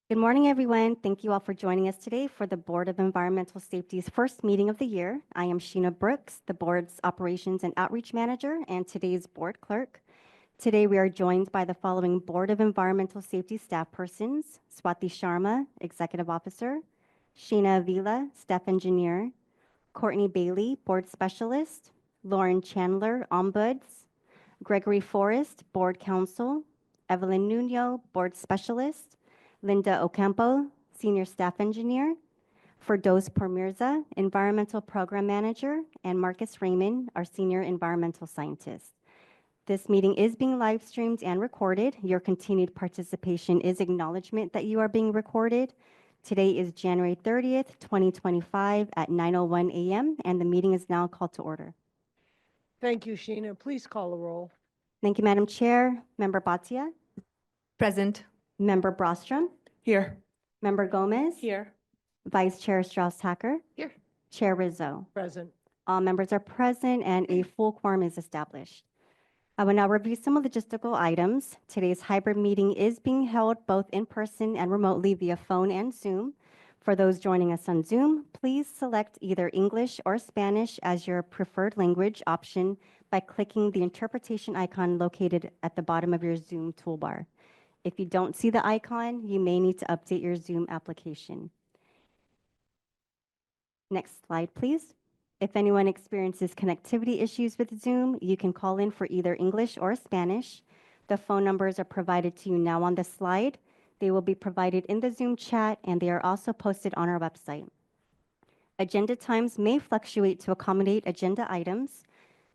Good morning, everyone. Thank you all for joining us today for the Board of Environmental Safety's first meeting of the year. I am Sheena Brooks, the board's Operations and Outreach Manager and today's board clerk. Today, we are joined by the following Board of Environmental Safety staff persons: Swati Sharma, Executive Officer; Sheena Avila, Staff Engineer; Courtney Bailey, Board Specialist; Lauren Chandler, Ombuds; Gregory Forrest, Board Counsel; Evelyn Nuno, Board Specialist; Linda Ocampo, Senior Staff Engineer; Firdos Mirza, Environmental Program Manager; and Marcus Raymond, our Senior Environmental Scientist. This meeting is being live streamed and recorded. Your continued participation is acknowledgement that you are being recorded. Today is January 30th, 2025 at 9:01 a.m. and the meeting is now called to order. Thank you, Sheena. Please call the roll. Thank you, Madam Chair. Member Bhatia, Present. Member Brostrom, Here. Member Gomez, Here. Vice Chair Strauss-Tacker, Here. Chair Rizzo. Present. All members are present and a full quorum is established. I will now review some logistical items. Today's hybrid meeting is being held both in person and remotely via phone and Zoom. For those joining us on Zoom, please select either English or Spanish as your preferred language option by clicking the interpretation icon located at the bottom of your Zoom toolbar. If you don't see the icon, you may need to update your Zoom application. Next slide, please. If anyone experiences connectivity issues with Zoom, you can call in for either English or Spanish. The phone numbers are provided to you now on the slide. They will be provided in the Zoom chat, and they are also posted on our website. Agenda times may fluctuate to accommodate agenda items.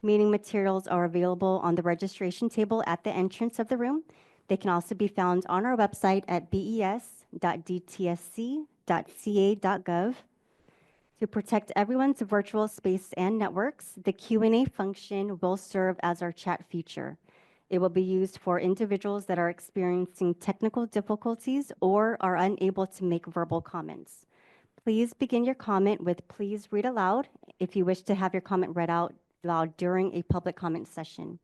Meeting materials are available on the registration table at the entrance of the room. They can also be found on our website at bes.dtsc.ca.gov. To protect everyone's virtual space and networks, the Q&A function will serve as our chat feature. It will be used for individuals that are experiencing technical difficulties or are unable to make verbal comments. Please begin your comment with "please read aloud" if you wish to have your comment read out loud during a public comment session.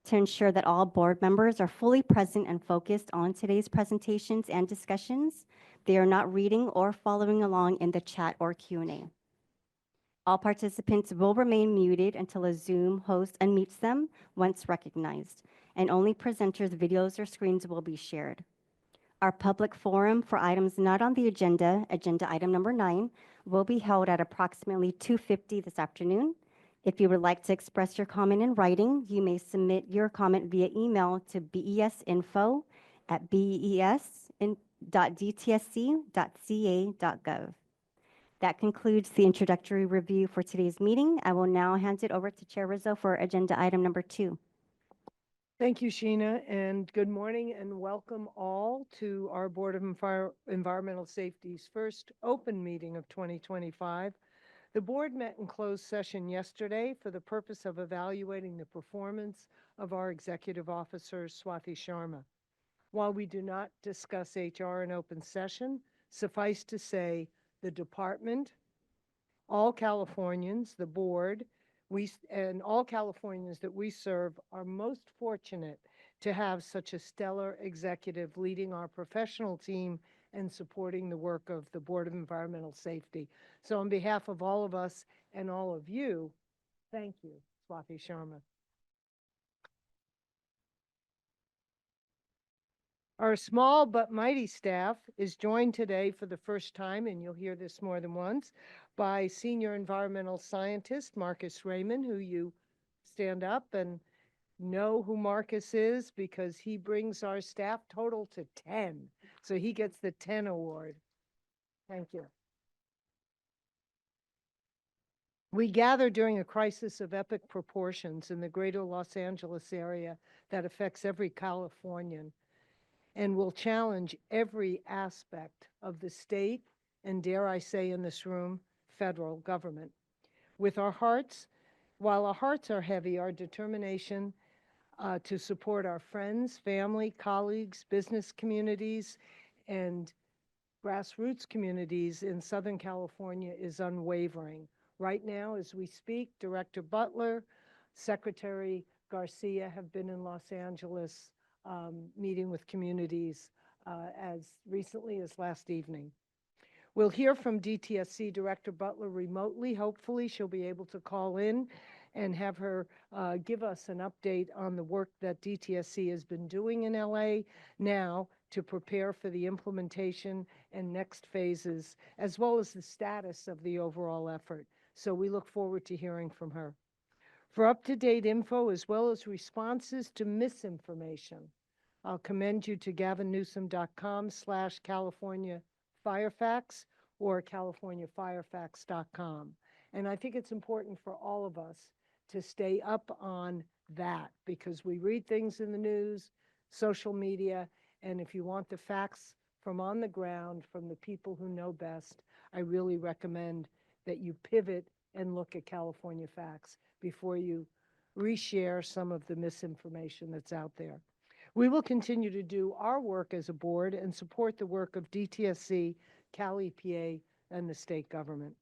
To ensure that all board members are fully present and focused on today's presentations and discussions, they are not reading or following along in the chat or Q&A. All participants will remain muted until a Zoom host unmutes them once recognized, and only presenters' videos or screens will be shared. Our public forum for items not on the agenda, agenda item number 9, will be held at approximately 2:50 this afternoon. If you would like to express your comment in writing, you may submit your comment via email to besinfo@bes.dtsc.ca.gov. That concludes the introductory review for today's meeting. I will now hand it over to Chair Rizzo for agenda item number 2. Thank you, Sheena, and good morning and welcome all to our Board of Environmental Safety's first open meeting of 2025. The board met in closed session yesterday for the purpose of evaluating the performance of our executive officer, Swati Sharma. While we do not discuss HR in open session, suffice to say the department, all Californians, the board, and all Californians that we serve are most fortunate to have such a stellar executive leading our professional team and supporting the work of the Board of Environmental Safety. So on behalf of all of us and all of you, thank you, Swati Sharma. Our small but mighty staff is joined today for the first time, and you'll hear this more than once, by Senior Environmental Scientist Marcus Raymond, who you stand up and know who Marcus is because he brings our staff total to 10. So he gets the 10 award. Thank you. We gather during a crisis of epic proportions in the greater Los Angeles area that affects every Californian, and will challenge every aspect of the state and, dare I say in this room, federal government. With our hearts, while our hearts are heavy, our determination to support our friends, family, colleagues, business communities, and grassroots communities in Southern California is unwavering. Right now, as we speak, Director Butler, Secretary Garcia have been in Los Angeles meeting with communities as recently as last evening. We'll hear from DTSC Director Butler remotely. Hopefully, she'll be able to call in and have her give us an update on the work that DTSC has been doing in LA now to prepare for the implementation and next phases, as well as the status of the overall effort. So we look forward to hearing from her. For up-to-date info as well as responses to misinformation, I'll commend you to gavinnewsom.com/California Firefax or californiafirefax.com. And I think it's important for all of us to stay up on that because we read things in the news, social media, and if you want the facts from on the ground from the people who know best, I really recommend that you pivot and look at California Facts before you reshare some of the misinformation that's out there. We will continue to do our work as a board and support the work of DTSC, Cal EPA, and the state government.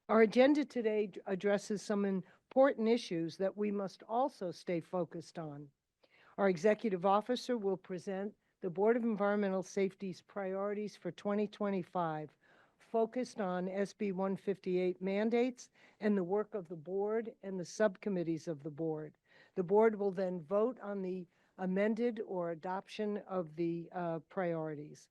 Our agenda today addresses some important issues that we must also stay focused on. Our executive officer will present the Board of Environmental Safety's priorities for 2025, focused on SB 158 mandates and the work of the board and the subcommittees of the board. The board will then vote on the amended or adoption of the priorities.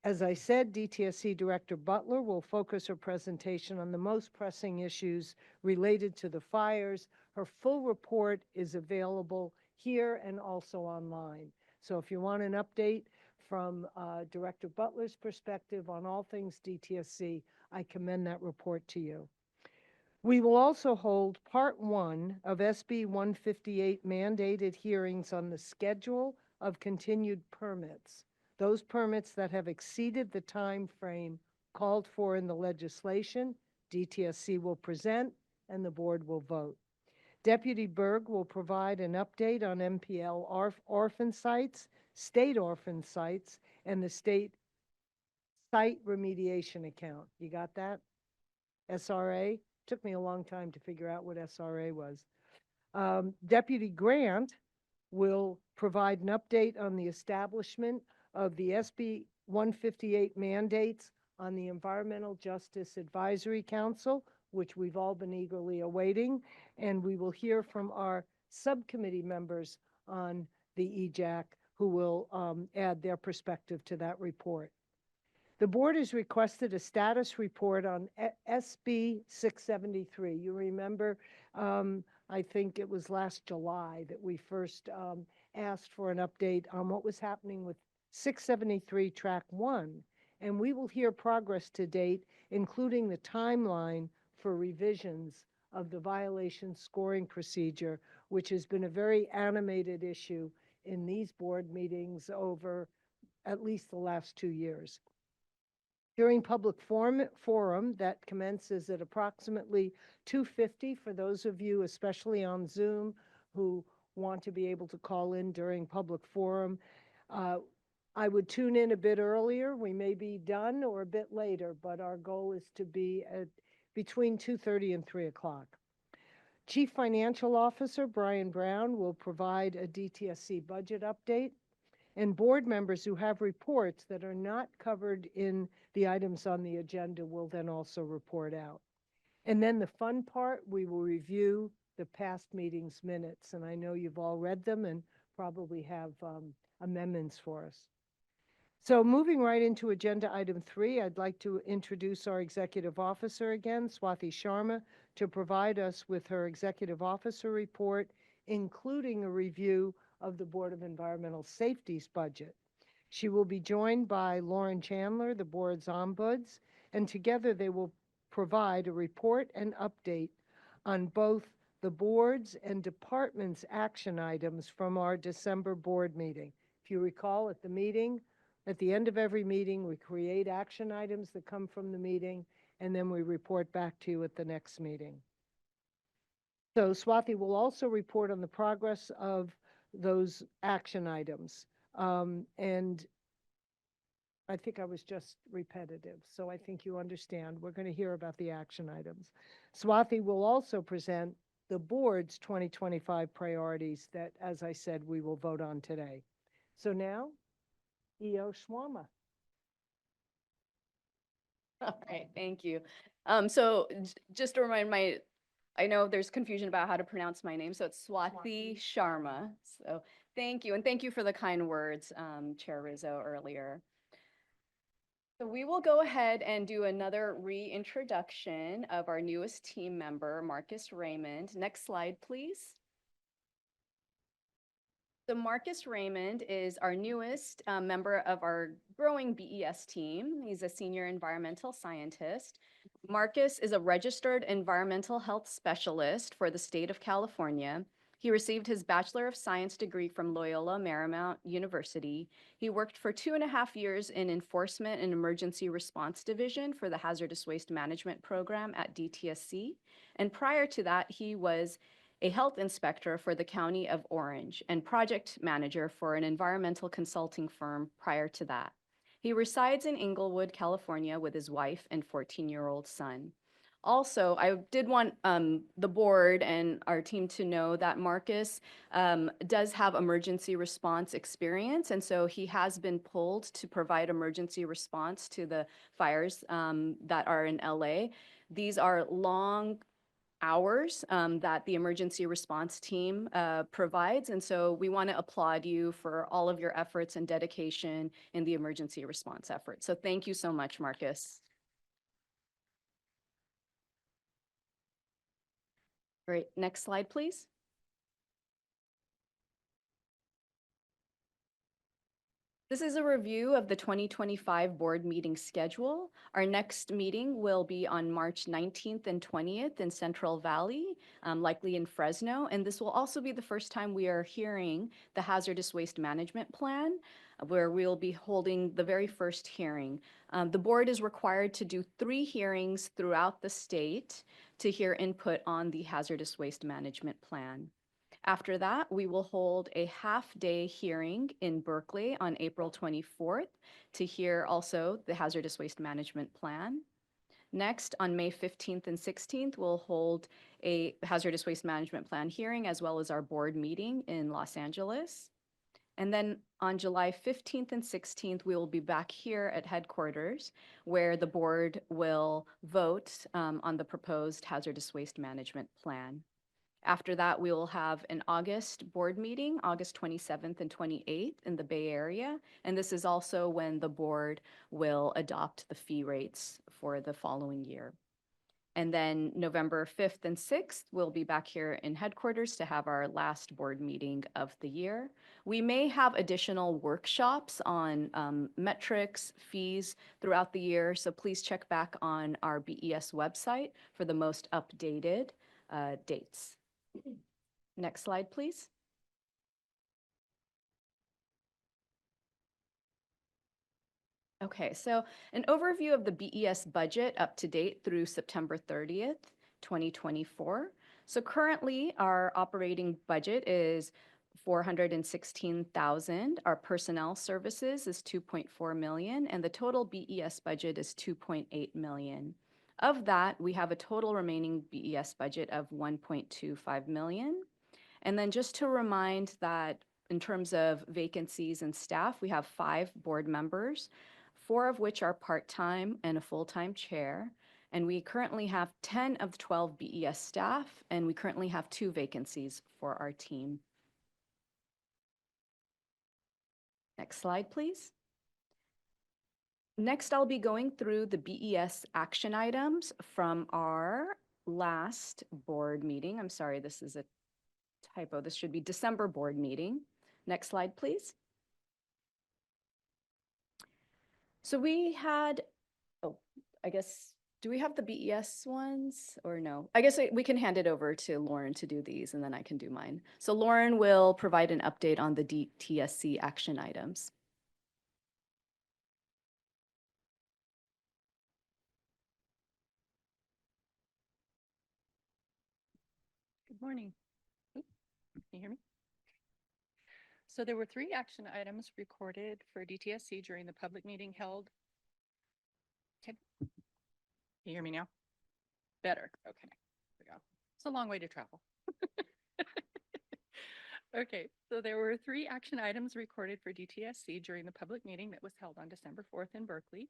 As I said, DTSC Director Butler will focus her presentation on the most pressing issues related to the fires. Her full report is available here and also online. So if you want an update from Director Butler's perspective on all things DTSC, I commend that report to you. We will also hold Part 1 of SB 158 mandated hearings on the schedule of continued permits, those permits that have exceeded the time frame called for in the legislation. DTSC will present and the board will vote. Deputy Berg will provide an update on MPL orphan sites, state orphan sites, and the state site remediation account. You got that? SRA? Took me a long time to figure out what SRA was. Deputy Grant will provide an update on the establishment of the SB 158 mandates on the Environmental Justice Advisory Council, which we've all been eagerly awaiting, and we will hear from our subcommittee members on the EJAC who will add their perspective to that report. The board has requested a status report on SB 673. You remember, I think it was last July that we first asked for an update on what was happening with 673 Track 1. And we will hear progress to date, including the timeline for revisions of the violation scoring procedure, which has been a very animated issue in these board meetings over at least the last 2 years. During public forum that commences at approximately 2:50 for those of you, especially on Zoom, who want to be able to call in during public forum, I would tune in a bit earlier. We may be done or a bit later, but our goal is to be at between 2:30 and 3 o'clock. Chief Financial Officer Brian Brown will provide a DTSC budget update, and board members who have reports that are not covered in the items on the agenda will then also report out. And then the fun part, we will review the past meetings minutes, and I know you've all read them and probably have amendments for us. So moving right into agenda item 3, I'd like to introduce our executive officer again, Swathi Sharma, to provide us with her executive officer report, including a review of the Board of Environmental Safety's budget. She will be joined by Lauren Chandler, the board's ombuds, and together they will provide a report and update on both the board's and department's action items from our December board meeting. If you recall, at the meeting, at the end of every meeting, we create action items that come from the meeting, and then we report back to you at the next meeting. So Swathi will also report on the progress of those action items. And I think I was just repetitive, so I think you understand. We're going to hear about the action items. Swathi will also present the board's 2025 priorities that, as I said, we will vote on today. So now, E.O. Schwama. All right, thank you. Just to remind I know there's confusion about how to pronounce my name, so it's Swati Sharma. So thank you, and thank you for the kind words, Chair Rizzo, earlier. So we will go ahead and do another reintroduction of our newest team member, Marcus Raymond. Next slide, please. So Marcus Raymond is our newest member of our growing BES team. He's a senior environmental scientist. Marcus is a registered environmental health specialist for the state of California. He received his Bachelor of Science degree from Loyola Marymount University. He worked for 2.5 years in Enforcement and Emergency Response Division for the Hazardous Waste Management Program at DTSC. And prior to that, he was a health inspector for the County of Orange and project manager for an environmental consulting firm prior to that. He resides in Inglewood, California with his wife and 14-year-old son. Also, I did want the board and our team to know that Marcus does have emergency response experience, and so he has been pulled to provide emergency response to the fires that are in LA. These are long hours that the emergency response team provides. And so we want to applaud you for all of your efforts and dedication in the emergency response effort. So thank you so much, Marcus. Great. Next slide, please. This is a review of the 2025 board meeting schedule. Our next meeting will be on March 19th and 20th in Central Valley, likely in Fresno. And this will also be the first time we are hearing the Hazardous Waste Management Plan, where we'll be holding the very first hearing. The board is required to do 3 hearings throughout the state to hear input on the Hazardous Waste Management Plan. After that, we will hold a half-day hearing in Berkeley on April 24th to hear also the Hazardous Waste Management Plan. Next, on May 15th and 16th, we'll hold a Hazardous Waste Management Plan hearing as well as our board meeting in Los Angeles. And then on July 15th and 16th, we will be back here at headquarters where the board will vote on the proposed Hazardous Waste Management Plan. After that, we will have an August board meeting, August 27th and 28th in the Bay Area. And this is also when the board will adopt the fee rates for the following year. And then November 5th and 6th, we'll be back here in headquarters to have our last board meeting of the year. We may have additional workshops on metrics, fees throughout the year. So please check back on our BES website for the most updated dates. Next slide, please. Okay, so an overview of the BES budget up to date through September 30th, 2024. So currently our operating budget is $416,000. Our personnel services is $2.4 million, and the total BES budget is $2.8 million. Of that, we have a total remaining BES budget of $1.25 million. And then just to remind that in terms of vacancies and staff, we have 5 board members, 4 of which are part-time and a full-time chair. And we currently have 10 of 12 BES staff, and we currently have 2 vacancies for our team. Next slide, please. Next, I'll be going through the BES action items from our last board meeting. I'm sorry, this is a typo. This should be December board meeting. Next slide, please. So we had, I guess, do we have the BES ones or no? I guess we can hand it over to Lauren to do these and then I can do mine. So Lauren will provide an update on the DTSC action items. Good morning. Oop, can you hear me? So there were 3 action items recorded for DTSC during the public meeting held. Okay. Can you hear me now? Better. Okay. There we go. It's a long way to travel. Okay, so there were 3 action items recorded for DTSC during the public meeting that was held on December 4th in Berkeley.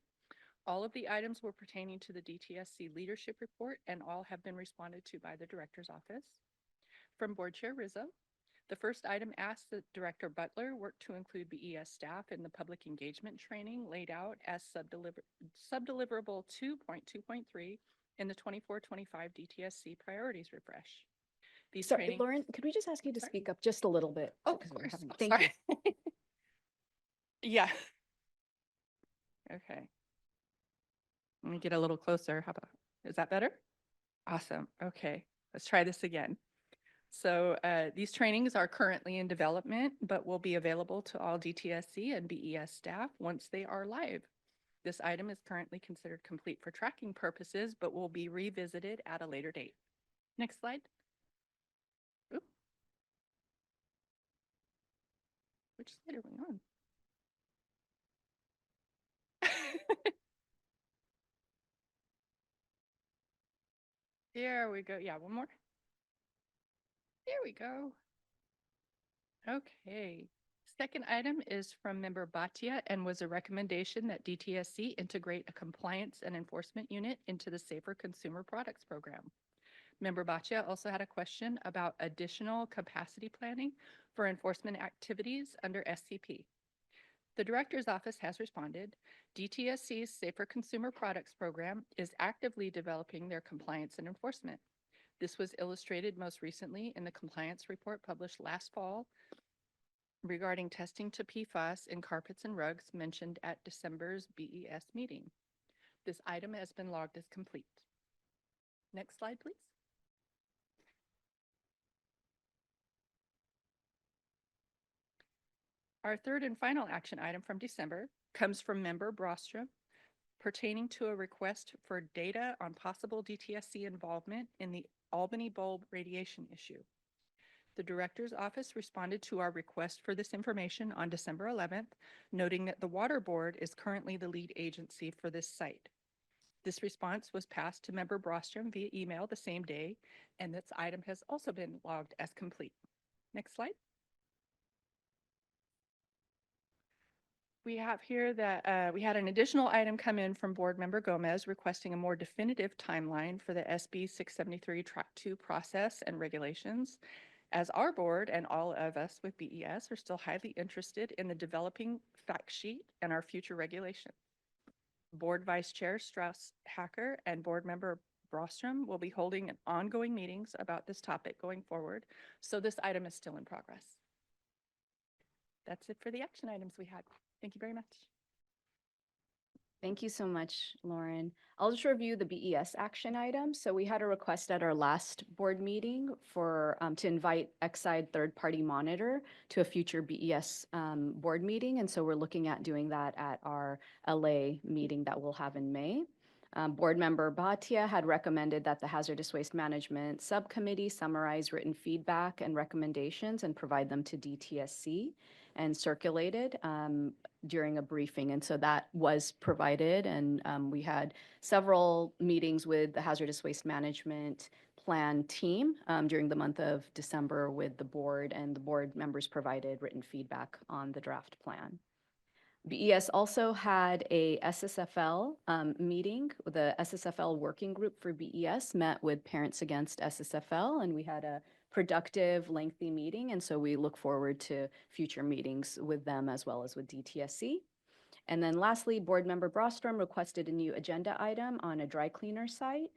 All of the items were pertaining to the DTSC leadership report and all have been responded to by the director's office. From Board Chair Rizzo, the first item asked that Director Butler work to include BES staff in the public engagement training laid out as subdeliverable 2.2.3 in the 24-25 DTSC priorities refresh. These Sorry, training. Lauren, could we just ask you to Sorry. speak up just a little bit? Oh, of Because we're course. having- Oh, Thank you. sorry. Yeah. Okay. Let me get a little closer. How about, is that better? Awesome. Okay, let's try this again. So these trainings are currently in development, but will be available to all DTSC and BES staff once they are live. This item is currently considered complete for tracking purposes, but will be revisited at a later date. Next slide. Oop. Which slide are we on? There we go. Yeah, one more. There we go. Okay. Second item is from member Bhatia and was a recommendation that DTSC integrate a compliance and enforcement unit into the Safer Consumer Products Program. Member Bhatia also had a question about additional capacity planning for enforcement activities under SCP. The Director's Office has responded. DTSC's Safer Consumer Products Program is actively developing their compliance and enforcement. This was illustrated most recently in the compliance report published last fall regarding testing to PFAS in carpets and rugs mentioned at December's BES meeting. This item has been logged as complete. Next slide, please. Our third and final action item from December comes from member Brostrom pertaining to a request for data on possible DTSC involvement in the Albany bulb radiation issue. The Director's Office responded to our request for this information on December 11th, noting that the Water Board is currently the lead agency for this site. This response was passed to Member Brostrom via email the same day, and this item has also been logged as complete. Next slide. We have here that we had an additional item come in from Board Member Gomez requesting a more definitive timeline for the SB 673 Track 2 process and regulations, as our board and all of us with BES are still highly interested in the developing fact sheet and our future regulation. Board Vice Chair Strauss-Hacker and Board Member Brostrom will be holding ongoing meetings about this topic going forward, so this item is still in progress. That's it for the action items we had. Thank you very much. Thank you so much, Lauren. I'll just review the BES action items. So we had a request at our last board meeting for to invite Exide third-party monitor to a future BES board meeting. And so we're looking at doing that at our LA meeting that we'll have in May. Board member Bhatia had recommended that the Hazardous Waste Management Subcommittee summarize written feedback and recommendations and provide them to DTSC and circulated during a briefing. And so that was provided, and we had several meetings with the Hazardous Waste Management Plan team during the month of December with the board, and the board members provided written feedback on the draft plan. BES also had a SSFL meeting. The SSFL working group for BES met with Parents Against SSFL, and we had a productive, lengthy meeting. And so we look forward to future meetings with them as well as with DTSC. And then lastly, board member Brostrom requested a new agenda item on a dry cleaner site.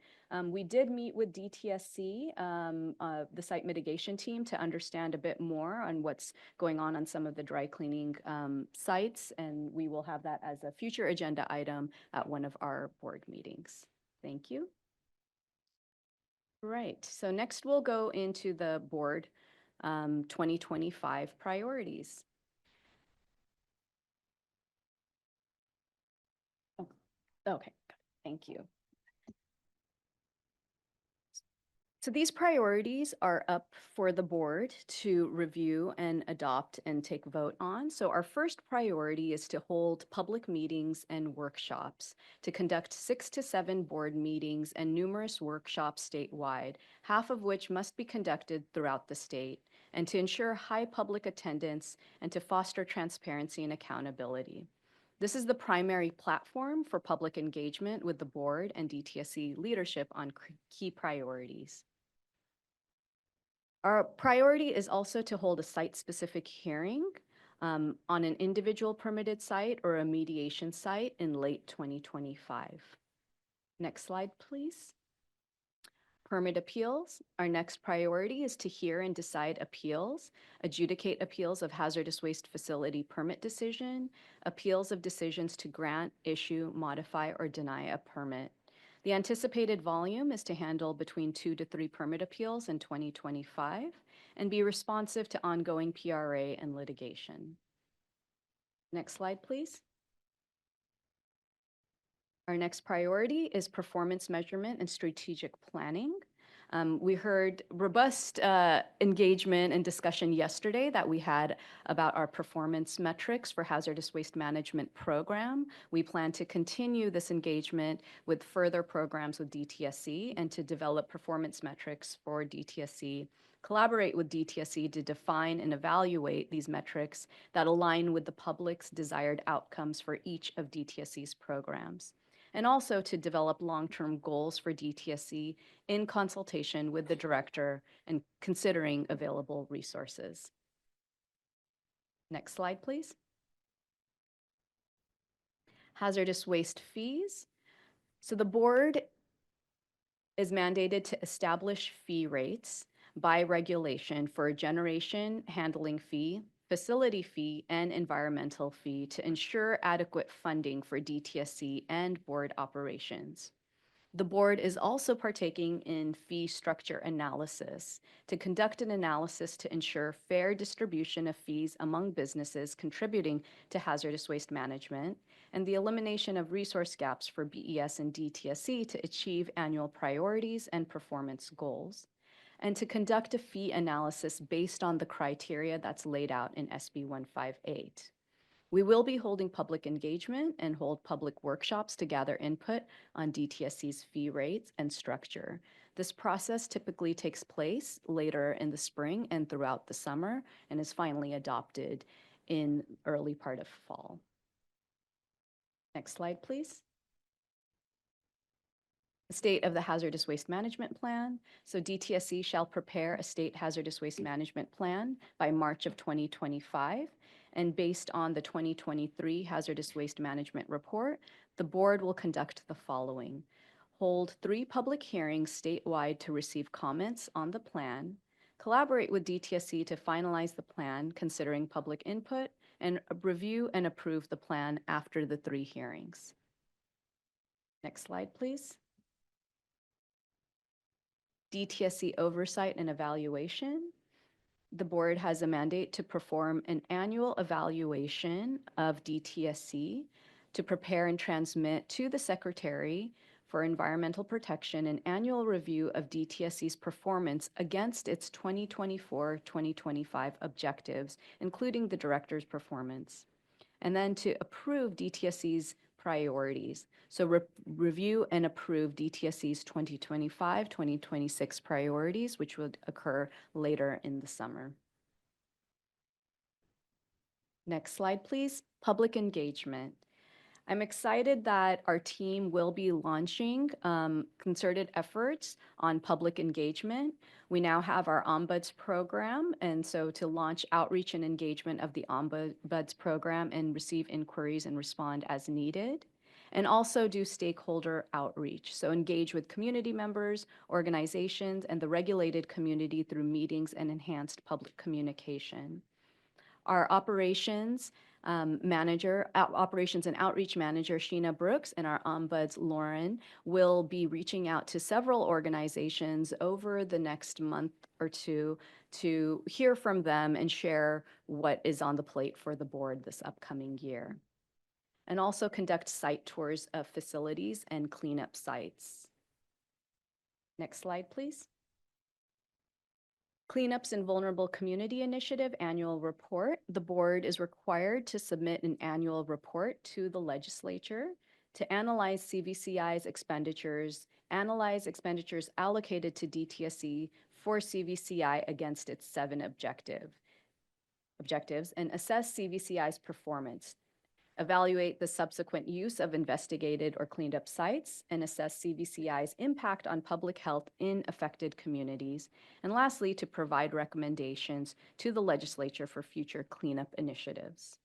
We did meet with DTSC, the site mitigation team, to understand a bit more on what's going on some of the dry cleaning sites, and we will have that as a future agenda item at one of our board meetings. Thank you. Right, so next we'll go into the board 2025 priorities. Okay, thank you. So these priorities are up for the board to review and adopt and take vote on. So our first priority is to hold public meetings and workshops, to conduct 6 to 7 board meetings and numerous workshops statewide, half of which must be conducted throughout the state. and to ensure high public attendance and to foster transparency and accountability. This is the primary platform for public engagement with the board and DTSC leadership on key priorities. Our priority is also to hold a site-specific hearing on an individual permitted site or a mediation site in late 2025. Next slide, please. Permit appeals. Our next priority is to hear and decide appeals, adjudicate appeals of hazardous waste facility permit decision, appeals of decisions to grant, issue, modify, or deny a permit. The anticipated volume is to handle between 2 to 3 permit appeals in 2025 and be responsive to ongoing PRA and litigation. Next slide, please. Our next priority is performance measurement and strategic planning. We heard robust engagement and discussion yesterday that we had about our performance metrics for hazardous waste management program. We plan to continue this engagement with further programs with DTSC and to develop performance metrics for DTSC, collaborate with DTSC to define and evaluate these metrics that align with the public's desired outcomes for each of DTSC's programs, and also to develop long-term goals for DTSC in consultation with the director and considering available resources. Next slide, please. Hazardous waste fees. So the board is mandated to establish fee rates by regulation for a generation handling fee, facility fee, and environmental fee to ensure adequate funding for DTSC and board operations. The board is also partaking in fee structure analysis to conduct an analysis to ensure fair distribution of fees among businesses contributing to hazardous waste management and the elimination of resource gaps for BES and DTSC to achieve annual priorities and performance goals, and to conduct a fee analysis based on the criteria that's laid out in SB 158. We will be holding public engagement and hold public workshops to gather input on DTSC's fee rates and structure. This process typically takes place later in the spring and throughout the summer and is finally adopted in early part of fall. Next slide, please. The state of the hazardous waste management plan. So DTSC shall prepare a state hazardous waste management plan by March of 2025. And based on the 2023 hazardous waste management report, the board will conduct the following. Hold 3 public hearings statewide to receive comments on the plan, collaborate with DTSC to finalize the plan considering public input, and review and approve the plan after the 3 hearings. Next slide, please. DTSC oversight and evaluation. The board has a mandate to perform an annual evaluation of DTSC to prepare and transmit to the Secretary for Environmental Protection an annual review of DTSC's performance against its 2024-2025 objectives, including the director's performance, and then to approve DTSC's priorities. So review and approve DTSC's 2025-2026 priorities, which would occur later in the summer. Next slide, please. Public engagement. I'm excited that our team will be launching concerted efforts on public engagement. We now have our Ombuds program, and so to launch outreach and engagement of the Ombuds program and receive inquiries and respond as needed, and also do stakeholder outreach. So engage with community members, organizations, and the regulated community through meetings and enhanced public communication. Our operations operations and outreach manager, Sheena Brooks, and our ombuds, Lauren, will be reaching out to several organizations over the next month or two to hear from them and share what is on the plate for the board this upcoming year. And also conduct site tours of facilities and cleanup sites. Next slide, please. Cleanups in Vulnerable Community Initiative Annual Report. The board is required to submit an annual report to the legislature to analyze CVCI's expenditures, analyze expenditures allocated to DTSC for CVCI against its 7 objectives and assess CVCI's performance. Evaluate the subsequent use of investigated or cleaned up sites and assess CVCI's impact on public health in affected communities. And lastly, to provide recommendations to the legislature for future cleanup initiatives.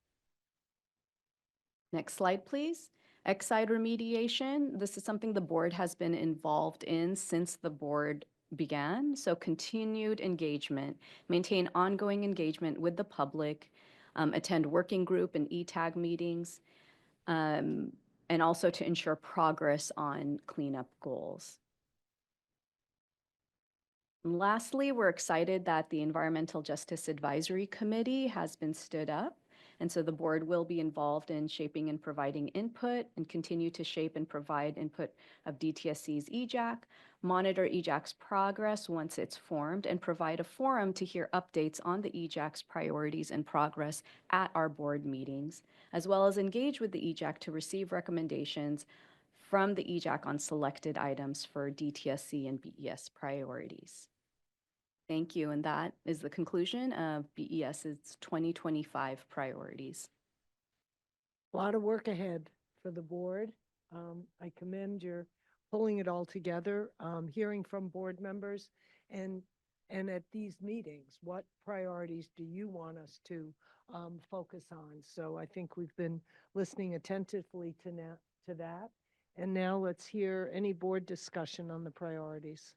Next slide, please. Exide remediation. This is something the board has been involved in since the board began. So continued engagement, maintain ongoing engagement with the public, attend working group and ETAG meetings, and also to ensure progress on cleanup goals. And lastly, we're excited that the Environmental Justice Advisory Committee has been stood up. And so the board will be involved in shaping and providing input and continue to shape and provide input of DTSC's EJAC, monitor EJAC's progress once it's formed, and provide a forum to hear updates on the EJAC's priorities and progress at our board meetings, as well as engage with the EJAC to receive recommendations from the EJAC on selected items for DTSC and BES priorities. Thank you, and that is the conclusion of BES's 2025 priorities. A lot of work ahead for the board. I commend your pulling it all together, hearing from board members, and at these meetings, what priorities do you want us to focus on? So I think we've been listening attentively to that. And now let's hear any board discussion on the priorities.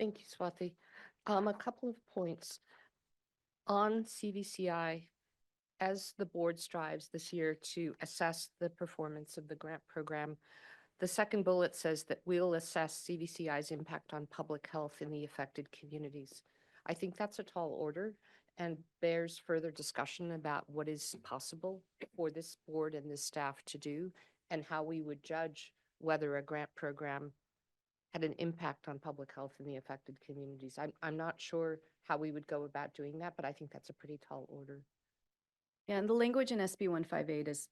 Thank you, Swati. A couple of points. On CVCI, as the board strives this year to assess the performance of the grant program, the second bullet says that we'll assess CVCI's impact on public health in the affected communities. I think that's a tall order and bears further discussion about what is possible for this board and this staff to do and how we would judge whether a grant program had an impact on public health in the affected communities. I'm not sure how we would go about doing that, but I think that's a pretty tall order. Yeah, and the language in SB 158 is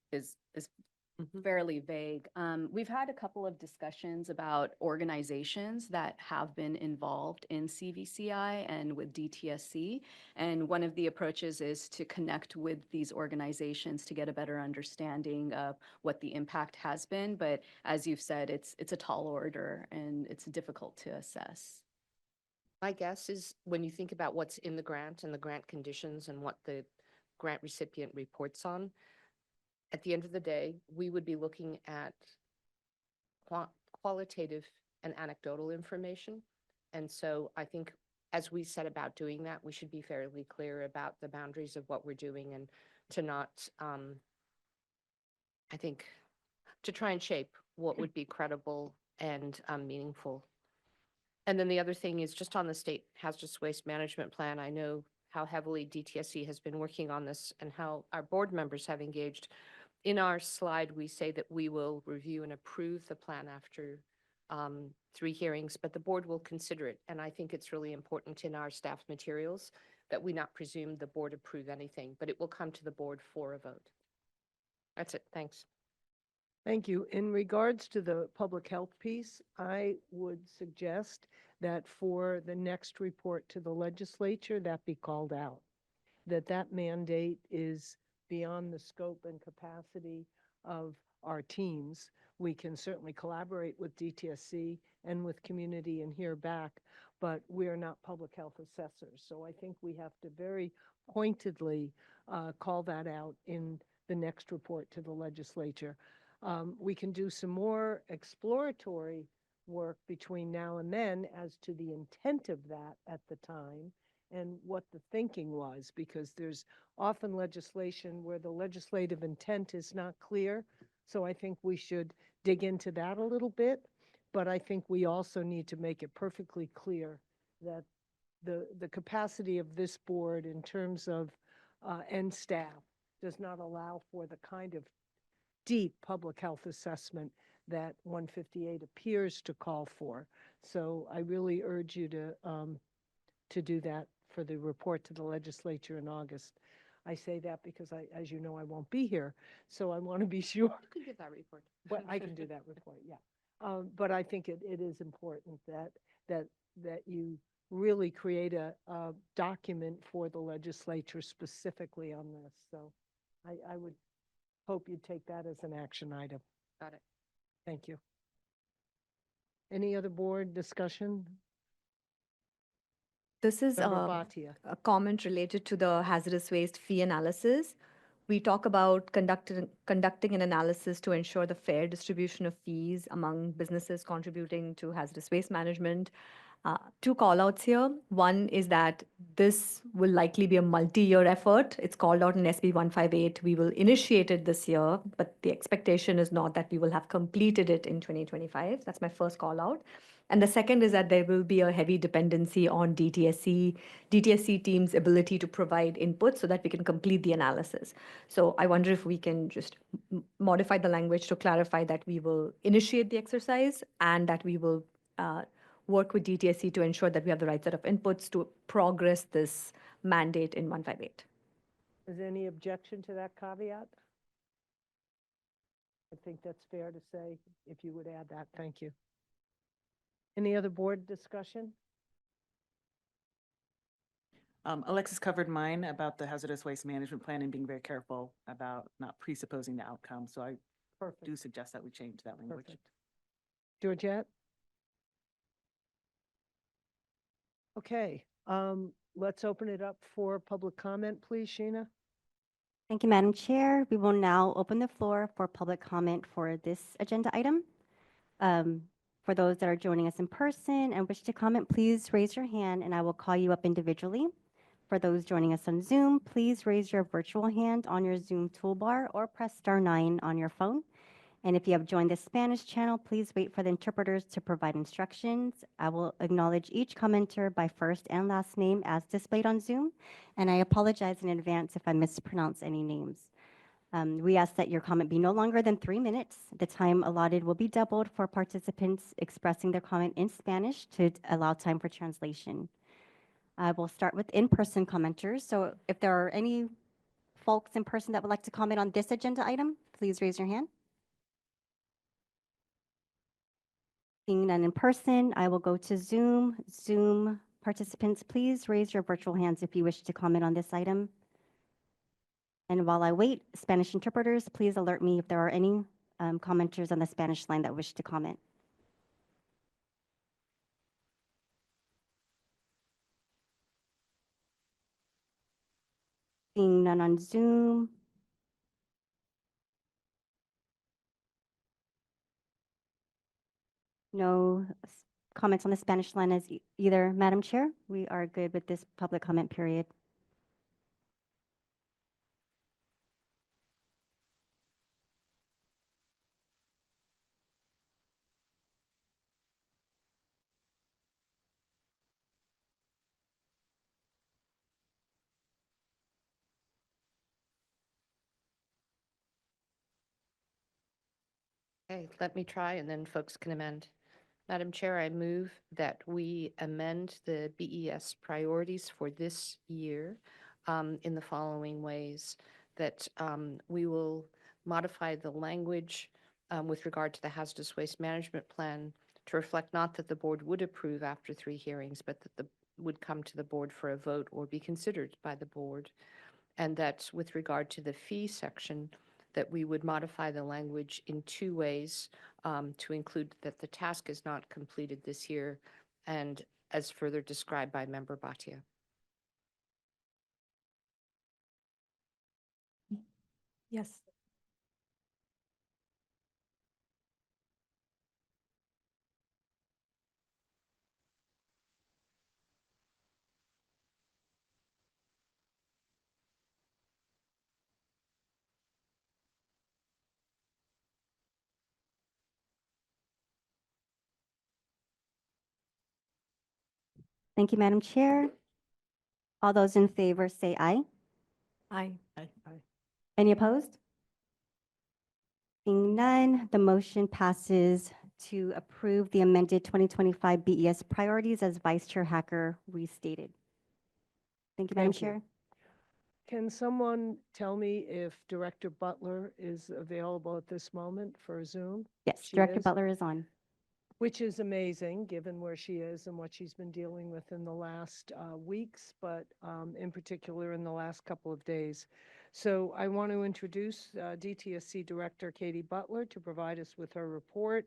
fairly vague. We've had a couple of discussions about organizations that have been involved in CVCI and with DTSC. And one of the approaches is to connect with these organizations to get a better understanding of what the impact has been. But as you've said, it's a tall order and it's difficult to assess. My guess is when you think about what's in the grant and the grant conditions and what the grant recipient reports on, at the end of the day, we would be looking at qualitative and anecdotal information. And so I think as we set about doing that, we should be fairly clear about the boundaries of what we're doing and to not, I think, to try and shape what would be credible and meaningful. And then the other thing is just on the state hazardous waste management plan, I know how heavily DTSC has been working on this and how our board members have engaged. In our slide, we say that we will review and approve the plan after 3 hearings, but the board will consider it. And I think it's really important in our staff materials that we not presume the board approve anything, but it will come to the board for a vote. That's it. Thanks. Thank you. In regards to the public health piece, I would suggest that for the next report to the legislature, that be called out, that mandate is beyond the scope and capacity of our teams. We can certainly collaborate with DTSC and with community and hear back, but we are not public health assessors. So I think we have to very pointedly call that out in the next report to the legislature. We can do some more exploratory work between now and then as to the intent of that at the time and what the thinking was, because there's often legislation where the legislative intent is not clear. So I think we should dig into that a little bit, but I think we also need to make it perfectly clear that the capacity of this board in terms of and staff does not allow for the kind of deep public health assessment that 158 appears to call for. So I really urge you to do that for the report to the legislature in August. I say that because as you know, I won't be here, so I want to be sure. You could give that report. Well, I can do that report, yeah. But I think it is important that you really create a document for the legislature specifically on this. So I would hope you take that as an action item. Got it. Thank you. Any other board discussion? This is Member Bhatia. a comment related to the hazardous waste fee analysis. We talk about conducting an analysis to ensure the fair distribution of fees among businesses contributing to hazardous waste management. Two call-outs here. One is that this will likely be a multi-year effort. It's called out in SB 158. We will initiate it this year, but the expectation is not that we will have completed it in 2025. That's my first call-out. And the second is that there will be a heavy dependency on DTSC team's ability to provide input so that we can complete the analysis. So I wonder if we can just modify the language to clarify that we will initiate the exercise and that we will work with DTSC to ensure that we have the right set of inputs to progress this mandate in 158. Is there any objection to that caveat? I think that's fair to say, if you would add that. Thank you. Any other board discussion? Alexis covered mine about the hazardous waste management plan and being very careful about not presupposing the outcome. So I do Perfect, suggest that we change that language. perfect. Georgette? Okay, let's open it up for public comment, please, Sheena. Thank you, Madam Chair. We will now open the floor for public comment for this agenda item. For those that are joining us in person and wish to comment, please raise your hand and I will call you up individually. For those joining us on Zoom, please raise your virtual hand on your Zoom toolbar or press *9 on your phone. And if you have joined the Spanish channel, please wait for the interpreters to provide instructions. I will acknowledge each commenter by first and last name as displayed on Zoom, and I apologize in advance if I mispronounce any names. We ask that your comment be no longer than 3 minutes. The time allotted will be doubled for participants expressing their comment in Spanish to allow time for translation. I will start with in-person commenters. So if there are any folks in person that would like to comment on this agenda item, please raise your hand. Seeing none in person, I will go to Zoom. Zoom participants, please raise your virtual hands if you wish to comment on this item. And while I wait, Spanish interpreters, please alert me if there are any commenters on the Spanish line that wish to comment. Seeing none on Zoom. No comments on the Spanish line as either, Madam Chair. We are good with this public comment period. Okay, let me try and then folks can amend. Madam Chair, I move that we amend the BES priorities for this year in the following ways. That we will modify the language with regard to the hazardous waste management plan to reflect not that the board would approve after 3 hearings, but that the would come to the board for a vote or be considered by the board. And that with regard to the fee section, that we would modify the language in 2 ways to include that the task is not completed this year and as further described by Member Bhatia. Yes. Thank you, Madam Chair. All those in favor say aye. Aye. Any opposed? Seeing none, the motion passes to approve the amended 2025 BES priorities as Vice Chair Hacker restated. Thank you, Madam Thank you. Chair. Can someone tell me if Director Butler is available at this moment for Zoom? Yes, She Director is? Butler is on. which is amazing, given where she is and what she's been dealing with in the last weeks, but in particular in the last couple of days. So I want to introduce DTSC Director Katie Butler to provide us with her report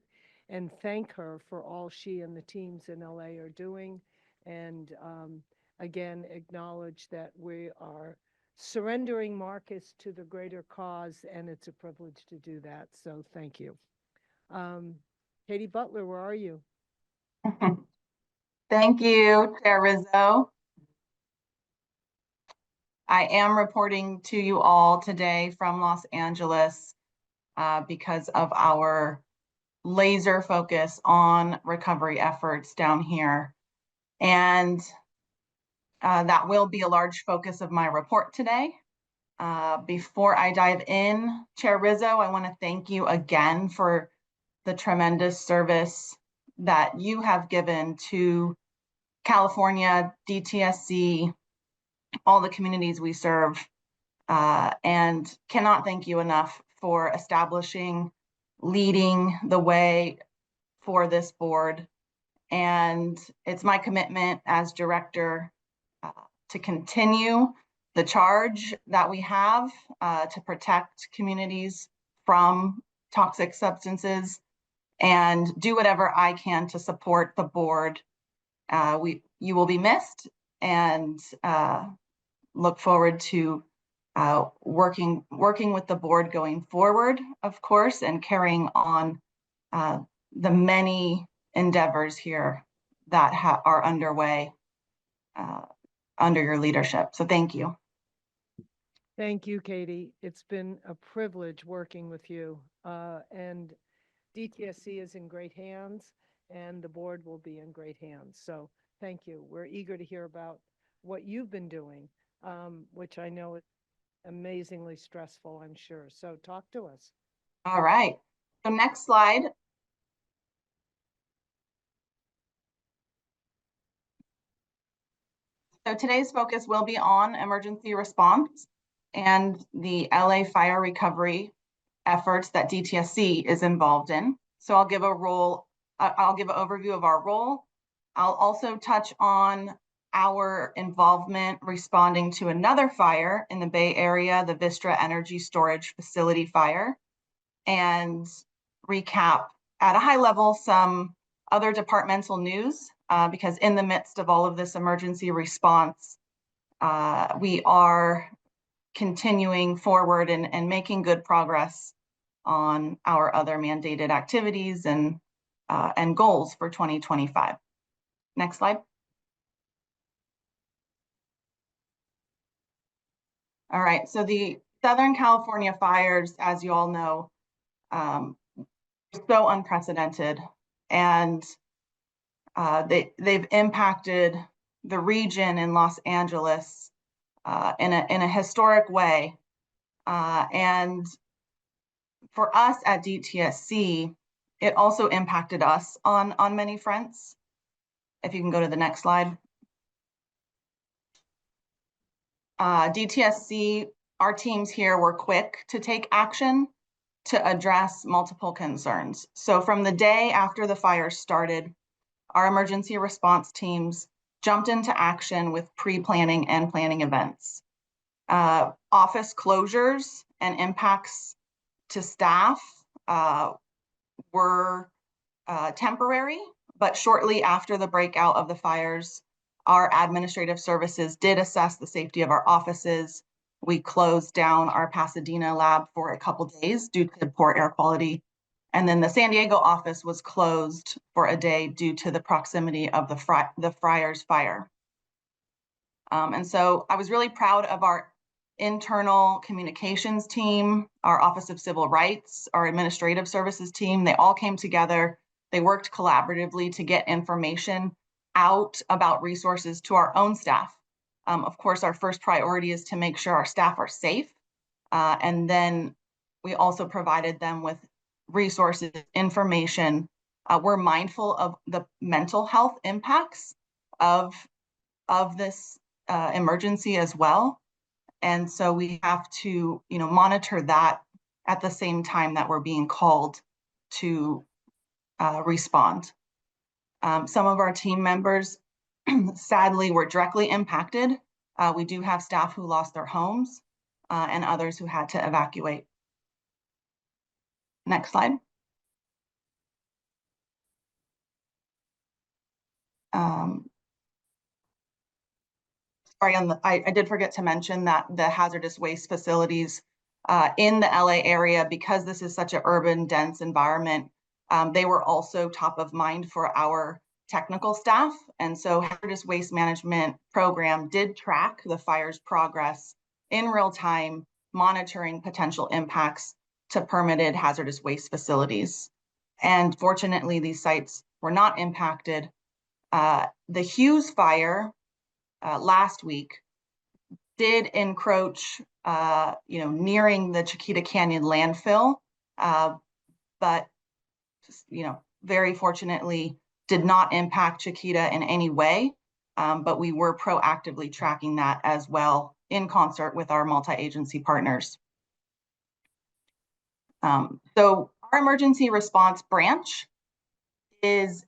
and thank her for all she and the teams in LA are doing. And again, acknowledge that we are surrendering Marcus to the greater cause, and it's a privilege to do that. So thank you. Katie Butler, where are you? Thank you, Chair Rizzo. I am reporting to you all today from Los Angeles because of our laser focus on recovery efforts down here. And that will be a large focus of my report today. Before I dive in, Chair Rizzo, I want to thank you again for the tremendous service that you have given to California, DTSC, all the communities we serve, and cannot thank you enough for establishing, leading the way for this board. And it's my commitment as director to continue the charge that we have to protect communities from toxic substances and do whatever I can to support the board. You will be missed, and look forward to working with the board going forward, of course, and carrying on the many endeavors here that are underway under your leadership. So thank you. Thank you, Katie. It's been a privilege working with you. And DTSC is in great hands, and the board will be in great hands. So thank you. We're eager to hear about what you've been doing, which I know is amazingly stressful, I'm sure. So talk to us. All right. So next slide. So today's focus will be on emergency response and the LA fire recovery efforts that DTSC is involved in. So I'll give an overview of our role. I'll also touch on our involvement responding to another fire in the Bay Area, the Vistra Energy Storage Facility fire, and recap at a high level some other departmental news, because in the midst of all of this emergency response, we are continuing forward and making good progress on our other mandated activities and goals for 2025. Next slide. All right, so the Southern California fires, as you all know, so unprecedented, and they've impacted the region in Los Angeles in a historic way. And for us at DTSC, it also impacted us on many fronts. If you can go to the next slide. DTSC, our teams here were quick to take action to address multiple concerns. So from the day after the fire started, our emergency response teams jumped into action with pre-planning and planning events. Office closures and impacts to staff were temporary, but shortly after the breakout of the fires, our administrative services did assess the safety of our offices. We closed down our Pasadena lab for a couple days due to poor air quality. And then the San Diego office was closed for a day due to the proximity of the Friars fire. And so I was really proud of our internal communications team, our Office of Civil Rights, our administrative services team. They all came together. They worked collaboratively to get information out about resources to our own staff. Of course, our first priority is to make sure our staff are safe. And then we also provided them with resources, information. We're mindful of the mental health impacts of this emergency as well. And so we have to, monitor that at the same time that we're being called to respond. Some of our team members sadly were directly impacted. We do have staff who lost their homes and others who had to evacuate. Next slide. Sorry, I did forget to mention that the hazardous waste facilities in the LA area, because this is such an urban, dense environment, they were also top of mind for our technical staff. And so hazardous waste management program did track the fire's progress in real time, monitoring potential impacts to permitted hazardous waste facilities. And fortunately, these sites were not impacted. The Hughes fire last week did encroach, nearing the Chiquita Canyon landfill, but, very fortunately did not impact Chiquita in any way. But we were proactively tracking that as well in concert with our multi-agency partners. So our emergency response branch is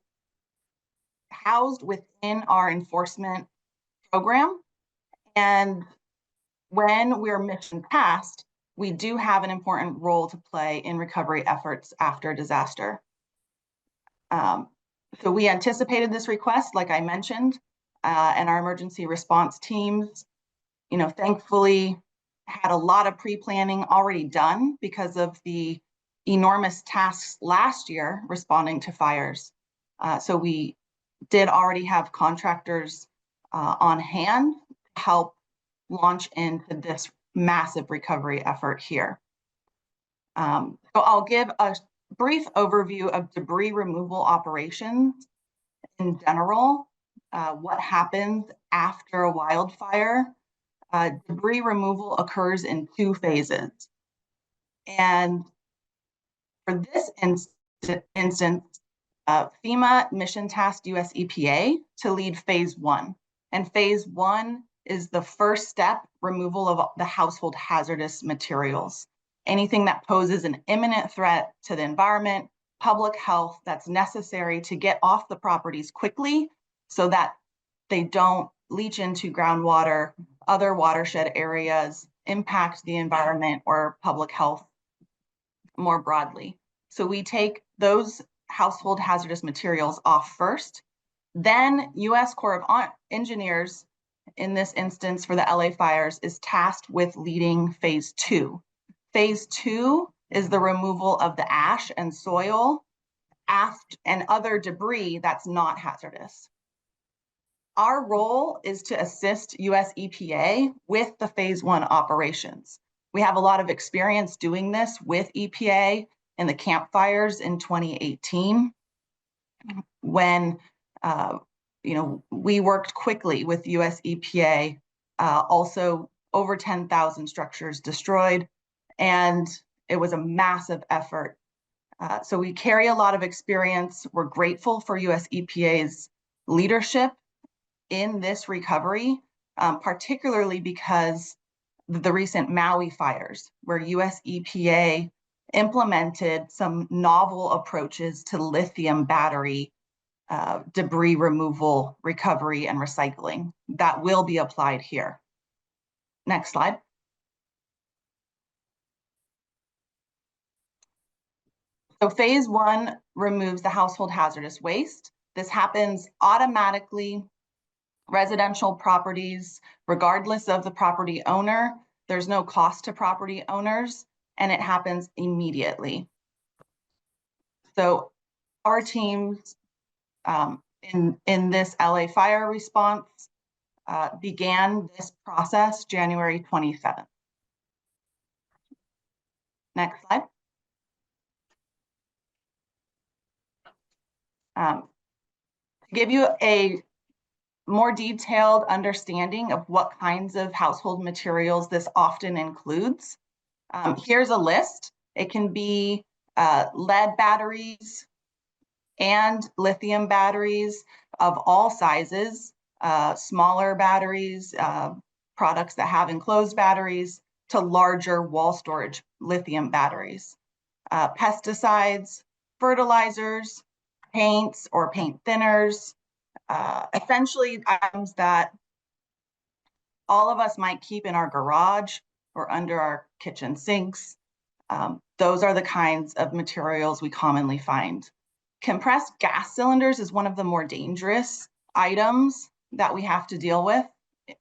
housed within our enforcement program. And when we're mission passed, we do have an important role to play in recovery efforts after disaster. So we anticipated this request, like I mentioned, and our emergency response teams, thankfully had a lot of pre-planning already done because of the enormous tasks last year responding to fires. So we did already have contractors on hand to help launch into this massive recovery effort here. So I'll give a brief overview of debris removal operations in general, what happens after a wildfire. Debris removal occurs in 2 phases. And for this instance, FEMA mission tasked US EPA to lead phase 1. And phase 1 is the first step, removal of the household hazardous materials. Anything that poses an imminent threat to the environment, public health, that's necessary to get off the properties quickly so that they don't leach into groundwater, other watershed areas, impact the environment or public health more broadly. So we take those household hazardous materials off first. Then US Corps of Engineers, in this instance for the LA fires, is tasked with leading phase 2. Phase 2 is the removal of the ash and soil, aft, and other debris that's not hazardous. Our role is to assist US EPA with the phase 1 operations. We have a lot of experience doing this with EPA in the campfires in 2018, when we worked quickly with US EPA, also over 10,000 structures destroyed, and it was a massive effort. So we carry a lot of experience. We're grateful for US EPA's leadership in this recovery, particularly because the recent Maui fires, where US EPA implemented some novel approaches to lithium battery debris removal, recovery, and recycling that will be applied here. Next slide. So phase 1 removes the household hazardous waste. This happens automatically. Residential properties, regardless of the property owner, there's no cost to property owners, and it happens immediately. So our teams in this LA fire response began this process January 27th. Next slide. To give you a more detailed understanding of what kinds of household materials this often includes, here's a list. It can be lead batteries and lithium batteries of all sizes, smaller batteries, products that have enclosed batteries, to larger wall storage lithium batteries, pesticides, fertilizers, paints or paint thinners, essentially items that all of us might keep in our garage or under our kitchen sinks. Those are the kinds of materials we commonly find. Compressed gas cylinders is one of the more dangerous items that we have to deal with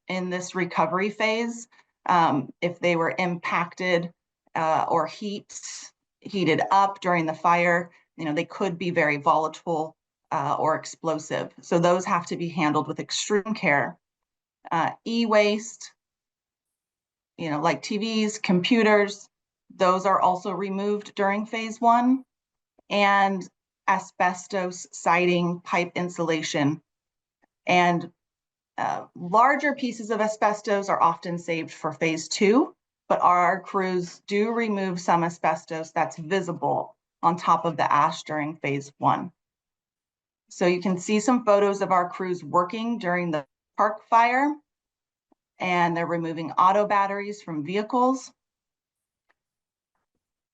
in this recovery phase. If they were impacted or heated up during the fire, they could be very volatile or explosive. So those have to be handled with extreme care. E-waste, like TVs, computers, those are also removed during phase one. And asbestos siding, pipe insulation, and larger pieces of asbestos are often saved for phase two, but our crews do remove some asbestos that's visible on top of the ash during phase one. So you can see some photos of our crews working during the park fire, and they're removing auto batteries from vehicles.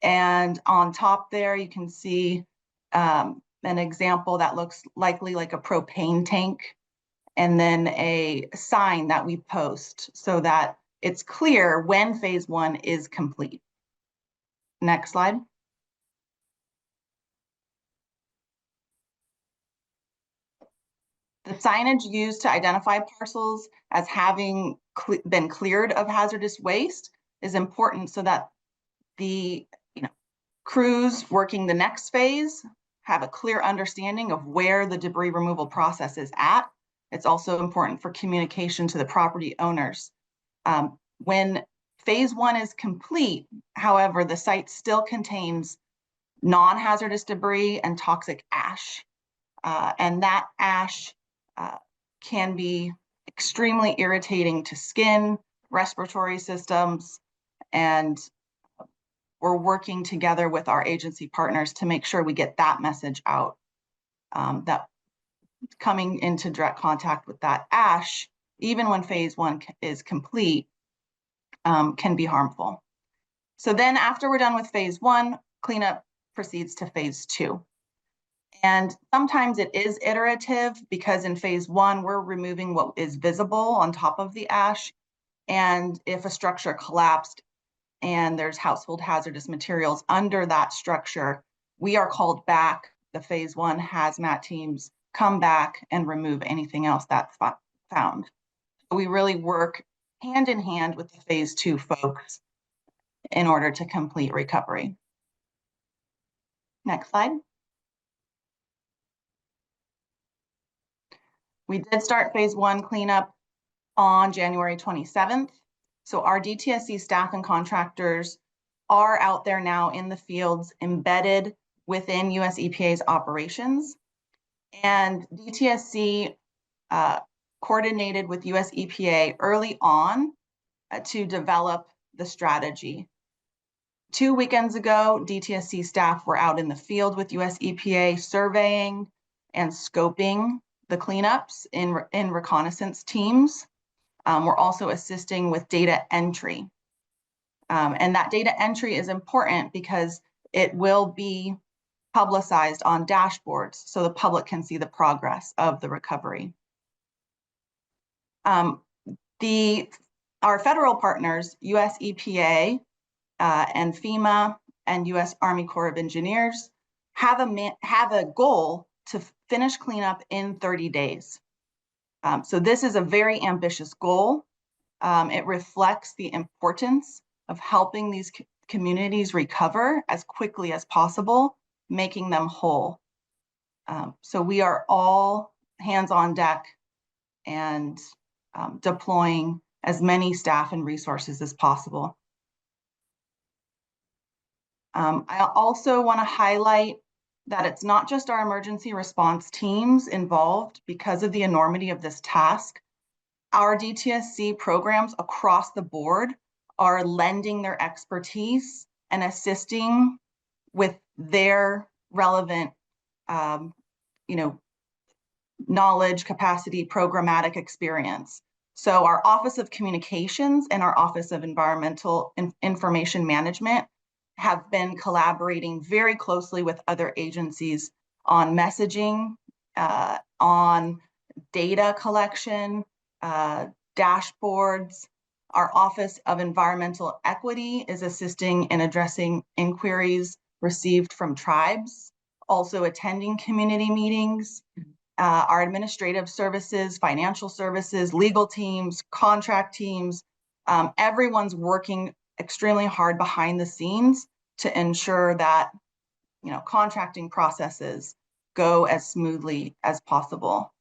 And on top there, you can see an example that looks likely like a propane tank, and then a sign that we post so that it's clear when phase one is complete. Next slide. The signage used to identify parcels as having been cleared of hazardous waste is important so that the crews working the next phase have a clear understanding of where the debris removal process is at. It's also important for communication to the property owners. When phase one is complete, however, the site still contains non-hazardous debris and toxic ash. And that ash can be extremely irritating to skin, respiratory systems, and we're working together with our agency partners to make sure we get that message out, that coming into direct contact with that ash, even when phase one is complete, can be harmful. So then after we're done with phase one, cleanup proceeds to phase two. And sometimes it is iterative because in phase one, we're removing what is visible on top of the ash. And if a structure collapsed and there's household hazardous materials under that structure, we are called back. The phase one hazmat teams come back and remove anything else that's found. We really work hand in hand with the phase two folks in order to complete recovery. Next slide. We did start phase one cleanup on January 27th. So our DTSC staff and contractors are out there now in the fields embedded within US EPA's operations. And DTSC coordinated with US EPA early on to develop the strategy. 2 weekends ago, DTSC staff were out in the field with US EPA surveying and scoping the cleanups in reconnaissance teams. We're also assisting with data entry. And that data entry is important because it will be publicized on dashboards so the public can see the progress of the recovery. Our federal partners, US EPA and FEMA and US Army Corps of Engineers, have a goal to finish cleanup in 30 days. So this is a very ambitious goal. It reflects the importance of helping these communities recover as quickly as possible, making them whole. So we are all hands on deck and deploying as many staff and resources as possible. I also want to highlight that it's not just our emergency response teams involved because of the enormity of this task. Our DTSC programs across the board are lending their expertise and assisting with their relevant, knowledge, capacity, programmatic experience. So our Office of Communications and our Office of Environmental Information Management have been collaborating very closely with other agencies on messaging, on data collection, dashboards. Our Office of Environmental Equity is assisting in addressing inquiries received from tribes, also attending community meetings. Our administrative services, financial services, legal teams, contract teams, everyone's working extremely hard behind the scenes to ensure that, contracting processes go as smoothly as possible.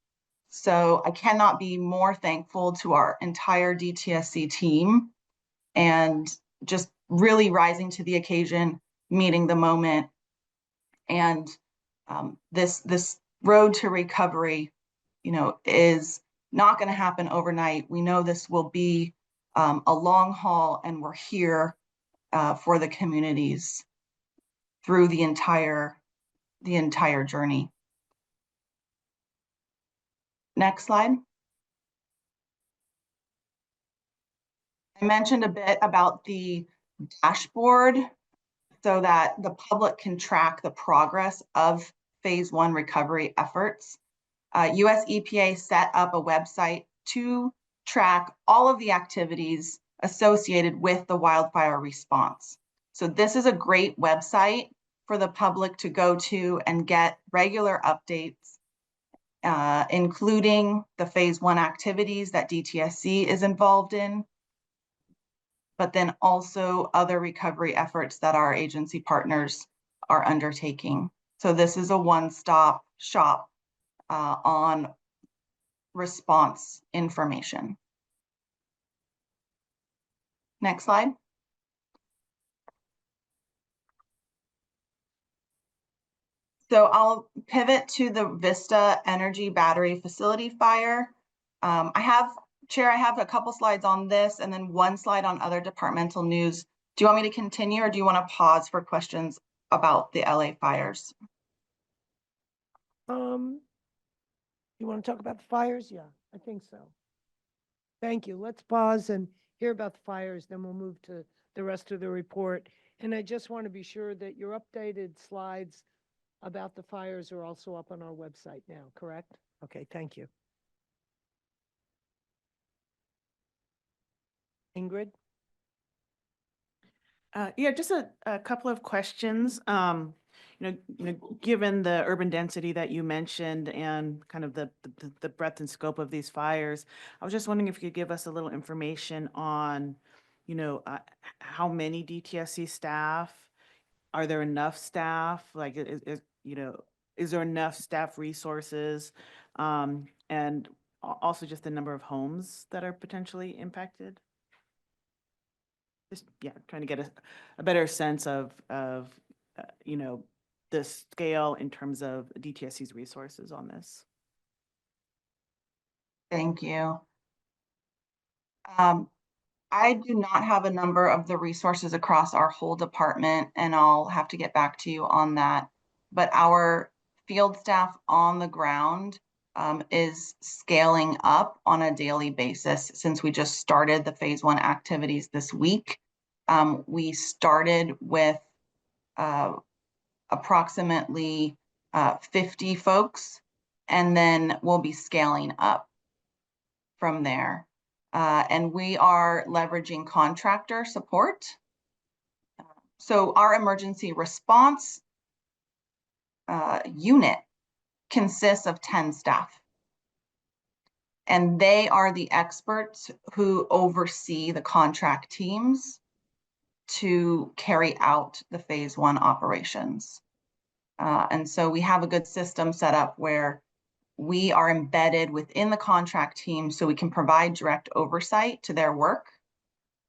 So I cannot be more thankful to our entire DTSC team and just really rising to the occasion, meeting the moment. And this road to recovery, is not going to happen overnight. We know this will be a long haul, and we're here for the communities through the entire journey. Next slide. I mentioned a bit about the dashboard so that the public can track the progress of phase 1 recovery efforts. US EPA set up a website to track all of the activities associated with the wildfire response. So this is a great website for the public to go to and get regular updates, including the phase 1 activities that DTSC is involved in, but then also other recovery efforts that our agency partners are undertaking. So this is a one-stop shop on response information. Next slide. So I'll pivot to the Vista Energy Battery Facility fire. Chair, I have a couple slides on this and then one slide on other departmental news. Do you want me to continue or do you want to pause for questions about the LA fires? You want to talk about the fires? Yeah, I think so. Thank you. Let's pause and hear about the fires, then we'll move to the rest of the report. And I just want to be sure that your updated slides about the fires are also up on our website now, correct? Okay, thank you. Ingrid? Yeah, just a couple of questions. Given the urban density that you mentioned and kind of the breadth and scope of these fires, I was just wondering if you could give us a little information on, how many DTSC staff? Are there enough staff? Like, is there enough staff resources? And also just the number of homes that are potentially impacted? Just, trying to get a better sense of the scale in terms of DTSC's resources on this. Thank you. I do not have a number of the resources across our whole department, and I'll have to get back to you on that. But our field staff on the ground is scaling up on a daily basis since we just started the phase 1 activities this week. We started with approximately 50 folks, and then we'll be scaling up from there. And we are leveraging contractor support. So our emergency response unit consists of 10 staff. And they are the experts who oversee the contract teams to carry out the phase 1 operations. And so we have a good system set up where we are embedded within the contract team so we can provide direct oversight to their work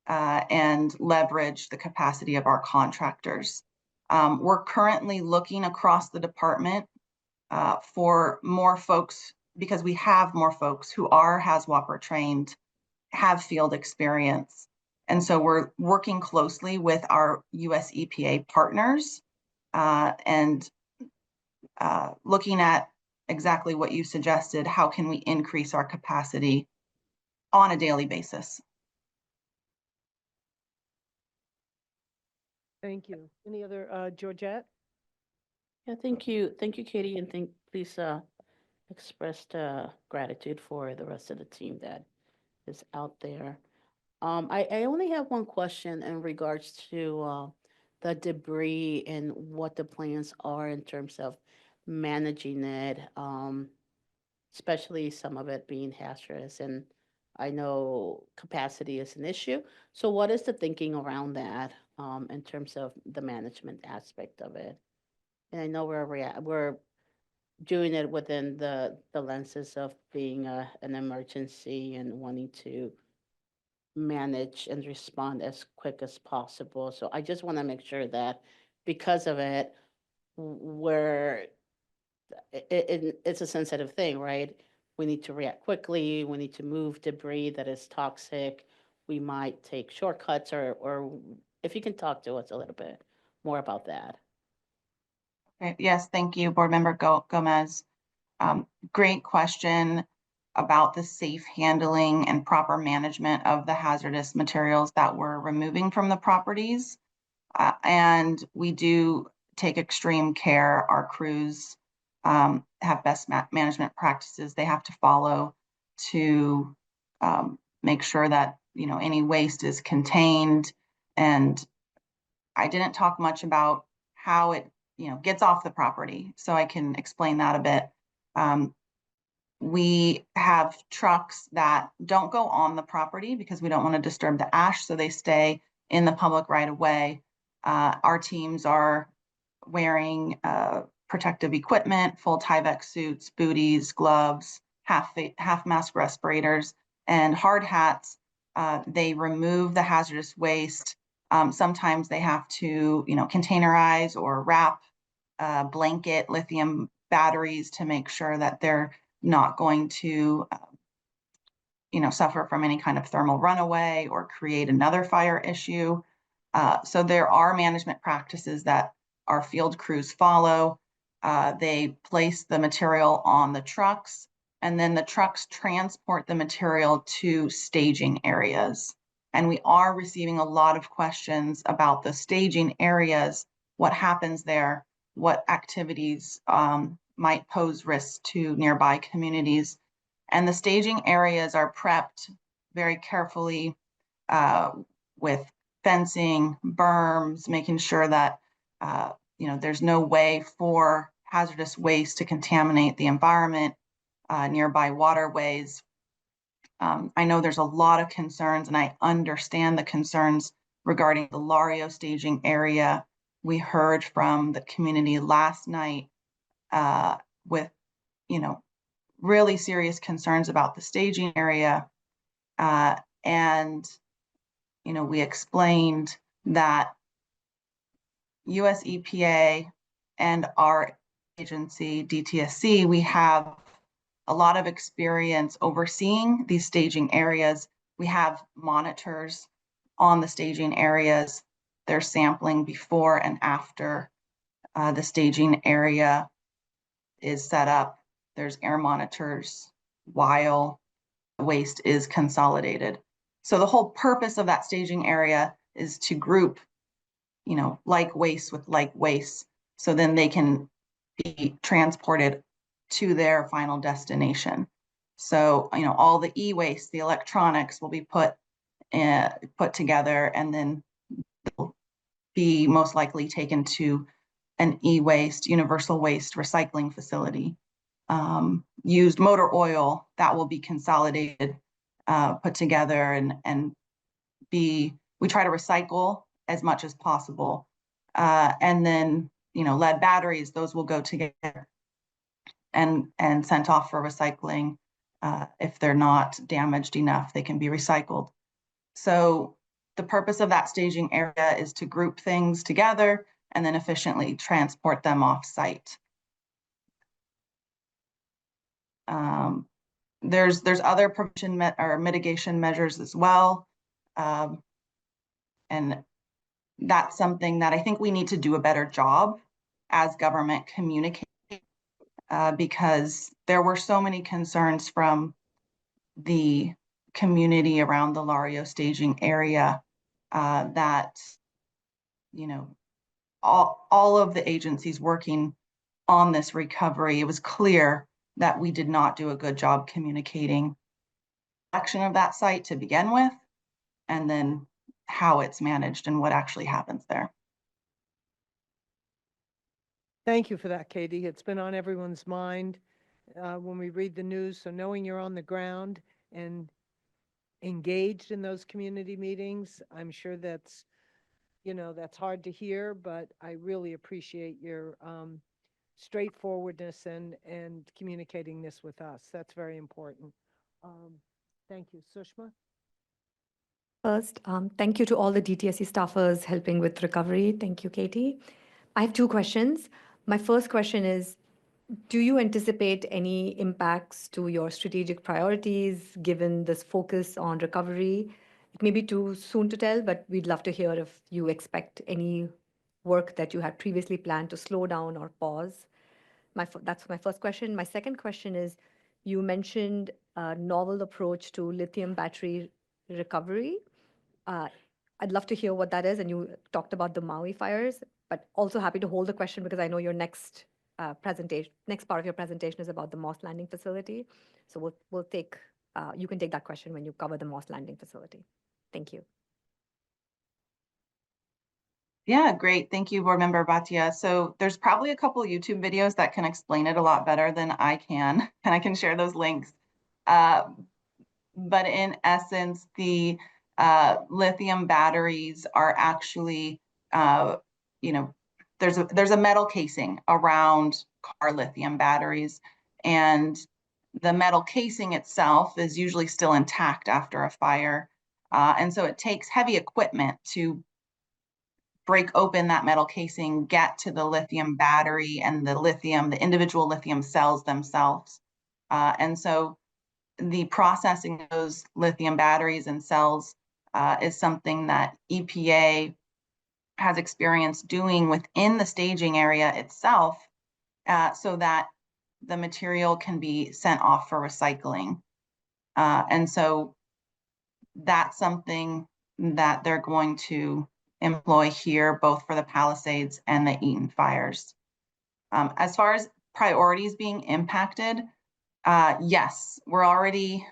and leverage the capacity of our contractors. We're currently looking across the department for more folks because we have more folks who are HAZWOPER trained, have field experience. And so we're working closely with our US EPA partners and looking at exactly what you suggested. How can we increase our capacity on a daily basis? Thank you. Any other, Georgette? Yeah, thank you, Katie, and please express gratitude for the rest of the team that is out there. I only have one question in regards to the debris and what the plans are in terms of managing it, especially some of it being hazardous. And I know capacity is an issue. So what is the thinking around that in terms of the management aspect of it? And I know we're doing it within the lenses of being an emergency and wanting to manage and respond as quick as possible. So I just want to make sure that because of it, we're it's a sensitive thing, right? We need to react quickly. We need to move debris that is toxic. We might take shortcuts, or if you can talk to us a little bit more about that. Okay, yes, thank you, Board Member Gomez. Great question about the safe handling and proper management of the hazardous materials that we're removing from the properties. And we do take extreme care. Our crews have best management practices they have to follow to make sure that, you know, any waste is contained. And I didn't talk much about how it, you know, gets off the property, so I can explain that a bit. We have trucks that don't go on the property because we don't want to disturb the ash, so they stay in the public right of way. Our teams are wearing protective equipment, full Tyvek suits, booties, gloves, half mask respirators, and hard hats. They remove the hazardous waste. Sometimes they have to, you know, containerize or wrap blanket lithium batteries to make sure that they're not going to, you know, suffer from any kind of thermal runaway or create another fire issue. So there are management practices that our field crews follow. They place the material on the trucks, and then the trucks transport the material to staging areas. And we are receiving a lot of questions about the staging areas, what happens there, what activities might pose risks to nearby communities. And the staging areas are prepped very carefully with fencing, berms, making sure that you know, there's no way for hazardous waste to contaminate the environment, nearby waterways. I know there's a lot of concerns, and I understand the concerns regarding the Lario staging area. We heard from the community last night with, you know, really serious concerns about the staging area. And, you know, we explained that US EPA and our agency, DTSC, we have a lot of experience overseeing these staging areas. We have monitors on the staging areas. They're sampling before and after the staging area is set up. There's air monitors while waste is consolidated. So the whole purpose of that staging area is to group, you know, like waste with like waste, so then they can be transported to their final destination. So, you know, all the e-waste, the electronics will be put together, and then they'll be most likely taken to an e-waste, universal waste recycling facility. Used motor oil that will be consolidated, put together, and we try to recycle as much as possible. And then, you know, lead batteries, those will go together and sent off for recycling. If they're not damaged enough, they can be recycled. So the purpose of that staging area is to group things together and then efficiently transport them off site. There's other prevention or mitigation measures as well. And that's something that I think we need to do a better job as government communicating, because there were so many concerns from the community around the Lario staging area that, you know, all of the agencies working on this recovery, it was clear that we did not do a good job communicating action of that site to begin with, and then how it's managed and what actually happens there. Thank you for that, Katie. It's been on everyone's mind when we read the news. So knowing you're on the ground and engaged in those community meetings, I'm sure that's, that's hard to hear, but I really appreciate your straightforwardness and communicating this with us. That's very important. Thank you. Sushma? First, thank you to all the DTSC staffers helping with recovery. Thank you, Katie. I have two questions. My first question is, do you anticipate any impacts to your strategic priorities given this focus on recovery? It may be too soon to tell, but we'd love to hear if you expect any work that you had previously planned to slow down or pause. That's my first question. My second question is, you mentioned a novel approach to lithium battery recovery. Uh, I'd love to hear what that is, and you talked about the Maui fires, but also happy to hold the question because I know your next next part of your presentation is about the Moss Landing facility. So we'll take, you can take that question when you cover the Moss Landing facility. Thank you. Yeah, great. Thank you, Board Member Bhatia. So there's probably a couple YouTube videos that can explain it a lot better than I can, and I can share those links. But in essence, the lithium batteries are actually, there's a metal casing around car lithium batteries, and the metal casing itself is usually still intact after a fire. And so it takes heavy equipment to break open that metal casing, get to the lithium battery and the individual lithium cells themselves. And so the processing of those lithium batteries and cells is something that EPA has experience doing within the staging area itself, so that the material can be sent off for recycling. And so that's something that they're going to employ here, both for the Palisades and the Eaton fires. As far as priorities being impacted, yes, we're already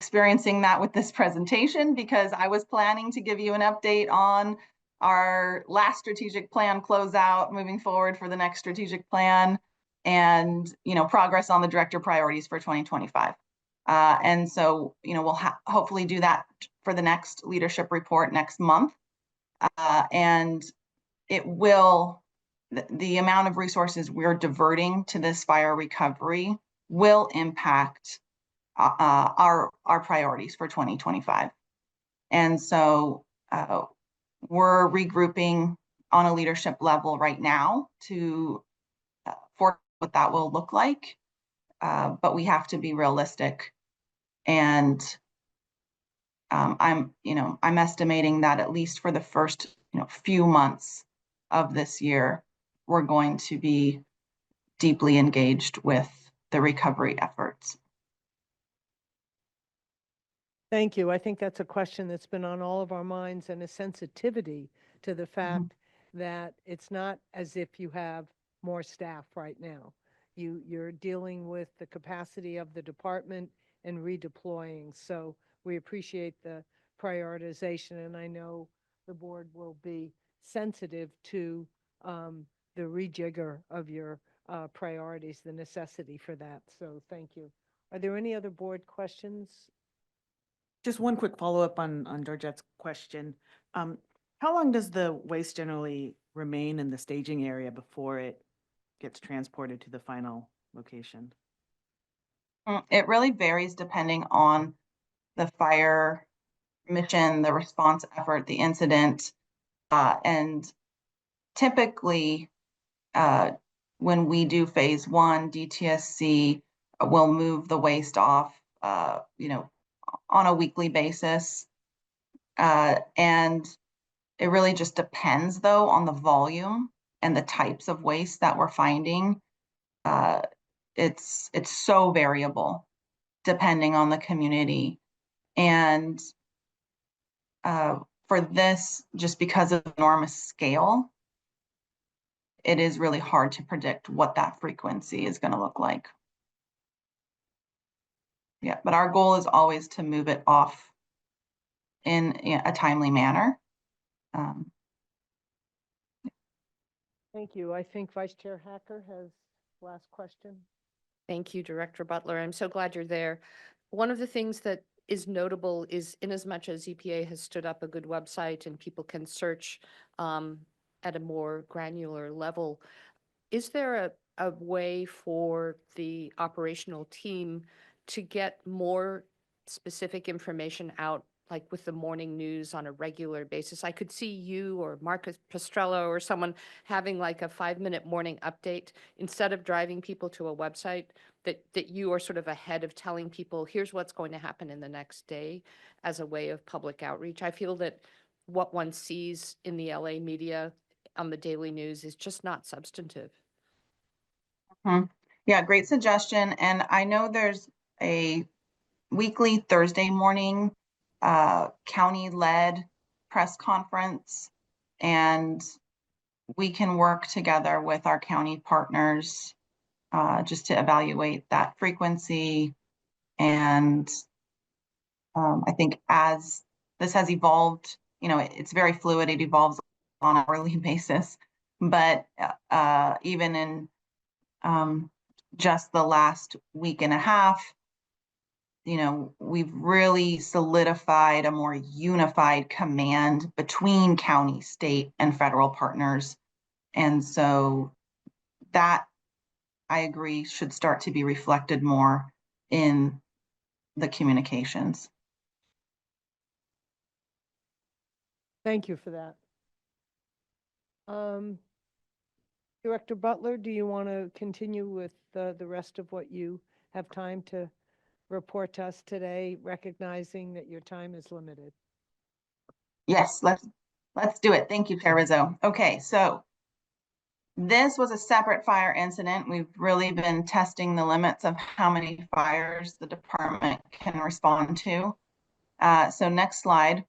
experiencing that with this presentation, because I was planning to give you an update on our last strategic plan closeout, moving forward for the next strategic plan, and progress on the director priorities for 2025. And so we'll hopefully do that for the next leadership report next month. And it will, the amount of resources we're diverting to this fire recovery will impact our priorities for 2025. And so we're regrouping on a leadership level right now to for what that will look like. But we have to be realistic. And I'm estimating that at least for the first few months of this year, we're going to be deeply engaged with the recovery efforts. Thank you. I think that's a question that's been on all of our minds, and a sensitivity to the fact that it's not as if you have more staff right now. You're dealing with the capacity of the department and redeploying. So we appreciate the prioritization, and I know the board will be sensitive to the rejigger of your priorities, the necessity for that. So thank you. Are there any other board questions? Just one quick follow-up on Georgette's question. How long does the waste generally remain in the staging area before it gets transported to the final location? It really varies depending on the fire mission, the response effort, the incident. And typically, when we do phase one, DTSC will move the waste off, on a weekly basis. And it really just depends, though, on the volume and the types of waste that we're finding. It's so variable depending on the community. And for this, just because of enormous scale, it is really hard to predict what that frequency is going to look like. Yeah, but our goal is always to move it off in a timely manner. Thank you. I think Vice Chair Hacker has last question. Thank you, Director Butler. I'm so glad you're there. One of the things that is notable is inasmuch as EPA has stood up a good website and people can search at a more granular level, is there a way for the operational team to get more specific information out, like with the morning news on a regular basis? I could see you or Marcus Pastrello or someone having like a 5-minute morning update instead of driving people to a website, that you are sort of ahead of telling people, here's what's going to happen in the next day as a way of public outreach. I feel that what one sees in the LA media on the daily news is just not substantive. Yeah, great suggestion. And I know there's a weekly Thursday morning county-led press conference, and we can work together with our county partners just to evaluate that frequency. And I think as this has evolved, it's very fluid. It evolves on an hourly basis. But even in just the last week and a half, we've really solidified a more unified command between county, state, and federal partners. And so that, I agree, should start to be reflected more in the communications. Thank you for that. Director Butler, do you want to continue with the rest of what you have time to report to us today, recognizing that your time is limited? Yes, let's do it. Thank you, Chair Rizzo. Okay, so this was a separate fire incident. We've really been testing the limits of how many fires the department can respond to. So next slide.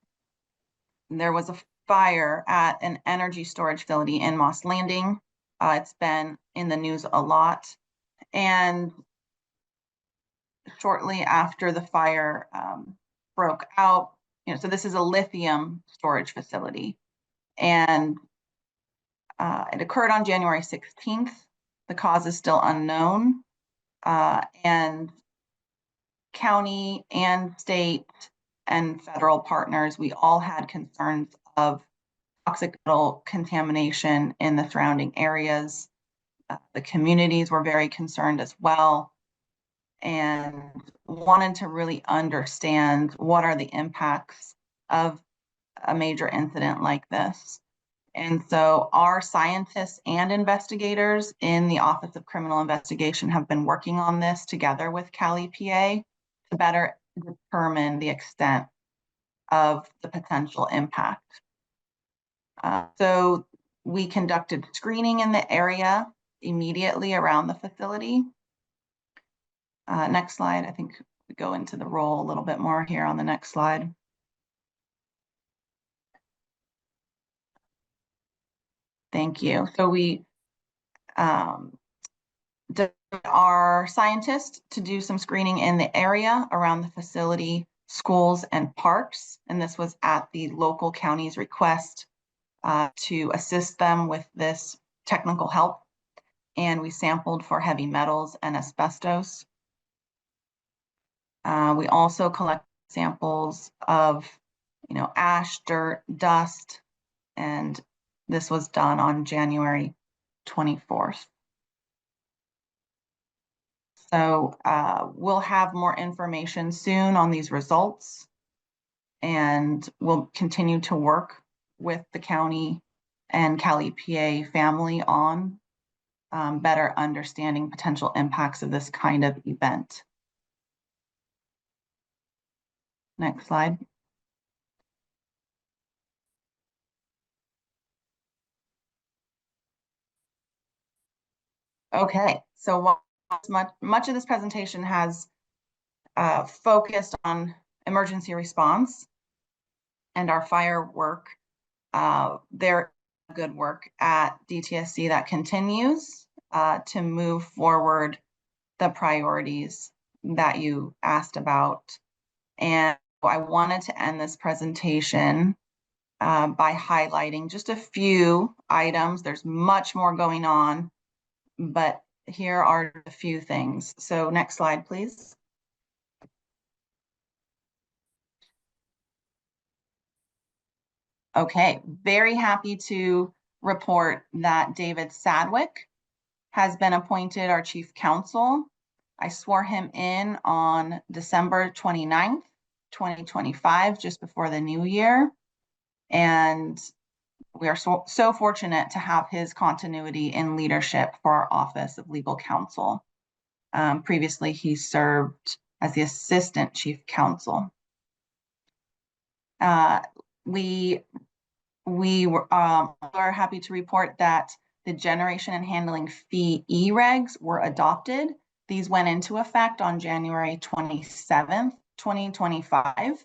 There was a fire at an energy storage facility in Moss Landing. It's been in the news a lot. And shortly after the fire broke out, so this is a lithium storage facility. And it occurred on January 16th. The cause is still unknown. And county and state and federal partners, we all had concerns of toxic metal contamination in the surrounding areas. The communities were very concerned as well and wanted to really understand what are the impacts of a major incident like this. And so our scientists and investigators in the Office of Criminal Investigation have been working on this together with Cal EPA to better determine the extent of the potential impact. So we conducted screening in the area immediately around the facility. Next slide. I think we go into the role a little bit more here on the next slide. Thank you. So we our scientists to do some screening in the area around the facility, schools, and parks. And this was at the local county's request to assist them with this technical help. And we sampled for heavy metals and asbestos. We also collect samples of, ash, dirt, dust, and this was done on January 24th. So we'll have more information soon on these results, and we'll continue to work with the county and Cal EPA family on better understanding potential impacts of this kind of event. Next slide. Okay, so while much of this presentation has focused on emergency response and our fire work, there good work at DTSC that continues to move forward the priorities that you asked about. And I wanted to end this presentation by highlighting just a few items. There's much more going on, but here are a few things. So next slide, please. Okay, very happy to report that David Sadwick has been appointed our chief counsel. I swore him in on December 29th, 2025, just before the new year. And we are so fortunate to have his continuity in leadership for our Office of Legal Counsel. Previously, he served as the assistant chief counsel. We are happy to report that the generation and handling fee e-regs were adopted. These went into effect on January 27th, 2025.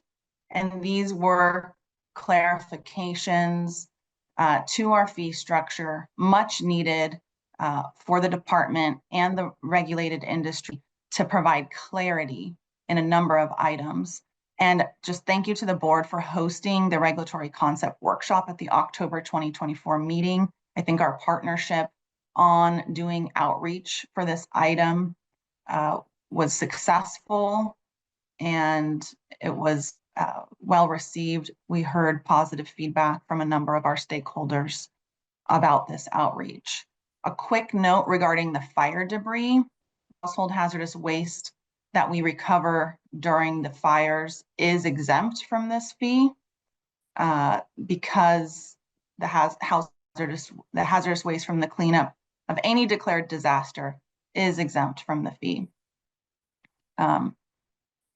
And these were clarifications to our fee structure, much needed for the department and the regulated industry to provide clarity in a number of items. And just thank you to the board for hosting the regulatory concept workshop at the October 2024 meeting. I think our partnership on doing outreach for this item was successful, and it was well received. We heard positive feedback from a number of our stakeholders about this outreach. A quick note regarding the fire debris, household hazardous waste that we recover during the fires is exempt from this fee because the hazardous waste from the cleanup of any declared disaster is exempt from the fee.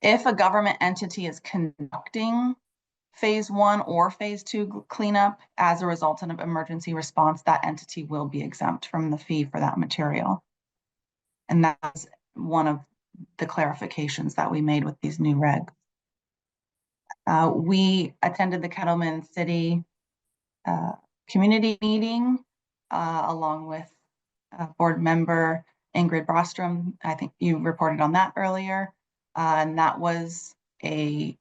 If a government entity is conducting phase 1 or phase 2 cleanup as a result of emergency response, that entity will be exempt from the fee for that material. And that's one of the clarifications that we made with these new regs. We attended the Kettleman City community meeting along with board member Ingrid Brostrom. I think you reported on that earlier. And that was a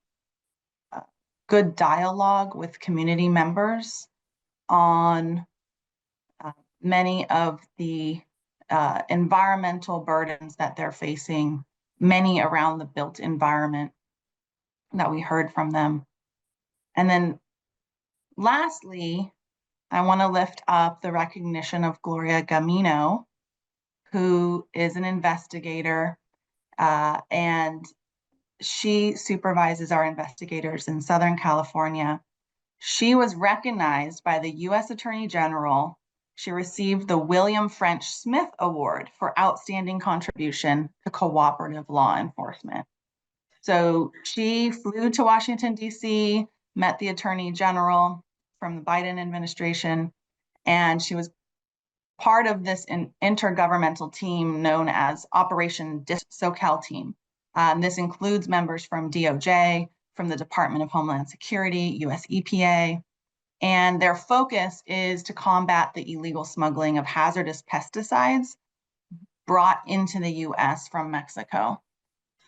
good dialogue with community members on many of the environmental burdens that they're facing, many around the built environment that we heard from them. And then lastly, I want to lift up the recognition of Gloria Gamino, who is an investigator, and she supervises our investigators in Southern California. She was recognized by the U.S. Attorney General. She received the William French Smith Award for outstanding contribution to cooperative law enforcement. So she flew to Washington, D.C., met the Attorney General from the Biden administration, and she was part of this intergovernmental team known as Operation SoCal Team. This includes members from DOJ, from the Department of Homeland Security, US EPA, and their focus is to combat the illegal smuggling of hazardous pesticides brought into the US from Mexico.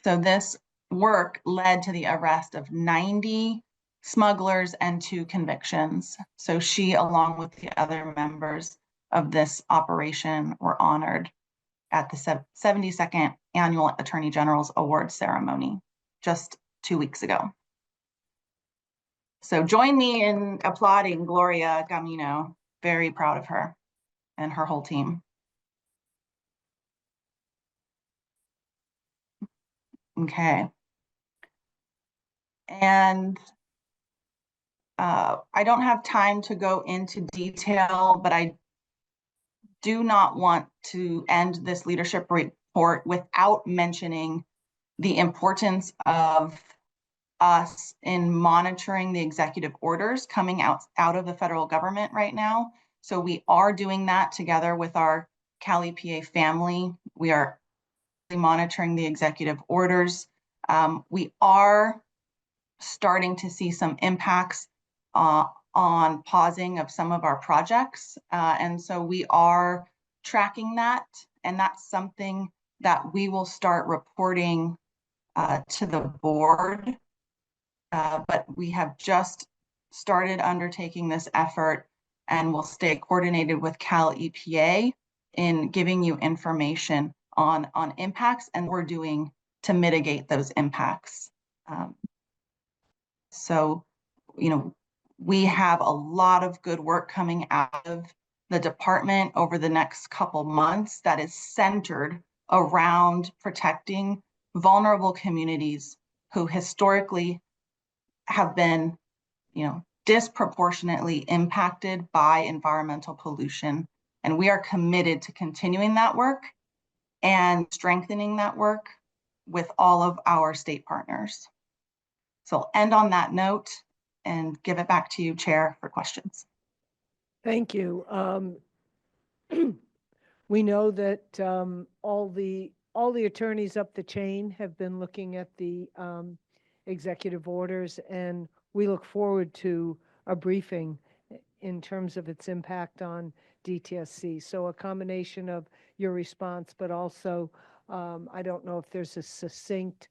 So this work led to the arrest of 90 smugglers and 2 convictions. So she, along with the other members of this operation, were honored at the 72nd Annual Attorney General's Award ceremony just 2 weeks ago. So join me in applauding Gloria Gamino. Very proud of her and her whole team. Okay. And I don't have time to go into detail, but I do not want to end this leadership report without mentioning the importance of us in monitoring the executive orders coming out of the federal government right now. So we are doing that together with our Cal EPA family. We are monitoring the executive orders. We are starting to see some impacts on on pausing of some of our projects. And so we are tracking that, and that's something that we will start reporting to the board. But we have just started undertaking this effort, and will stay coordinated with Cal EPA in giving you information on impacts and what we're doing to mitigate those impacts. So, you know, we have a lot of good work coming out of the department over the next couple months that is centered around protecting vulnerable communities who historically have been, you know, disproportionately impacted by environmental pollution. And we are committed to continuing that work and strengthening that work with all of our state partners. So I'll end on that note and give it back to you, Chair, for questions. Thank you. We know that all the attorneys up the chain have been looking at the executive orders, and we look forward to a briefing in terms of its impact on DTSC. So a combination of your response, but also I don't know if there's a succinct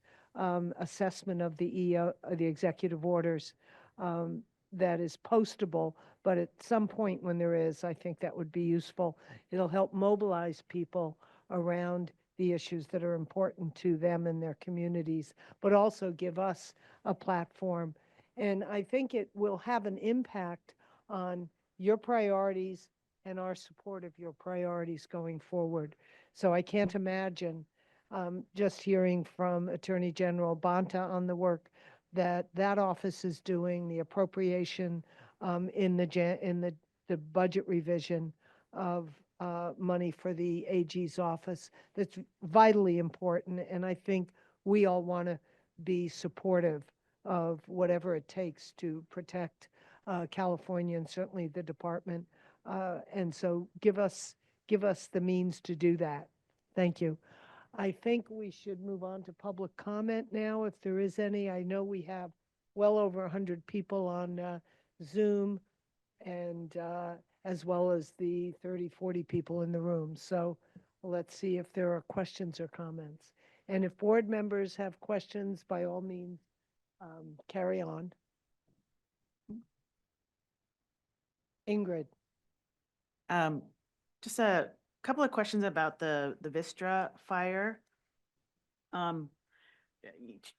assessment of the executive orders that is postable, but at some point when there is, I think that would be useful. It'll help mobilize people around the issues that are important to them and their communities, but also give us a platform. And I think it will have an impact on your priorities and our support of your priorities going forward. So I can't imagine just hearing from Attorney General Bonta on the work that office is doing, the appropriation in the budget revision of money for the AG's office. That's vitally important, and I think we all want to be supportive of whatever it takes to protect California and certainly the department. And so give us the means to do that. Thank you. I think we should move on to public comment now, if there is any. I know we have well over 100 people on Zoom, and as well as the 30, 40 people in the room. So let's see if there are questions or comments. And if board members have questions, by all means, carry on. Ingrid. Just a couple of questions about the Vistra fire.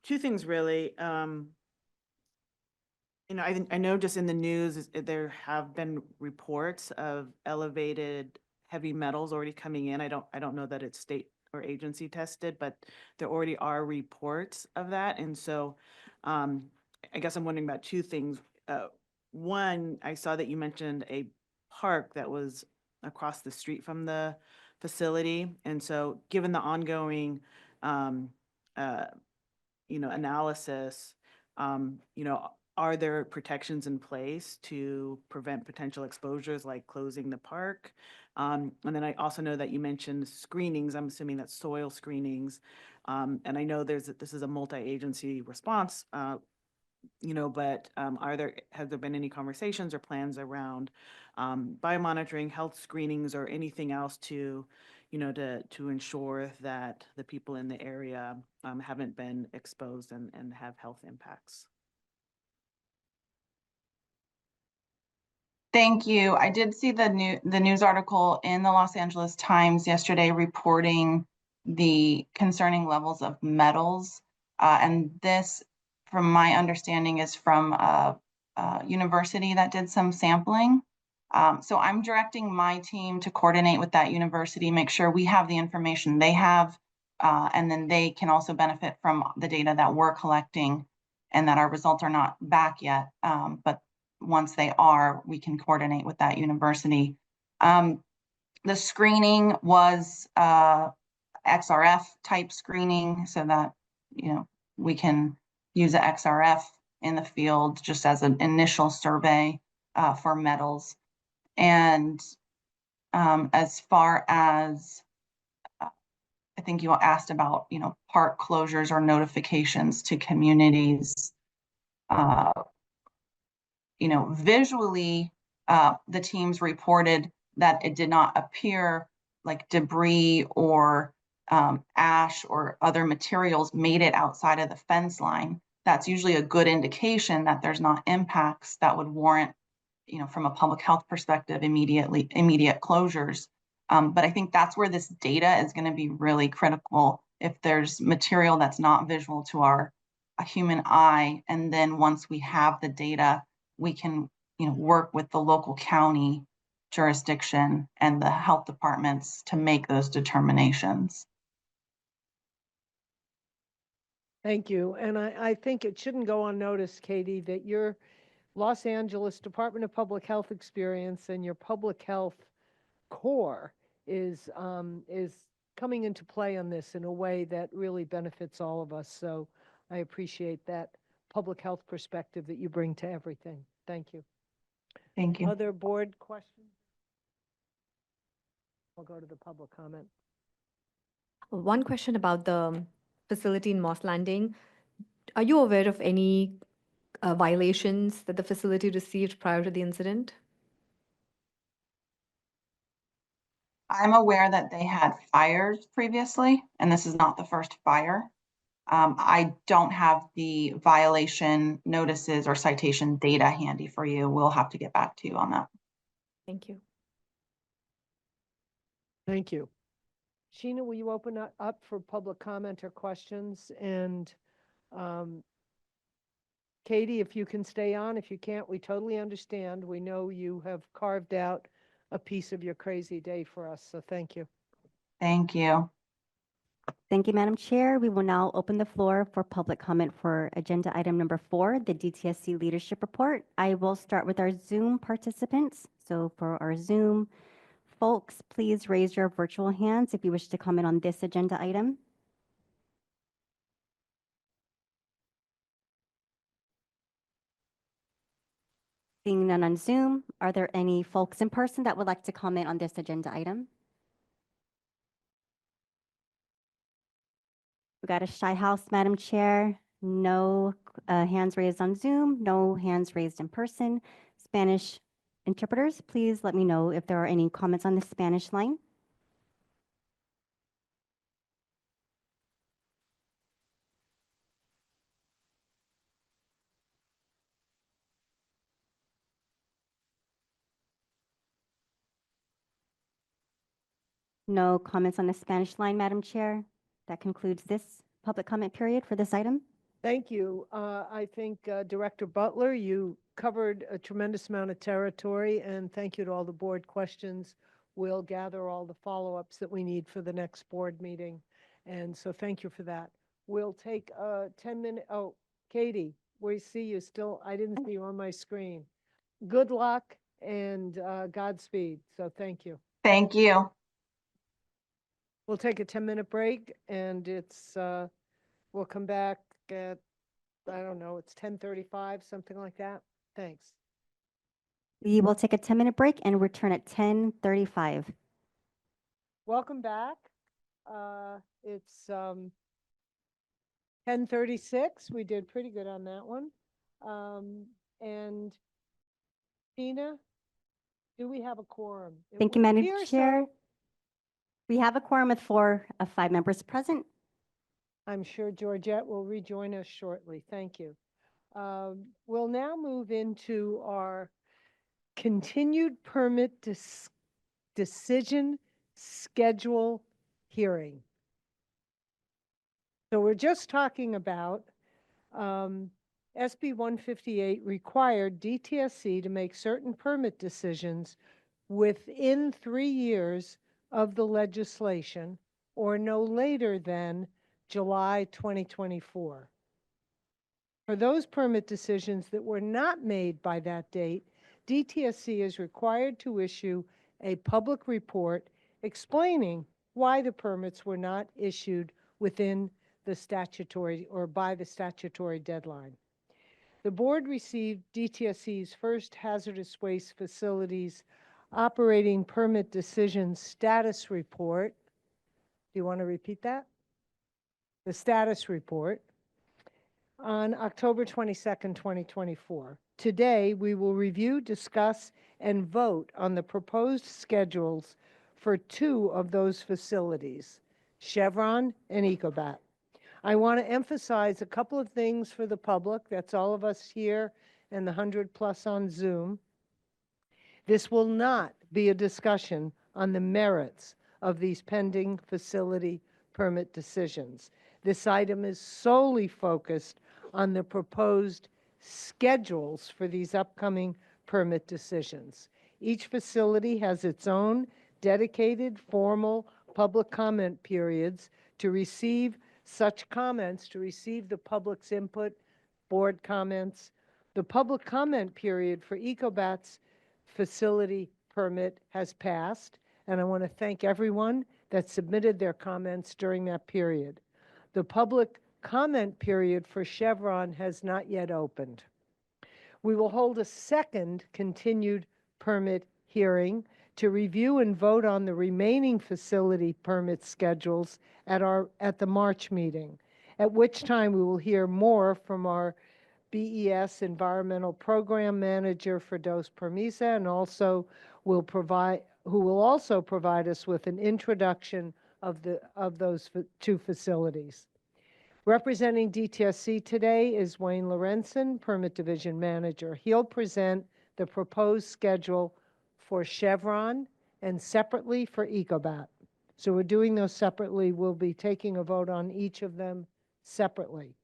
Two things really. You know, I know just in the news there have been reports of elevated heavy metals already coming in. I don't know that it's state or agency tested, but there already are reports of that. And so I guess I'm wondering about two things. One, I saw that you mentioned a park that was across the street from the facility. And so given the ongoing, you know, analysis, you know, are there protections in place to prevent potential exposures like closing the park? And then I also know that you mentioned screenings. I'm assuming that's soil screenings. And I know this is a multi-agency response, you know, but have there been any conversations or plans around biomonitoring, health screenings, or anything else to, you know, to ensure that the people in the area haven't been exposed and have health impacts? Thank you. I did see the news article in the Los Angeles Times yesterday reporting the concerning levels of metals. And this, from my understanding, is from a university that did some sampling. So I'm directing my team to coordinate with that university, make sure we have the information they have, and then they can also benefit from the data that we're collecting, and that our results are not back yet. But once they are, we can coordinate with that university. The screening was XRF type screening, so that, you know, we can use a XRF in the field just as an initial survey for metals. And as far as, I think you asked about, you know, park closures or notifications to communities. visually, the teams reported that it did not appear like debris or ash or other materials made it outside of the fence line. That's usually a good indication that there's not impacts that would warrant, from a public health perspective, immediate closures. But I think that's where this data is going to be really critical. If there's material that's not visual to a human eye, and then once we have the data, we can, work with the local county jurisdiction and the health departments to make those determinations. Thank you. And I think it shouldn't go unnoticed, Katie, that your Los Angeles Department of Public Health experience and your public health core is coming into play on this in a way that really benefits all of us. So I appreciate that public health perspective that you bring to everything. Thank you. Thank you. Other board questions? I'll go to the public comment. One question about the facility in Moss Landing. Are you aware of any violations that the facility received prior to the incident? I'm aware that they had fires previously, and this is not the first fire. I don't have the violation notices or citation data handy for you. We'll have to get back to you on that. Thank you. Thank you. Sheena, will you open up for public comment or questions? And Katie, if you can stay on. If you can't, we totally understand. We know you have carved out a piece of your crazy day for us, so thank you. Thank you. Thank you, Madam Chair. We will now open the floor for public comment for agenda item number 4, the DTSC Leadership Report. I will start with our Zoom participants. So for our Zoom folks, please raise your virtual hands if you wish to comment on this agenda item. Seeing none on Zoom, are there any folks in person that would like to comment on this agenda item? We got a shy house, Madam Chair. No hands raised on Zoom, no hands raised in person. Spanish interpreters, please let me know if there are any comments on the Spanish line. No comments on the Spanish line, Madam Chair. That concludes this public comment period for this item. Thank you. I think Director Butler, you covered a tremendous amount of territory, and thank you to all the board questions. We'll gather all the follow-ups that we need for the next board meeting. And so thank you for that. We'll take a 10-minute, oh, Katie, we see you still, I didn't see you on my screen. Good luck and Godspeed, so thank you. Thank you. We'll take a 10-minute break, and we'll come back at, I don't know, it's 10:35, something like that. Thanks. We will take a 10-minute break and return at 10:35. Welcome back. It's 10:36. We did pretty good on that one. And Tina, do we have a quorum? It Thank you, would Madam appear Chair. so. We have a quorum with 4 of 5 members present. I'm sure Georgette will rejoin us shortly. Thank you. We'll now move into our continued permit decision schedule hearing. So we're just talking about SB 158 required DTSC to make certain permit decisions within 3 years of the legislation or no later than July 2024. For those permit decisions that were not made by that date, DTSC is required to issue a public report explaining why the permits were not issued within the statutory or by the statutory deadline. The board received DTSC's first hazardous waste facilities operating permit decision status report. Do you want to repeat that? The status report on October 22nd, 2024. Today, we will review, discuss, and vote on the proposed schedules for 2 of those facilities, Chevron and Ecobat. I want to emphasize a couple of things for the public, that's all of us here and the 100+ on Zoom. This will not be a discussion on the merits of these pending facility permit decisions. This item is solely focused on the proposed schedules for these upcoming permit decisions. Each facility has its own dedicated formal public comment periods to receive such comments, to receive the public's input, board comments. The public comment period for Ecobat's facility permit has passed, and I want to thank everyone that submitted their comments during that period. The public comment period for Chevron has not yet opened. We will hold a second continued permit hearing to review and vote on the remaining facility permit schedules at the March meeting, at which time we will hear more from our BES Environmental Program Manager for Dos Permisa, and also who will also provide us with an introduction of those 2 facilities. Representing DTSC today is Wayne Lorenzen, Permit Division Manager. He'll present the proposed schedule for Chevron and separately for Ecobat. So we're doing those separately. We'll be taking a vote on each of them separately.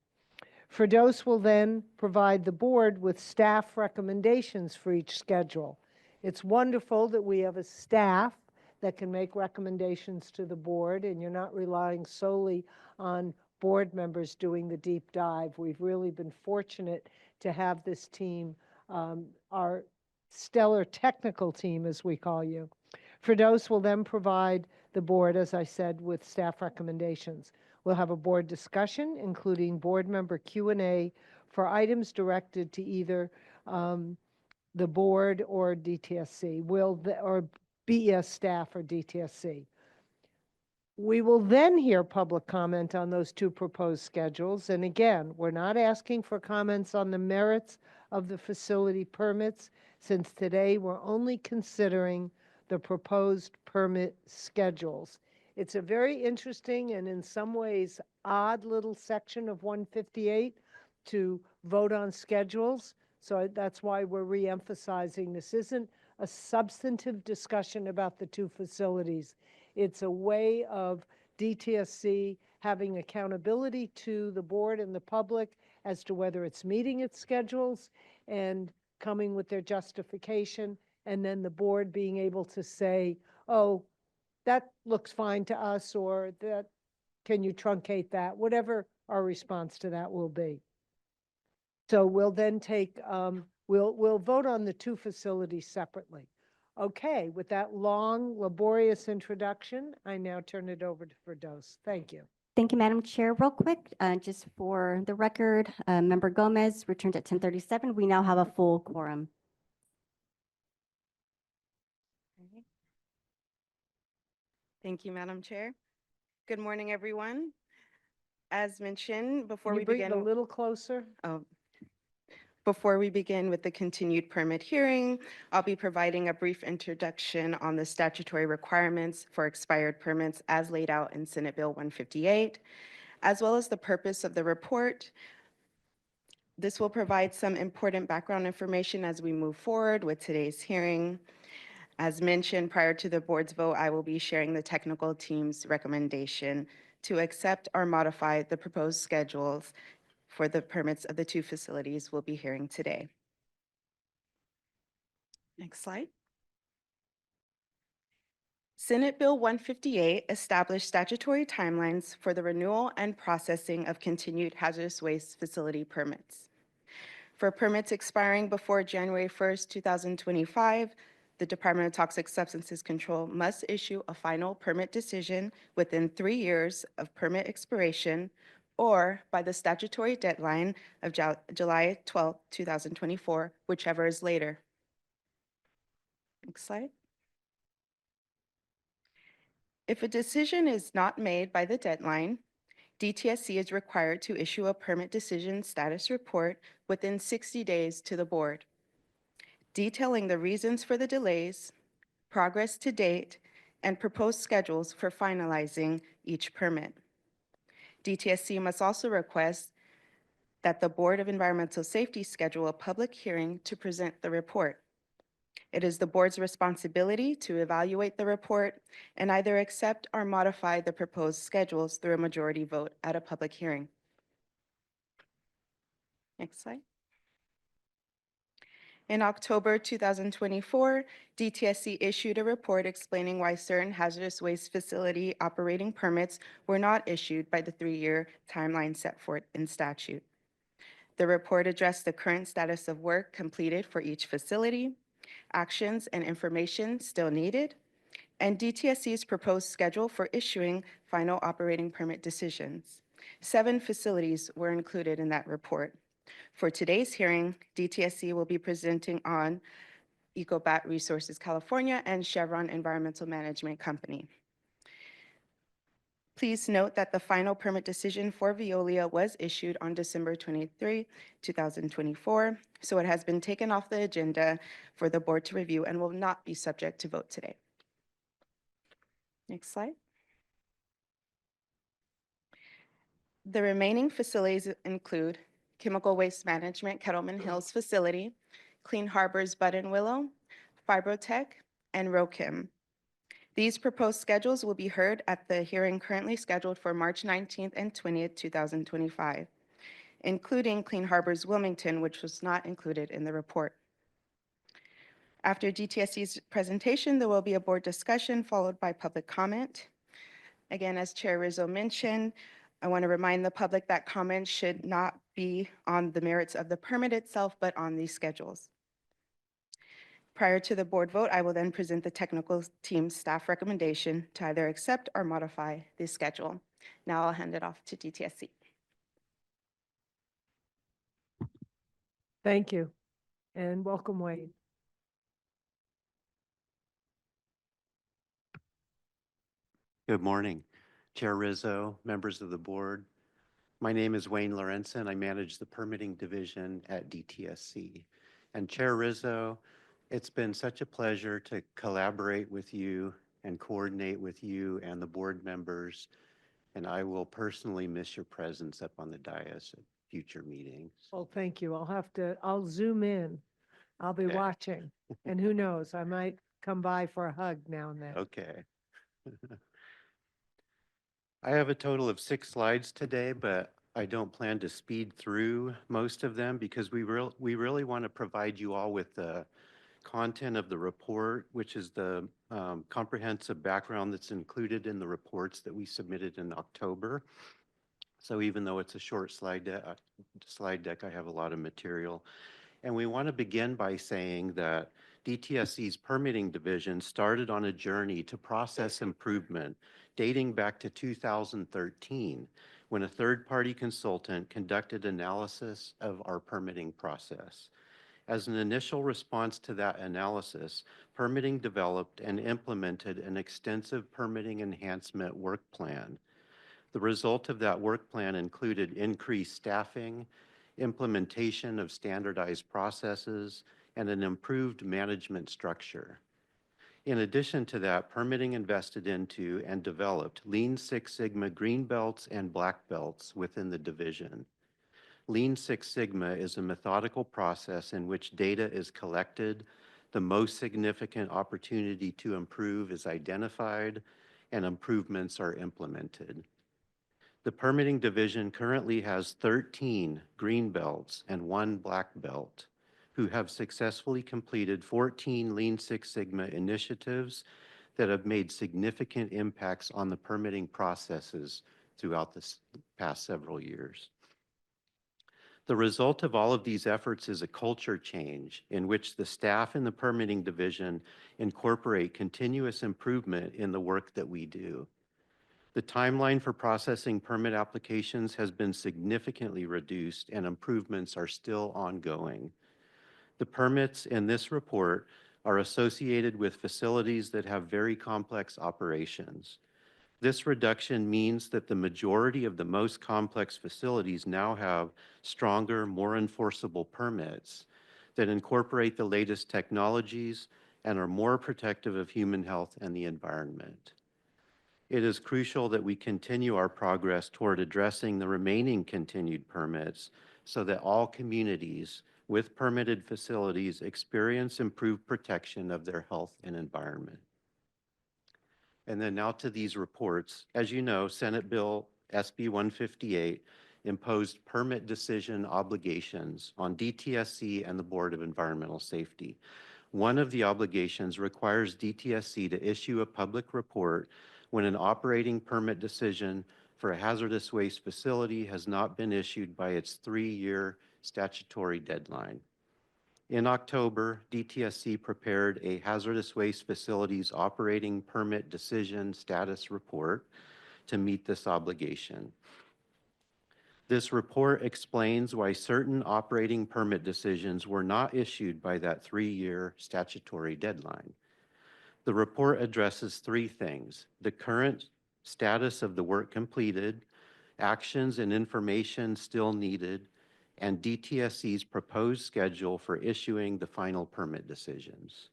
Firdos will then provide the board with staff recommendations for each schedule. It's wonderful that we have a staff that can make recommendations to the board, and you're not relying solely on board members doing the deep dive. We've really been fortunate to have this team, our stellar technical team, as we call you. Firdos will then provide the board, as I said, with staff recommendations. We'll have a board discussion, including board member Q&A for items directed to either the board or DTSC, or BES staff or DTSC. We will then hear public comment on those 2 proposed schedules. And again, we're not asking for comments on the merits of the facility permits, since today we're only considering the proposed permit schedules. It's a very interesting and in some ways odd little section of 158 to vote on schedules. So that's why we're reemphasizing this isn't a substantive discussion about the 2 facilities. It's a way of DTSC having accountability to the board and the public as to whether it's meeting its schedules and coming with their justification, and then the board being able to say, oh, that looks fine to us, or that, can you truncate that, whatever our response to that will be. So we'll then take, we'll vote on the 2 facilities separately. Okay, with that long, laborious introduction, I now turn it over to Firdos. Thank you. Thank you, Madam Chair. Real quick, just for the record, Member Gomez returned at 10:37. We now have a full quorum. Thank you, Madam Chair. Good morning, everyone. As mentioned, before Can we you bring it begin, a little closer? before we begin with the continued permit hearing, I'll be providing a brief introduction on the statutory requirements for expired permits as laid out in Senate Bill 158, as well as the purpose of the report. This will provide some important background information as we move forward with today's hearing. As mentioned, prior to the board's vote, I will be sharing the technical team's recommendation to accept or modify the proposed schedules for the permits of the 2 facilities we'll be hearing today. Next slide. Senate Bill 158 established statutory timelines for the renewal and processing of continued hazardous waste facility permits. For permits expiring before January 1st, 2025, the Department of Toxic Substances Control must issue a final permit decision within 3 years of permit expiration or by the statutory deadline of July 12, 2024, whichever is later. Next slide. If a decision is not made by the deadline, DTSC is required to issue a permit decision status report within 60 days to the board, detailing the reasons for the delays, progress to date, and proposed schedules for finalizing each permit. DTSC must also request that the Board of Environmental Safety schedule a public hearing to present the report. It is the board's responsibility to evaluate the report and either accept or modify the proposed schedules through a majority vote at a public hearing. Next slide. In October 2024, DTSC issued a report explaining why certain hazardous waste facility operating permits were not issued by the 3-year timeline set forth in statute. The report addressed the current status of work completed for each facility, actions and information still needed, and DTSC's proposed schedule for issuing final operating permit decisions. 7 facilities were included in that report. For today's hearing, DTSC will be presenting on EcoBat Resources California and Chevron Environmental Management Company. Please note that the final permit decision for Veolia was issued on December 23, 2024, so it has been taken off the agenda for the board to review and will not be subject to vote today. Next slide. The remaining facilities include Chemical Waste Management Kettleman Hills Facility, Clean Harbors Buttonwillow, Fibrotech, and Rochem. These proposed schedules will be heard at the hearing currently scheduled for March 19th and 20th, 2025, including Clean Harbors Wilmington, which was not included in the report. After DTSC's presentation, there will be a board discussion followed by public comment. Again, as Chair Rizzo mentioned, I want to remind the public that comments should not be on the merits of the permit itself, but on these schedules. Prior to the board vote, I will then present the technical team's staff recommendation to either accept or modify the schedule. Now I'll hand it off to DTSC. Thank you, and welcome, Wade. Good morning, Chair Rizzo, members of the board. My name is Wayne Lorenzen. I manage the permitting division at DTSC. And Chair Rizzo, it's been such a pleasure to collaborate with you and coordinate with you and the board members. And I will personally miss your presence up on the dais at future meetings. Well, thank you. I'll zoom in. I'll be Okay. watching. And who knows, I might come by for a hug now and then. Okay. I have a total of 6 slides today, but I don't plan to speed through most of them because we really want to provide you all with the content of the report, which is the comprehensive background that's included in the reports that we submitted in October. So even though it's a short slide deck, I have a lot of material. And we want to begin by saying that DTSC's permitting division started on a journey to process improvement dating back to 2013, when a third-party consultant conducted analysis of our permitting process. As an initial response to that analysis, permitting developed and implemented an extensive permitting enhancement work plan. The result of that work plan included increased staffing, implementation of standardized processes, and an improved management structure. In addition to that, permitting invested into and developed Lean Six Sigma green belts and black belts within the division. Lean Six Sigma is a methodical process in which data is collected, the most significant opportunity to improve is identified, and improvements are implemented. The permitting division currently has 13 green belts and 1 black belt who have successfully completed 14 Lean Six Sigma initiatives that have made significant impacts on the permitting processes throughout the past several years. The result of all of these efforts is a culture change in which the staff in the permitting division incorporate continuous improvement in the work that we do. The timeline for processing permit applications has been significantly reduced and improvements are still ongoing. The permits in this report are associated with facilities that have very complex operations. This reduction means that the majority of the most complex facilities now have stronger, more enforceable permits that incorporate the latest technologies and are more protective of human health and the environment. It is crucial that we continue our progress toward addressing the remaining continued permits so that all communities with permitted facilities experience improved protection of their health and environment. And then now to these reports. As you know, Senate Bill SB 158 imposed permit decision obligations on DTSC and the Board of Environmental Safety. One of the obligations requires DTSC to issue a public report when an operating permit decision for a hazardous waste facility has not been issued by its 3-year statutory deadline. In October, DTSC prepared a hazardous waste facilities operating permit decision status report to meet this obligation. This report explains why certain operating permit decisions were not issued by that 3-year statutory deadline. The report addresses 3 things: the current status of the work completed, actions and information still needed, and DTSC's proposed schedule for issuing the final permit decisions.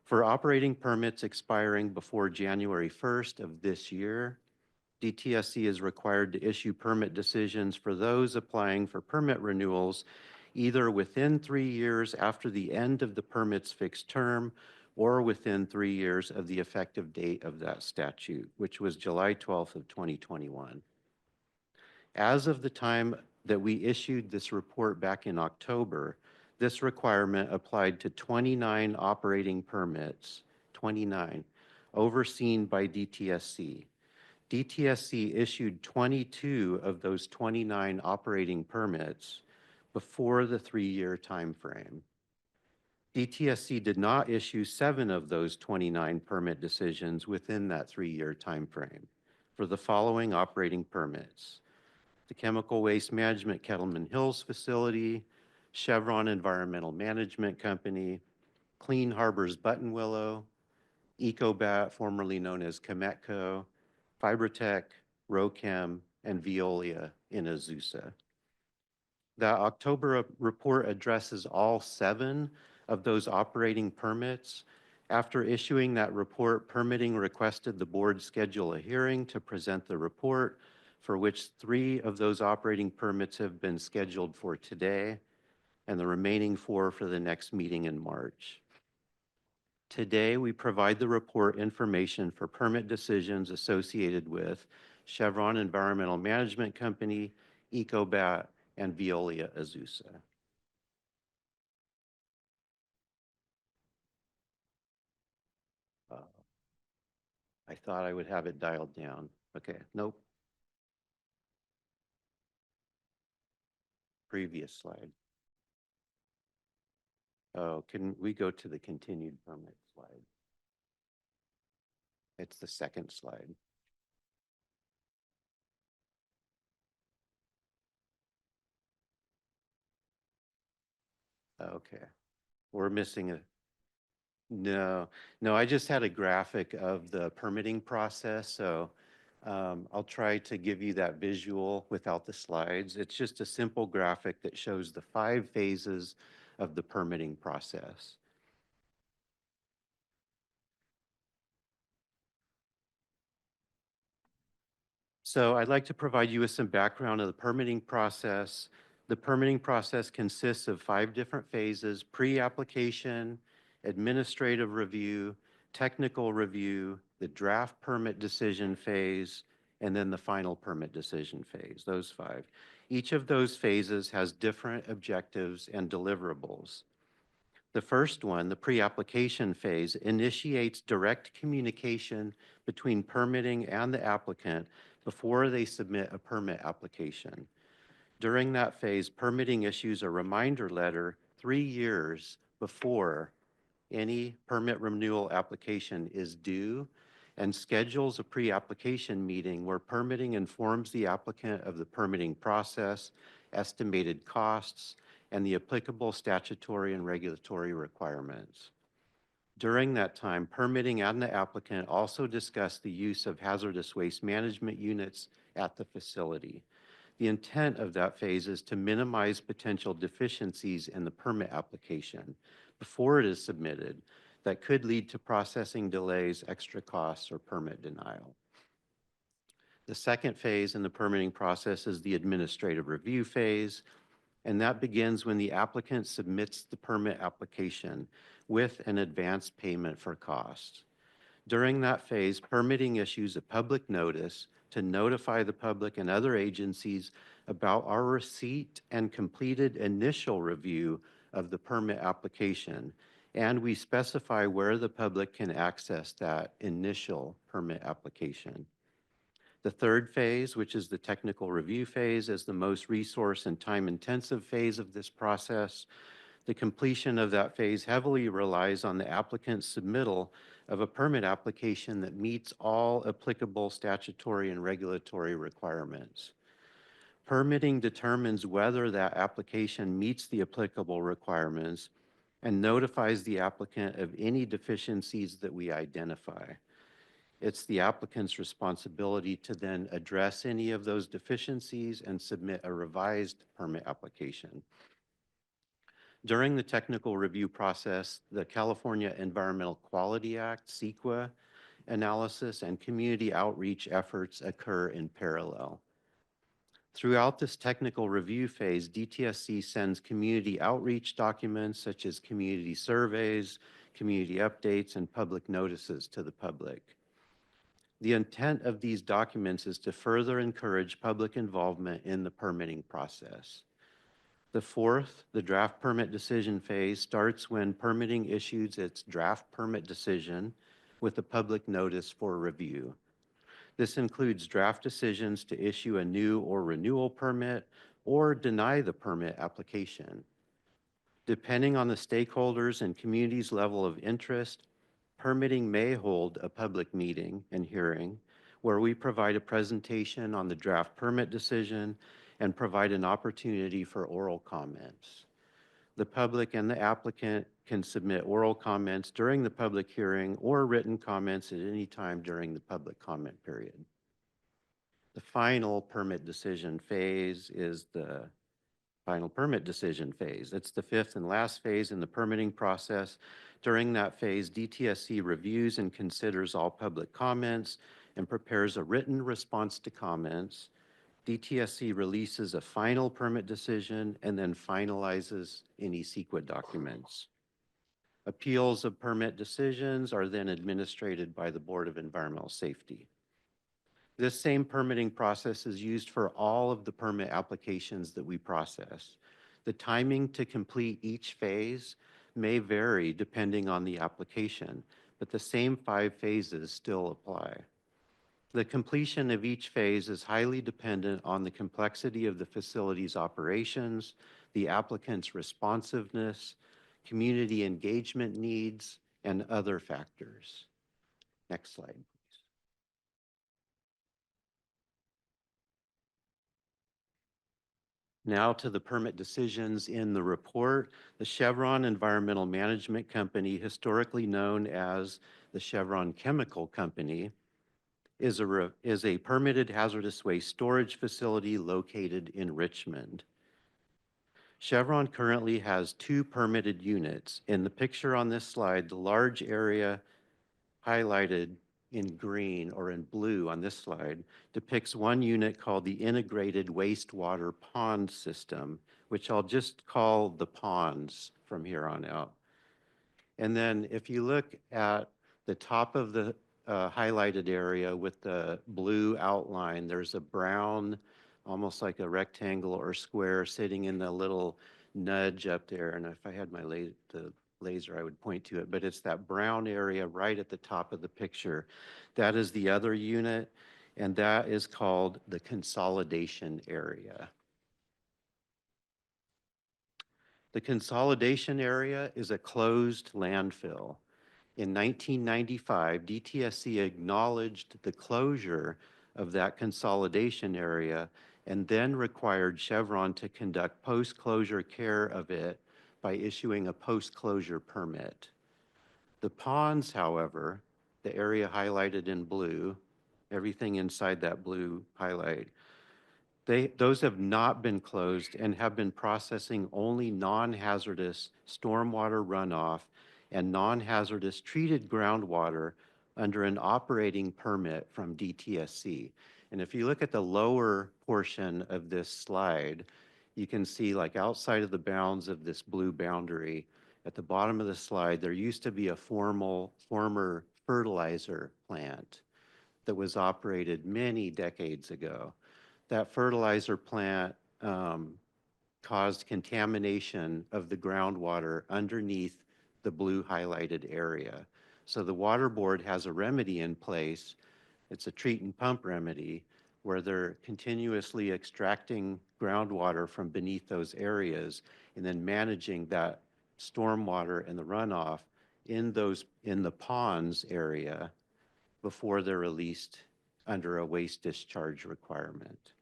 For operating permits expiring before January 1st of this year, DTSC is required to issue permit decisions for those applying for permit renewals either within 3 years after the end of the permit's fixed term or within 3 years of the effective date of that statute, which was July 12th of 2021. As of the time that we issued this report back in October, this requirement applied to 29 operating permits, 29, overseen by DTSC. DTSC issued 22 of those 29 operating permits before the 3-year time frame. DTSC did not issue 7 of those 29 permit decisions within that 3-year time frame for the following operating permits: the Chemical Waste Management Kettleman Hills Facility, Chevron Environmental Management Company, Clean Harbors Buttonwillow, Ecobat, formerly known as Chemetco, Fibertech, Rochem, and Veolia in Azusa. The October report addresses all 7 of those operating permits. After issuing that report, permitting requested the board schedule a hearing to present the report, for which 3 of those operating permits have been scheduled for today, and the remaining 4 for the next meeting in March. Today, we provide the report information for permit decisions associated with Chevron Environmental Management Company, Ecobat, and Veolia Azusa. I thought I would have it dialed down. Okay, nope. Previous slide. Oh, can we go to the continued permit slide? It's the second slide. Okay, we're missing a, no, I just had a graphic of the permitting process, so I'll try to give you that visual without the slides. It's just a simple graphic that shows the 5 phases of the permitting process. So I'd like to provide you with some background of the permitting process. The permitting process consists of 5 different phases: pre-application, administrative review, technical review, the draft permit decision phase, and then the final permit decision phase, those 5. Each of those phases has different objectives and deliverables. The first one, the pre-application phase, initiates direct communication between permitting and the applicant before they submit a permit application. During that phase, permitting issues a reminder letter 3 years before any permit renewal application is due and schedules a pre-application meeting where permitting informs the applicant of the permitting process, estimated costs, and the applicable statutory and regulatory requirements. During that time, permitting and the applicant also discussed the use of hazardous waste management units at the facility. The intent of that phase is to minimize potential deficiencies in the permit application before it is submitted that could lead to processing delays, extra costs, or permit denial. The second phase in the permitting process is the administrative review phase, and that begins when the applicant submits the permit application with an advance payment for costs. During that phase, permitting issues a public notice to notify the public and other agencies about our receipt and completed initial review of the permit application, and we specify where the public can access that initial permit application. The third phase, which is the technical review phase, is the most resource and time-intensive phase of this process. The completion of that phase heavily relies on the applicant's submittal of a permit application that meets all applicable statutory and regulatory requirements. Permitting determines whether that application meets the applicable requirements and notifies the applicant of any deficiencies that we identify. It's the applicant's responsibility to then address any of those deficiencies and submit a revised permit application. During the technical review process, the California Environmental Quality Act, CEQA, analysis and community outreach efforts occur in parallel. Throughout this technical review phase, DTSC sends community outreach documents such as community surveys, community updates, and public notices to the public. The intent of these documents is to further encourage public involvement in the permitting process. The fourth, the draft permit decision phase, starts when permitting issues its draft permit decision with a public notice for review. This includes draft decisions to issue a new or renewal permit or deny the permit application. Depending on the stakeholders and community's level of interest, permitting may hold a public meeting and hearing where we provide a presentation on the draft permit decision and provide an opportunity for oral comments. The public and the applicant can submit oral comments during the public hearing or written comments at any time during the public comment period. The final permit decision phase is the final permit decision phase. It's the fifth and last phase in the permitting process. During that phase, DTSC reviews and considers all public comments and prepares a written response to comments. DTSC releases a final permit decision and then finalizes any CEQA documents. Appeals of permit decisions are then administered by the Board of Environmental Safety. This same permitting process is used for all of the permit applications that we process. The timing to complete each phase may vary depending on the application, but the same 5 phases still apply. The completion of each phase is highly dependent on the complexity of the facility's operations, the applicant's responsiveness, community engagement needs, and other factors. Next slide. Now to the permit decisions in the report. The Chevron Environmental Management Company, historically known as the Chevron Chemical Company, is a permitted hazardous waste storage facility located in Richmond. Chevron currently has 2 permitted units. In the picture on this slide, the large area highlighted in green or in blue on this slide depicts one unit called the Integrated Wastewater Pond System, which I'll just call the ponds from here on out. And then if you look at the top of the highlighted area with the blue outline, there's a brown, almost like a rectangle or square sitting in the little nudge up there. And if I had my laser, I would point to it, but it's that brown area right at the top of the picture. That is the other unit, and that is called the consolidation area. The consolidation area is a closed landfill. In 1995, DTSC acknowledged the closure of that consolidation area and then required Chevron to conduct post-closure care of it by issuing a post-closure permit. The ponds, however, the area highlighted in blue, everything inside that blue highlight, those have not been closed and have been processing only non-hazardous stormwater runoff and non-hazardous treated groundwater under an operating permit from DTSC. And if you look at the lower portion of this slide, you can see, like, outside of the bounds of this blue boundary, at the bottom of the slide, there used to be a former fertilizer plant that was operated many decades ago. That fertilizer plant caused contamination of the groundwater underneath the blue highlighted area. So the water board has a remedy in place. It's a treat and pump remedy where they're continuously extracting groundwater from beneath those areas and then managing that stormwater and the runoff in the ponds area before they're released under a waste discharge requirement.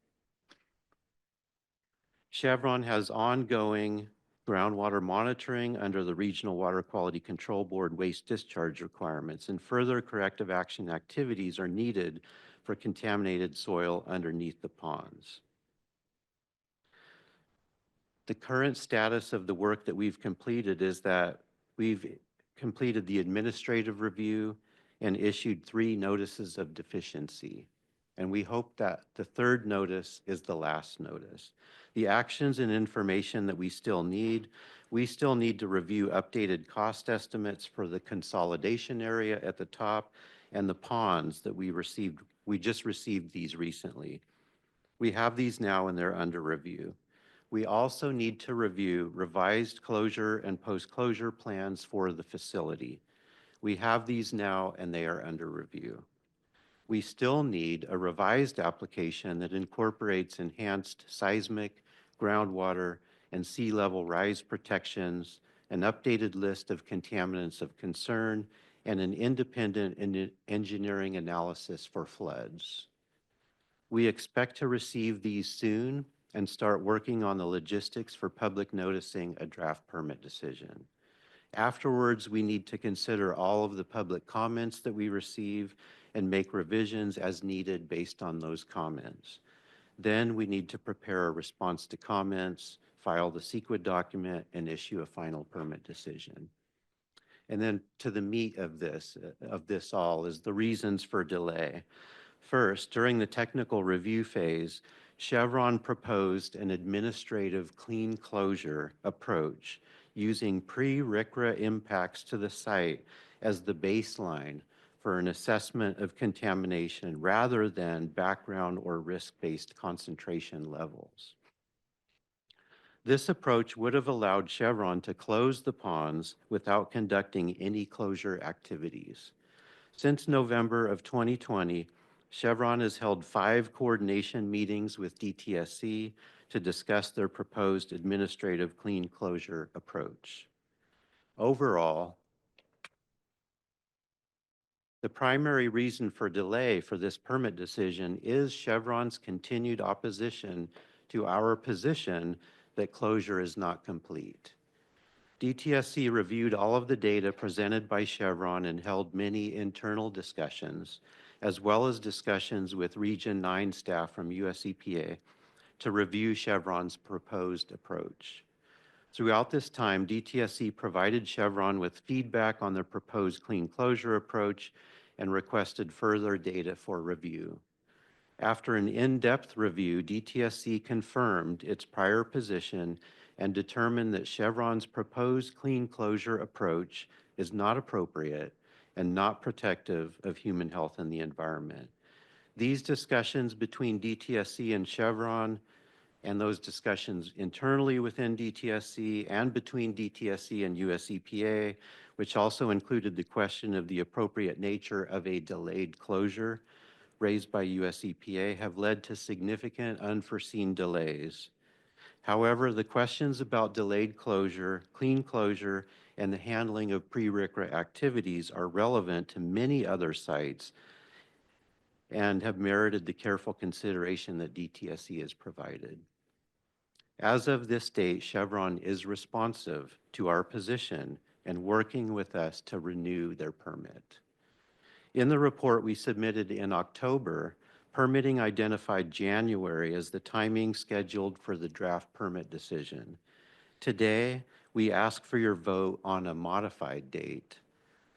Chevron has ongoing groundwater monitoring under the Regional Water Quality Control Board waste discharge requirements, and further corrective action activities are needed for contaminated soil underneath the ponds. The current status of the work that we've completed is that we've completed the administrative review and issued 3 notices of deficiency. And we hope that the 3rd notice is the last notice. The actions and information that we still need to review updated cost estimates for the consolidation area at the top and the ponds that we just received these recently. We have these now and they're under review. We also need to review revised closure and post-closure plans for the facility. We have these now and they are under review. We still need a revised application that incorporates enhanced seismic, groundwater, and sea level rise protections, an updated list of contaminants of concern, and an independent engineering analysis for floods. We expect to receive these soon and start working on the logistics for public noticing a draft permit decision. Afterwards, we need to consider all of the public comments that we receive and make revisions as needed based on those comments. Then we need to prepare a response to comments, file the CEQA document, and issue a final permit decision. And then to the meat of this all is the reasons for delay. First, during the technical review phase, Chevron proposed an administrative clean closure approach using pre-RCRA impacts to the site as the baseline for an assessment of contamination rather than background or risk-based concentration levels. This approach would have allowed Chevron to close the ponds without conducting any closure activities. Since November of 2020, Chevron has held 5 coordination meetings with DTSC to discuss their proposed administrative clean closure approach. Overall, the primary reason for delay for this permit decision is Chevron's continued opposition to our position that closure is not complete. DTSC reviewed all of the data presented by Chevron and held many internal discussions, as well as discussions with Region 9 staff from US EPA to review Chevron's proposed approach. Throughout this time, DTSC provided Chevron with feedback on their proposed clean closure approach and requested further data for review. After an in-depth review, DTSC confirmed its prior position and determined that Chevron's proposed clean closure approach is not appropriate and not protective of human health and the environment. These discussions between DTSC and Chevron, and those discussions internally within DTSC and between DTSC and US EPA, which also included the question of the appropriate nature of a delayed closure raised by US EPA, have led to significant unforeseen delays. However, the questions about delayed closure, clean closure, and the handling of pre-RCRA activities are relevant to many other sites and have merited the careful consideration that DTSC has provided. As of this date, Chevron is responsive to our position and working with us to renew their permit. In the report we submitted in October, permitting identified January as the timing scheduled for the draft permit decision. Today, we ask for your vote on a modified date.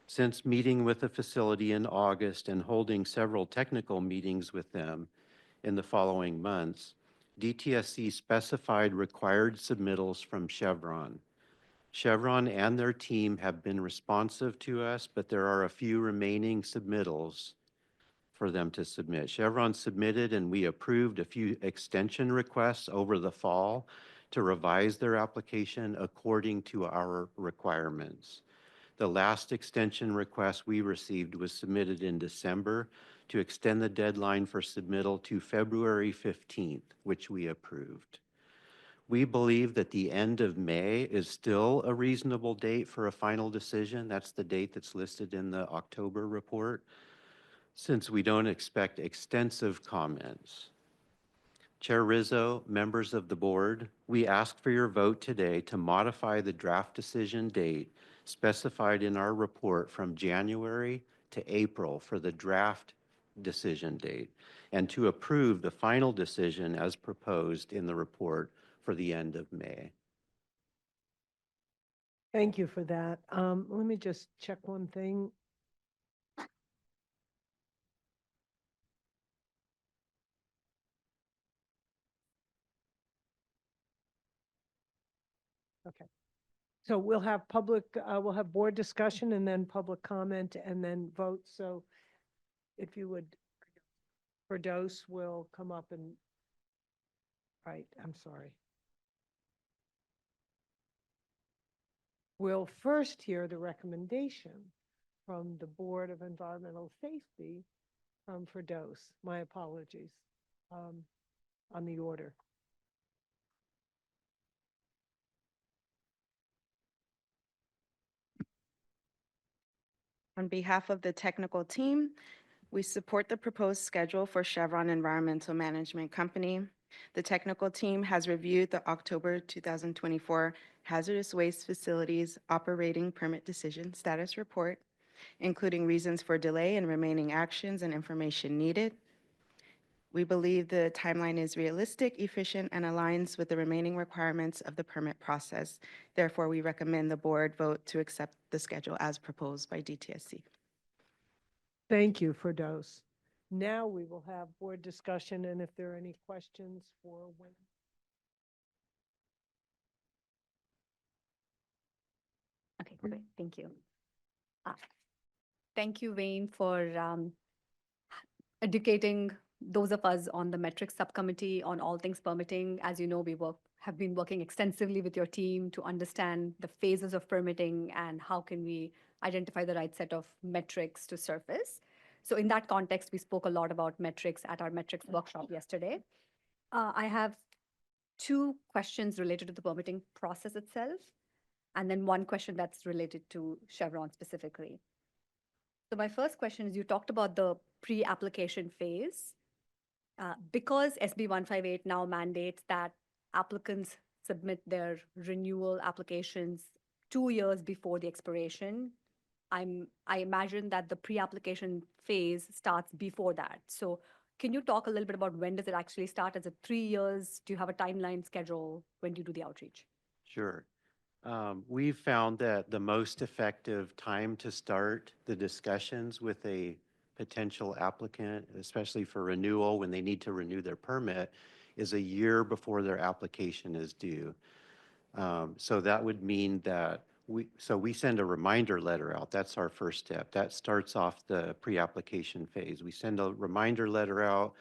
Since meeting with the facility in August and holding several technical meetings with them in the following months, DTSC specified required submittals from Chevron. Chevron and their team have been responsive to us, but there are a few remaining submittals for them to submit. Chevron submitted and we approved a few extension requests over the fall to revise their application according to our requirements. The last extension request we received was submitted in December to extend the deadline for submittal to February 15th, which we approved. We believe that the end of May is still a reasonable date for a final decision. That's the date that's listed in the October report, since we don't expect extensive comments. Chair Rizzo, members of the board, we ask for your vote today to modify the draft decision date specified in our report from January to April for the draft decision date, and to approve the final decision as proposed in the report for the end of May. Thank you for that. Let me just check one thing. Okay. So we'll have we'll have board discussion and then public comment and then vote. So if you would, Firdaus will come up and, right, I'm sorry. We'll first hear the recommendation from the Board of Environmental Safety from Firdaus. My apologies on the order. On behalf of the technical team, we support the proposed schedule for Chevron Environmental Management Company. The technical team has reviewed the October 2024 Hazardous Waste Facilities Operating Permit Decision Status Report, including reasons for delay and remaining actions and information needed. We believe the timeline is realistic, efficient, and aligns with the remaining requirements of the permit process. Therefore, we recommend the board vote to accept the schedule as proposed by DTSC. Thank you, Firdaus. Now we will have board discussion, and if there are any questions for Wayne. Okay, great. Thank you. Thank you, Wayne, for educating those of us on the metrics subcommittee on all things permitting. As you know, we have been working extensively with your team to understand the phases of permitting and how can we identify the right set of metrics to surface. So in that context, we spoke a lot about metrics at our metrics workshop yesterday. I have two questions related to the permitting process itself, and then one question that's related to Chevron specifically. So my first question is, you talked about the pre-application phase. Because SB 158 now mandates that applicants submit their renewal applications 2 years before the expiration, I imagine that the pre-application phase starts before that. So can you talk a little bit about when does it actually start? Is it 3 years? Do you have a timeline schedule? When do you do the outreach? Sure. We've found that the most effective time to start the discussions with a potential applicant, especially for renewal when they need to renew their permit, is a year before their application is due. So that would mean that we send a reminder letter out. That's our first step. That starts off the pre-application phase. We send a reminder letter out.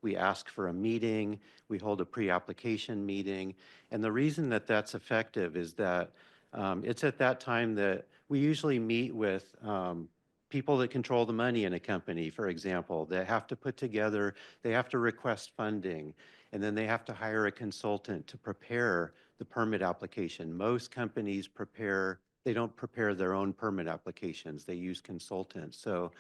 We ask for a meeting. We hold a pre-application meeting. And the reason that that's effective is that it's at that time that we usually meet with people that control the money in a company, for example, that have to put together, they have to request funding, and then they have to hire a consultant to prepare the permit application. Most companies they don't prepare their own permit applications. They use consultants. So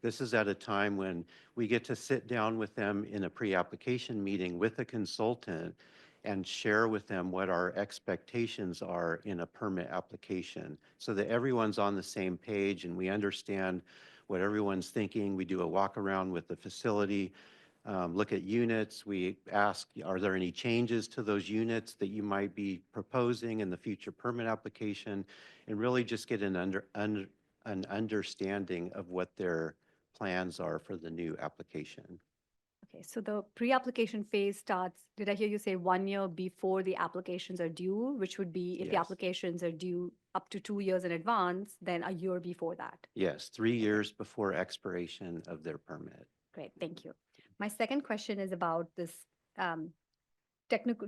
this is at a time when we get to sit down with them in a pre-application meeting with a consultant and share with them what our expectations are in a permit application so that everyone's on the same page and we understand what everyone's thinking. We do a walk around with the facility, look at units. We ask, are there any changes to those units that you might be proposing in the future permit application? And really just get an understanding of what their plans are for the new application. Okay, so the pre-application phase starts, did I hear you say 1 year before the applications are due, which would be if the Yes. applications are due up to 2 years in advance, then a year before that? Yes, 3 years before expiration of their permit. Great, thank you. My second question is about this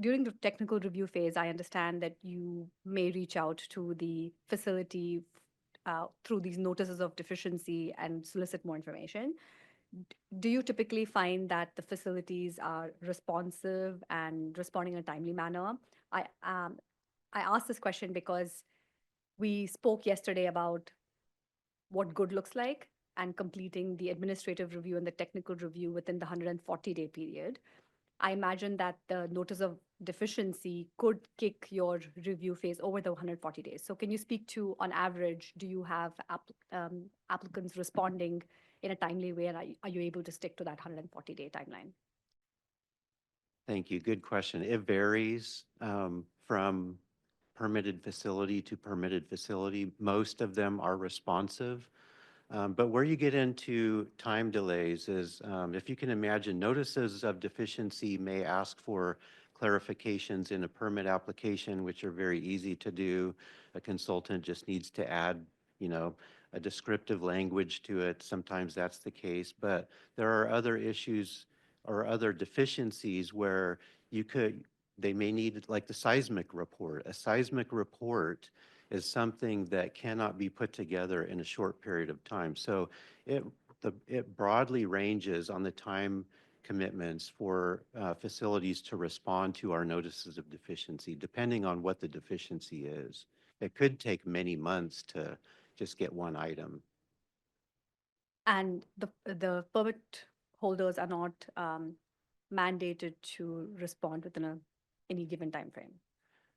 during the technical review phase, I understand that you may reach out to the facility through these notices of deficiency and solicit more information. Do you typically find that the facilities are responsive and responding in a timely manner? I asked this question because we spoke yesterday about what good looks like and completing the administrative review and the technical review within the 140-day period. I imagine that the notice of deficiency could kick your review phase over the 140 days. So can you speak to, on average, do you have applicants responding in a timely way, and are you able to stick to that 140-day timeline? Thank you. Good question. It varies from permitted facility to permitted facility. Most of them are responsive. But where you get into time delays is, if you can imagine, notices of deficiency may ask for clarifications in a permit application, which are very easy to do. A consultant just needs to add, a descriptive language to it. Sometimes that's the case, but there are other issues or other deficiencies where they may need, like the seismic report. A seismic report is something that cannot be put together in a short period of time. So it broadly ranges on the time commitments for facilities to respond to our notices of deficiency, depending on what the deficiency is. It could take many months to just get one item. And the permit holders are not mandated to respond within any given time frame.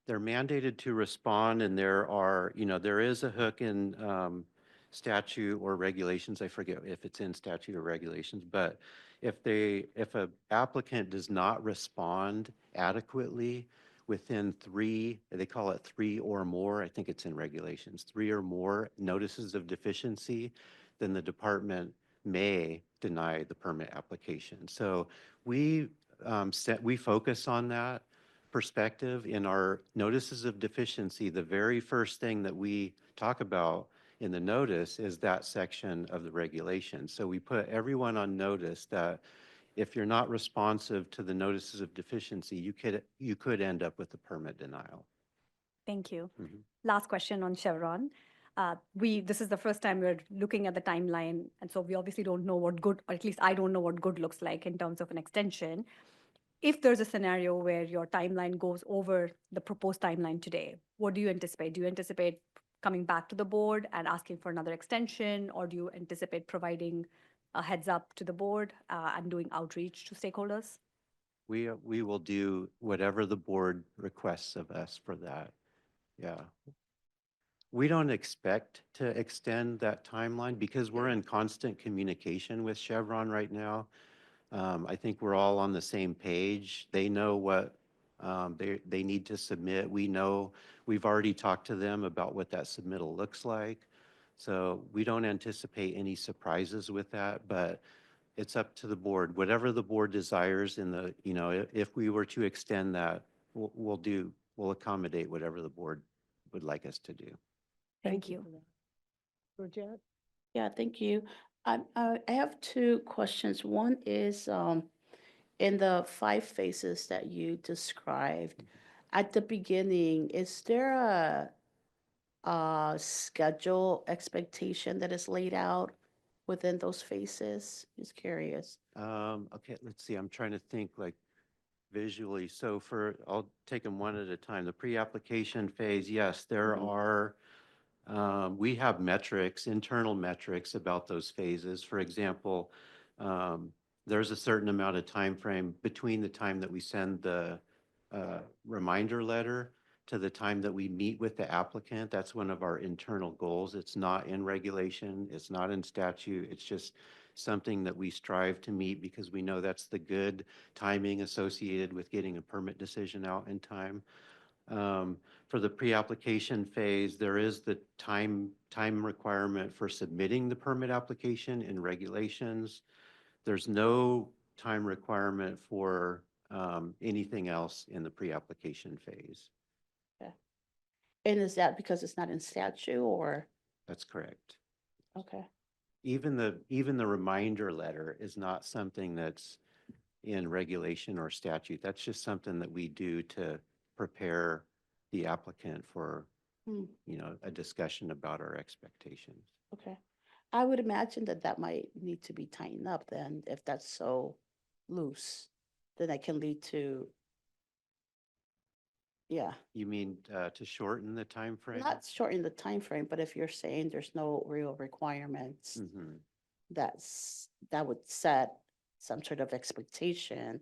They're mandated to respond, and there is a hook in statute or regulations. I forget if it's in statute or regulations, but if a applicant does not respond adequately within they call it 3 or more, I think it's in regulations, 3 or more notices of deficiency, then the department may deny the permit application. So we focus on that perspective in our notices of deficiency. The very first thing that we talk about in the notice is that section of the regulation. So we put everyone on notice that if you're not responsive to the notices of deficiency, you could end up with a permit denial. Thank you. Mhm. Last question on Chevron. This is the first time we're looking at the timeline, and so we obviously don't know what good, or at least I don't know what good looks like in terms of an extension. If there's a scenario where your timeline goes over the proposed timeline today, what do you anticipate? Do you anticipate coming back to the board and asking for another extension, or do you anticipate providing a heads up to the board and doing outreach to stakeholders? We will do whatever the board requests of us for that. Yeah. We don't expect to extend that timeline because we're in constant communication with Chevron right now. I think we're all on the same page. They know what they need to submit. We know we've already talked to them about what that submittal looks like. So we don't anticipate any surprises with that, but it's up to the board. Whatever the board desires if we were to extend that, we'll accommodate whatever the board would like us to do. Thank you. for that. Georgette? Yeah, thank you. I have two questions. One is in the 5 phases that you described, at the beginning, is there a schedule expectation that is laid out within those phases? Just curious. Okay, let's see. I'm trying to think like visually. So I'll take them one at a time. The pre-application phase, yes, there are. We have metrics, internal metrics about those phases. For example, there's a certain amount of time frame between the time that we send the reminder letter to the time that we meet with the applicant. That's one of our internal goals. It's not in regulation, it's not in statute, it's just something that we strive to meet because we know that's the good timing associated with getting a permit decision out in time. For the pre-application phase, there is the time requirement for submitting the permit application in regulations. There's no time requirement for anything else in the pre-application phase. And is that because it's not in statute or? That's correct. Okay, Even the reminder letter is not something that's in regulation or statute. That's just something that we do to prepare the applicant for, Hmm. a discussion about our expectations. okay. I would imagine that that might need to be tightened up then, if that's so loose, then that can lead to, yeah, You mean to shorten the time frame? not shorten the time frame, but if you're saying there's no real requirements, Mhm. that would set some sort of expectation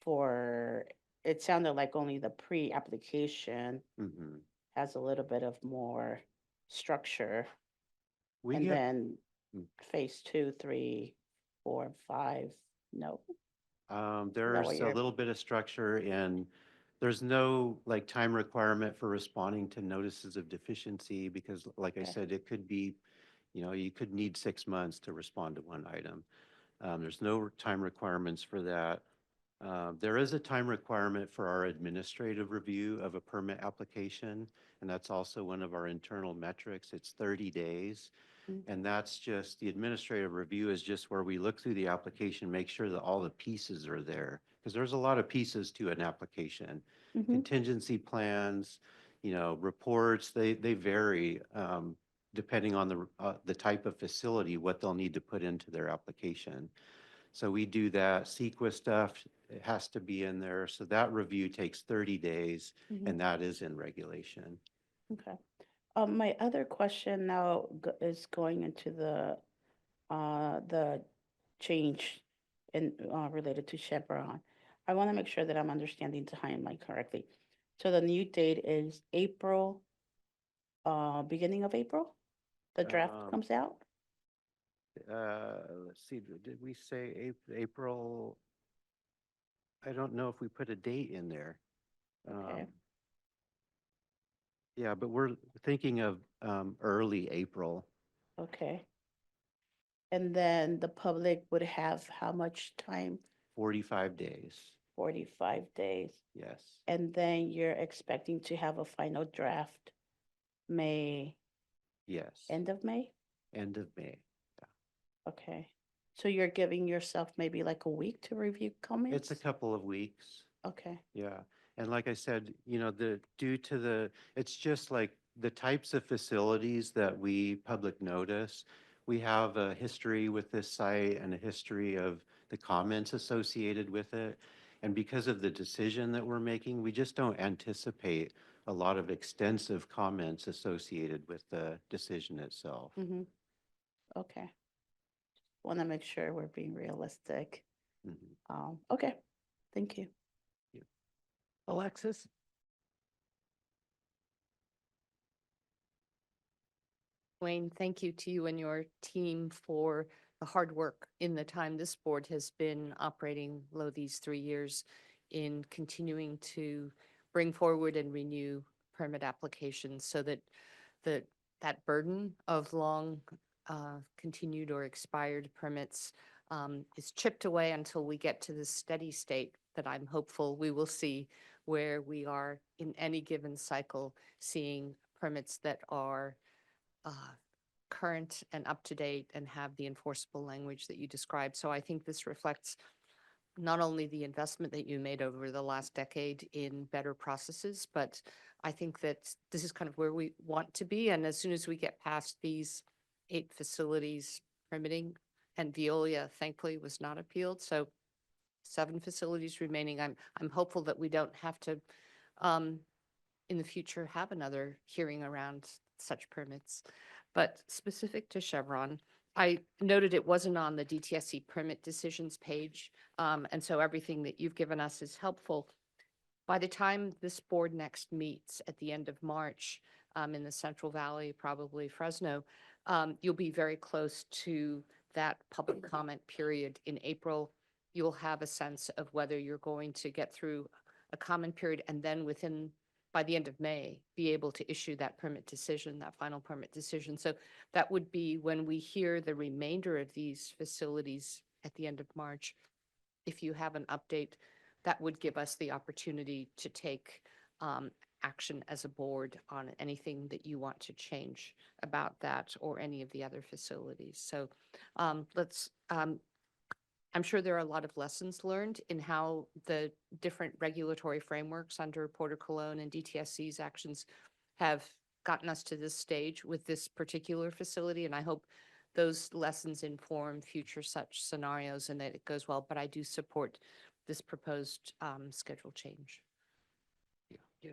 for, it sounded like only the pre-application Mhm. has a little bit of more structure. We And get, then Mm. phase 2, 3, 4, 5, no. what there's a you're- little bit of structure and there's no like time requirement for responding to notices of deficiency because like I Okay. said, it could be, you could need 6 months to respond to one item. There's no time requirements for that. There is a time requirement for our administrative review of a permit application, and that's also one of our internal metrics. It's 30 days. Mm. And that's just, the administrative review is just where we look through the application, make sure that all the pieces are there. Because there's a lot of pieces to an application. Mhm. Contingency plans, reports, they vary depending on the type of facility, what they'll need to put into their application. So we do that. CEQA stuff, it has to be in there. So that review takes 30 days Mhm. and that is in regulation. Okay. My other question now is going into the change in, related to Chevron. I want to make sure that I'm understanding the timeline correctly. So the new date is April, beginning of April? The draft Um, comes out? Let's see, did we say April? I don't know if we put a date in there. Okay. Yeah, but we're thinking of early April. Okay. And then the public would have how much time? 45 days. 45 days. Yes. And then you're expecting to have a final draft May, Yes. end of May? End of May. Okay. So you're giving yourself maybe like a week to review comments? It's a couple of weeks. Okay. Yeah. And like I said, it's just like the types of facilities that we public notice. We have a history with this site and a history of the comments associated with it. And because of the decision that we're making, we just don't anticipate a lot of extensive comments associated with the decision itself. Mm-hmm. Okay. Want to make sure we're being realistic. Mhm. Okay. Thank you. Alexis? Wayne, thank you to you and your team for the hard work in the time this board has been operating below these 3 years in continuing to bring forward and renew permit applications so that that burden of long continued or expired permits is chipped away until we get to this steady state that I'm hopeful we will see, where we are in any given cycle seeing permits that are current and up to date and have the enforceable language that you described. So I think this reflects not only the investment that you made over the last decade in better processes, but I think that this is kind of where we want to be. And as soon as we get past these 8 facilities permitting, and Veolia thankfully was not appealed, so 7 facilities remaining, I'm hopeful that we don't have to in the future have another hearing around such permits. But specific to Chevron, I noted it wasn't on the DTSC permit decisions page, and so everything that you've given us is helpful. by the time this board next meets at the end of March, in the Central Valley, probably Fresno, you'll be very close to that public comment period in April. You'll have a sense of whether you're going to get through a comment period and then by the end of May, be able to issue that permit decision, that final permit decision. So that would be when we hear the remainder of these facilities at the end of March. If you have an update, that would give us the opportunity to take action as a board on anything that you want to change about that or any of the other facilities. So I'm sure there are a lot of lessons learned in how the different regulatory frameworks under Porter Cologne and DTSC's actions have gotten us to this stage with this particular facility. And I hope those lessons inform future such scenarios and that it goes well. But I do support this proposed schedule change. Yeah.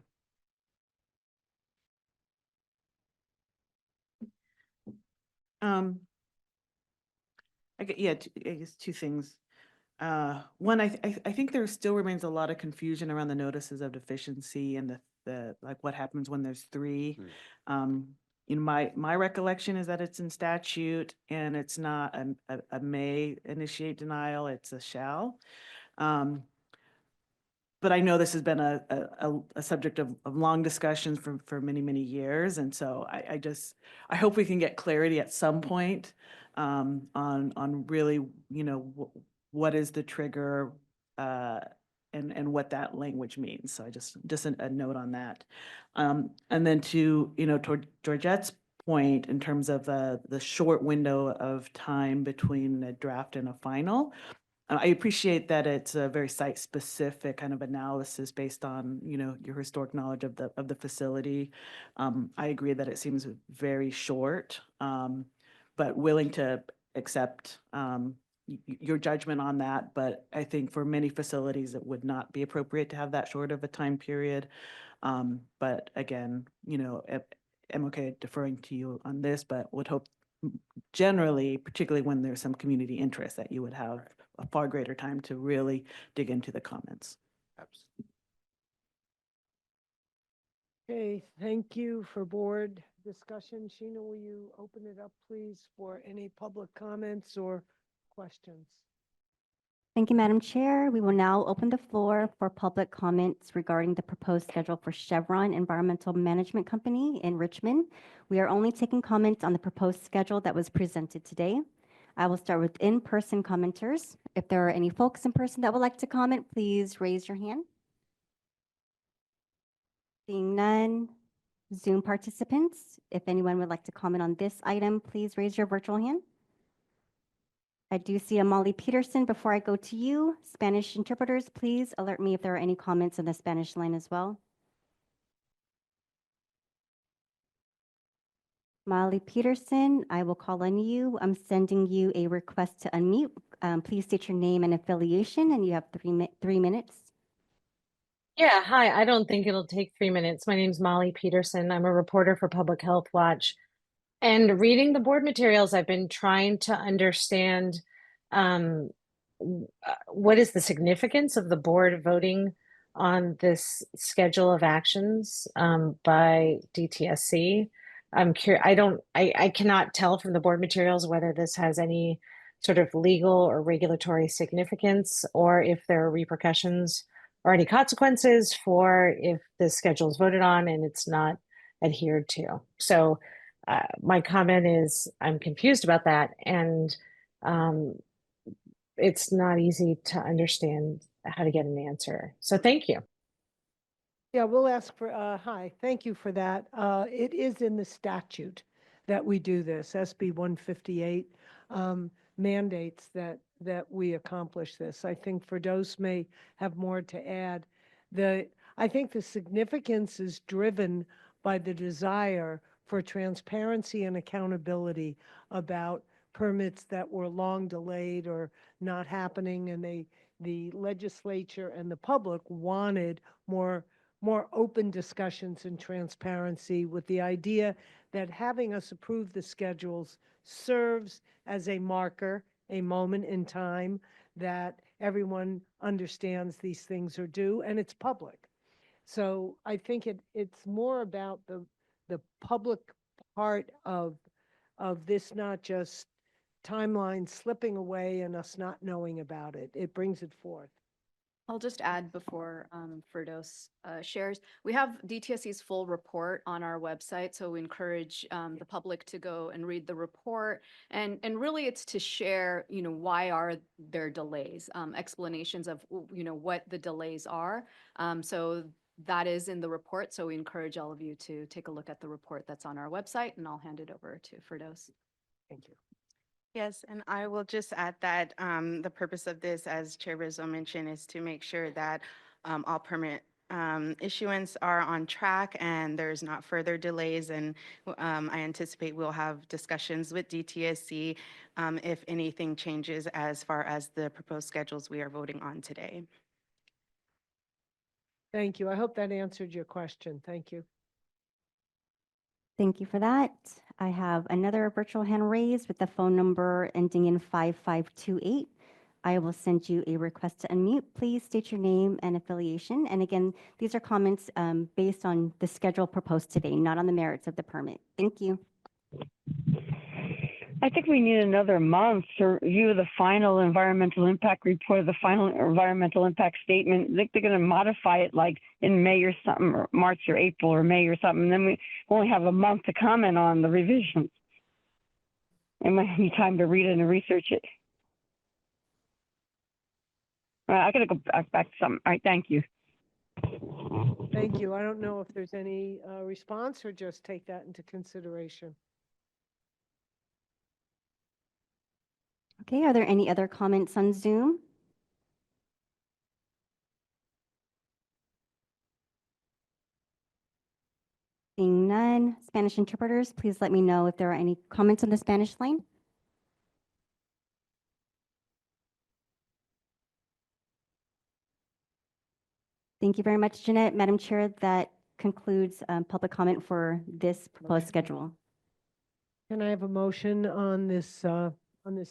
I guess two things. One, I think there still remains a lot of confusion around the notices of deficiency and the like what happens when there's three. My recollection is that it's in statute and it's not a may initiate denial, it's a shall. But I know this has been a subject of long discussions for many, many years. And so I hope we can get clarity at some point on really, what is the trigger and what that language means. So I just a note on that. And then toward Georgette's point in terms of the short window of time between a draft and a final, I appreciate that it's a very site-specific kind of analysis based on, your historic knowledge of the facility. I agree that it seems very short, but willing to accept your judgment on that. But I think for many facilities, it would not be appropriate to have that short of a time period. But again, I'm okay deferring to you on this, but would hope generally, particularly when there's some community interest, that you would have a far greater time to really dig into the comments. Okay, thank you for board discussion. Sheena, will you open it up, please, for any public comments or questions? Thank you, Madam Chair. We will now open the floor for public comments regarding the proposed schedule for Chevron Environmental Management Company in Richmond. We are only taking comments on the proposed schedule that was presented today. I will start with in-person commenters. If there are any folks in person that would like to comment, please raise your hand. Seeing none, Zoom participants, if anyone would like to comment on this item, please raise your virtual hand. I do see a Molly Peterson. Before I go to you, Spanish interpreters, please alert me if there are any comments in the Spanish line as well. Molly Peterson, I will call on you. I'm sending you a request to unmute. Please state your name and affiliation, and you have 3 minutes. Yeah, hi. I don't think it'll take 3 minutes. My name's Molly Peterson. I'm a reporter for Public Health Watch. And reading the board materials, I've been trying to understand what is the significance of the board voting on this schedule of actions by DTSC. I'm curious. I cannot tell from the board materials whether this has any sort of legal or regulatory significance, or if there are repercussions or any consequences for if the schedule is voted on and it's not adhered to. So my comment is I'm confused about that, and it's not easy to understand how to get an answer. So thank you. Yeah, we'll ask for, hi, thank you for that. It is in the statute that we do this. SB 158 mandates that we accomplish this. I think Firdaus may have more to add. I think the significance is driven by the desire for transparency and accountability about permits that were long delayed or not happening, and the legislature and the public wanted more open discussions and transparency, with the idea that having us approve the schedules serves as a marker, a moment in time that everyone understands these things are due, and it's public. So I think it's more about the public part of this, not just timeline slipping away and us not knowing about it. It brings it forth. I'll just add before Firdos shares, we have DTSC's full report on our website, so we encourage the public to go and read the report. And really it's to share, why are there delays, explanations of, what the delays are. So that is in the report, so we encourage all of you to take a look at the report that's on our website, and I'll hand it over to Firdos. Thank you. Yes, and I will just add that the purpose of this, as Chair Rizzo mentioned, is to make sure that all permit issuance are on track and there's not further delays. And I anticipate we'll have discussions with DTSC if anything changes as far as the proposed schedules we are voting on today. Thank you. I hope that answered your question. Thank you. Thank you for that. I have another virtual hand raised with the phone number ending in 5528. I will send you a request to unmute. Please state your name and affiliation. And again, these are comments based on the schedule proposed today, not on the merits of the permit. Thank you. I think we need another month to review the final environmental impact report, the final environmental impact statement. I think they're going to modify it like in May or something, or March or April or May or something. And then we only have a month to comment on the revisions. It might be time to read it and research it. All right, I got to go back to something. All right, thank you. Thank you. I don't know if there's any response or just take that into consideration. Okay, are there any other comments on Zoom? Seeing none, Spanish interpreters, please let me know if there are any comments on the Spanish line. Thank you very much, Jeanette. Madam Chair, that concludes public comment for this proposed schedule. Can I have a motion on this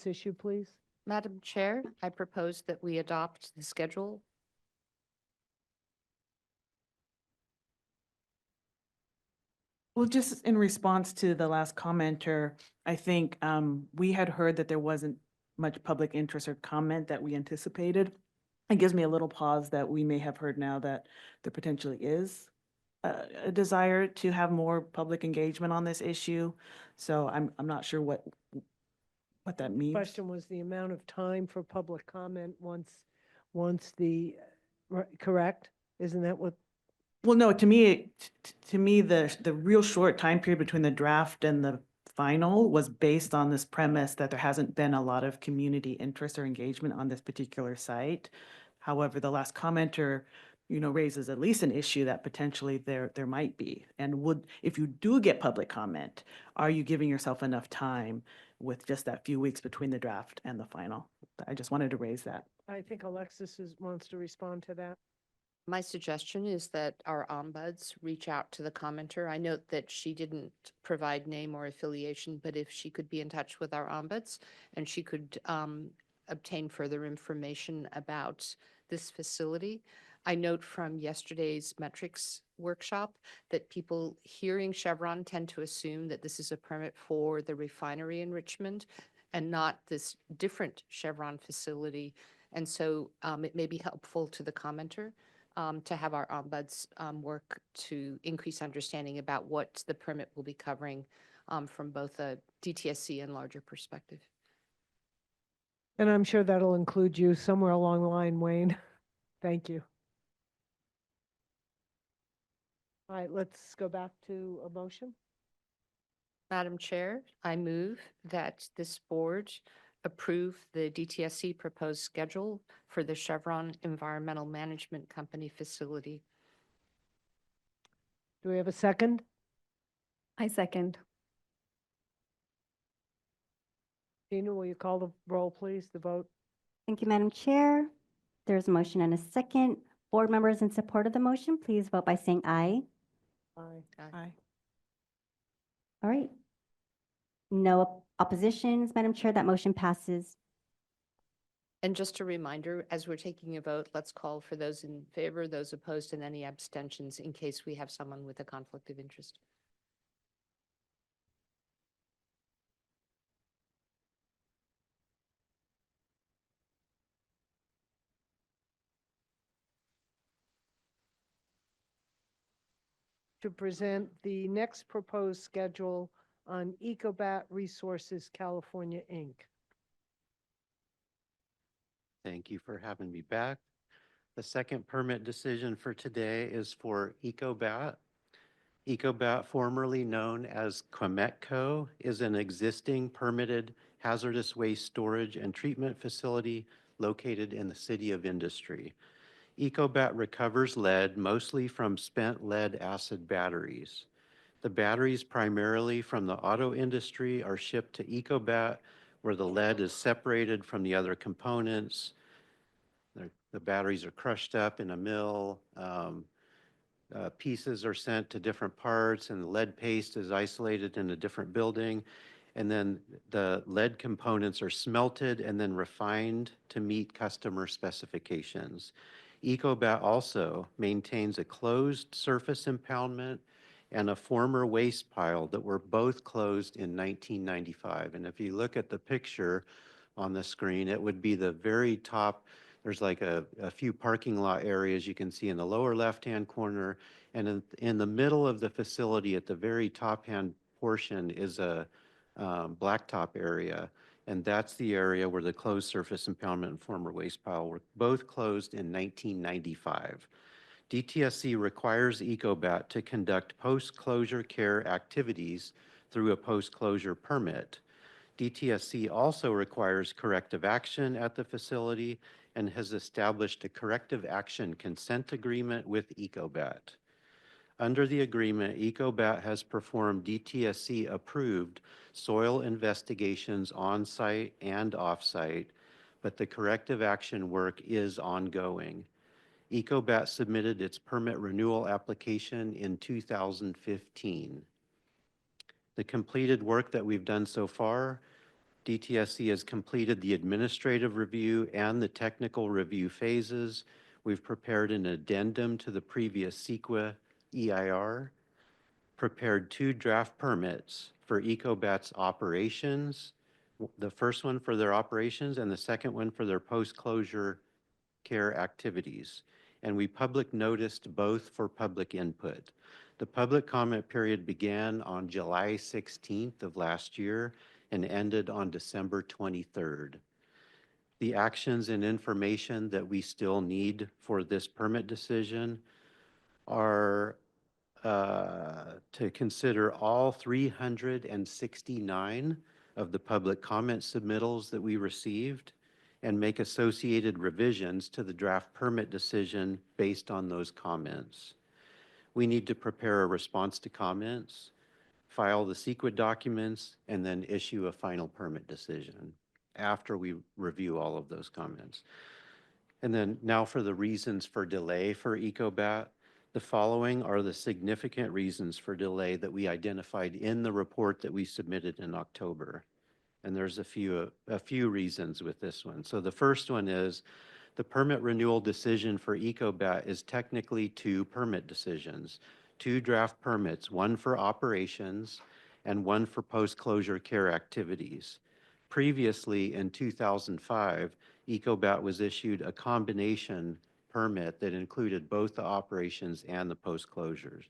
issue, please? Madam Chair, I propose that we adopt the schedule. Well, just in response to the last commenter, I think we had heard that there wasn't much public interest or comment that we anticipated. It gives me a little pause that we may have heard now that there potentially is a desire to have more public engagement on this issue. So I'm not sure what that means. Question was the amount of time for public comment once the, correct? Isn't that what? Well, no, to me, the real short time period between the draft and the final was based on this premise that there hasn't been a lot of community interest or engagement on this particular site. However, the last commenter, raises at least an issue that potentially there might be. And if you do get public comment, are you giving yourself enough time with just that few weeks between the draft and the final? I just wanted to raise that. I think Alexis wants to respond to that. My suggestion is that our ombuds reach out to the commenter. I note that she didn't provide name or affiliation, but if she could be in touch with our ombuds and she could obtain further information about this facility. I note from yesterday's metrics workshop that people hearing Chevron tend to assume that this is a permit for the refinery enrichment and not this different Chevron facility. And so it may be helpful to the commenter to have our ombuds work to increase understanding about what the permit will be covering from both a DTSC and larger perspective. And I'm sure that'll include you somewhere along the line, Wayne. Thank you. All right, let's go back to a motion. Madam Chair, I move that this board approve the DTSC proposed schedule for the Chevron Environmental Management Company facility. Do we have a second? I second. Tina, will you call the roll, please, the vote? Thank you, Madam Chair. There's a motion and a second. Board members in support of the motion, please vote by saying aye. Aye. Aye. All right. No oppositions, Madam Chair. That motion passes. And just a reminder, as we're taking a vote, let's call for those in favor, those opposed, and any abstentions in case we have someone with a conflict of interest. To present the next proposed schedule on Ecobat Resources California, Inc. Thank you for having me back. The second permit decision for today is for Ecobat. Ecobat, formerly known as Quemetco, is an existing permitted hazardous waste storage and treatment facility located in the City of Industry. Ecobat recovers lead mostly from spent lead acid batteries. The batteries, primarily from the auto industry, are shipped to Ecobat, where the lead is separated from the other components. The batteries are crushed up in a mill. Pieces are sent to different parts, and the lead paste is isolated in a different building. And then the lead components are smelted and then refined to meet customer specifications. Ecobat also maintains a closed surface impoundment and a former waste pile that were both closed in 1995. And if you look at the picture on the screen, it would be the very top. There's like a few parking lot areas you can see in the lower left-hand corner. And in the middle of the facility at the very top-hand portion is a blacktop area. And that's the area where the closed surface impoundment and former waste pile were both closed in 1995. DTSC requires Ecobat to conduct post-closure care activities through a post-closure permit. DTSC also requires corrective action at the facility and has established a corrective action consent agreement with Ecobat. Under the agreement, Ecobat has performed DTSC-approved soil investigations on-site and off-site, but the corrective action work is ongoing. Ecobat submitted its permit renewal application in 2015. The completed work that we've done so far, DTSC has completed the administrative review and the technical review phases. We've prepared an addendum to the previous CEQA EIR, prepared 2 draft permits for Ecobat's operations, the first one for their operations and the second one for their post-closure care activities. And we public noticed both for public input. The public comment period began on July 16th of last year and ended on December 23rd. The actions and information that we still need for this permit decision are to consider all 369 of the public comment submittals that we received and make associated revisions to the draft permit decision based on those comments. We need to prepare a response to comments, file the CEQA documents, and then issue a final permit decision after we review all of those comments. And then now for the reasons for delay for Ecobat. The following are the significant reasons for delay that we identified in the report that we submitted in October. And there's a few reasons with this one. So the first one is the permit renewal decision for Ecobat is technically 2 permit decisions, 2 draft permits, one for operations and one for post-closure care activities. Previously, in 2005, Ecobat was issued a combination permit that included both the operations and the post-closures.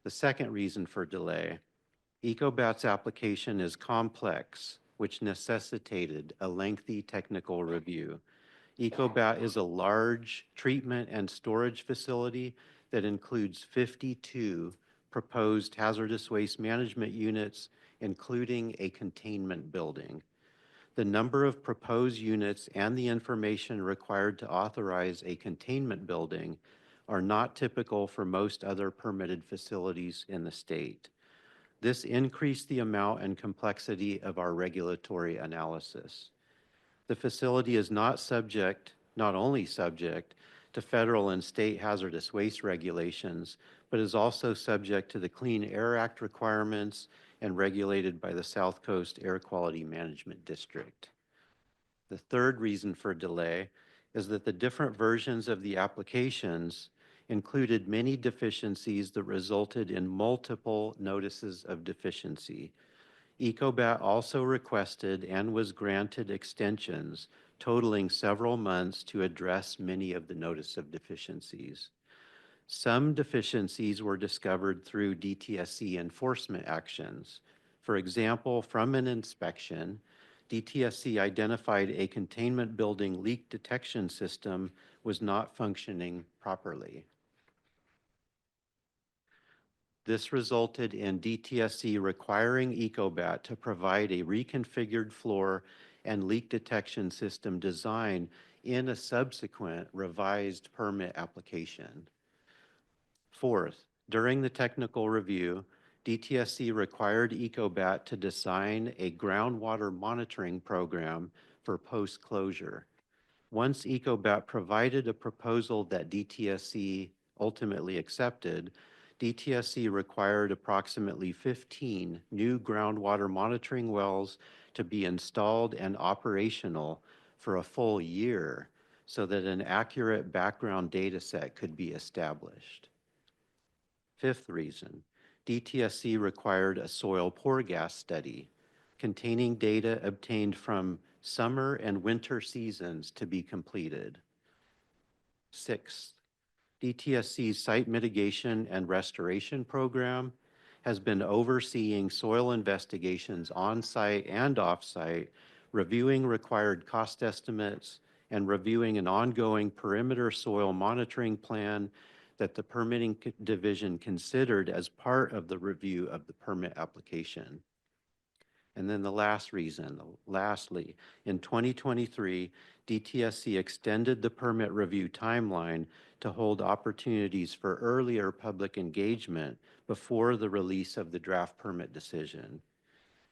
The second reason for delay, Ecobat's application is complex, which necessitated a lengthy technical review. Ecobat is a large treatment and storage facility that includes 52 proposed hazardous waste management units, including a containment building. The number of proposed units and the information required to authorize a containment building are not typical for most other permitted facilities in the state. This increased the amount and complexity of our regulatory analysis. The facility is not only subject to federal and state hazardous waste regulations, but is also subject to the Clean Air Act requirements and regulated by the South Coast Air Quality Management District. The third reason for delay is that the different versions of the applications included many deficiencies that resulted in multiple notices of deficiency. Ecobat also requested and was granted extensions totaling several months to address many of the notice of deficiencies. Some deficiencies were discovered through DTSC enforcement actions. For example, from an inspection, DTSC identified a containment building leak detection system was not functioning properly. This resulted in DTSC requiring Ecobat to provide a reconfigured floor and leak detection system design in a subsequent revised permit application. Fourth, during the technical review, DTSC required Ecobat to design a groundwater monitoring program for post-closure. Once Ecobat provided a proposal that DTSC ultimately accepted, DTSC required approximately 15 new groundwater monitoring wells to be installed and operational for a full year so that an accurate background data set could be established. Fifth reason, DTSC required a soil pore gas study containing data obtained from summer and winter seasons to be completed. Sixth, DTSC's site mitigation and restoration program has been overseeing soil investigations on-site and off-site, reviewing required cost estimates, and reviewing an ongoing perimeter soil monitoring plan that the permitting division considered as part of the review of the permit application. And then the last reason, lastly, in 2023, DTSC extended the permit review timeline to hold opportunities for earlier public engagement before the release of the draft permit decision.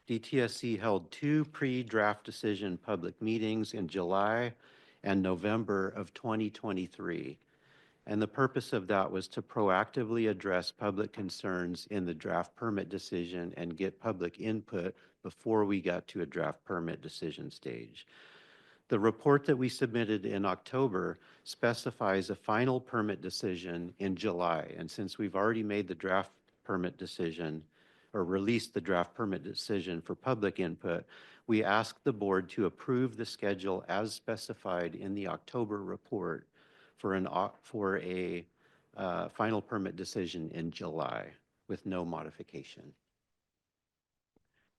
DTSC held 2 pre-draft decision public meetings in July and November of 2023. And the purpose of that was to proactively address public concerns in the draft permit decision and get public input before we got to a draft permit decision stage. The report that we submitted in October specifies a final permit decision in July. And since we've already made the draft permit decision or released the draft permit decision for public input, we asked the board to approve the schedule as specified in the October report for a final permit decision in July with no modification.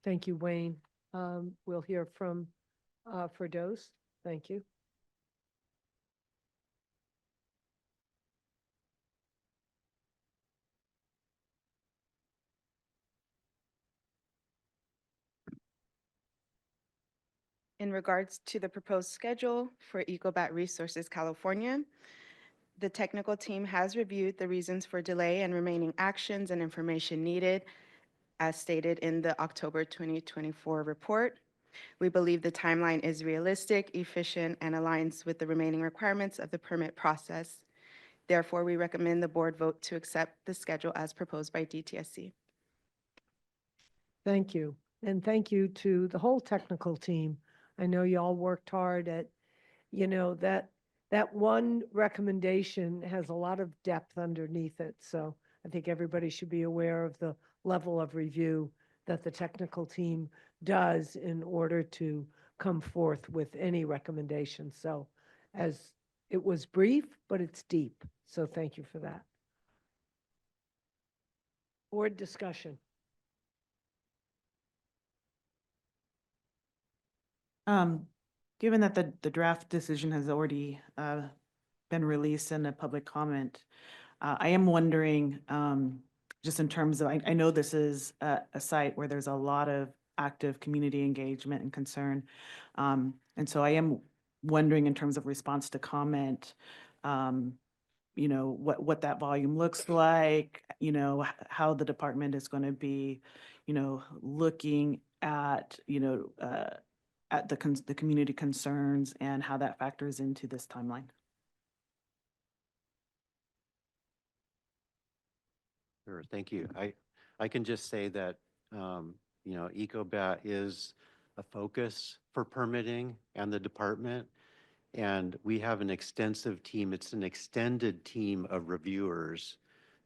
Thank you, Wayne. We'll hear from Firdaus. Thank you. In regards to the proposed schedule for Ecobat Resources California, the technical team has reviewed the reasons for delay and remaining actions and information needed as stated in the October 2024 report. We believe the timeline is realistic, efficient, and aligns with the remaining requirements of the permit process. Therefore, we recommend the board vote to accept the schedule as proposed by DTSC. Thank you. And thank you to the whole technical team. I know you all worked hard at, that one recommendation has a lot of depth underneath it. So I think everybody should be aware of the level of review that the technical team does in order to come forth with any recommendation. So as it was brief, but it's deep. So thank you for that. Board discussion. Given that the draft decision has already been released in a public comment, I am wondering, just in terms of, I know this is a site where there's a lot of active community engagement and concern. And so I am wondering in terms of response to comment, what that volume looks like, how the department is going to be, looking at, at the community concerns and how that factors into this timeline. Sure, thank you. I can just say that, Ecobat is a focus for permitting and the department. And we have an extensive team. It's an extended team of reviewers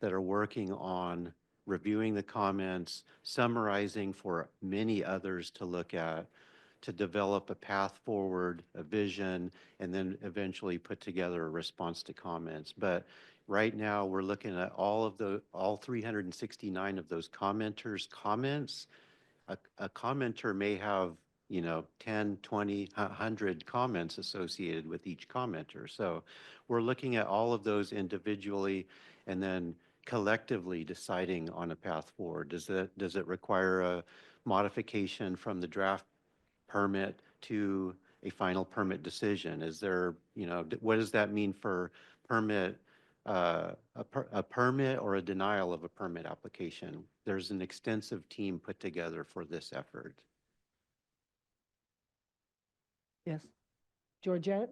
that are working on reviewing the comments, summarizing for many others to look at, to develop a path forward, a vision, and then eventually put together a response to comments. But right now, we're looking at all 369 of those commenters' comments. A commenter may have, 10, 20, 100 comments associated with each commenter. So we're looking at all of those individually and then collectively deciding on a path forward. Does it require a modification from the draft permit to a final permit decision? Is there, what does that mean for permit, a permit or a denial of a permit application? There's an extensive team put together for this effort. Yes. Georgette?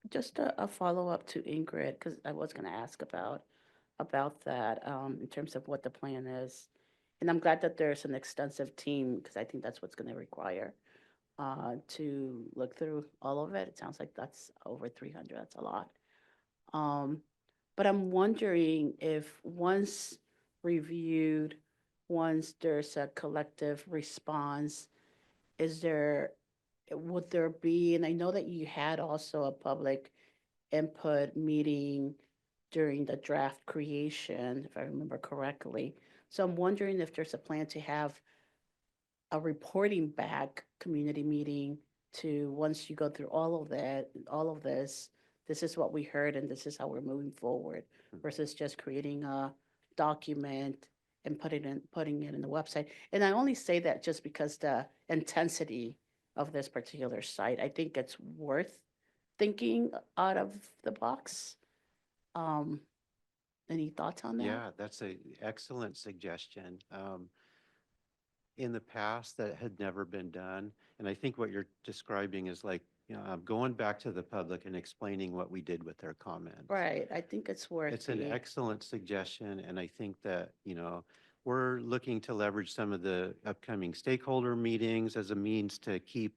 Just a follow-up to Ingrid, because I was going to ask about that in terms of what the plan is. And I'm glad that there's an extensive team, because I think that's what's going to require to look through all of it. It sounds like that's over 300. That's a lot. But I'm wondering if once reviewed, once there's a collective response, would there be, and I know that you had also a public input meeting during the draft creation, if I remember correctly. So I'm wondering if there's a plan to have a reporting back community meeting to, once you go through all of that, all of this is what we heard and this is how we're moving forward, versus just creating a document and putting it in the website. And I only say that just because the intensity of this particular site, I think it's worth thinking out of the box. Any thoughts on that? Yeah, that's an excellent suggestion. In the past, that had never been done. And I think what you're describing is like, going back to the public and explaining what we did with their comments. Right, I think it's worth It's an excellent suggestion, and I think that, we're looking to leverage some of the upcoming stakeholder meetings as a means to keep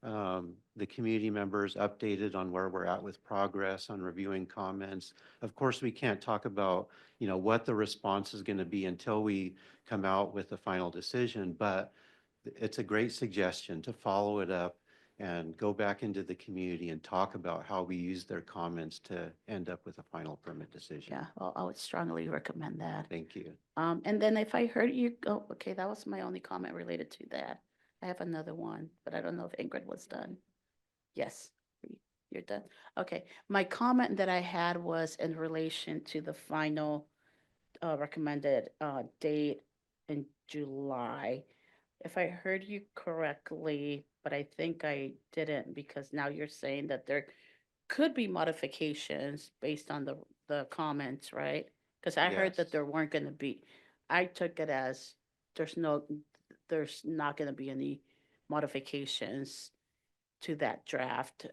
the community members updated on where we're at with progress on reviewing comments. Of course, we can't talk about, what the response is going to be until we come out with the final decision, but it's a great suggestion to follow it up and go back into the community and talk about how we use their comments to end up with a final permit decision. Yeah, well, I would strongly recommend that. Thank you. And then if I heard you go, okay, that was my only comment related to that. I have another one, but I don't know if Ingrid was done. Yes, you're done. Okay, my comment that I had was in relation to the final recommended date in July. If I heard you correctly, but I think I didn't, because now you're saying that there could be modifications based on the comments, right? Because I heard that Yes. there weren't going to be. I took it as there's not going to be any modifications to that draft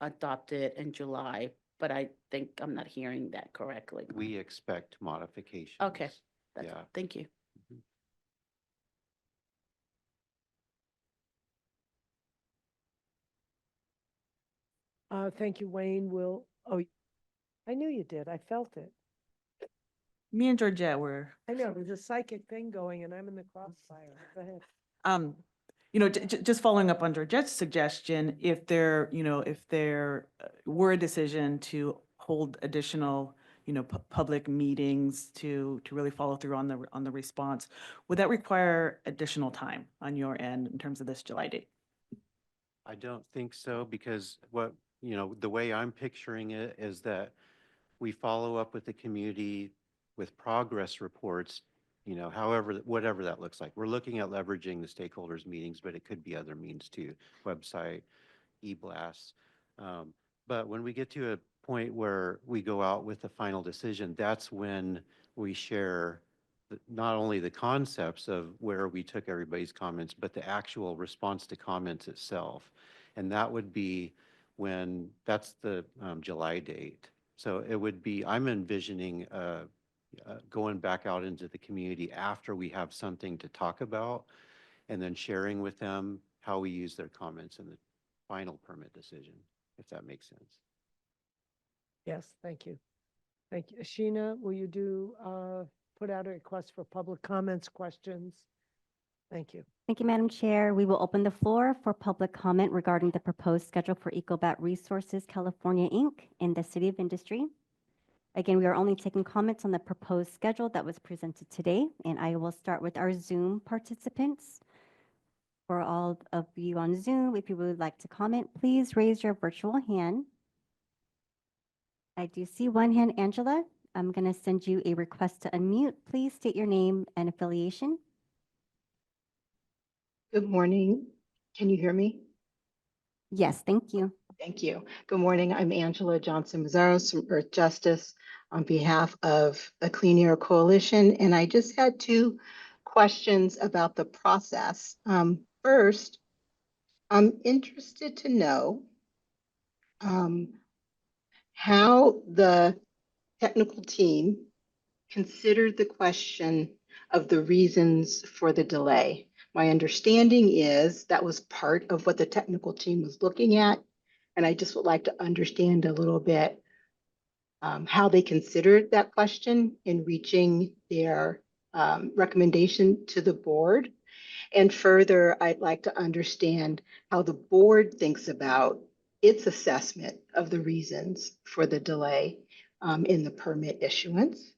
adopted in July, but I think I'm not hearing that correctly. We expect modifications. Okay, Yeah. thank you. Thank you, Wayne. I knew you did. I felt it. Me and Georgette were, I know, there's a psychic thing going and I'm in the crossfire. Go ahead. just following up on Georgette's suggestion, if there were a decision to hold additional, public meetings to really follow through on the response, would that require additional time on your end in terms of this July date? I don't think so, because the way I'm picturing it is that we follow up with the community with progress reports, whatever that looks like. We're looking at leveraging the stakeholders meetings, but it could be other means too, website, e-blasts. But when we get to a point where we go out with the final decision, that's when we share not only the concepts of where we took everybody's comments, but the actual response to comments itself. And that would be that's the July date. So it would be, I'm envisioning going back out into the community after we have something to talk about. and then sharing with them how we use their comments in the final permit decision, if that makes sense. Yes, thank you. Thank you. Sheena, will you put out a request for public comments, questions? Thank you. Thank you, Madam Chair. We will open the floor for public comment regarding the proposed schedule for Ecobat Resources California, Inc. in the City of Industry. Again, we are only taking comments on the proposed schedule that was presented today, and I will start with our Zoom participants. For all of you on Zoom, if you would like to comment, please raise your virtual hand. I do see one hand, Angela. I'm going to send you a request to unmute. Please state your name and affiliation. Good morning. Can you hear me? Yes, thank you. Thank you. Good morning. I'm Angela Johnson-Mazzaros from Earth Justice on behalf of the Clean Air Coalition. And I just had two questions about the process. First, I'm interested to know how the technical team considered the question of the reasons for the delay. My understanding is that was part of what the technical team was looking at. And I just would like to understand a little bit how they considered that question in reaching their recommendation to the board. And further, I'd like to understand how the board thinks about its assessment of the reasons for the delay in the permit issuance.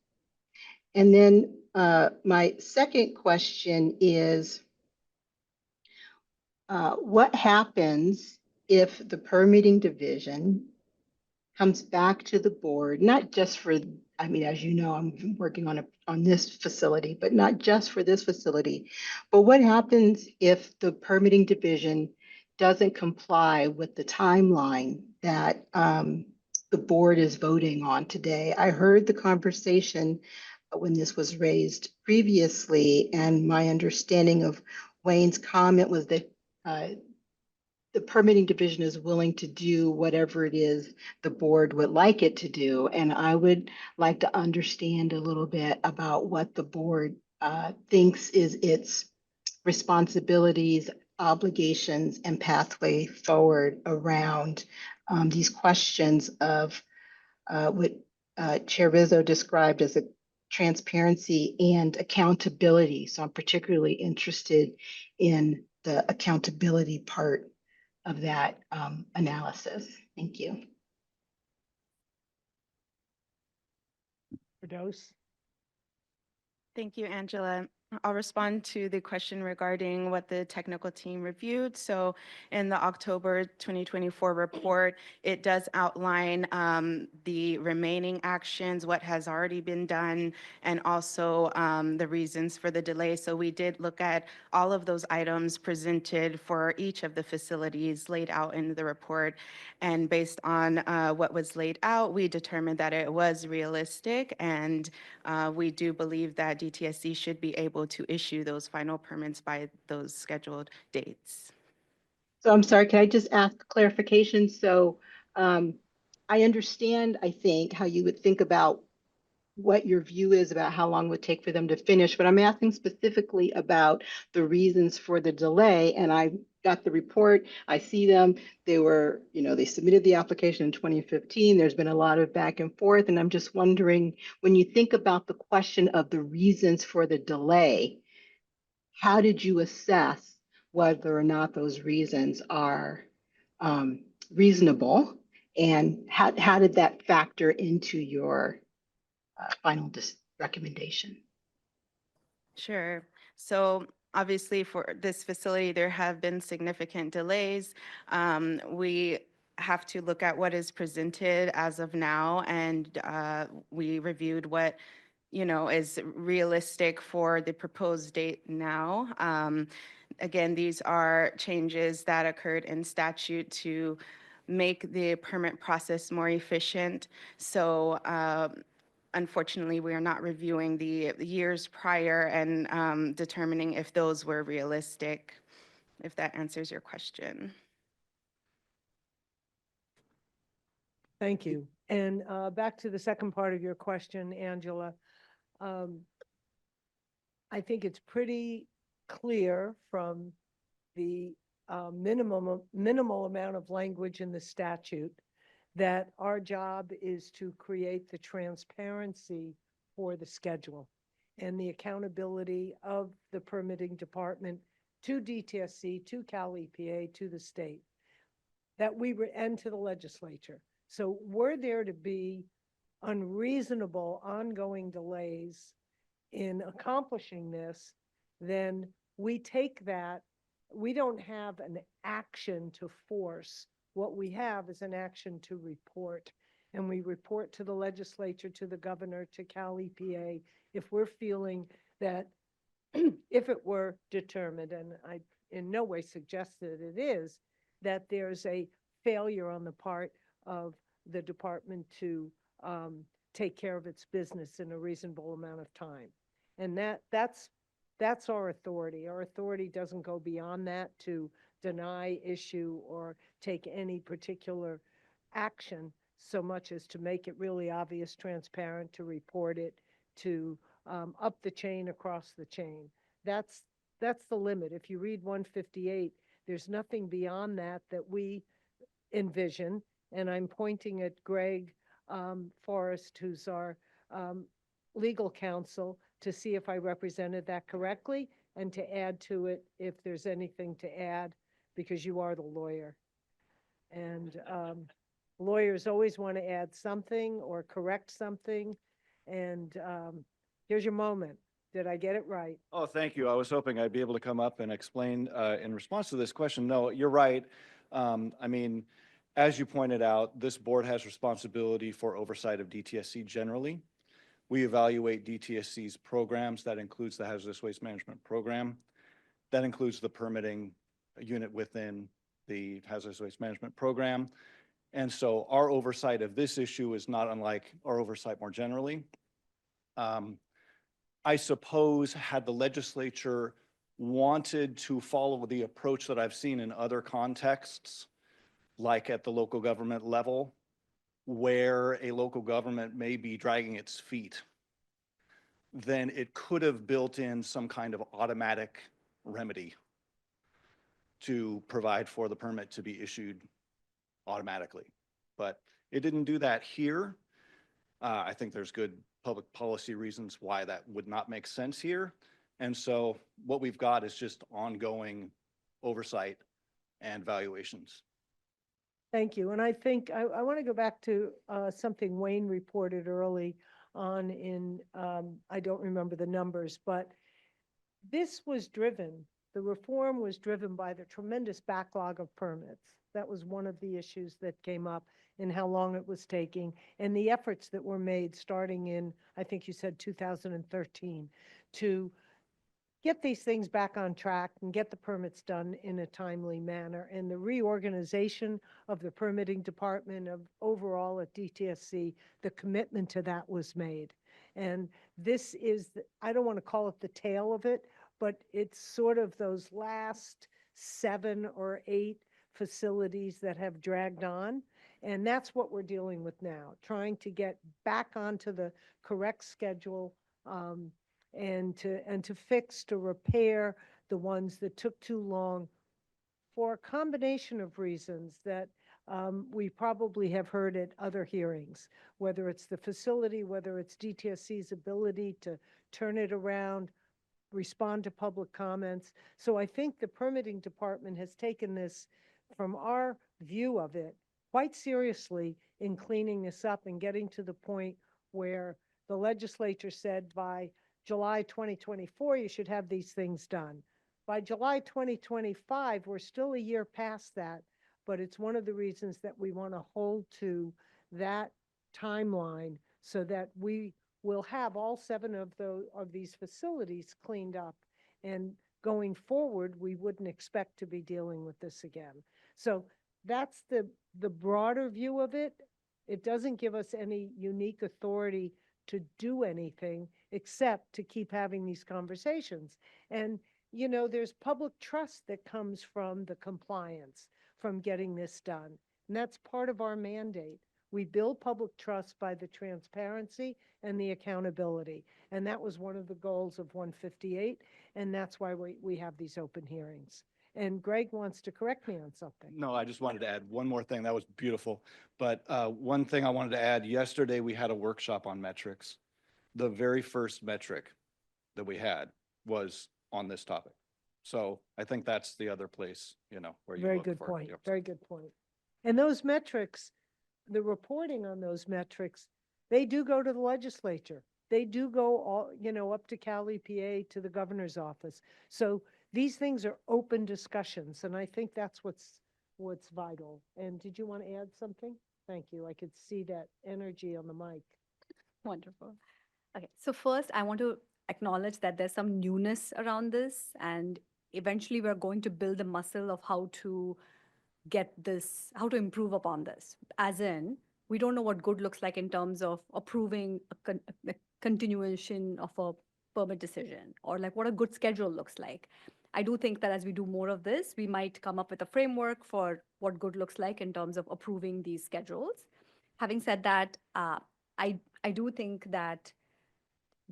And then my second question is, what happens if the permitting division comes back to the board, not just for, I mean, as you know, I'm working on this facility, but not just for this facility. But what happens if the permitting division doesn't comply with the timeline that the board is voting on today? I heard the conversation when this was raised previously, and my understanding of Wayne's comment was that the permitting division is willing to do whatever it is the board would like it to do. And I would like to understand a little bit about what the board thinks is its responsibilities, obligations, and pathway forward around these questions of what Chair Rizzo described as a transparency and accountability. So I'm particularly interested in the accountability part of that analysis. Thank you. Firdaus? Thank you, Angela. I'll respond to the question regarding what the technical team reviewed. So in the October 2024 report, it does outline the remaining actions, what has already been done, and also the reasons for the delay. So we did look at all of those items presented for each of the facilities laid out in the report. And based on what was laid out, we determined that it was realistic, and we do believe that DTSC should be able to issue those final permits by those scheduled dates. So I'm sorry, can I just ask clarification? So I understand, I think, how you would think about what your view is about how long it would take for them to finish, but I'm asking specifically about the reasons for the delay. And I got the report, I see them, they were, they submitted the application in 2015. There's been a lot of back and forth. And I'm just wondering, when you think about the question of the reasons for the delay, how did you assess whether or not those reasons are reasonable? And how did that factor into your final recommendation? Sure. So obviously for this facility, there have been significant delays. We have to look at what is presented as of now, and we reviewed what is realistic for the proposed date now. Again, these are changes that occurred in statute to make the permit process more efficient. So unfortunately, we are not reviewing the years prior and determining if those were realistic, if that answers your question. Thank you. And back to the second part of your question, Angela. I think it's pretty clear from the minimal amount of language in the statute that our job is to create the transparency for the schedule and the accountability of the permitting department to DTSC, to Cal EPA, to the state, and to the legislature. So were there to be unreasonable ongoing delays in accomplishing this, then we take that. We don't have an action to force. What we have is an action to report. And we report to the legislature, to the governor, to Cal EPA, if we're feeling that if it were determined, and I in no way suggest that it is, that there's a failure on the part of the department to take care of its business in a reasonable amount of time. And that's our authority. Our authority doesn't go beyond that to deny, issue, or take any particular action so much as to make it really obvious, transparent, to report it, to up the chain, across the chain. That's the limit. If you read 158, there's nothing beyond that that we envision. And I'm pointing at Greg Forrest, who's our legal counsel, to see if I represented that correctly and to add to it if there's anything to add, because you are the lawyer. And lawyers always want to add something or correct something. And here's your moment. Did I get it right? Oh, thank you. I was hoping I'd be able to come up and explain in response to this question. No, you're right. I mean, as you pointed out, this board has responsibility for oversight of DTSC generally. We evaluate DTSC's programs. That includes the hazardous waste management program. That includes the permitting unit within the hazardous waste management program. And so our oversight of this issue is not unlike our oversight more generally. I suppose had the legislature wanted to follow the approach that I've seen in other contexts, like at the local government level, where a local government may be dragging its feet, then it could have built in some kind of automatic remedy to provide for the permit to be issued automatically. But it didn't do that here. I think there's good public policy reasons why that would not make sense here. And so what we've got is just ongoing oversight and valuations. Thank you. And I think I want to go back to something Wayne reported early on in, I don't remember the numbers, but this was driven, the reform was driven by the tremendous backlog of permits. That was one of the issues that came up in how long it was taking and the efforts that were made starting in, I think you said 2013, to get these things back on track and get the permits done in a timely manner. And the reorganization of the permitting department of overall at DTSC, the commitment to that was made. And this is, I don't want to call it the tail of it, but it's sort of those last 7 or 8 facilities that have dragged on. And that's what we're dealing with now, trying to get back onto the correct schedule and to fix, to repair the ones that took too long for a combination of reasons that we probably have heard at other hearings, whether it's the facility, whether it's DTSC's ability to turn it around, respond to public comments. So I think the permitting department has taken this, from our view of it, quite seriously in cleaning this up and getting to the point where the legislature said by July 2024, you should have these things done. By July 2025, we're still a year past that, but it's one of the reasons that we want to hold to that timeline so that we will have all 7 of these facilities cleaned up. And going forward, we wouldn't expect to be dealing with this again. So that's the broader view of it. It doesn't give us any unique authority to do anything except to keep having these conversations. And, you know, there's public trust that comes from the compliance, from getting this done. And that's part of our mandate. We build public trust by the transparency and the accountability. And that was one of the goals of 158, and that's why we have these open hearings. And Greg wants to correct me on something. No, I just wanted to add one more thing. That was beautiful. But one thing I wanted to add, yesterday we had a workshop on metrics. The very first metric that we had was on this topic. So I think that's the other place, where you Very look good for point, the very good point. And those metrics, the reporting on those metrics, they do go to the legislature. They do go all, up to Cal EPA, to the governor's office. So these things are open discussions, and I think that's what's vital. And did you want to add something? Thank you. I could see that energy on the mic. Wonderful. Okay, so first I want to acknowledge that there's some newness around this, and eventually we're going to build the muscle of how to get this, how to improve upon this. As in, we don't know what good looks like in terms of approving a continuation of a permit decision, or like what a good schedule looks like. I do think that as we do more of this, we might come up with a framework for what good looks like in terms of approving these schedules. Having said that, I do think that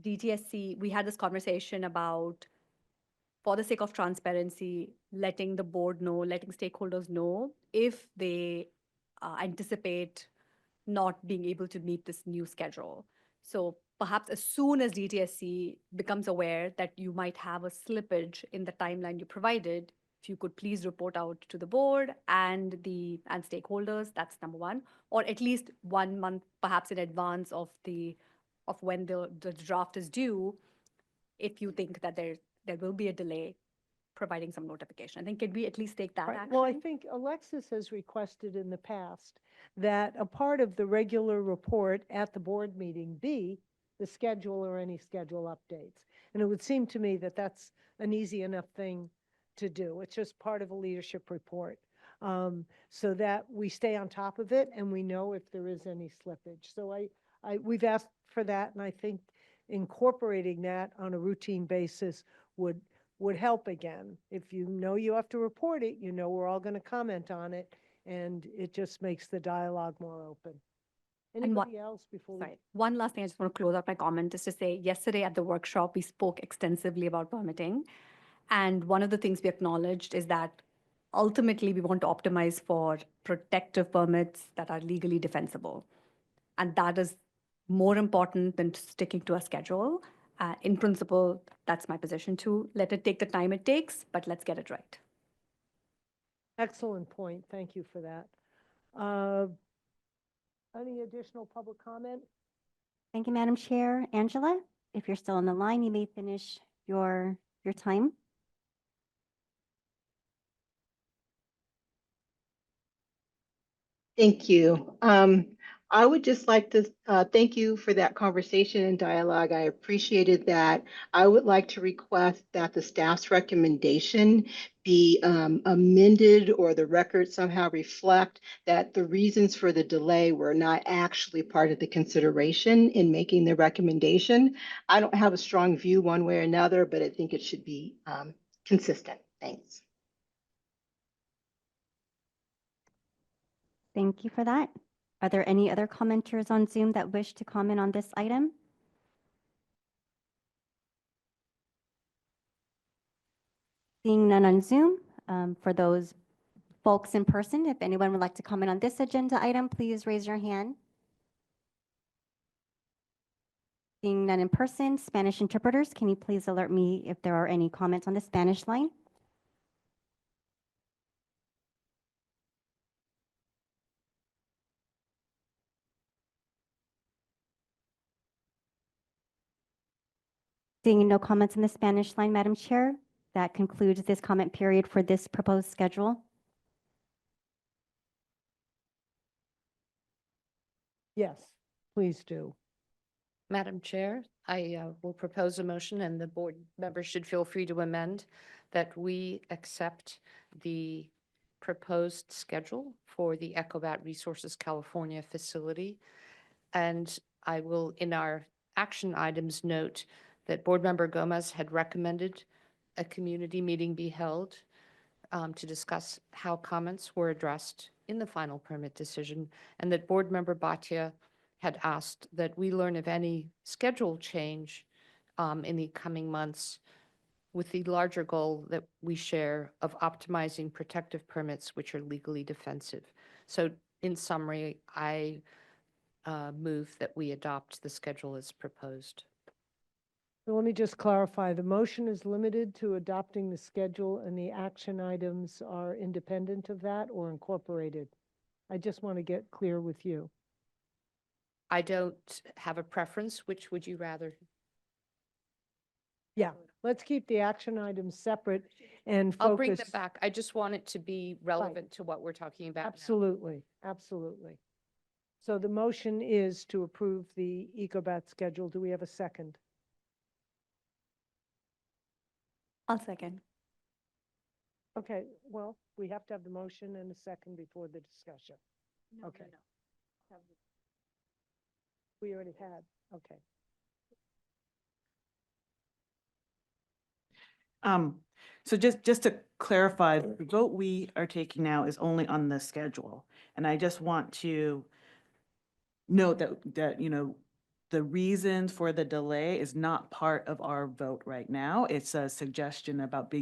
DTSC, we had this conversation about, for the sake of transparency, letting the board know, letting stakeholders know if they anticipate not being able to meet this new schedule. So perhaps as soon as DTSC becomes aware that you might have a slippage in the timeline you provided, if you could please report out to the board and stakeholders, that's number one, or at least 1 month perhaps in advance of when the draft is due, if you think that there will be a delay, providing some notification. I think, can we at least take that Right. action? Well, I think Alexis has requested in the past that a part of the regular report at the board meeting be the schedule or any schedule updates. And it would seem to me that that's an easy enough thing to do. It's just part of a leadership report, so that we stay on top of it and we know if there is any slippage. So we've asked for that, and I think incorporating that on a routine basis would help again. If you know you have to report it, you know we're all going to comment on it, and it just makes the dialogue more open. And what- Anybody else before we? Sorry, one last thing I just want to close out my comment is to say, yesterday at the workshop, we spoke extensively about permitting. And one of the things we acknowledged is that ultimately we want to optimize for protective permits that are legally defensible. And that is more important than sticking to a schedule. In principle, that's my position too. Let it take the time it takes, but let's get it right. Excellent point. Thank you for that. Any additional public comment? Thank you, Madam Chair. Angela, if you're still on the line, you may finish your time. Thank you. I would just like to thank you for that conversation and dialogue. I appreciated that. I would like to request that the staff's recommendation be amended, or the record somehow reflect that the reasons for the delay were not actually part of the consideration in making the recommendation. I don't have a strong view one way or another, but I think it should be consistent. Thanks. Thank you for that. Are there any other commenters on Zoom that wish to comment on this item? Seeing none on Zoom, for those folks in person, if anyone would like to comment on this agenda item, please raise your hand. Seeing none in person, Spanish interpreters, can you please alert me if there are any comments on the Spanish line? Seeing no comments in the Spanish line, Madam Chair, that concludes this comment period for this proposed schedule. Yes, please do. Madam Chair, I will propose a motion, and the board members should feel free to amend, that we accept the proposed schedule for the Ecobat Resources California facility. And I will, in our action items, note that Board Member Gomez had recommended a community meeting be held to discuss how comments were addressed in the final permit decision, and that Board Member Bhatia had asked that we learn of any schedule change in the coming months, with the larger goal that we share of optimizing protective permits which are legally defensive. So in summary, I move that we adopt the schedule as proposed. So let me just clarify, the motion is limited to adopting the schedule and the action items are independent of that or incorporated? I just want to get clear with you. I don't have a preference. Which would you rather? Yeah, let's keep the action items separate and I'll bring them focus. back. I just want it to be relevant to what we're talking about now. Absolutely, absolutely. So the motion is to approve the EcoBat schedule. Do we have a second? I'll second. Okay, well, we have to have the motion and a second before the discussion. Okay. We already had, okay. So just to clarify, the vote we are taking now is only on the schedule. And I just want to note that, you know, the reason for the delay is not part of our vote right now. It's a suggestion about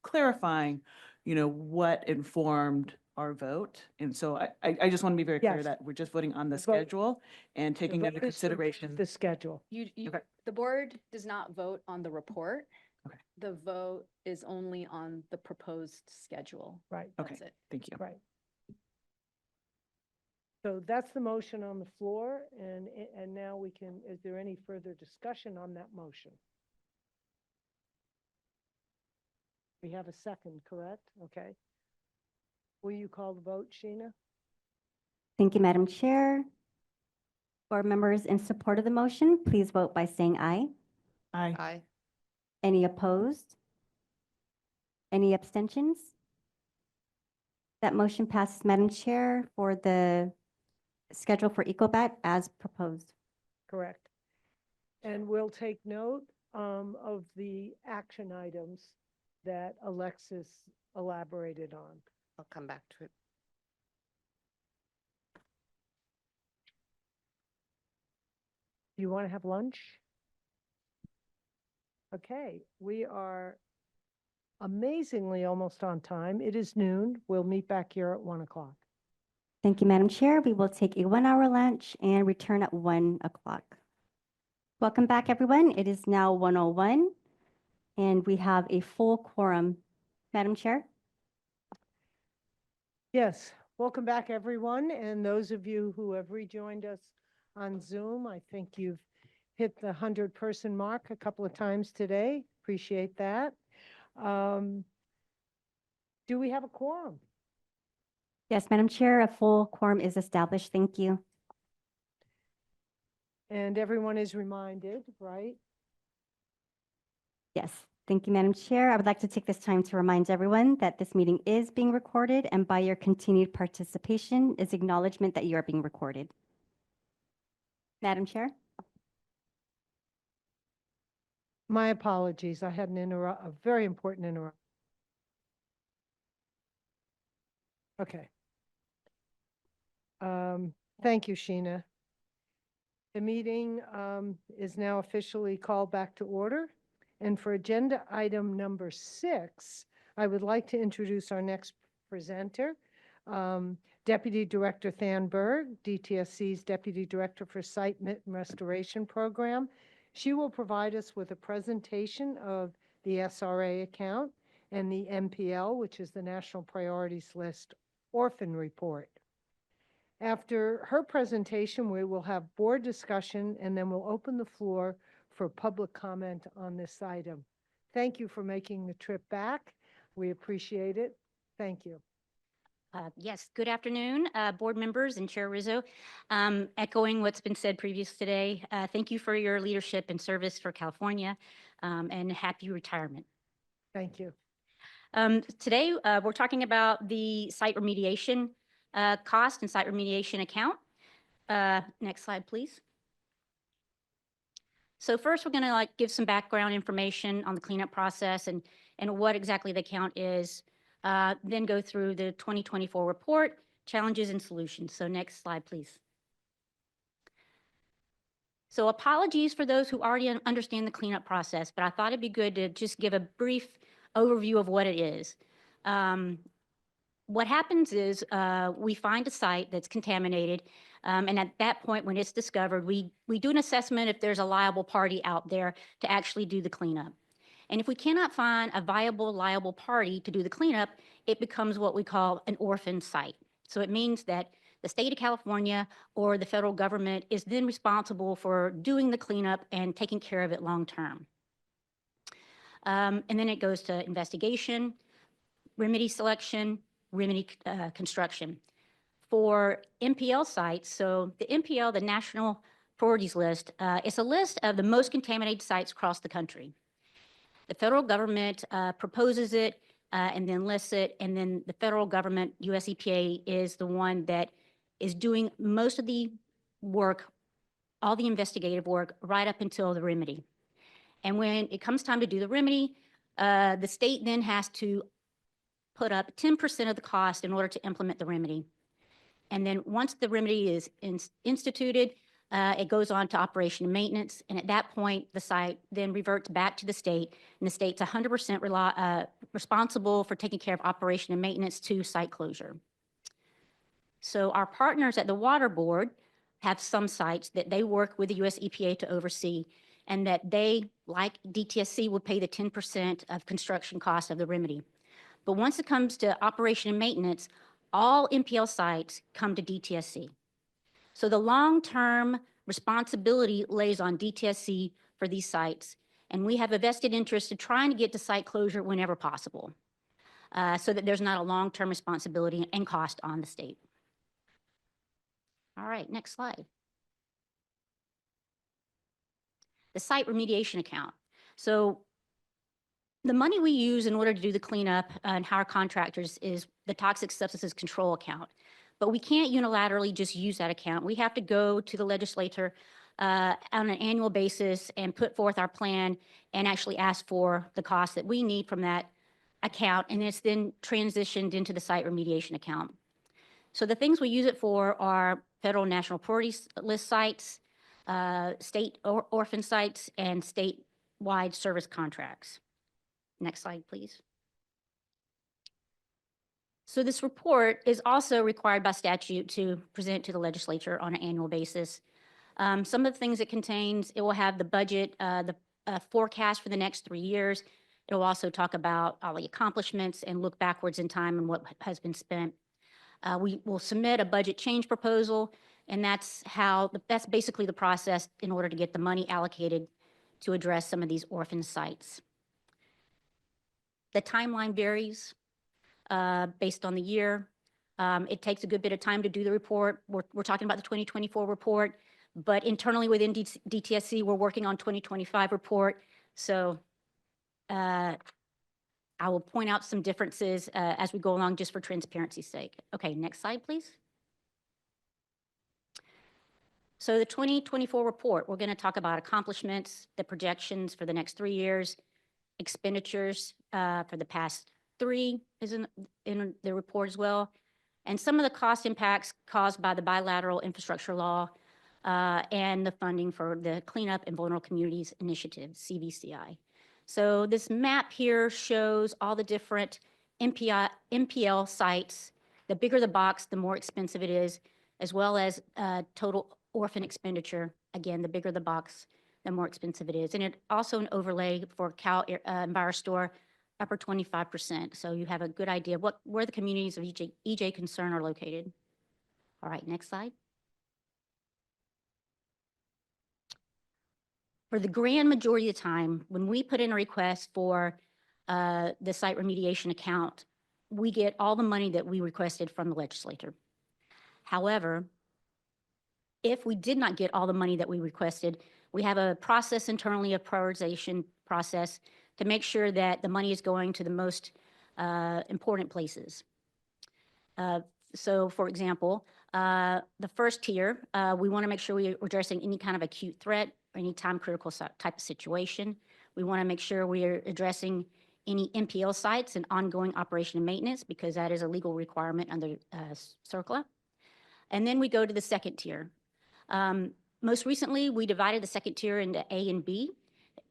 clarifying, you know, what informed our vote. And so I just want to be very clear Yes. that we're just voting on the The vote- schedule and The taking into vote is to approve consideration. the schedule. Okay. The board does not vote on the report. Okay. The vote is only on the proposed schedule. Right, Okay, That's it. thank you. right. So that's the motion on the floor, and now we can, is there any further discussion on that motion? We have a second, correct? Okay. Will you call the vote, Sheena? Thank you, Madam Chair. Board members in support of the motion, please vote by saying aye. Aye. Aye. Any opposed? Any abstentions? That motion passes, Madam Chair, for the schedule for EcoBat as proposed. Correct. And we'll take note of the action items that Alexis elaborated on. I'll come back to it. Do you want to have lunch? Okay, we are amazingly almost on time. It is noon. We'll meet back here at 1 o'clock. Thank you, Madam Chair. We will take a 1-hour lunch and return at 1 o'clock. Welcome back, everyone. It is now 1:01, and we have a full quorum. Madam Chair? Yes, welcome back, everyone. And those of you who have rejoined us on Zoom, I think you've hit the 100-person mark a couple of times today. Appreciate that. Do we have a quorum? Yes, Madam Chair, a full quorum is established. Thank you. And everyone is reminded, right? Yes, thank you, Madam Chair. I would like to take this time to remind everyone that this meeting is being recorded, and by your continued participation is acknowledgement that you are being recorded. Madam Chair? My apologies. I had a very important interrupt. Okay. Thank you, Sheena. The meeting is now officially called back to order. And for agenda item number 6, I would like to introduce our next presenter, Deputy Director Than Berg, DTSC's Deputy Director for Site Restoration Program. She will provide us with a presentation of the SRA account and the NPL, which is the National Priorities List Orphan Report. After her presentation, we will have board discussion, and then we'll open the floor for public comment on this item. Thank you for making the trip back. We appreciate it. Thank you. Yes, good afternoon, board members and Chair Rizzo. Echoing what's been said previous today, thank you for your leadership and service for California, and happy retirement. Thank you. Today, we're talking about the site remediation cost and site remediation account. Next slide, please. So first, we're going to give some background information on the cleanup process and what exactly the account is. then go through the 2024 report, challenges and solutions. So next slide, please. So apologies for those who already understand the cleanup process, but I thought it'd be good to just give a brief overview of what it is. What happens is we find a site that's contaminated, and at that point, when it's discovered, we do an assessment if there's a liable party out there to actually do the cleanup. And if we cannot find a viable, liable party to do the cleanup, it becomes what we call an orphan site. So it means that the state of California or the federal government is then responsible for doing the cleanup and taking care of it long term. And then it goes to investigation, remedy selection, remedy construction. For MPL sites, so the MPL, the National Priorities List, it's a list of the most contaminated sites across the country. The federal government proposes it and then lists it, and then the federal government, US EPA, is the one that is doing most of the work, all the investigative work, right up until the remedy. And when it comes time to do the remedy, the state then has to put up 10% of the cost in order to implement the remedy. And then once the remedy is instituted, it goes on to operation and maintenance. And at that point, the site then reverts back to the state, and the state's 100% responsible for taking care of operation and maintenance to site closure. So our partners at the Water Board have some sites that they work with the US EPA to oversee, and that they, like DTSC, would pay the 10% of construction costs of the remedy. But once it comes to operation and maintenance, all MPL sites come to DTSC. So the long-term responsibility lays on DTSC for these sites, and we have a vested interest in trying to get to site closure whenever possible, so that there's not a long-term responsibility and cost on the state. All right, next slide. The site remediation account. So the money we use in order to do the cleanup and hire contractors is the toxic substances control account. But we can't unilaterally just use that account. We have to go to the legislature on an annual basis and put forth our plan and actually ask for the cost that we need from that account. And it's then transitioned into the site remediation account. So the things we use it for are federal national priorities list sites, state orphan sites, and statewide service contracts. Next slide, please. So this report is also required by statute to present to the legislature on an annual basis. Some of the things it contains, it will have the budget, the forecast for the next 3 years. It will also talk about all the accomplishments and look backwards in time and what has been spent. We will submit a budget change proposal, and that's basically the process in order to get the money allocated to address some of these orphan sites. The timeline varies based on the year. It takes a good bit of time to do the report. We're talking about the 2024 report, but internally within DTSC, we're working on 2025 report. So I will point out some differences as we go along just for transparency's sake. Okay, next slide, please. So the 2024 report, we're going to talk about accomplishments, the projections for the next 3 years, expenditures for the past 3 is in the report as well, and some of the cost impacts caused by the bilateral infrastructure law and the funding for the Cleanup and Vulnerable Communities Initiative, CVCI. So this map here shows all the different MPL sites. The bigger the box, the more expensive it is, as well as total orphan expenditure. Again, the bigger the box, the more expensive it is. And it also an overlay for Cal EnviroStore, upper 25%. So you have a good idea of where the communities of EJ concern are located. All right, next slide. For the grand majority of the time, when we put in a request for the site remediation account, we get all the money that we requested from the legislature. However, if we did not get all the money that we requested, we have a process internally, a prioritization process, to make sure that the money is going to the most important places. So for example, the first tier, we want to make sure we're addressing any kind of acute threat or any time critical type of situation. We want to make sure we are addressing any MPL sites and ongoing operation and maintenance, because that is a legal requirement under CERCLA. And then we go to the second tier. Most recently, we divided the second tier into A and B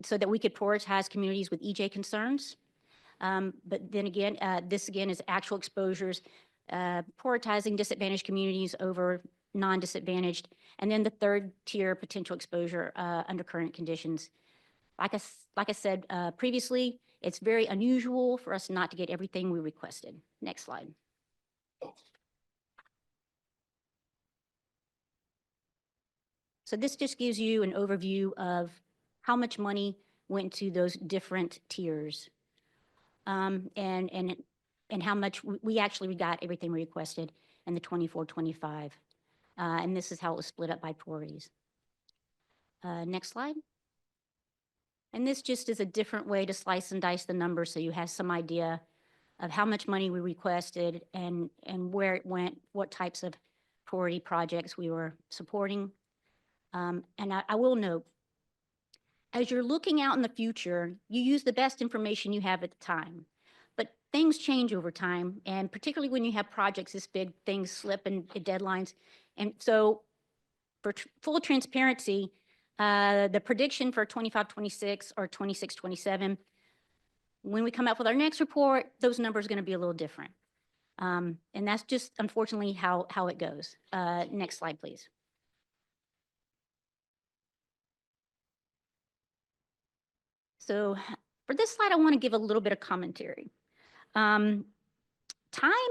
so that we could prioritize communities with EJ concerns. But then again, this again is actual exposures, prioritizing disadvantaged communities over non-disadvantaged. And then the third tier, potential exposure under current conditions. Like I said previously, it's very unusual for us not to get everything we requested. Next slide. So this just gives you an overview of how much money went to those different tiers. And how much we actually got everything we requested in the 24-25. And this is how it was split up by priorities. Next slide. And this just is a different way to slice and dice the numbers so you have some idea of how much money we requested and where it went, what types of priority projects we were supporting. And I will note, as you're looking out in the future, you use the best information you have at the time. But things change over time, and particularly when you have projects this big, things slip and deadlines. And so for full transparency, the prediction for 25-26 or 26-27, when we come out with our next report, those numbers are going to be a little different. And that's just unfortunately how it goes. Next slide, please. So for this slide, I want to give a little bit of commentary. Time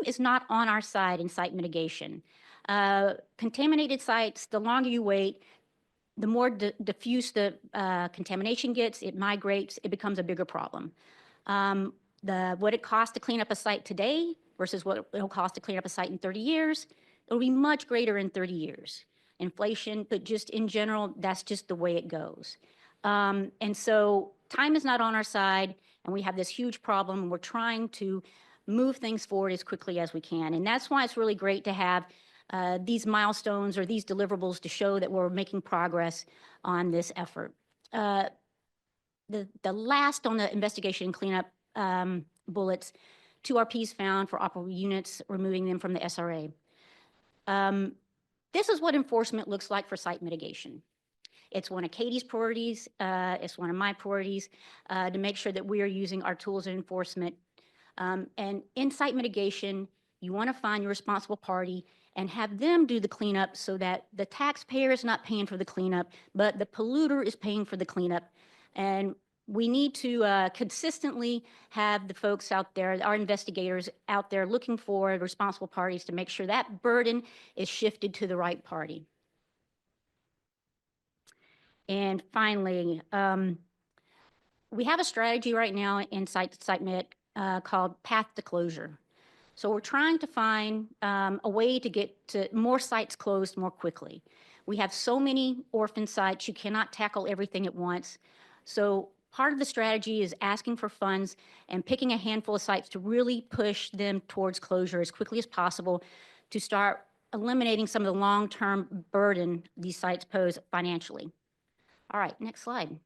is not on our side in site mitigation. Contaminated sites, the longer you wait, the more diffuse the contamination gets, it migrates, it becomes a bigger problem. What it costs to clean up a site today versus what it'll cost to clean up a site in 30 years, it'll be much greater in 30 years. Inflation, but just in general, that's just the way it goes. And so time is not on our side, and we have this huge problem, and we're trying to move things forward as quickly as we can. And that's why it's really great to have these milestones or these deliverables to show that we're making progress on this effort. The last on the investigation and cleanup bullets, 2 RPs found for operable units, removing them from the SRA. This is what enforcement looks like for site mitigation. It's one of Katie's priorities. It's one of my priorities to make sure that we are using our tools of enforcement. And in site mitigation, you want to find your responsible party and have them do the cleanup so that the taxpayer is not paying for the cleanup, but the polluter is paying for the cleanup. And we need to consistently have the folks out there, our investigators out there looking for responsible parties to make sure that burden is shifted to the right party. And finally, we have a strategy right now in SiteMed called Path to Closure. So we're trying to find a way to get to more sites closed more quickly. We have so many orphan sites, you cannot tackle everything at once. So part of the strategy is asking for funds and picking a handful of sites to really push them towards closure as quickly as possible to start eliminating some of the long-term burden these sites pose financially. All right, next slide.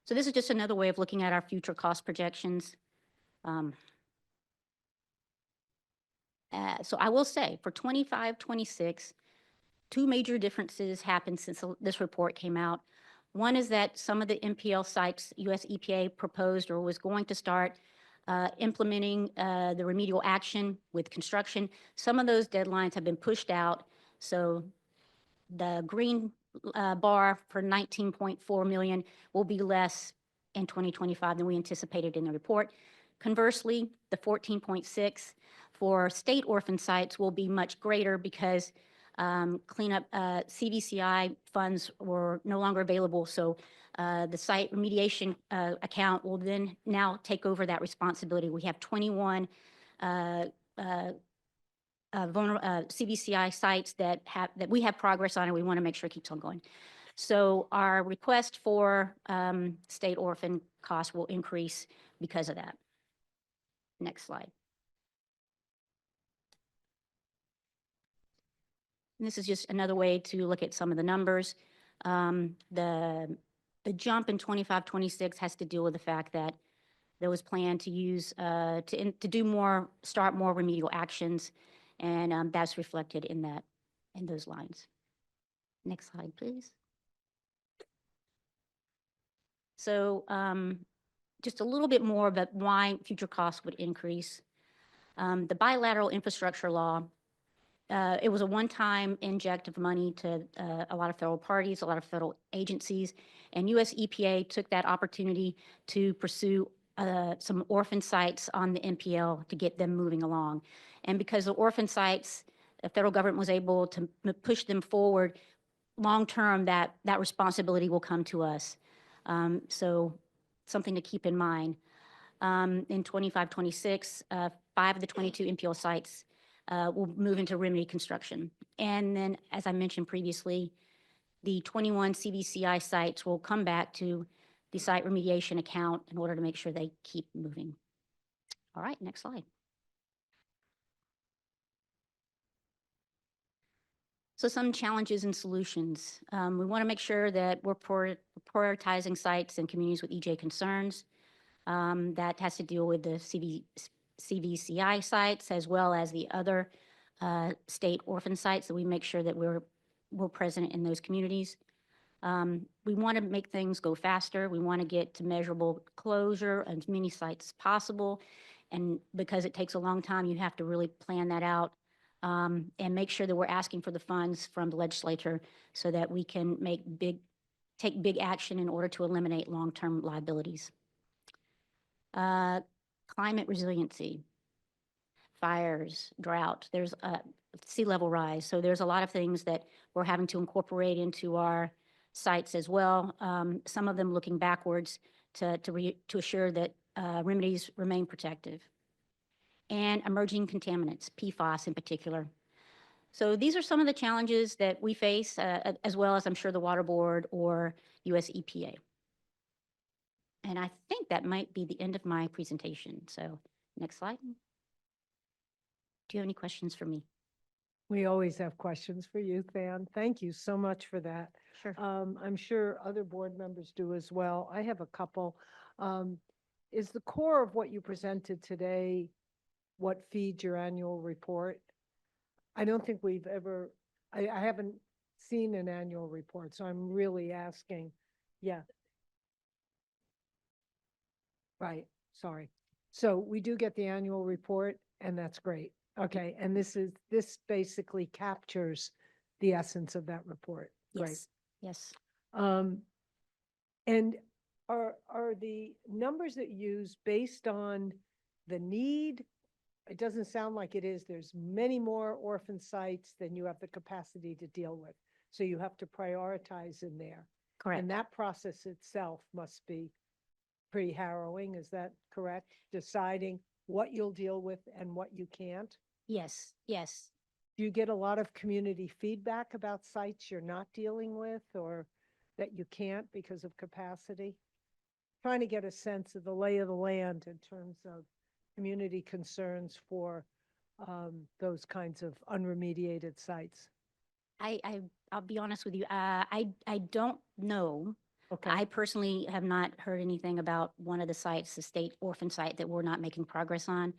So this is just another way of looking at our future cost projections. So I will say for 25-26, 2 major differences happened since this report came out. One is that some of the MPL sites US EPA proposed or was going to start implementing the remedial action with construction. Some of those deadlines have been pushed out. So the green bar for 19.4 million will be less in 2025 than we anticipated in the report. Conversely, the 14.6 for state orphan sites will be much greater because cleanup CVCI funds were no longer available. So the site remediation account will then now take over that responsibility. We have 21 CVCI sites that we have progress on, and we want to make sure it keeps on going. So our request for state orphan costs will increase because of that. Next slide. And this is just another way to look at some of the numbers. The the jump in 25, 26 has to deal with the fact that there was planned to use, to do more, start more remedial actions, and that's reflected in that, in those lines. Next slide, please. So just a little bit more about why future costs would increase. The bilateral infrastructure law, it was a one-time inject of money to a lot of federal parties, a lot of federal agencies, and US EPA took that opportunity to pursue some orphan sites on the NPL to get them moving along. And because the orphan sites, the federal government was able to push them forward, long-term, that responsibility will come to us. So something to keep in mind. In 25, 26, 5 of the 22 NPL sites will move into remedy construction. And then, as I mentioned previously, the 21 CVCI sites will come back to the site remediation account in order to make sure they keep moving. All right, next slide. So some challenges and solutions. We want to make sure that we're prioritizing sites and communities with EJ concerns. That has to deal with the CVCI sites as well as the other state orphan sites, that we make sure that we're present in those communities. We want to make things go faster. We want to get to measurable closure as many sites as possible. And because it takes a long time, you have to really plan that out and make sure that we're asking for the funds from the legislature so that we can take big action in order to eliminate long-term liabilities. Climate resiliency, fires, drought, there's a sea level rise. So there's a lot of things that we're having to incorporate into our sites as well. Some of them looking backwards to assure that remedies remain protective. And emerging contaminants, PFAS in particular. So these are some of the challenges that we face, as well as I'm sure the Water Board or US EPA. And I think that might be the end of my presentation. So next slide. Do you have any questions for me? We always have questions for you, Than. Thank you so much for that. Sure. I'm sure other board members do as well. I have a couple. Is the core of what you presented today what feeds your annual report? I don't think we've ever, I haven't seen an annual report, so I'm really asking. Yeah. Right, sorry. So we do get the annual report, and that's great. Okay, and this basically captures the essence of that report. Great. Yes. And are the numbers that you use based on the need? It doesn't sound like it is. There's many more orphan sites than you have the capacity to deal with. So you have to prioritize in there. Correct. And that process itself must be pretty harrowing. Is that correct? Deciding what you'll deal with and what you can't? Yes. Do you get a lot of community feedback about sites you're not dealing with or that you can't because of capacity? Trying to get a sense of the lay of the land in terms of community concerns for those kinds of unremediated sites. I'll be honest with you. I don't know. Okay. I personally have not heard anything about one of the sites, the state orphan site, that we're not making progress on.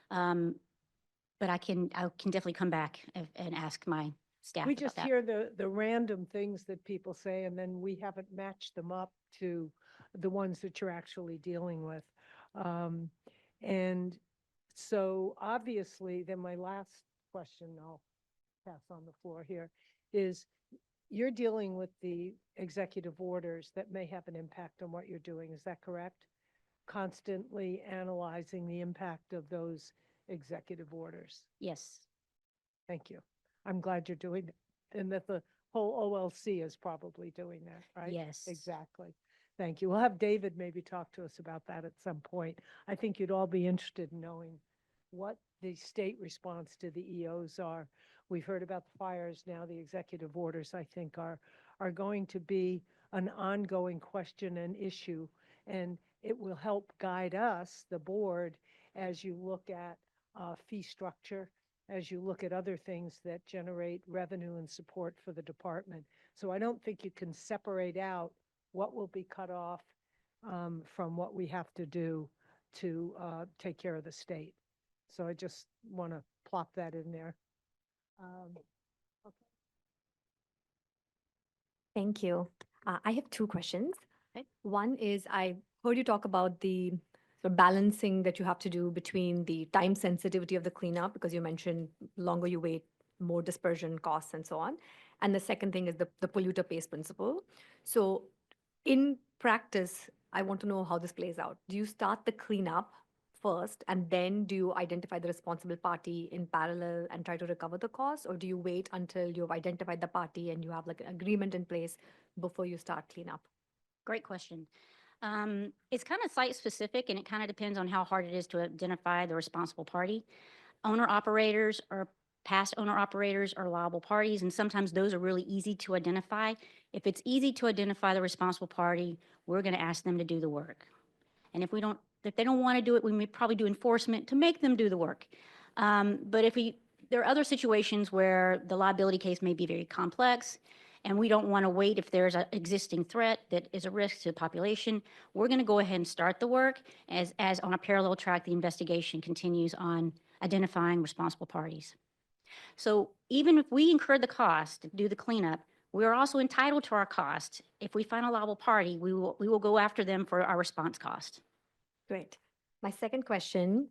But I can definitely come back and ask my staff We about just that. hear the random things that people say, and then we haven't matched them up to the ones that you're actually dealing with. And so obviously, then my last question, I'll pass on the floor here, is you're dealing with the executive orders that may have an impact on what you're doing. Is that correct? Constantly analyzing the impact of those executive orders. Yes. Thank you. I'm glad you're doing that, and that the whole OLC is probably doing that, right? Yes. Exactly. Thank you. We'll have David maybe talk to us about that at some point. I think you'd all be interested in knowing what the state response to the EOs are. We've heard about the fires now. The executive orders, I think, are going to be an ongoing question and issue, and it will help guide us, the board, as you look at fee structure, as you look at other things that generate revenue and support for the department. So I don't think you can separate out what will be cut off from what we have to do to take care of the state. So I just want to plop that in there. Thank you. I have two questions. One is I heard you talk about the sort of balancing that you have to do between the time sensitivity of the cleanup, because you mentioned longer you wait, more dispersion costs and so on. And the second thing is the polluter pays principle. So in practice, I want to know how this plays out. Do you start the cleanup first and then do you identify the responsible party in parallel and try to recover the cost? Or do you wait until you've identified the party and you have like an agreement in place before you start cleanup? Great question. It's kind of site specific and it kind of depends on how hard it is to identify the responsible party. Owner operators or past owner operators are liable parties, and sometimes those are really easy to identify. If it's easy to identify the responsible party, we're going to ask them to do the work. And if they don't want to do it, we may probably do enforcement to make them do the work. But there are other situations where the liability case may be very complex, and we don't want to wait if there's an existing threat that is a risk to the population. We're going to go ahead and start the work as on a parallel track, the investigation continues on identifying responsible parties. So even if we incur the cost to do the cleanup, we are also entitled to our cost. If we find a liable party, we will go after them for our response cost. Great. My second question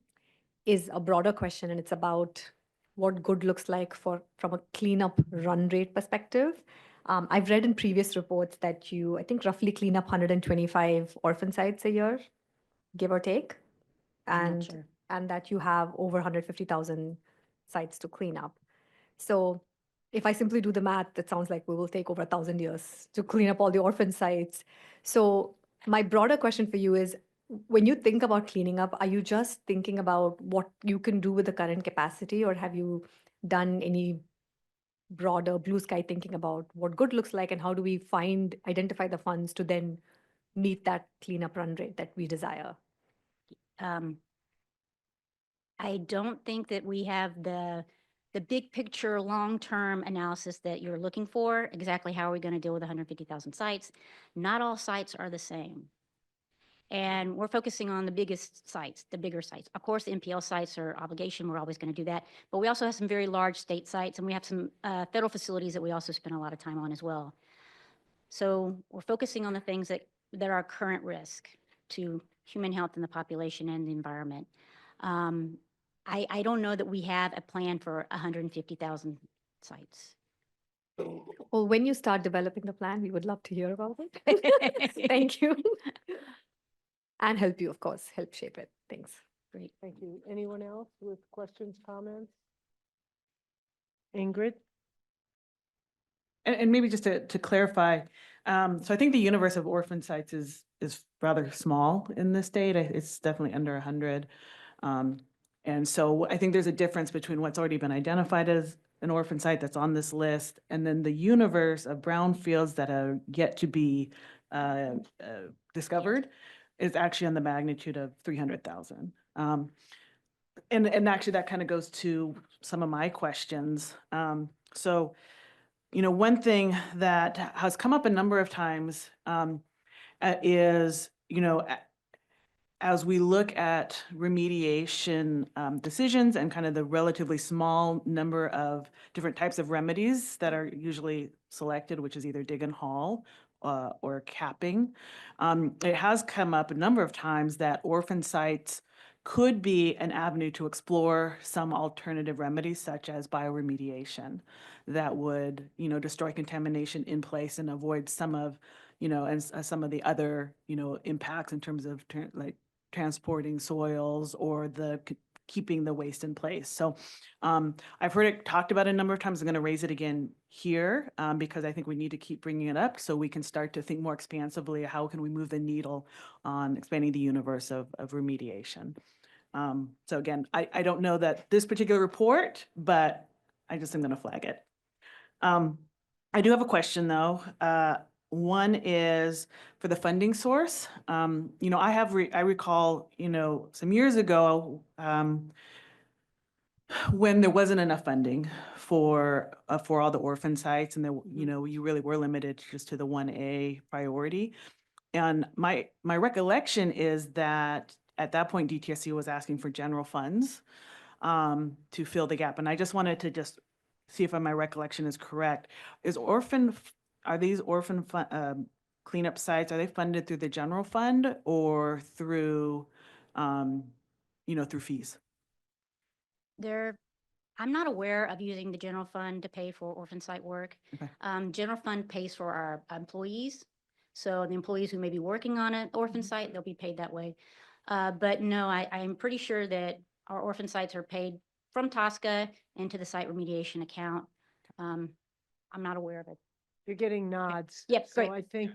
is a broader question, and it's about what good looks like from a cleanup run rate perspective. I've read in previous reports that you, I think, roughly clean up 125 orphan sites a year, give or take, I'm not and sure. and that you have over 150,000 sites to clean up. So if I simply do the math, it sounds like we will take over 1,000 years to clean up all the orphan sites. So my broader question for you is, when you think about cleaning up, are you just thinking about what you can do with the current capacity, or have you done any broader blue sky thinking about what good looks like and how do we identify the funds to then meet that cleanup run rate that we desire? I don't think that we have the big picture, long-term analysis that you're looking for. Exactly how are we going to deal with 150,000 sites? Not all sites are the same. And we're focusing on the biggest sites, the bigger sites. Of course, the NPL sites are obligation. We're always going to do that. But we also have some very large state sites, and we have some federal facilities that we also spend a lot of time on as well. So we're focusing on the things that are current risk to human health and the population and the environment. I don't know that we have a plan for 150,000 sites. Well, when you start developing the plan, we would love to hear about it. Thank you. And help you, of course, help shape it. Thanks. Great. Thank you. Anyone else with questions, comments? Ingrid? And maybe just to clarify, so I think the universe of orphan sites is rather small in this state. It's definitely under 100. And so I think there's a difference between what's already been identified as an orphan site that's on this list, and then the universe of brownfields that are yet to be discovered is actually on the magnitude of 300,000. And actually that kind of goes to some of my questions. So, one thing that has come up a number of times is, as we look at remediation decisions and kind of the relatively small number of different types of remedies that are usually selected, which is either dig and haul or capping, it has come up a number of times that orphan sites could be an avenue to explore some alternative remedies, such as bioremediation, that would, destroy contamination in place and avoid some of, and some of the other, impacts in terms of transporting soils or keeping the waste in place. So I've heard it talked about a number of times. I'm going to raise it again here because I think we need to keep bringing it up so we can start to think more expansively. How can we move the needle on expanding the universe of remediation? So again, I don't know that this particular report, but I just am going to flag it. I do have a question though. One is for the funding source. I recall, some years ago, when there wasn't enough funding for all the orphan sites, and there, you know, you really were limited just to the 1A priority. And my recollection is that at that point, DTSC was asking for general funds to fill the gap. And I just wanted to just see if my recollection is correct. Are these cleanup sites, are they funded through the general fund or through, through fees? I'm not aware of using the general fund to pay for orphan site work. Okay. General fund pays for our employees. So the employees who may be working on an orphan site, they'll be paid that way. But no, I'm pretty sure that our orphan sites are paid from TSCA into the site remediation account. I'm not aware of it. You're getting nods. Yep, So great. I think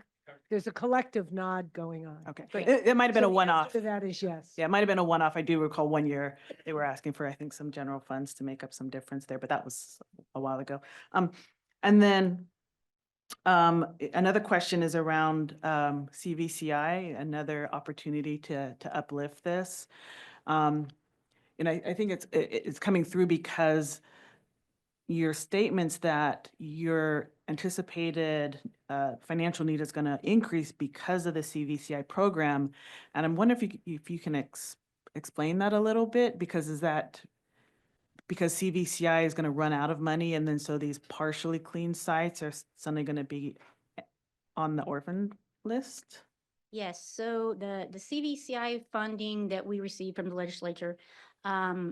there's a collective nod going on. Okay. Great. It might have been So a the one-off. answer to that is yes. Yeah, it might have been a one-off. I do recall one year they were asking for, I think, some general funds to make up some difference there, but that was a while ago. And then another question is around CVCI, another opportunity to uplift this. And I think it's coming through because your statements that your anticipated financial need is going to increase because of the CVCI program. And I'm wondering if you can explain that a little bit, because is that because CVCI is going to run out of money, and then so these partially clean sites are suddenly going to be on the orphan list? Yes, so the CVCI funding that we received from the legislature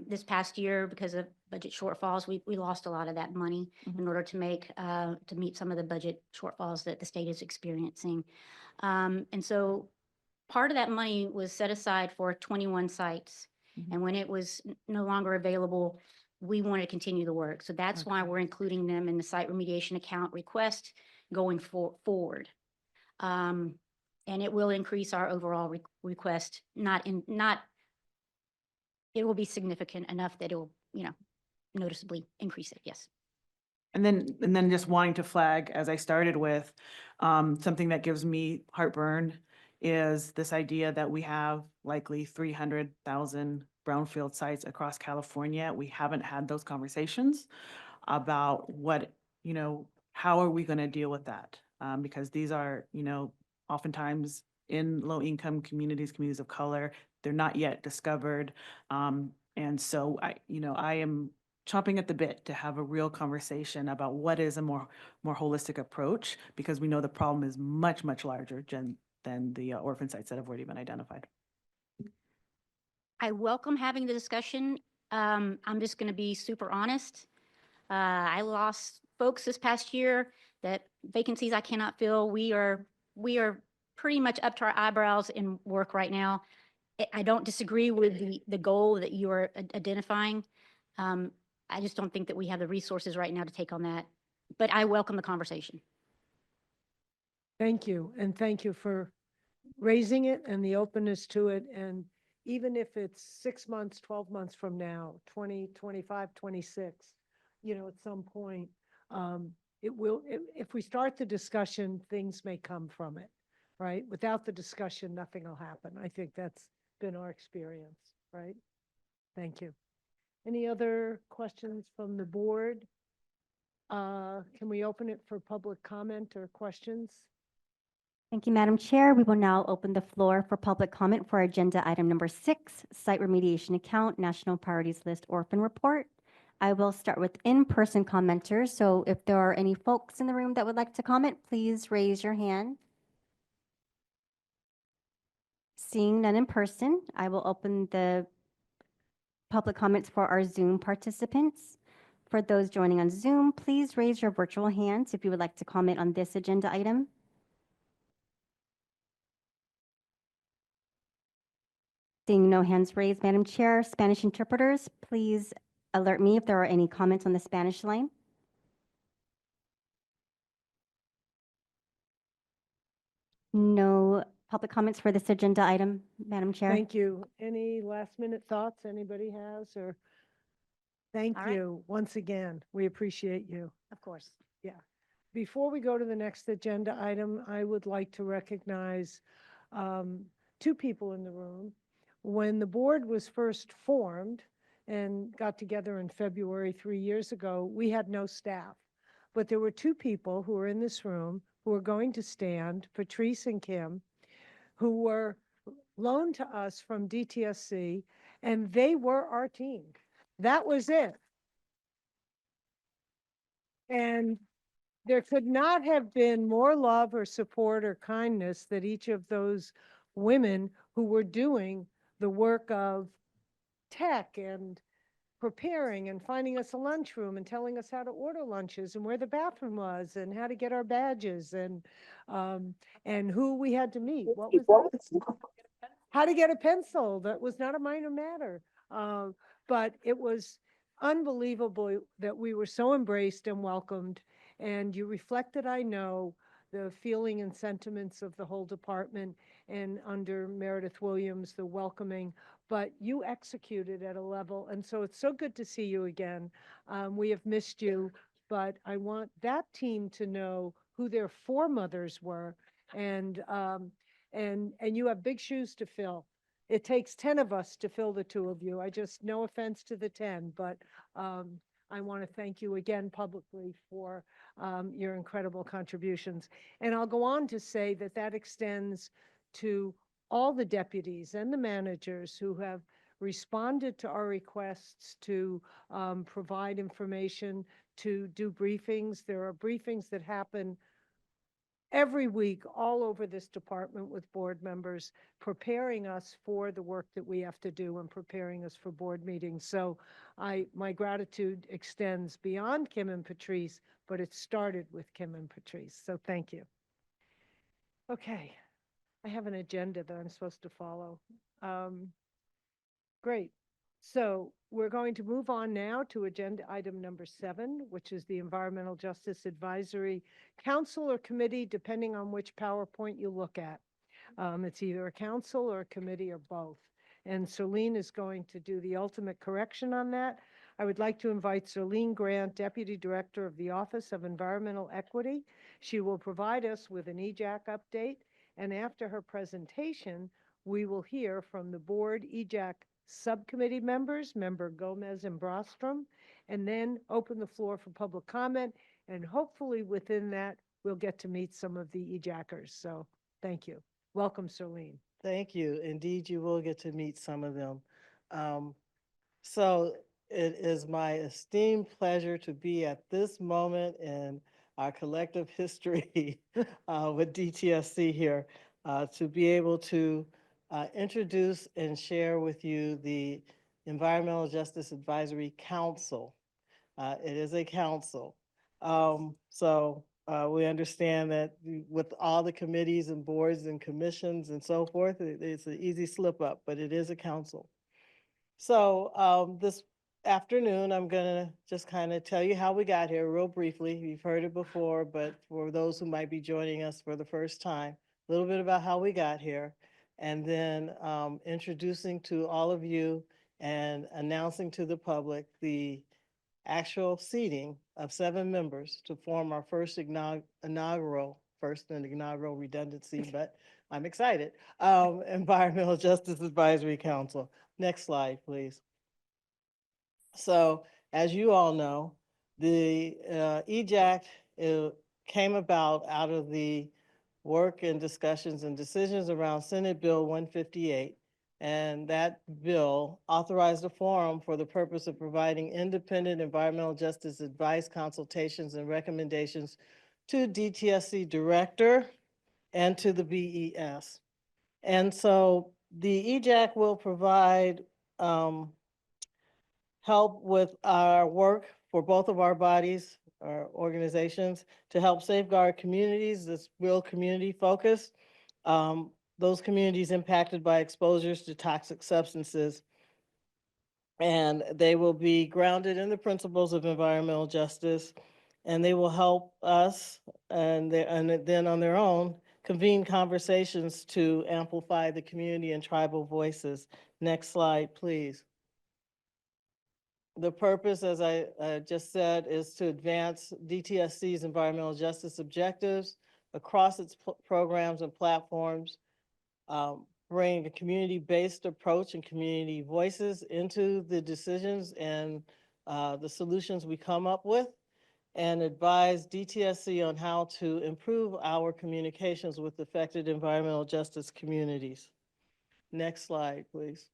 this past year, because of budget shortfalls, we lost a lot of that money in order to meet some of the budget shortfalls that the state is experiencing. And so part of that money was set aside for 21 sites. And when it was no longer available, we wanted to continue the work. So that's why we're including them in the site remediation account request going forward. And it will increase our overall request, it will be significant enough that it will, noticeably increase it, yes. And then just wanting to flag, as I started with, something that gives me heartburn is this idea that we have likely 300,000 brownfield sites across California. We haven't had those conversations about how are we going to deal with that? Because these are, oftentimes in low-income communities of color, they're not yet discovered. And so I am chomping at the bit to have a real conversation about what is a more holistic approach, because we know the problem is much, much larger than the orphan sites that have already been identified. I welcome having the discussion. I'm just going to be super honest. I lost folks this past year, that vacancies I cannot fill. We are pretty much up to our eyebrows in work right now. I don't disagree with the goal that you are identifying. I just don't think that we have the resources right now to take on that. But I welcome the conversation. Thank you. And thank you for raising it and the openness to it. And even if it's 6 months, 12 months from now, 20, 25, 26, at some point, if we start the discussion, things may come from it, right? Without the discussion, nothing will happen. I think that's been our experience, right? Thank you. Any other questions from the board? Can we open it for public comment or questions? Thank you, Madam Chair. We will now open the floor for public comment for agenda item number 6, Site Remediation Account, National Priorities List Orphan Report. I will start with in-person commenters. So if there are any folks in the room that would like to comment, please raise your hand. Seeing none in person, I will open the public comments for our Zoom participants. For those joining on Zoom, please raise your virtual hands if you would like to comment on this agenda item. Seeing no hands raised, Madam Chair, Spanish interpreters, please alert me if there are any comments on the Spanish line. No public comments for this agenda item, Madam Chair. Thank you. Any last minute thoughts anybody has, or? Thank All right. you once again. We appreciate you. Of course. Yeah. Before we go to the next agenda item, I would like to recognize 2 people in the room. When the board was first formed, and got together in February 3 years ago, we had no staff. But there were two people who were in this room who were going to stand, Patrice and Kim, who were loaned to us from DTSC, and they were our team. That was it. And there could not have been more love or support or kindness that each of those women who were doing the work of tech and preparing and finding us a lunchroom and telling us how to order lunches and where the bathroom was and how to get our badges and who we had to meet. What was that? How to get a pencil. That was not a minor matter. But it was unbelievable that we were so embraced and welcomed. And you reflected, I know, the feeling and sentiments of the whole department and under Meredith Williams, the welcoming, but you executed at a level. And so it's so good to see you again. We have missed you, but I want that team to know who their foremothers were. And you have big shoes to fill. It takes 10 of us to fill the two of you. No offense to the 10, but I want to thank you again publicly for your incredible contributions. And I'll go on to say that that extends to all the deputies and the managers who have responded to our requests to provide information, to do briefings. There are briefings that happen every week all over this department with board members, preparing us for the work that we have to do and preparing us for board meetings. So my gratitude extends beyond Kim and Patrice, but it started with Kim and Patrice. So thank you. Okay, I have an agenda that I'm supposed to follow. Great. So we're going to move on now to agenda item number 7, which is the Environmental Justice Advisory Council or Committee, depending on which PowerPoint you look at. It's either a council or a committee or both. And Serlene is going to do the ultimate correction on that. I would like to invite Serlene Grant, Deputy Director of the Office of Environmental Equity. She will provide us with an EJAC update. And after her presentation, we will hear from the board EJAC subcommittee members, Member Gomez and Brostrom, and then open the floor for public comment. And hopefully within that, we'll get to meet some of the EJACers. So thank you. Welcome, Serlene. Thank you. Indeed, you will get to meet some of them. So it is my esteemed pleasure to be at this moment in our collective history with DTSC here, to be able to introduce and share with you the Environmental Justice Advisory Council. It is a council. We understand that with all the committees and boards and commissions and so forth, it's an easy slip up, but it is a council. So this afternoon, I'm gonna just kind of tell you how we got here real briefly. You've heard it before, but for those who might be joining us for the first time, a little bit about how we got here, and then introducing to all of you and announcing to the public the actual seating of 7 members to form our first inaugural redundancy, but I'm excited, Environmental Justice Advisory Council. Next slide, please. So as you all know, the EJAC came about out of the work and discussions and decisions around Senate Bill 158. And that bill authorized a forum for the purpose of providing independent environmental justice advice, consultations, and recommendations to DTSC director and to the BES. And so the EJAC will provide help with our work for both of our bodies, our organizations, to help safeguard communities, this real community focus. Those communities impacted by exposures to toxic substances. And they will be grounded in the principles of environmental justice, and they will help us and then on their own convene conversations to amplify the community and tribal voices. Next slide, please. The purpose, as I just said, is to advance DTSC's environmental justice objectives across its programs and platforms. bring a community-based approach and community voices into the decisions and the solutions we come up with, and advise DTSC on how to improve our communications with affected environmental justice communities. Next slide, please.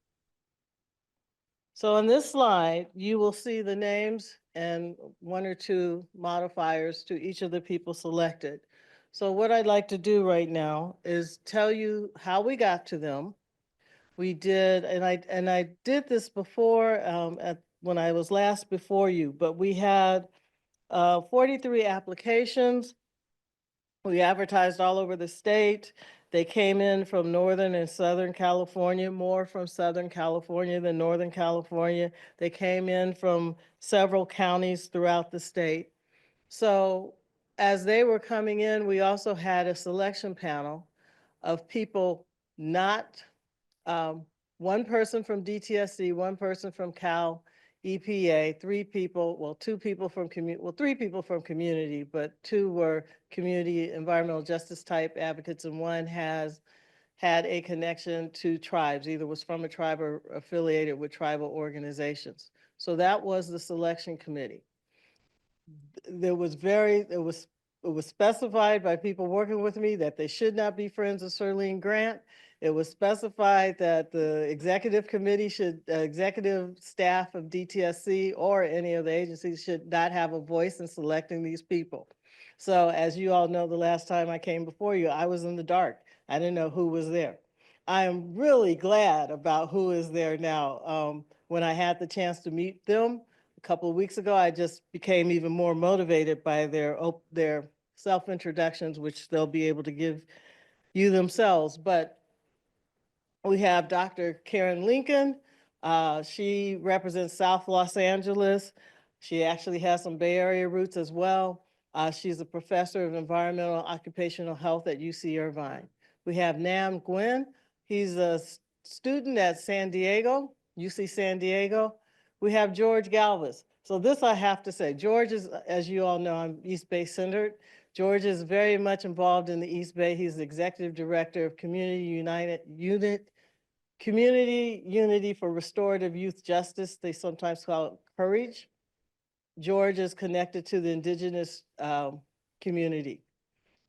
So on this slide, you will see the names and one or two modifiers to each of the people selected. So what I'd like to do right now is tell you how we got to them. We did, and I did this before when I was last before you, but we had 43 applications. We advertised all over the state. They came in from Northern and Southern California, more from Southern California than Northern California. They came in from several counties throughout the state. So as they were coming in, we also had a selection panel of people not one person from DTSC, one person from Cal EPA, three people, well, two people from three people from community, but two were community environmental justice type advocates, and one has had a connection to tribes, either was from a tribe or affiliated with tribal organizations. So that was the selection committee. It was specified by people working with me that they should not be friends of Serlene Grant. It was specified that the executive committee executive staff of DTSC or any of the agencies should not have a voice in selecting these people. So as you all know, the last time I came before you, I was in the dark. I didn't know who was there. I am really glad about who is there now. When I had the chance to meet them a couple of weeks ago, I just became even more motivated by their self-introductions, which they'll be able to give you themselves. But we have Dr. Karen Lincoln. She represents South Los Angeles. She actually has some Bay Area roots as well. She's a professor of environmental occupational health at UC Irvine. We have Nam Nguyen. He's a student at San Diego, UC San Diego. We have George Galvez. So this I have to say, George is, as you all know, I'm East Bay centered. George is very much involved in the East Bay. He's the executive director of Community Unity for Restorative Youth Justice. They sometimes call it Courage. George is connected to the indigenous community.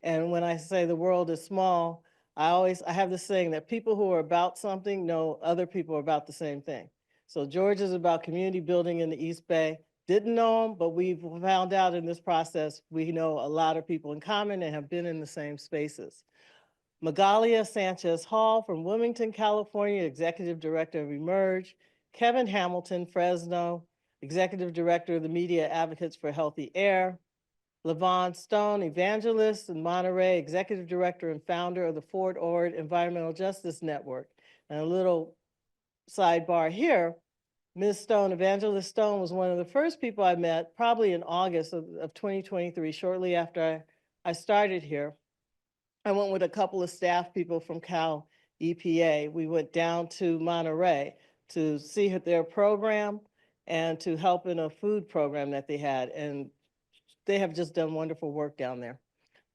And when I say the world is small, I have this saying that people who are about something know other people are about the same thing. So George is about community building in the East Bay. Didn't know him, but we've found out in this process, we know a lot of people in common and have been in the same spaces. Magalia Sanchez Hall from Wilmington, California, Executive Director of Emerge. Kevin Hamilton, Fresno, Executive Director of the Media Advocates for Healthy Air. Levon Stone, Evangelist in Monterey, Executive Director and founder of the Fort Ord Environmental Justice Network. And a little sidebar here, Ms. Stone, Evangelist Stone, was one of the first people I met, probably in August of 2023, shortly after I started here. I went with a couple of staff people from Cal EPA. We went down to Monterey to see their program and to help in a food program that they had. And they have just done wonderful work down there.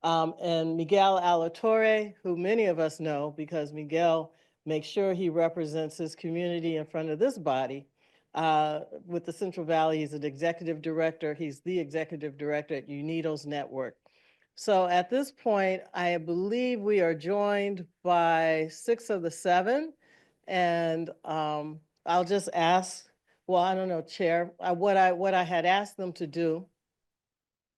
And Miguel Alatorre, who many of us know because Miguel makes sure he represents his community in front of this body. With the Central Valley, he's an executive director. He's the executive director at UNIDO's network. So at this point, I believe we are joined by 6 of the 7. And I'll just ask, well, I don't know, Chair, what I had asked them to do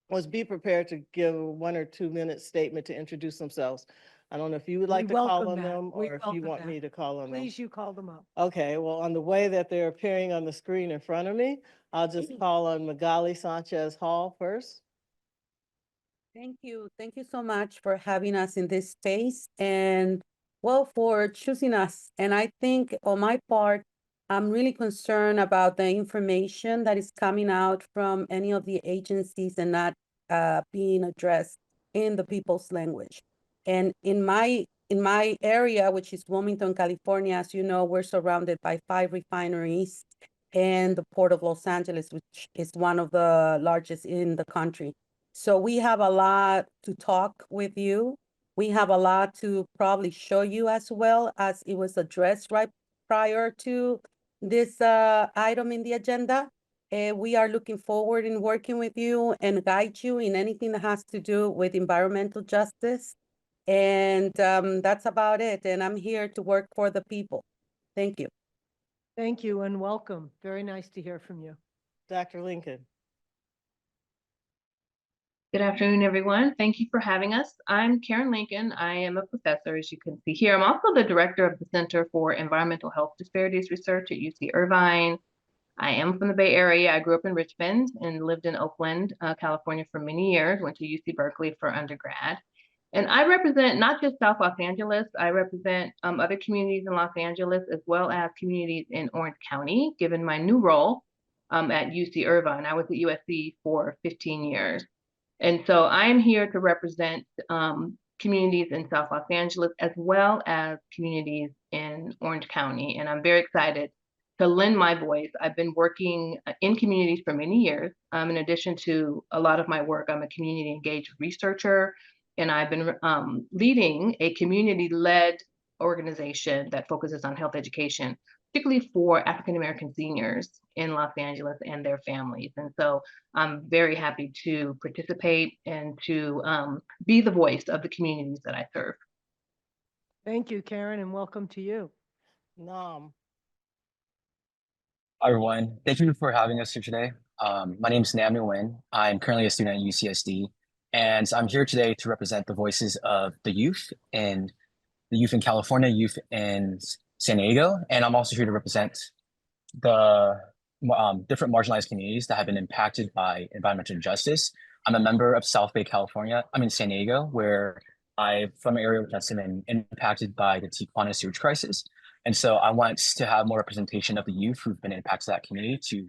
was be prepared to give a 1 or 2 minute statement to introduce themselves. I don't know if you would like to call on them or if you want me to call on them. Please, you call them up. Okay, well, on the way that they're appearing on the screen in front of me, I'll just call on Magali Sanchez Hall first. Thank you. Thank you so much for having us in this space and, well, for choosing us. And I think on my part, I'm really concerned about the information that is coming out from any of the agencies and not being addressed in the people's language. And in my area, which is Wilmington, California, as you know, we're surrounded by 5 refineries and the Port of Los Angeles, which is one of the largest in the country. So we have a lot to talk with you We have a lot to probably show you as well, as it was addressed right prior to this item in the agenda. We are looking forward in working with you and guide you in anything that has to do with environmental justice. And that's about it. And I'm here to work for the people. Thank you. Thank you and welcome. Very nice to hear from you. Dr. Lincoln. Good afternoon, everyone. Thank you for having us. I'm Karen Lincoln. I am a professor, as you can see here. I'm also the director of the Center for Environmental Health Disparities Research at UC Irvine. I am from the Bay Area. I grew up in Richmond and lived in Oakland, California for many years, went to UC Berkeley for undergrad. And I represent not just South Los Angeles, I represent other communities in Los Angeles, as well as communities in Orange County, given my new role at UC Irvine. I was at USC for 15 years. And so I'm here to represent communities in South Los Angeles, as well as communities in Orange County. And I'm very excited to lend my voice. I've been working in communities for many years. In addition to a lot of my work, I'm a community engaged researcher, and I've been leading a community-led organization that focuses on health education, particularly for African-American seniors in Los Angeles and their families. And so I'm very happy to participate and to be the voice of the communities that I serve. Thank you, Karen, and welcome to you. Nam. Hi, everyone. Thank you for having us here today. My name is Nam Nguyen. I'm currently a student at UCSD, and I'm here today to represent the voices of the youth in California, youth in San Diego, and I'm also here to represent the different marginalized communities that have been impacted by environmental injustice. I'm a member of South Bay, California. I'm in San Diego, where I'm from an area that's been impacted by the Tijuana sewage crisis. And so I want to have more representation of the youth who've been impacted to that community to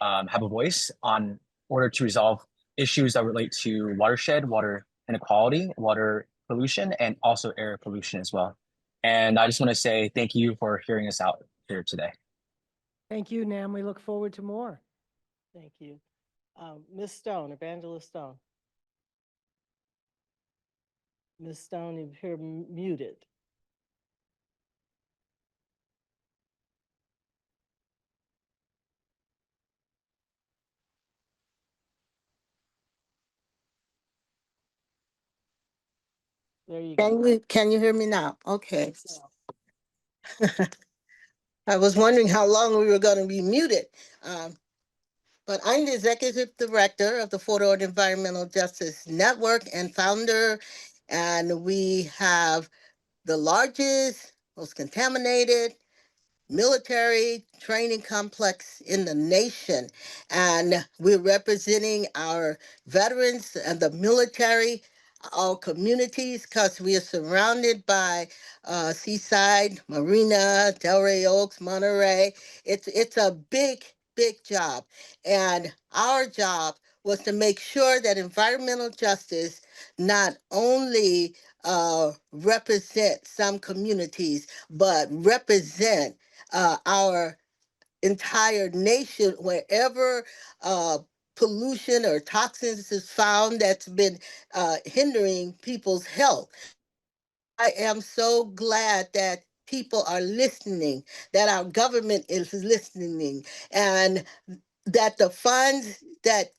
have a voice on order to resolve issues that relate to watershed, water inequality, water pollution, and also air pollution as well. And I just want to say thank you for hearing us out here today. Thank you, Nam. We look forward to more. Thank you. Ms. Stone, Evangelist Stone. Ms. Stone, you appear muted. There you go. Can you hear me now? Okay. I was wondering how long we were going to be muted. But I'm the executive director of the Fort Ord Environmental Justice Network and founder, and we have the largest, most contaminated military training complex in the nation. And we're representing our veterans and the military, our communities, because we are surrounded by Seaside, Marina, Delray Oaks, Monterey. It's a big, big job. And our job was to make sure that environmental justice not only represent some communities, but represent our entire nation wherever pollution or toxins is found that's been hindering people's health. I am so glad that people are listening, that our government is listening, and that the funds that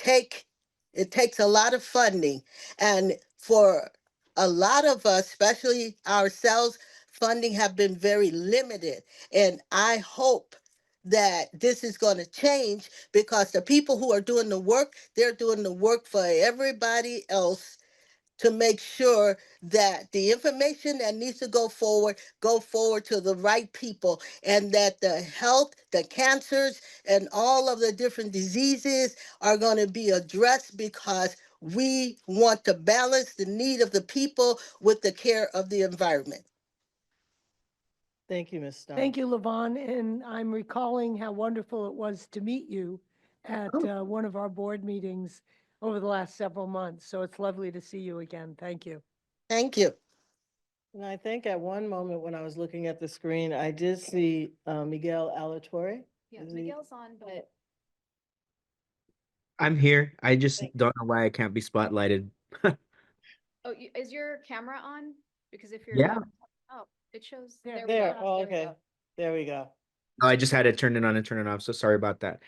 it takes a lot of funding. And for a lot of us, especially ourselves, funding have been very limited. And I hope that this is going to change because the people who are doing the work, they're doing the work for everybody else to make sure that the information that needs to go forward to the right people, and that the health, the cancers, and all of the different diseases are going to be addressed because we want to balance the need of the people with the care of the environment. Thank you, Ms. Stone. Thank you, Levon. And I'm recalling how wonderful it was to meet you at one of our board meetings over the last several months. So it's lovely to see you again. Thank you. Thank you. And I think at one moment when I was looking at the screen, I did see Miguel Alatorre. Yeah, Miguel's on, but I'm here. I just don't know why I can't be spotlighted. Oh, is your camera on? Because if you're Yeah. not, oh, it shows. There, There we There, go. oh, There we okay. go. There we go. No, I just had to turn it on and turn it off. So sorry about that.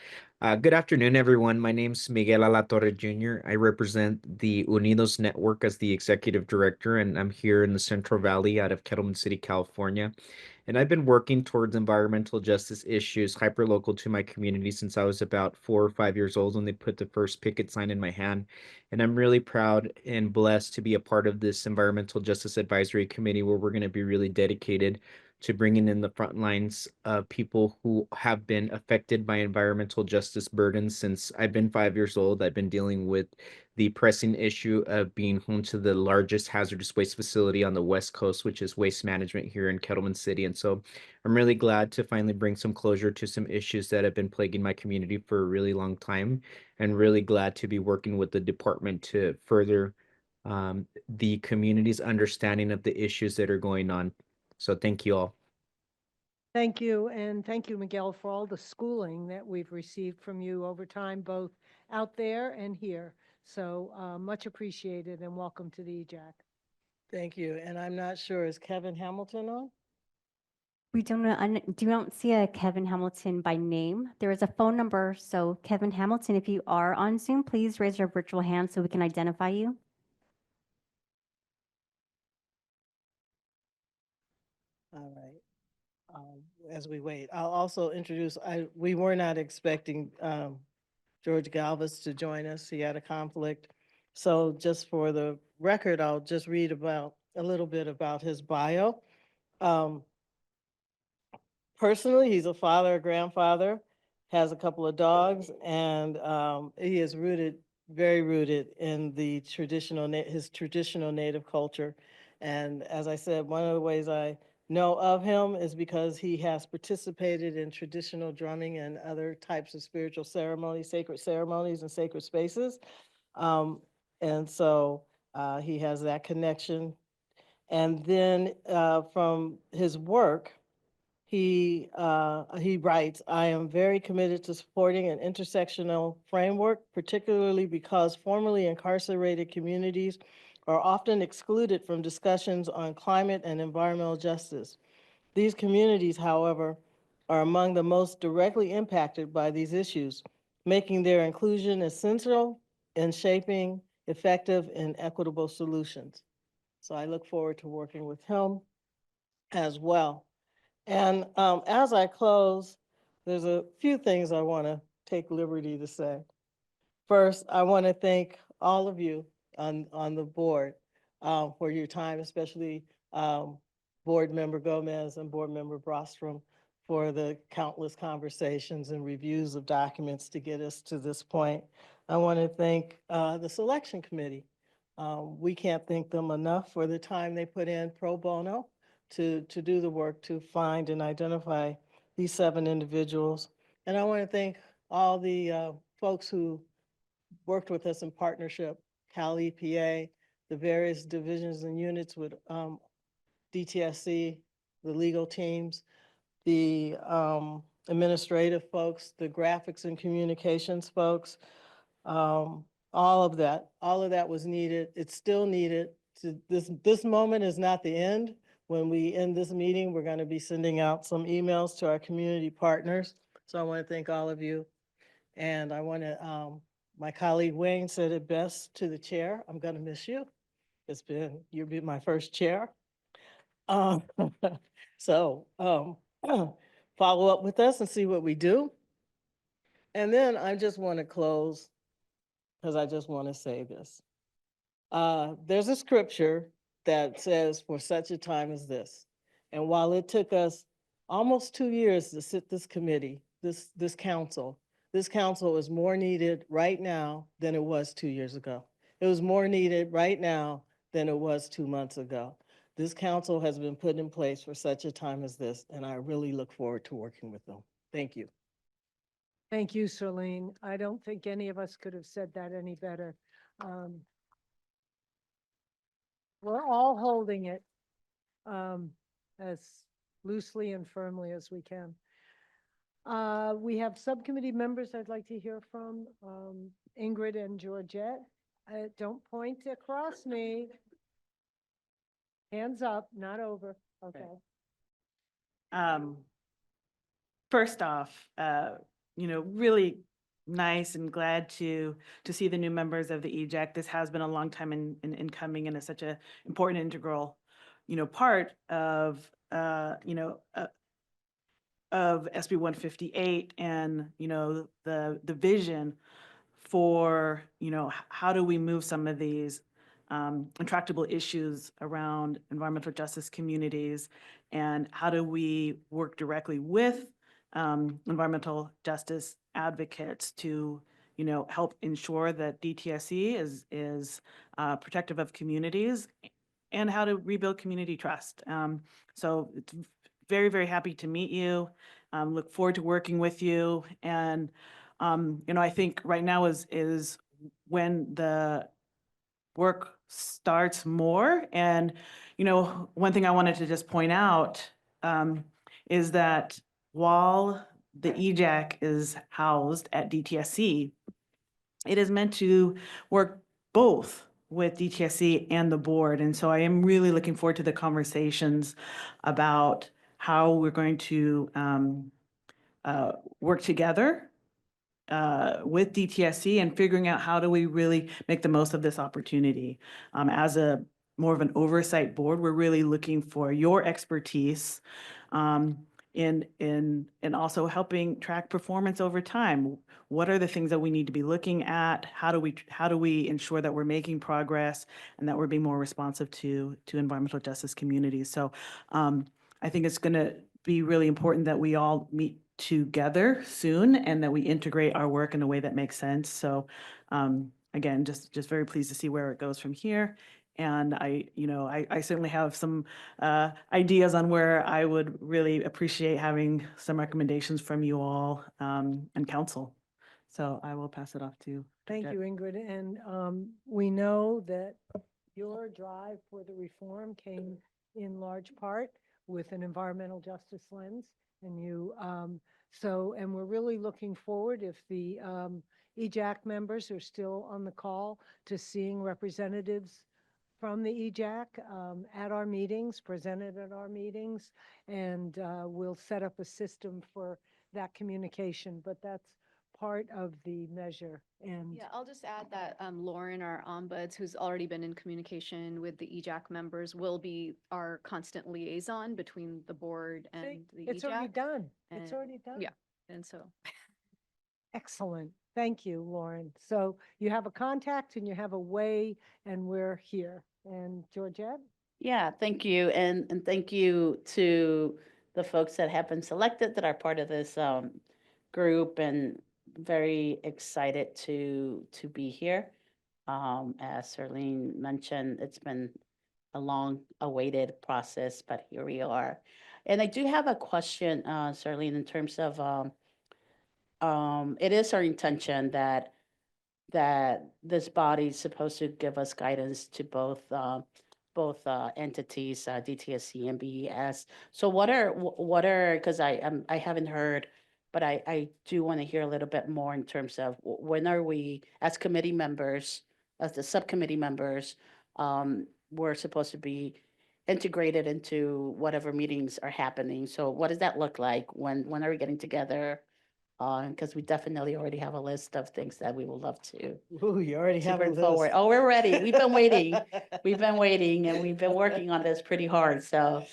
Good afternoon, everyone. My name's Miguel Alatorre Jr. I represent the Unidos Network as the executive director, and I'm here in the Central Valley out of Kettleman City, California. And I've been working towards environmental justice issues hyperlocal to my community since I was about 4 or 5 years old when they put the first picket sign in my hand. And I'm really proud and blessed to be a part of this Environmental Justice Advisory Committee where we're going to be really dedicated to bringing in the front lines of people who have been affected by environmental justice burdens since I've been 5 years old. I've been dealing with the pressing issue of being home to the largest hazardous waste facility on the West Coast, which is Waste Management here in Kettleman City. And so I'm really glad to finally bring some closure to some issues that have been plaguing my community for a really long time, and really glad to be working with the department to further the community's understanding of the issues that are going on. So thank you all. Thank you, and thank you, Miguel, for all the schooling that we've received from you over time, both out there and here. So much appreciated, and welcome to the EJAC. Thank you. And I'm not sure, is Kevin Hamilton on? We don't see a Kevin Hamilton by name. There is a phone number. So Kevin Hamilton, if you are on Zoom, please raise your virtual hand so we can identify you. All right. As we wait, I'll also introduce, we were not expecting George Galvez to join us. He had a conflict. So just for the record, I'll just read about a little bit about his bio. Personally, he's a father, a grandfather, has a couple of dogs, and he is very rooted in the his traditional Native culture. And as I said, one of the ways I know of him is because he has participated in traditional drumming and other types of spiritual ceremonies, sacred ceremonies and sacred spaces. And so he has that connection. And then from his work, he writes, I am very committed to supporting an intersectional framework, particularly because formerly incarcerated communities are often excluded from discussions on climate and environmental justice. These communities, however, are among the most directly impacted by these issues, making their inclusion essential in shaping effective and equitable solutions. So I look forward to working with him as well. And as I close, there's a few things I want to take liberty to say. First, I want to thank all of you on the board for your time, especially Board Member Gomez and Board Member Brostrom for the countless conversations and reviews of documents to get us to this point. I want to thank the selection committee. We can't thank them enough for the time they put in pro bono to do the work to find and identify these 7 individuals. And I want to thank all the folks who worked with us in partnership, Cal EPA, the various divisions and units with DTSC, the legal teams, the administrative folks, the graphics and communications folks, all of that was needed. It's still needed. This moment is not the end. When we end this meeting, we're going to be sending out some emails to our community partners. So I want to thank all of you. And I want to, my colleague Wayne said it best to the chair. I'm going to miss you. You'll be my first chair. Um, so follow up with us and see what we do. And then I just want to close because I just want to say this. There's a scripture that says, for such a time as this. And while it took us almost 2 years to sit this committee, this council is more needed right now than it was 2 years ago. It was more needed right now than it was 2 months ago. This council has been put in place for such a time as this, and I really look forward to working with them. Thank you. Thank you, Charlene. I don't think any of us could have said that any better. We're all holding it as loosely and firmly as we can. We have subcommittee members I'd like to hear from, Ingrid and Georgette. Don't point across me. Hands up, not over. Okay. First off, really nice and glad to see the new members of the EJAC. This has been a long time in coming, and it's such a important integral, part of of SB 158 and, the vision for, how do we move some of these intractable issues around environmental justice communities, and how do we work directly with environmental justice advocates to, help ensure that DTSE is protective of communities, and how to rebuild community trust. So it's very, very happy to meet you. Look forward to working with you. And, I think right now is when the work starts more. And, one thing I wanted to just point out is that while the EJAC is housed at DTSC, it is meant to work both with DTSC and the board. And so I am really looking forward to the conversations about how we're going to work together with DTSC and figuring out how do we really make the most of this opportunity. As a more of an oversight board, we're really looking for your expertise in also helping track performance over time. What are the things that we need to be looking at? How do we ensure that we're making progress and that we're being more responsive to environmental justice communities? So I think it's going to be really important that we all meet together soon and that we integrate our work in a way that makes sense. So again, just very pleased to see where it goes from here. And I certainly have some ideas on where I would really appreciate having some recommendations from you all and council. So I will pass it off to Thank Jet. you, Ingrid. And we know that your drive for the reform came in large part with an environmental justice lens. And and we're really looking forward, if the EJAC members are still on the call, to seeing representatives from the EJAC at our meetings, presented at our meetings, and we'll set up a system for that communication. But that's part of the measure. And Yeah, I'll just add that Lauren, our ombuds, who's already been in communication with the EJAC members, will be our constant liaison between the board and the it's EJAC. already done. It's And- already done. Yeah, and so. Excellent. Thank you, Lauren. So you have a contact and you have a way, and we're here. And Georgette? Yeah, thank you. And thank you to the folks that have been selected that are part of this group, and very excited to be here. As Serlene mentioned, it's been a long awaited process, but here we are. And I do have a question, Serlene, in terms of it is our intention that this body is supposed to give us guidance to both entities, DTSC and BES. So what are, because I haven't heard, but I do want to hear a little bit more in terms of when are we, as committee members, as the subcommittee members, we're supposed to be integrated into whatever meetings are happening. So what does that look like? When are we getting together? Because we definitely already have a list of things that we would love to Ooh, you already have a bring list. forward. Oh, we're ready. We've been waiting. We've been waiting, and we've been working on this pretty hard. So,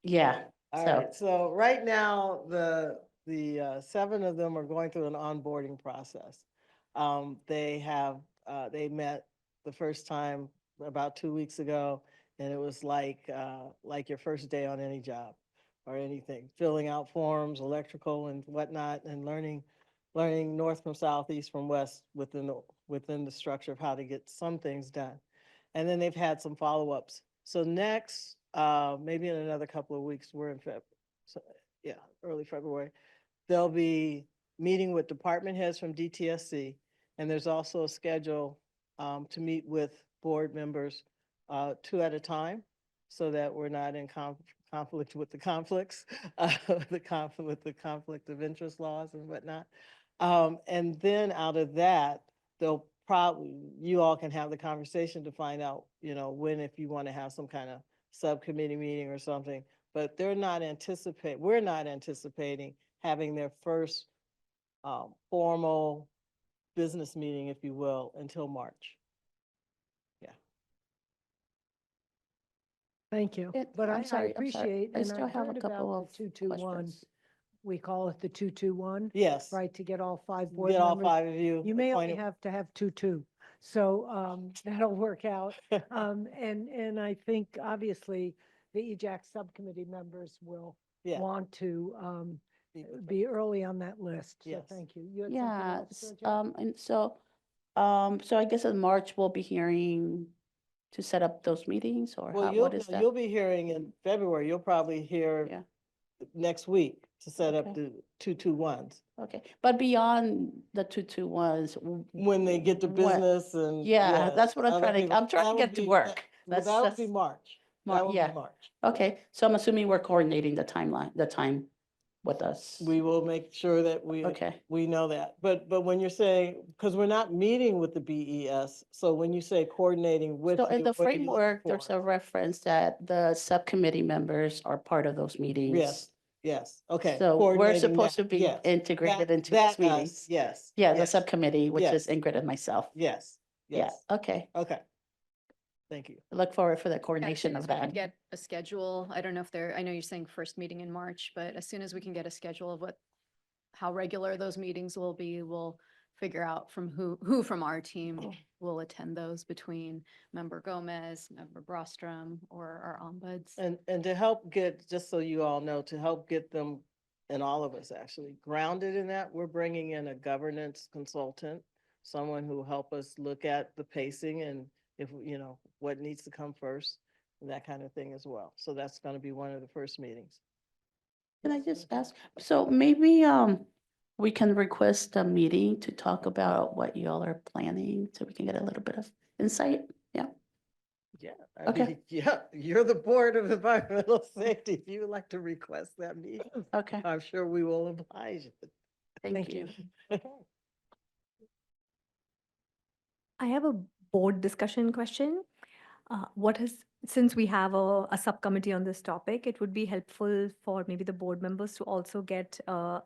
yeah. All So right, so right now, the 7 of them are going through an onboarding process. They met the first time about 2 weeks ago, and it was like your first day on any job or anything, filling out forms, electrical and whatnot, and learning north from south, east from west within the structure of how to get some things done. And then they've had some follow-ups. So next, maybe in another couple of weeks, we're in early February, they'll be meeting with department heads from DTSC, and there's also a schedule to meet with board members 2 at a time, so that we're not in conflict with the conflicts, with the conflict of interest laws and whatnot. And then out of that, they'll probably, you all can have the conversation to find out, you know, when, if you want to have some kind of subcommittee meeting or something. But we're not anticipating having their first formal business meeting, if you will, until March. Thank you. And But I I'm sorry, appreciate, I and still I've have a heard couple about of the 2-2-1. questions. We call it the 2-2-1. Yes. Right, to get all 5 board Get all members. 5 of you. You may only appointed. have to have 2-2. So that'll work out. And I think obviously the EJAC subcommittee members will Yeah. want to be early on that list. So Yes. thank you. You had something else, Yes, Georgia? and so I guess in March, we'll be hearing to set up those meetings, or Well, what is that? you'll be hearing in February. You'll probably hear Yeah. next week to set up Okay. the 2-2-1s. Okay, but beyond the 2-2-1s. When they get to What- business and. Yeah, yes, that's what I'm other trying to, people- I'm trying that to would get to be- work. Well, that would be March. That would yeah. be March. Okay, so I'm assuming we're coordinating the timeline, the time with us. We will make sure that Okay. we know that. But when you're saying, because we're not meeting with the BES, so when you say coordinating with. So in you, the what are you looking framework, there's for? a reference that the subcommittee members are part of those meetings. Yes, okay. So we're coordinating supposed that, to be yes. integrated That- into that these us, meetings. Yes. Yeah, the yes, subcommittee, which is Yes. Ingrid and myself. Yes, Yeah, yes. okay. Okay. Thank you. I look forward for the Yeah, as coordination soon of as we can that. get a schedule, I don't know if I know you're saying first meeting in March, but as soon as we can get a schedule of how regular those meetings will be, we'll figure out from who from our team will attend those between Member Gomez, Member Brostrom, or our ombuds. And to help get, just so you all know, to help get them, and all of us actually, grounded in that, we're bringing in a governance consultant, someone who will help us look at the pacing and if, you know, what needs to come first, and that kind of thing as well. So that's going to be one of the first meetings. Can I just ask, so maybe we can request a meeting to talk about what y'all are planning, so we can get a little bit of insight? Yeah. Yeah. I Okay. mean, yeah, you're the Board of Environmental Safety. If you would like to request that meeting, Okay, I'm sure we will oblige. thank you. I have a board discussion question. Since we have a subcommittee on this topic, it would be helpful for maybe the board members to also get a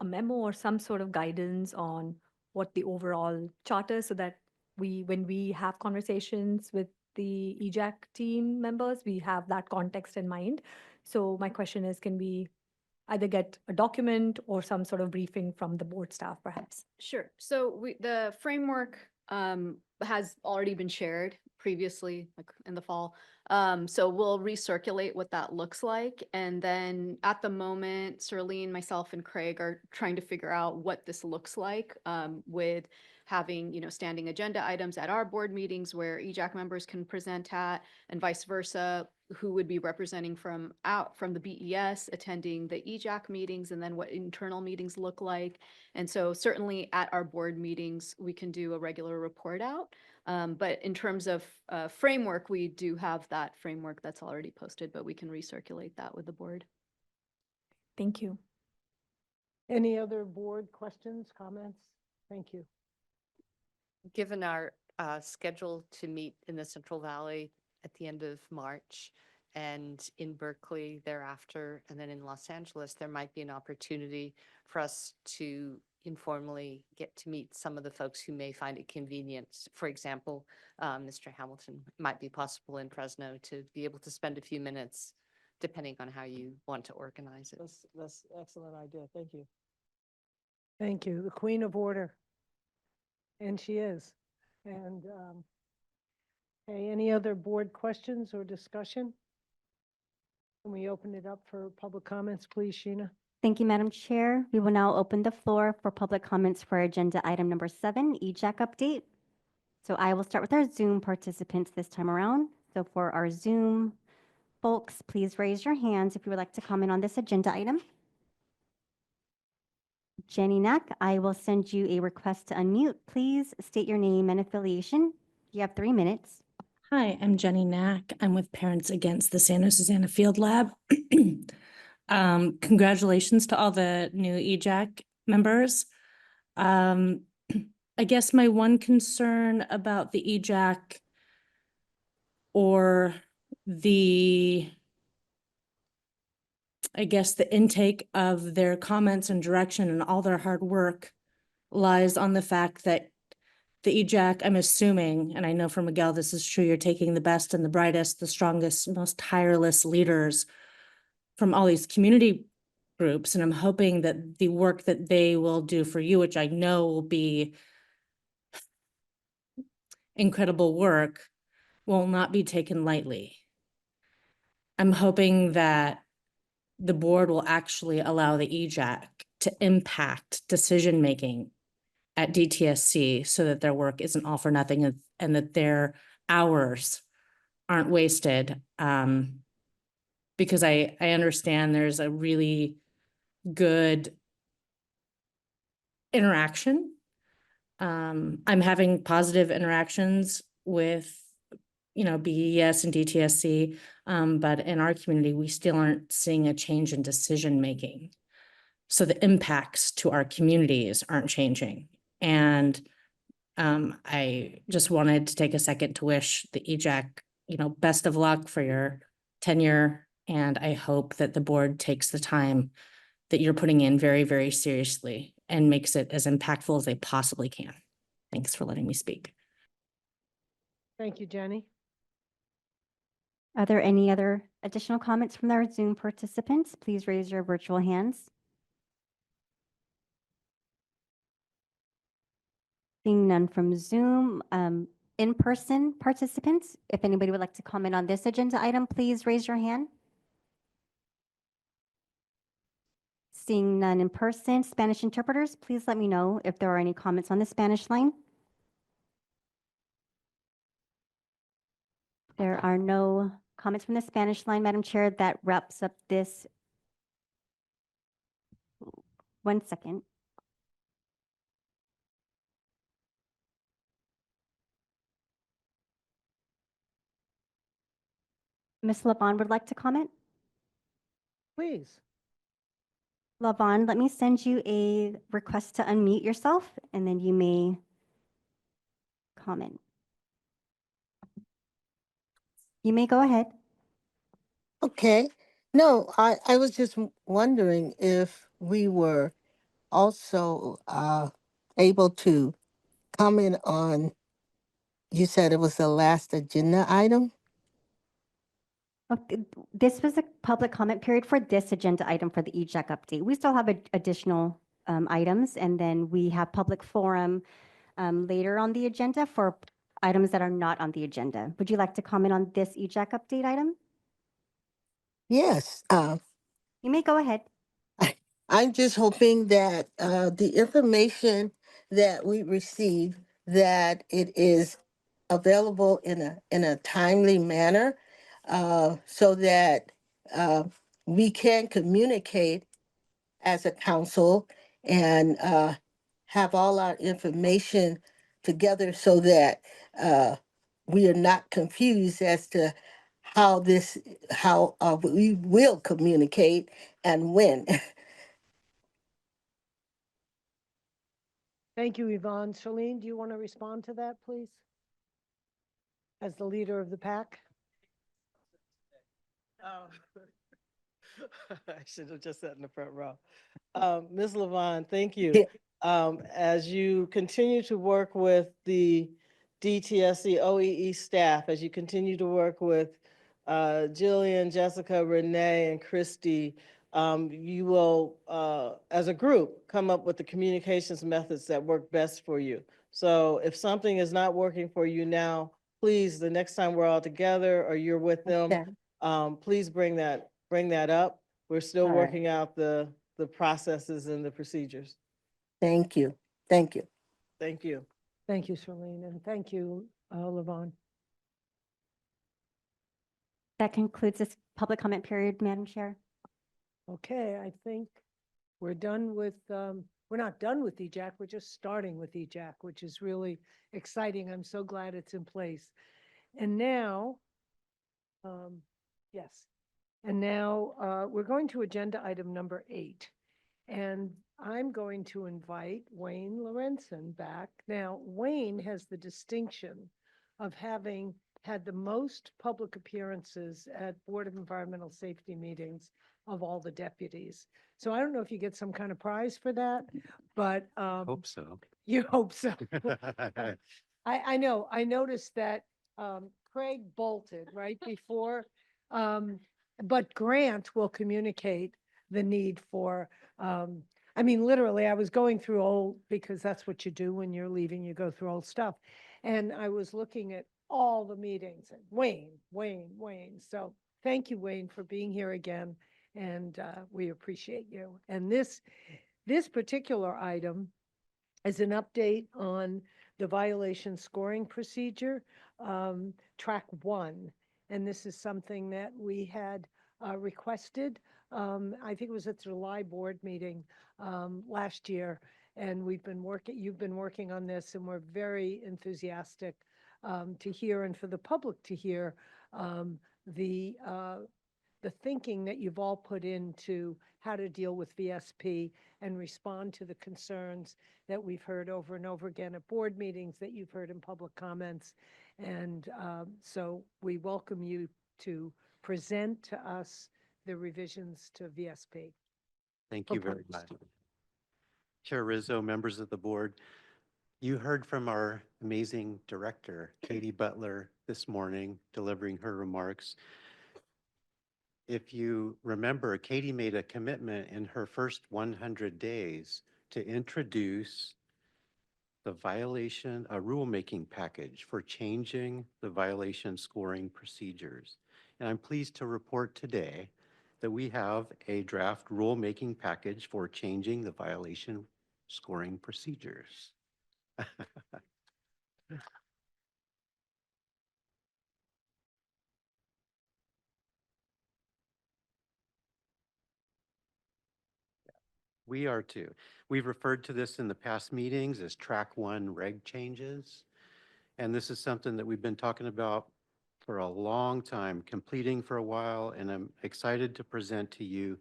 memo or some sort of guidance on what the overall charter is, so that when we have conversations with the EJAC team members, we have that context in mind. So my question is, can we either get a document or some sort of briefing from the board staff, perhaps? Sure. So the framework has already been shared previously, like in the fall. So we'll recirculate what that looks like. And then at the moment, Serlene, myself, and Craig are trying to figure out what this looks like with having, standing agenda items at our board meetings where EJAC members can present at, and vice versa, who would be representing from the BES attending the EJAC meetings, and then what internal meetings look like. And so certainly at our board meetings, we can do a regular report out. But in terms of framework, we do have that framework that's already posted, but we can recirculate that with the board. Thank you. Any other board questions, comments? Thank you. Given our schedule to meet in the Central Valley at the end of March and in Berkeley thereafter, and then in Los Angeles, there might be an opportunity for us to informally get to meet some of the folks who may find it convenient. For example, Mr. Hamilton, might be possible in Fresno to be able to spend a few minutes, depending on how you want to organize it. That's an excellent idea. Thank you. Thank you. The Queen of Order. And she is. And okay, any other board questions or discussion? Can we open it up for public comments, please, Sheena? Thank you, Madam Chair. We will now open the floor for public comments for agenda item number 7, EJAC update. So I will start with our Zoom participants this time around. So for our Zoom folks, please raise your hands if you would like to comment on this agenda item. Jenny Knack, I will send you a request to unmute. Please state your name and affiliation. You have 3 minutes. Hi, I'm Jenny Knack. I'm with Parents Against the Santa Susana Field Lab. Congratulations to all the new EJAC members. I guess my one concern about the EJAC or the, I guess, the intake of their comments and direction and all their hard work lies on the fact that the EJAC, I'm assuming, and I know for Miguel, this is true, you're taking the best and the brightest, the strongest, most tireless leaders from all these community groups. And I'm hoping that the work that they will do for you, which I know will be incredible work, will not be taken lightly. I'm hoping that the board will actually allow the EJAC to impact decision-making at DTSC so that their work isn't all for nothing and that their hours aren't wasted. Because I understand there's a really good interaction. I'm having positive interactions with, BES and DTSC, but in our community, we still aren't seeing a change in decision-making. So the impacts to our communities aren't changing. And I just wanted to take a second to wish the EJAC, best of luck for your tenure. And I hope that the board takes the time that you're putting in very, very seriously and makes it as impactful as they possibly can. Thanks for letting me speak. Thank you, Jenny. Are there any other additional comments from our Zoom participants? Please raise your virtual hands. Seeing none from Zoom, in-person participants, if anybody would like to comment on this agenda item, please raise your hand. Seeing none in person, Spanish interpreters, please let me know if there are any comments on the Spanish line. There are no comments from the Spanish line, Madam Chair. That wraps up this. 1 second. Ms. Lavon would like to comment? Please. Lavon, let me send you a request to unmute yourself, and then you may comment. You may go ahead. Okay. No, I was just wondering if we were also able to comment on, you said it was the last agenda item? Okay, this was a public comment period for this agenda item for the EJAC update. We still have additional items, and then we have public forum later on the agenda for items that are not on the agenda. Would you like to comment on this EJAC update item? Yes. You may go ahead. I'm just hoping that the information that we receive, that it is available in a timely manner, so that we can communicate as a council and have all our information together so that we are not confused as to how we will communicate and when. Thank you, Yvonne. Charlene, do you want to respond to that, please? As the leader of the pack? I should have just sat in the front row. Ms. Levon, thank you. As you continue to work with the DTSC OEE staff, as you continue to work with Jillian, Jessica, Renee, and Christy, you will, as a group, come up with the communications methods that work best for you. So if something is not working for you now, please, the next time we're all together or you're with them, please bring that up. We're still All right. working out the processes and the procedures. Thank you. Thank you. Thank you. Thank you, Charlene, and thank you, Lavon. That concludes this public comment period, Madam Chair. Okay, I think we're done with, we're not done with EJAC, we're just starting with EJAC, which is really exciting. I'm so glad it's in place. And now, yes, and now we're going to agenda item number 8. And I'm going to invite Wayne Lorenzen back. Now, Wayne has the distinction of having had the most public appearances at Board of Environmental Safety meetings of all the deputies. So I don't know if you get some kind of prize for that, but Hope so. you hope so. I know, I noticed that Craig bolted right before, but Grant will communicate the need for, I mean, literally, I was going through old, because that's what you do when you're leaving, you go through old stuff. And I was looking at all the meetings, and Wayne, Wayne, Wayne. So thank you, Wayne, for being here again, and we appreciate you. And this particular item is an update on the violation scoring procedure, track 1. And this is something that we had requested. I think it was at the July board meeting last year. And you've been working on this, and we're very enthusiastic to hear, and for the public to hear, the thinking that you've all put into how to deal with VSP and respond to the concerns that we've heard over and over again at board meetings, that you've heard in public comments. And so we welcome you to present to us the revisions to VSP. Thank you very much. Proposed. Chair Rizzo, members of the board, you heard from our amazing director, Katie Butler, this morning, delivering her remarks. If you remember, Katie made a commitment in her first 100 days to introduce the violation, a rulemaking package for changing the violation scoring procedures. And I'm pleased to report today that we have a draft rulemaking package for changing the violation scoring procedures. We are too. We've referred to this in the past meetings as track 1 reg changes. And this is something that we've been talking about for a long time, completing for a while, and I'm excited to present to you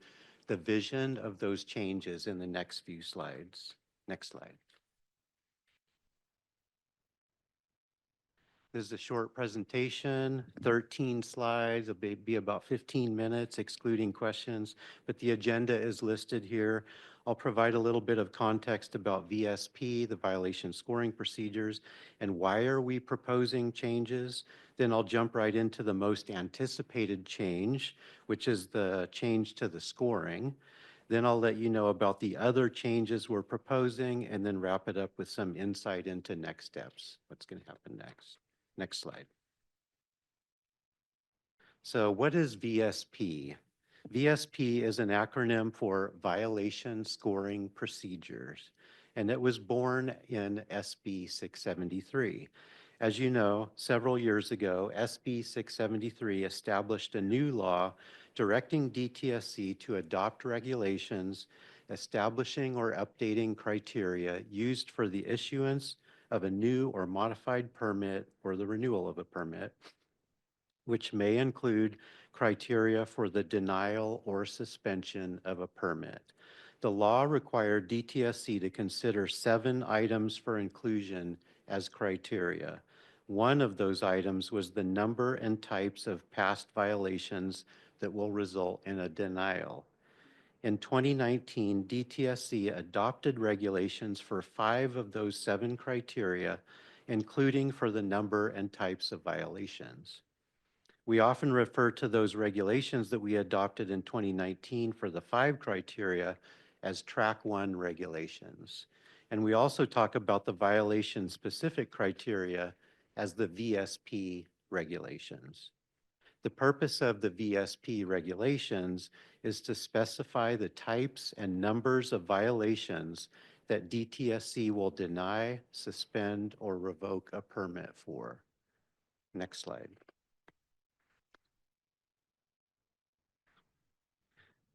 the vision of those changes in the next few slides. Next slide. This is a short presentation, 13 slides. It'll be about 15 minutes, excluding questions, but the agenda is listed here. I'll provide a little bit of context about VSP, the violation scoring procedures, and why are we proposing changes. Then I'll jump right into the most anticipated change, which is the change to the scoring. Then I'll let you know about the other changes we're proposing, and then wrap it up with some insight into next steps. What's going to happen next? Next slide. So what is VSP? VSP is an acronym for Violation Scoring Procedures, and it was born in SB 673. As you know, several years ago, SB 673 established a new law directing DTSC to adopt regulations establishing or updating criteria used for the issuance of a new or modified permit or the renewal of a permit, which may include criteria for the denial or suspension of a permit. The law required DTSC to consider 7 items for inclusion as criteria. One of those items was the number and types of past violations that will result in a denial. In 2019, DTSC adopted regulations for 5 of those 7 criteria, including for the number and types of violations. We often refer to those regulations that we adopted in 2019 for the 5 criteria as track 1 regulations. And we also talk about the violation specific criteria as the VSP regulations. The purpose of the VSP regulations is to specify the types and numbers of violations that DTSC will deny, suspend, or revoke a permit for. Next slide.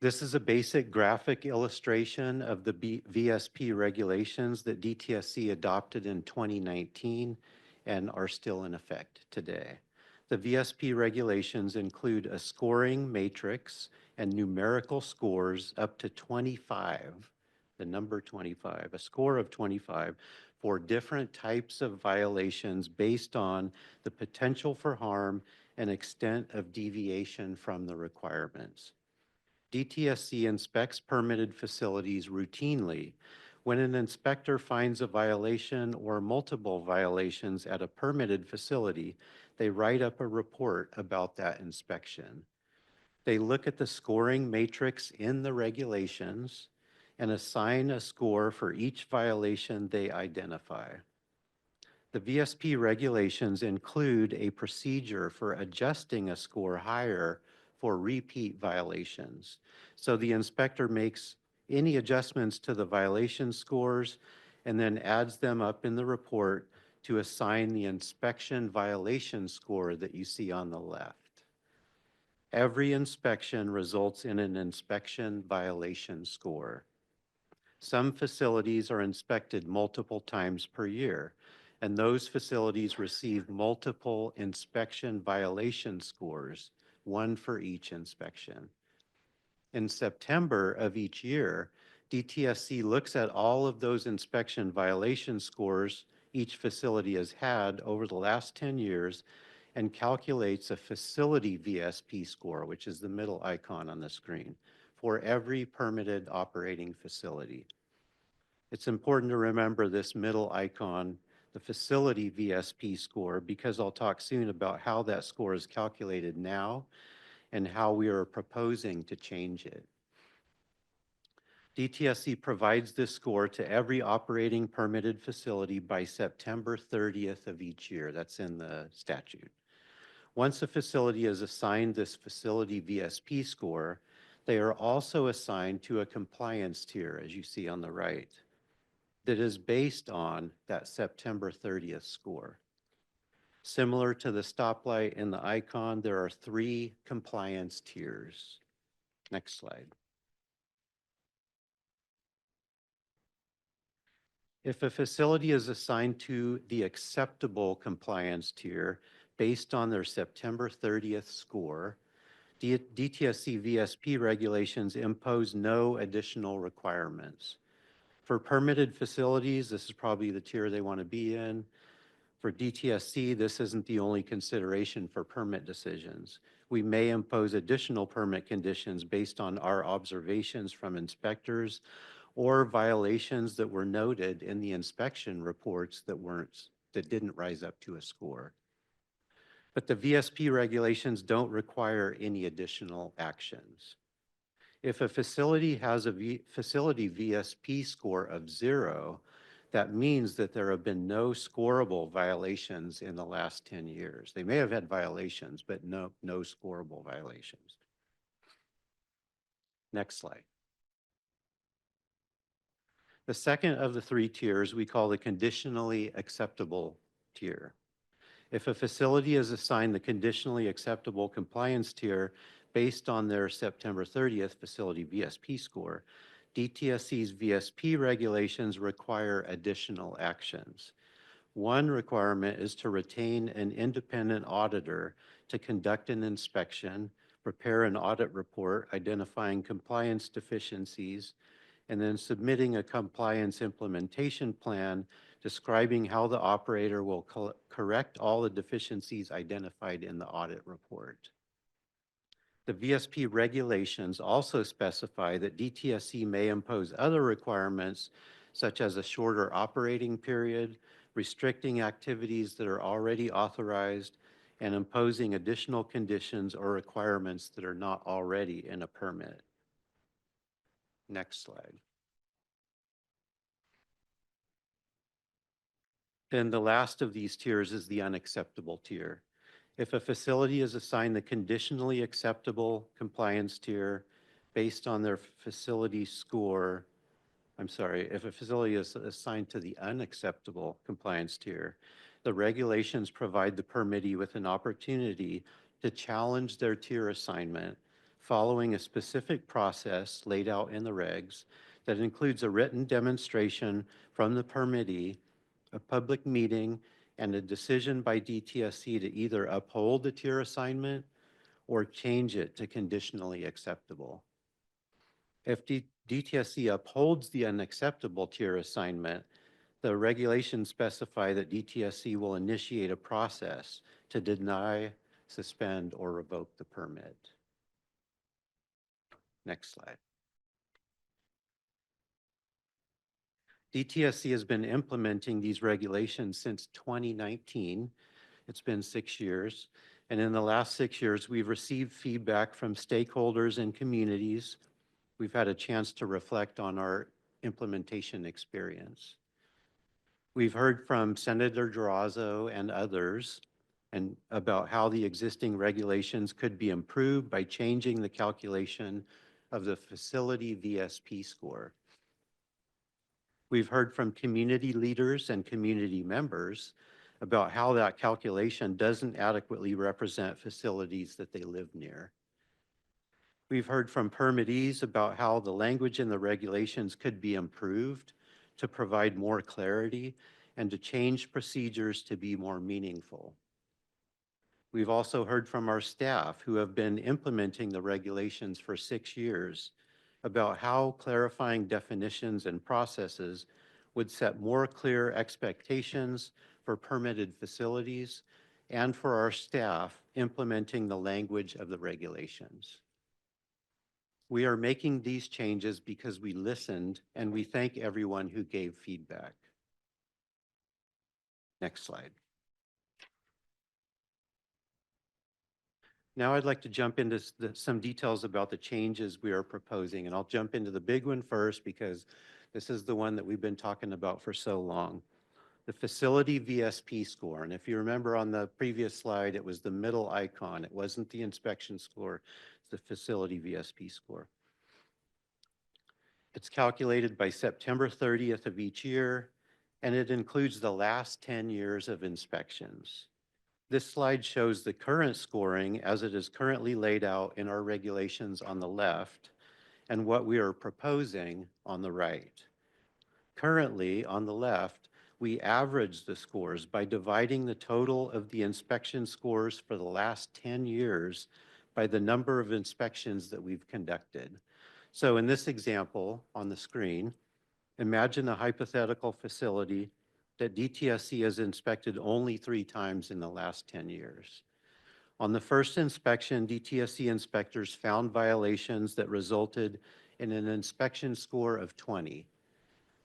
This is a basic graphic illustration of the VSP regulations that DTSC adopted in 2019 and are still in effect today. The VSP regulations include a scoring matrix and numerical scores up to 25. the number 25, a score of 25 for different types of violations based on the potential for harm and extent of deviation from the requirements. DTSC inspects permitted facilities routinely. When an inspector finds a violation or multiple violations at a permitted facility, they write up a report about that inspection. They look at the scoring matrix in the regulations and assign a score for each violation they identify. The VSP regulations include a procedure for adjusting a score higher for repeat violations. So the inspector makes any adjustments to the violation scores and then adds them up in the report to assign the inspection violation score that you see on the left. Every inspection results in an inspection violation score. Some facilities are inspected multiple times per year, and those facilities receive multiple inspection violation scores, one for each inspection. In September of each year, DTSC looks at all of those inspection violation scores each facility has had over the last 10 years and calculates a facility VSP score, which is the middle icon on the screen, for every permitted operating facility. It's important to remember this middle icon, the facility VSP score, because I'll talk soon about how that score is calculated now and how we are proposing to change it. DTSC provides this score to every operating permitted facility by September 30th of each year. That's in the statute. Once a facility is assigned this facility VSP score, they are also assigned to a compliance tier, as you see on the right, that is based on that September 30th score. Similar to the stoplight in the icon, there are 3 compliance tiers. Next slide. If a facility is assigned to the acceptable compliance tier based on their September 30th score, DTSC VSP regulations impose no additional requirements. For permitted facilities, this is probably the tier they want to be in. For DTSC, this isn't the only consideration for permit decisions. We may impose additional permit conditions based on our observations from inspectors or violations that were noted in the inspection reports that didn't rise up to a score. But the VSP regulations don't require any additional actions. If a facility has a facility VSP score of 0, that means that there have been no scorable violations in the last 10 years. They may have had violations, but no scorable violations. Next slide. The second of the 3 tiers we call the conditionally acceptable tier. If a facility is assigned the conditionally acceptable compliance tier based on their September 30th facility VSP score, DTSC's VSP regulations require additional actions. One requirement is to retain an independent auditor to conduct an inspection, prepare an audit report identifying compliance deficiencies, and then submitting a compliance implementation plan describing how the operator will correct all the deficiencies identified in the audit report. The VSP regulations also specify that DTSC may impose other requirements, such as a shorter operating period, restricting activities that are already authorized, and imposing additional conditions or requirements that are not already in a permit. Next slide. Then the last of these tiers is the unacceptable tier. If a facility is assigned the conditionally acceptable compliance tier based on their facility score, if a facility is assigned to the unacceptable compliance tier, the regulations provide the permittee with an opportunity to challenge their tier assignment following a specific process laid out in the regs that includes a written demonstration from the permittee, a public meeting, and a decision by DTSC to either uphold the tier assignment or change it to conditionally acceptable. If DTSC upholds the unacceptable tier assignment, the regulations specify that DTSC will initiate a process to deny, suspend, or revoke the permit. Next slide. DTSC has been implementing these regulations since 2019. It's been 6 years. And in the last 6 years, we've received feedback from stakeholders and communities. We've had a chance to reflect on our implementation experience. We've heard from Senator Durazo and others and about how the existing regulations could be improved by changing the calculation of the facility VSP score. We've heard from community leaders and community members about how that calculation doesn't adequately represent facilities that they live near. We've heard from permittees about how the language in the regulations could be improved to provide more clarity and to change procedures to be more meaningful. We've also heard from our staff who have been implementing the regulations for 6 years about how clarifying definitions and processes would set more clear expectations for permitted facilities and for our staff implementing the language of the regulations. We are making these changes because we listened, and we thank everyone who gave feedback. Next slide. Now I'd like to jump into some details about the changes we are proposing, and I'll jump into the big one first because this is the one that we've been talking about for so long. The facility VSP score. And if you remember on the previous slide, it was the middle icon. It wasn't the inspection score, it's the facility VSP score. It's calculated by September 30th of each year, and it includes the last 10 years of inspections. This slide shows the current scoring as it is currently laid out in our regulations on the left and what we are proposing on the right. Currently, on the left, we average the scores by dividing the total of the inspection scores for the last 10 years by the number of inspections that we've conducted. So in this example on the screen, imagine a hypothetical facility that DTSC has inspected only 3 times in the last 10 years. On the first inspection, DTSC inspectors found violations that resulted in an inspection score of 20.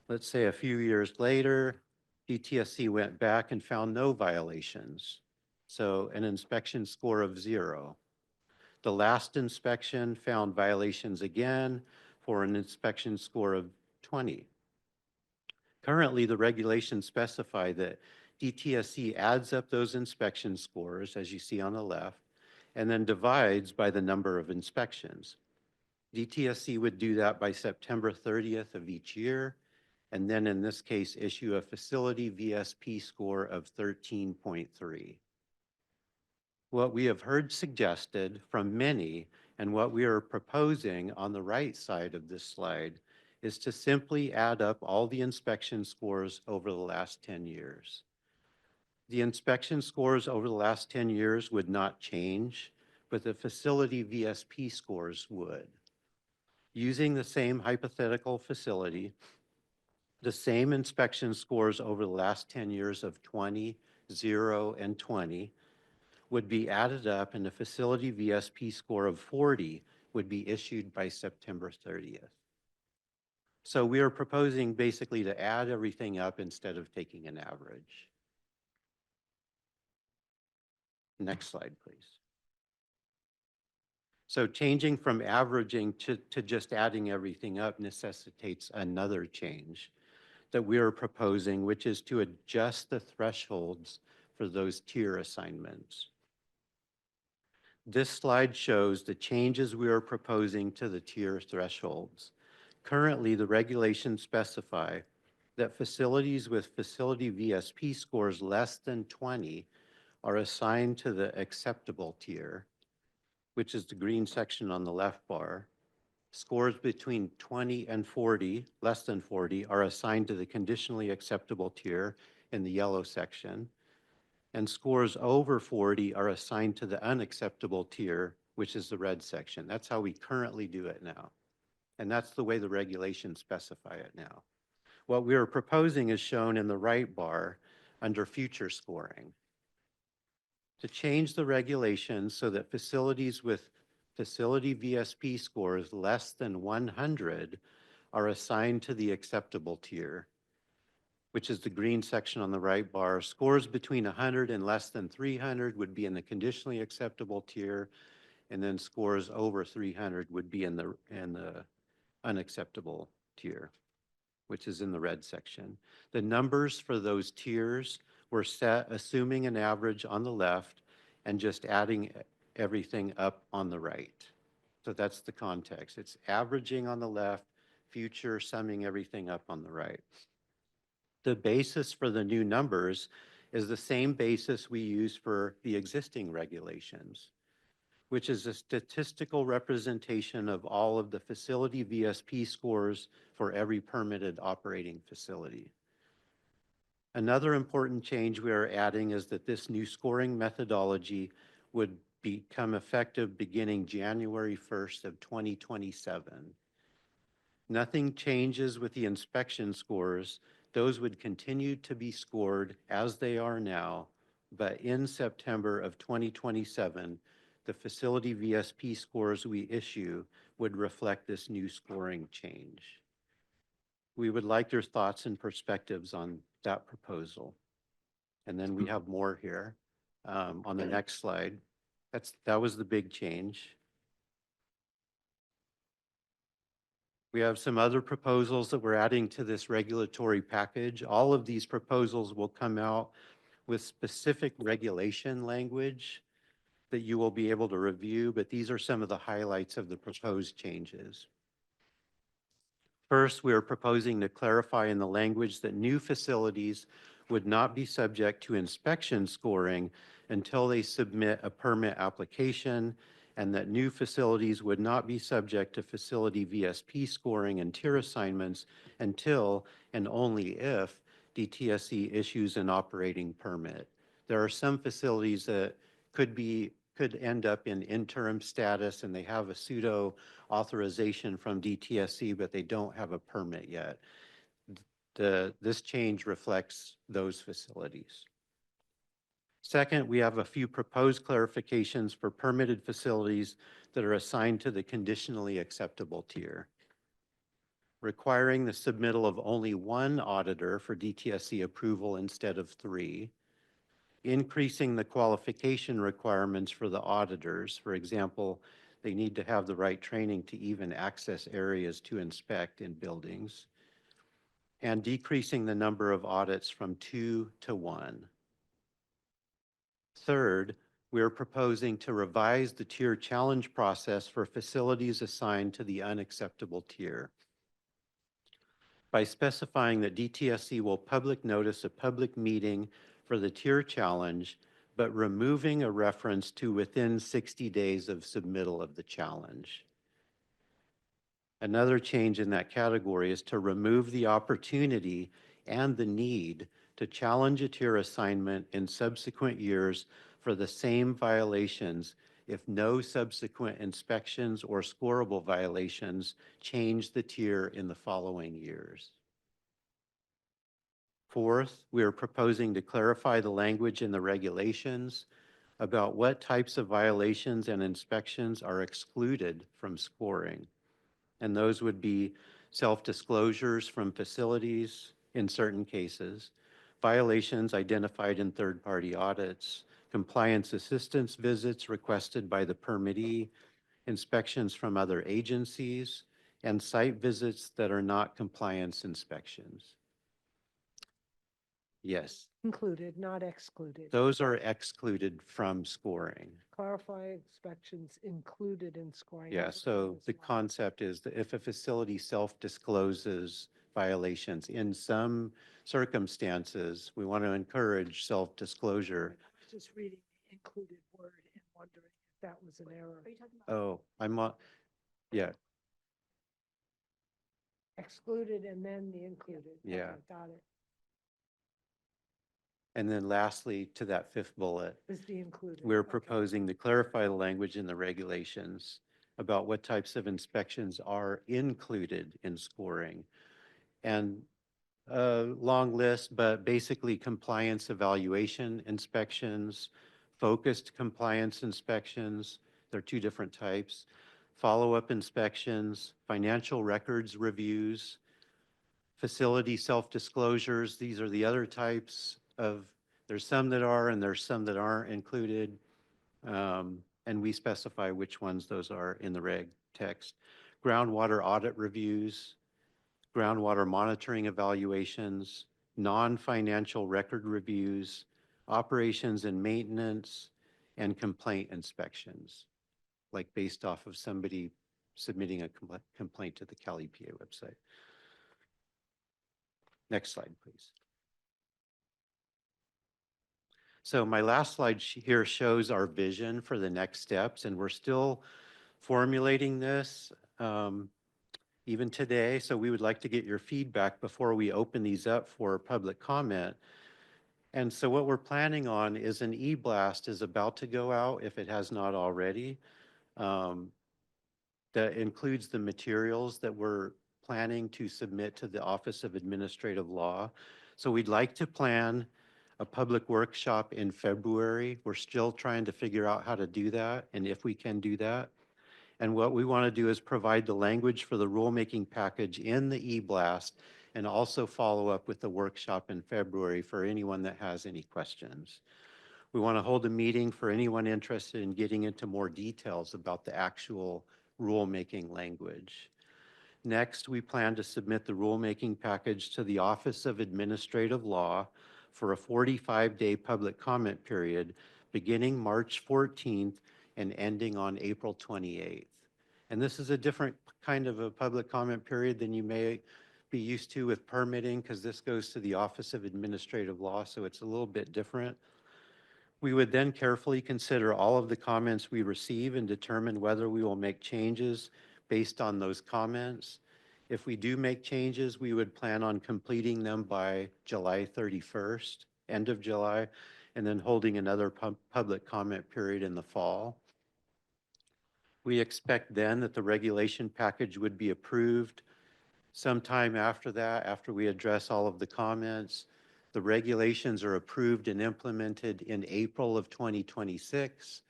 Let's say a few years later, DTSC went back and found no violations, so an inspection score of 0. The last inspection found violations again for an inspection score of 20. Currently, the regulations specify that DTSC adds up those inspection scores, as you see on the left, and then divides by the number of inspections. DTSC would do that by September 30th of each year, and then in this case, issue a facility VSP score of 13.3. What we have heard suggested from many and what we are proposing on the right side of this slide is to simply add up all the inspection scores over the last 10 years. The inspection scores over the last 10 years would not change, but the facility VSP scores would. Using the same hypothetical facility, the same inspection scores over the last 10 years of 20, 0, and 20 would be added up, and a facility VSP score of 40 would be issued by September 30th. So we are proposing basically to add everything up instead of taking an average. Next slide, please. So changing from averaging to just adding everything up necessitates another change that we are proposing, which is to adjust the thresholds for those tier assignments. This slide shows the changes we are proposing to the tier thresholds. Currently, the regulations specify that facilities with facility VSP scores less than 20 are assigned to the acceptable tier, which is the green section on the left bar. Scores between 20 and 40, less than 40, are assigned to the conditionally acceptable tier in the yellow section. And scores over 40 are assigned to the unacceptable tier, which is the red section. That's how we currently do it now. And that's the way the regulations specify it now. What we are proposing is shown in the right bar under future scoring. To change the regulations so that facilities with facility VSP scores less than 100 are assigned to the acceptable tier, which is the green section on the right bar. Scores between 100 and less than 300 would be in the conditionally acceptable tier, and then scores over 300 would be in the unacceptable tier, which is in the red section. The numbers for those tiers were set assuming an average on the left and just adding everything up on the right. So that's the context. It's averaging on the left, future summing everything up on the right. The basis for the new numbers is the same basis we use for the existing regulations, which is a statistical representation of all of the facility VSP scores for every permitted operating facility. Another important change we are adding is that this new scoring methodology would become effective beginning January 1st of 2027. Nothing changes with the inspection scores. Those would continue to be scored as they are now, but in September of 2027, the facility VSP scores we issue would reflect this new scoring change. We would like your thoughts and perspectives on that proposal. And then we have more here on the next slide. That was the big change. We have some other proposals that we're adding to this regulatory package. All of these proposals will come out with specific regulation language that you will be able to review, but these are some of the highlights of the proposed changes. First, we are proposing to clarify in the language that new facilities would not be subject to inspection scoring until they submit a permit application, and that new facilities would not be subject to facility VSP scoring and tier assignments until and only if DTSC issues an operating permit. There are some facilities that could end up in interim status and they have a pseudo authorization from DTSC, but they don't have a permit yet. This change reflects those facilities. Second, we have a few proposed clarifications for permitted facilities that are assigned to the conditionally acceptable tier, requiring the submittal of only one auditor for DTSC approval instead of 3, increasing the qualification requirements for the auditors. For example, they need to have the right training to even access areas to inspect in buildings, and decreasing the number of audits from 2 to 1. Third, we are proposing to revise the tier challenge process for facilities assigned to the unacceptable tier by specifying that DTSC will public notice a public meeting for the tier challenge, but removing a reference to within 60 days of submittal of the challenge. Another change in that category is to remove the opportunity and the need to challenge a tier assignment in subsequent years for the same violations if no subsequent inspections or scorable violations change the tier in the following years. Fourth, we are proposing to clarify the language in the regulations about what types of violations and inspections are excluded from scoring. And those would be self-disclosures from facilities in certain cases, violations identified in third-party audits, compliance assistance visits requested by the permittee, inspections from other agencies, and site visits that are not compliance inspections. Yes, Included, not excluded. those are excluded from scoring. Clarify inspections included in scoring. Yeah, I've written so as the well. concept is that if a facility self-discloses violations in some circumstances, we want to encourage self-disclosure. I was just reading the included word and wondering if that was an error. Oh, yeah, Excluded and then the included. Yeah. Okay, got it. and then lastly, to that fifth bullet, Is the included. we're Okay. proposing to clarify the language in the regulations about what types of inspections are included in scoring. And a long list, but basically compliance evaluation inspections, focused compliance inspections, there are two different types, follow-up inspections, financial records reviews, facility self-disclosures. These are the other types of, there's some that are and there's some that aren't included. And we specify which ones those are in the reg text. Groundwater audit reviews, groundwater monitoring evaluations, non-financial record reviews, operations and maintenance, and complaint inspections, like based off of somebody submitting a complaint to the Cal EPA website. Next slide, please. So my last slide here shows our vision for the next steps, and we're still formulating this even today. So we would like to get your feedback before we open these up for public comment. And so what we're planning on is an e-blast is about to go out, if it has not already, that includes the materials that we're planning to submit to the Office of Administrative Law. So we'd like to plan a public workshop in February. We're still trying to figure out how to do that and if we can do that. And what we want to do is provide the language for the rulemaking package in the e-blast and also follow up with the workshop in February for anyone that has any questions. We want to hold a meeting for anyone interested in getting into more details about the actual rulemaking language. Next, we plan to submit the rulemaking package to the Office of Administrative Law for a 45-day public comment period beginning March 14th and ending on April 28th. And this is a different kind of a public comment period than you may be used to with permitting, because this goes to the Office of Administrative Law, so it's a little bit different. We would then carefully consider all of the comments we receive and determine whether we will make changes based on those comments. If we do make changes, we would plan on completing them by July 31st, end of July, and then holding another public comment period in the fall. We expect then that the regulation package would be approved sometime after that, after we address all of the comments. The regulations are approved and implemented in April of 2026.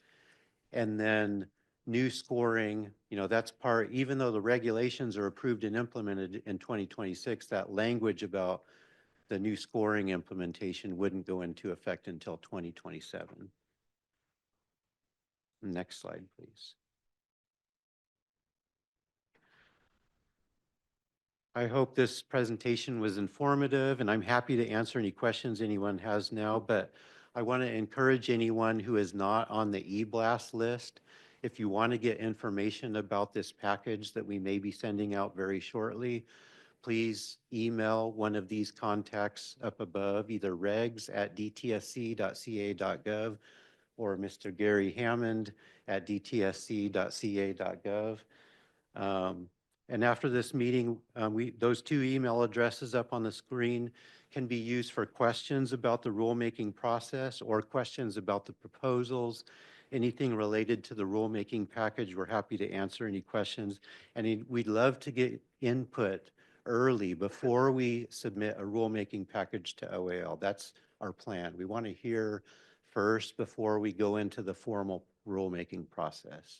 And then new scoring, that's part, even though the regulations are approved and implemented in 2026, that language about the new scoring implementation wouldn't go into effect until 2027. Next slide, please. I hope this presentation was informative, and I'm happy to answer any questions anyone has now, but I want to encourage anyone who is not on the e-blast list, if you want to get information about this package that we may be sending out very shortly, please email one of these contacts up above, either regs@dtsc.ca.gov or Mr. Gary Hammond at dtsc.ca.gov. And after this meeting, those two email addresses up on the screen can be used for questions about the rulemaking process or questions about the proposals, anything related to the rulemaking package. We're happy to answer any questions. And we'd love to get input early before we submit a rulemaking package to OAL. That's our plan. We want to hear first before we go into the formal rulemaking process.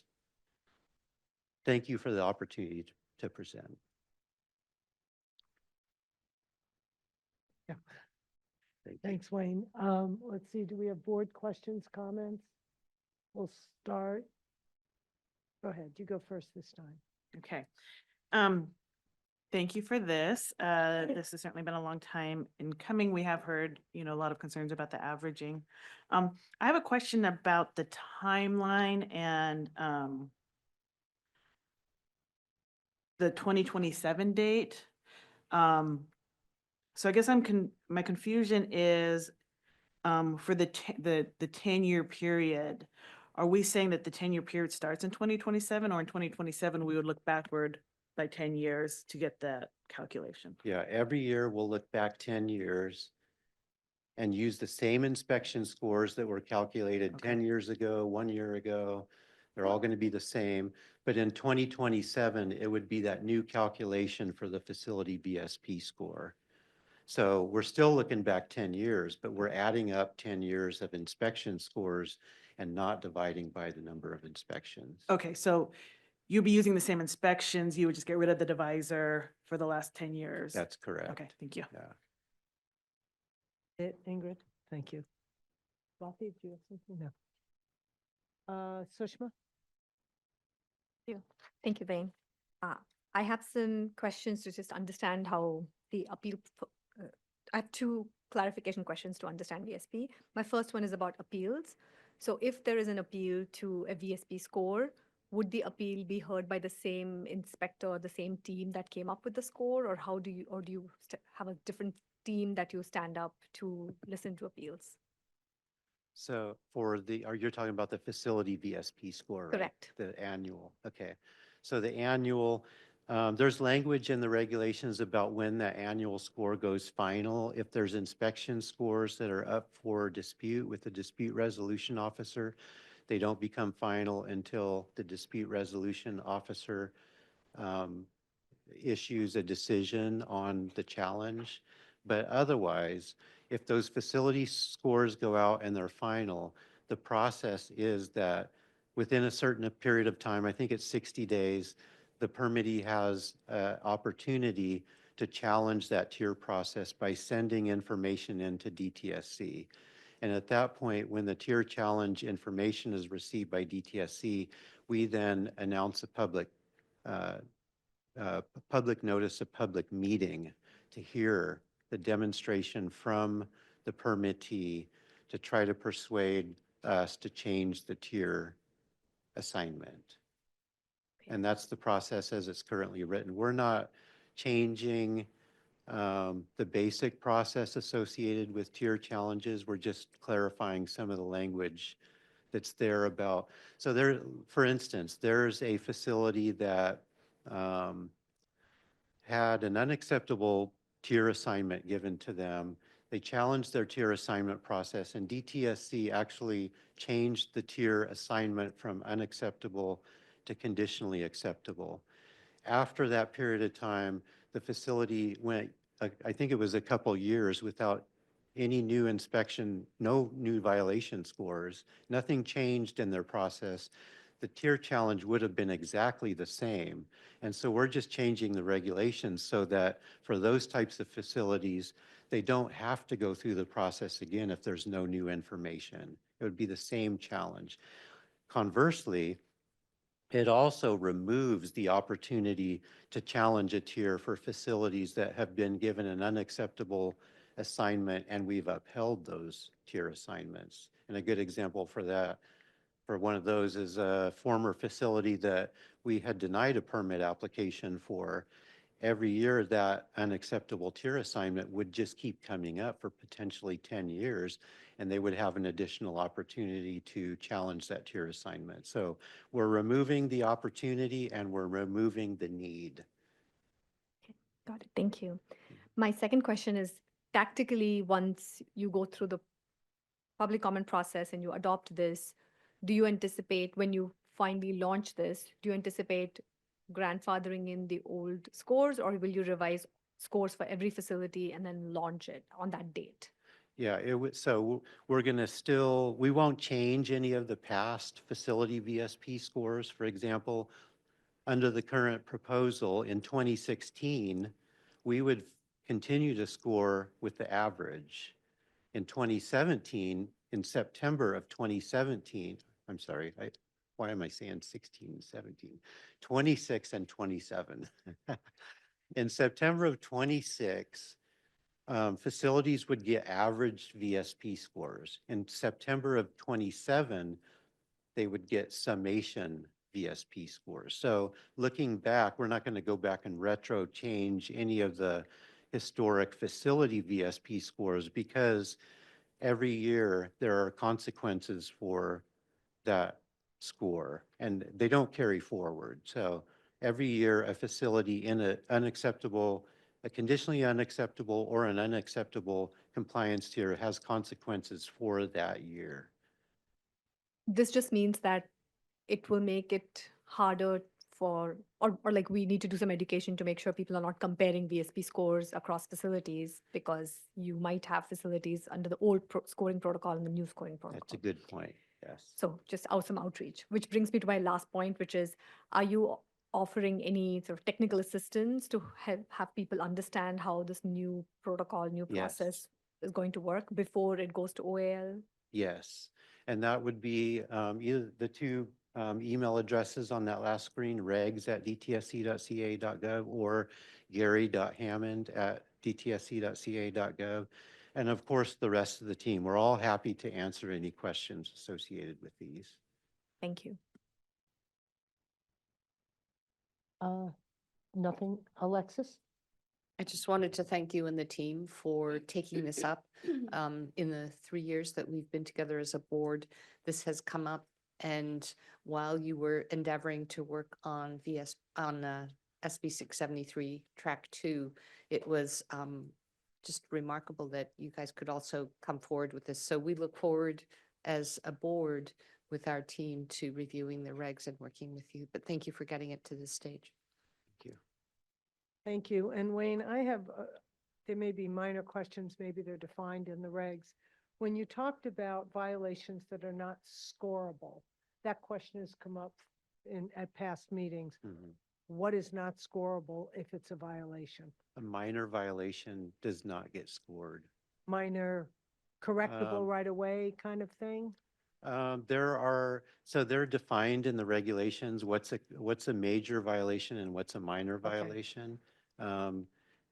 Thank you for the opportunity to present. Yeah. Thanks, Wayne. Let's see, do we have board questions, comments? We'll start. Go ahead, you go first this time. Okay. Thank you for this. This has certainly been a long time in coming. We have heard, a lot of concerns about the averaging. I have a question about the timeline and the 2027 date. So I guess my confusion is for the 10-year period. Are we saying that the 10-year period starts in 2027, or in 2027 we would look backward by 10 years to get that calculation? Yeah, every year we'll look back 10 years and use the same inspection scores that were calculated 10 years ago, 1 year ago. They're all going to be the same, but in 2027, it would be that new calculation for the facility VSP score. So we're still looking back 10 years, but we're adding up 10 years of inspection scores and not dividing by the number of inspections. Okay, so you'd be using the same inspections, you would just get rid of the divisor for the last 10 years? That's correct. Okay, thank you. Yeah. Ingrid, thank you. Rafi, do you have something? No. Sushma? Thank you, Wayne. I have some questions to just understand how the appeal. I have two clarification questions to understand VSP. My first one is about appeals. So if there is an appeal to a VSP score, would the appeal be heard by the same inspector, the same team that came up with the score, or how do you, or do you have a different team that you stand up to listen to appeals? So for the, you're talking about the facility VSP score, right? Correct. The annual, okay. So the annual, there's language in the regulations about when the annual score goes final. If there's inspection scores that are up for dispute with the dispute resolution officer, they don't become final until the dispute resolution officer issues a decision on the challenge. But otherwise, if those facility scores go out and they're final, the process is that within a certain period of time, I think it's 60 days, the permittee has opportunity to challenge that tier process by sending information into DTSC. And at that point, when the tier challenge information is received by DTSC, we then announce a public notice of public meeting to hear the demonstration from the permittee to try to persuade us to change the tier assignment. And that's the process as it's currently written. We're not changing the basic process associated with tier challenges. We're just clarifying some of the language that's there about. So there, for instance, there's a facility that had an unacceptable tier assignment given to them. They challenged their tier assignment process, and DTSC actually changed the tier assignment from unacceptable to conditionally acceptable. After that period of time, the facility went, I think it was a couple years without any new inspection, no new violation scores, nothing changed in their process. The tier challenge would have been exactly the same. And so we're just changing the regulations so that for those types of facilities, they don't have to go through the process again if there's no new information. It would be the same challenge. Conversely, it also removes the opportunity to challenge a tier for facilities that have been given an unacceptable assignment and we've upheld those tier assignments. And a good example for that, for one of those, is a former facility that we had denied a permit application for. Every year that unacceptable tier assignment would just keep coming up for potentially 10 years, and they would have an additional opportunity to challenge that tier assignment. So we're removing the opportunity and we're removing the need. Got it. Thank you. My second question is, tactically, once you go through the public comment process and you adopt this, do you anticipate when you finally launch this, do you anticipate grandfathering in the old scores, or will you revise scores for every facility and then launch it on that date? Yeah, it would. So we're going to still, we won't change any of the past facility VSP scores. For example, under the current proposal in 2016, we would continue to score with the average. In 2017, in September of 2017, I'm sorry, why am I saying 16, 17? 26 and 27. In September of 26, facilities would get average VSP scores. In September of 27, they would get summation VSP scores. So looking back, we're not going to go back and retro change any of the historic facility VSP scores because every year there are consequences for that score and they don't carry forward. So every year a facility in an unacceptable, a conditionally unacceptable or an unacceptable compliance tier has consequences for that year. This just means that it will make it harder for, or like we need to do some education to make sure people are not comparing VSP scores across facilities, because you might have facilities under the old scoring protocol and the new scoring protocol. That's a good point. Yes. So just some outreach, which brings me to my last point, which is, are you offering any sort of technical assistance to help have people understand how this new protocol, new Yes. process is going to work before it goes to OAL? Yes, and that would be either the two email addresses on that last screen, regs@dtsc.ca.gov or gary.hammond@dtsc.ca.gov. And of course, the rest of the team. We're all happy to answer any questions associated with these. Thank you. Nothing, Alexis? I just wanted to thank you and the team for taking this up. In the 3 years that we've been together as a board, this has come up. And while you were endeavoring to work on SB 673 Track 2, it was just remarkable that you guys could also come forward with this. So we look forward as a board with our team to reviewing the regs and working with you. But thank you for getting it to this stage. Thank you. Thank you. And Wayne, I have, there may be minor questions, maybe they're defined in the regs. When you talked about violations that are not scorable, that question has come up at past meetings. Mhm. What is not scorable if it's a violation? A minor violation does not get scored. Minor, correctable right away kind of thing? So they're defined in the regulations, what's a major violation and what's a minor violation.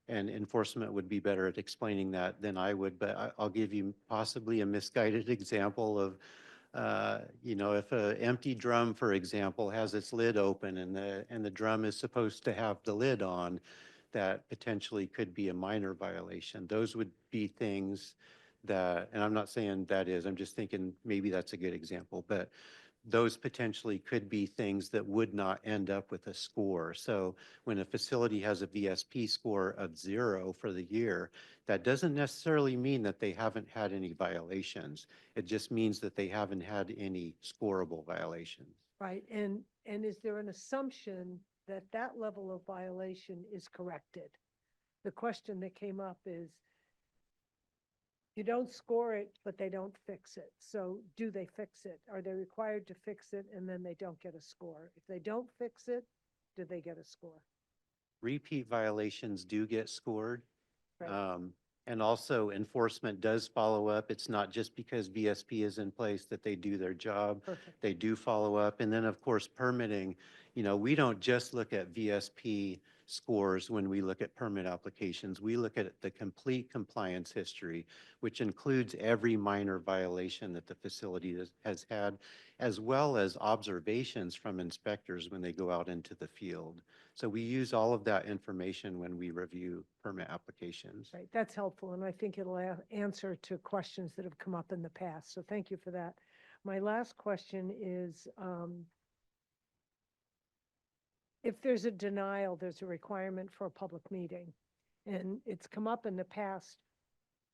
And enforcement would be better at explaining that than I would, but I'll give you possibly a misguided example of, if an empty drum, for example, has its lid open and the drum is supposed to have the lid on, that potentially could be a minor violation. Those would be things that, and I'm not saying that is, I'm just thinking maybe that's a good example, but those potentially could be things that would not end up with a score. So when a facility has a VSP score of 0 for the year, that doesn't necessarily mean that they haven't had any violations. It just means that they haven't had any scorable violations. Right, and is there an assumption that that level of violation is corrected? The question that came up is, you don't score it, but they don't fix it. So do they fix it? Are they required to fix it and then they don't get a score? If they don't fix it, do they get a score? Repeat violations do get scored. Right. And also enforcement does follow up. It's not just because VSP is in place that they do their job. Perfect. They do follow up. And then of course, permitting, we don't just look at VSP scores when we look at permit applications. We look at the complete compliance history, which includes every minor violation that the facility has had, as well as observations from inspectors when they go out into the field. So we use all of that information when we review permit applications. Right, that's helpful, and I think it'll answer to questions that have come up in the past, so thank you for that. My last question is, if there's a denial, there's a requirement for a public meeting, and it's come up in the past,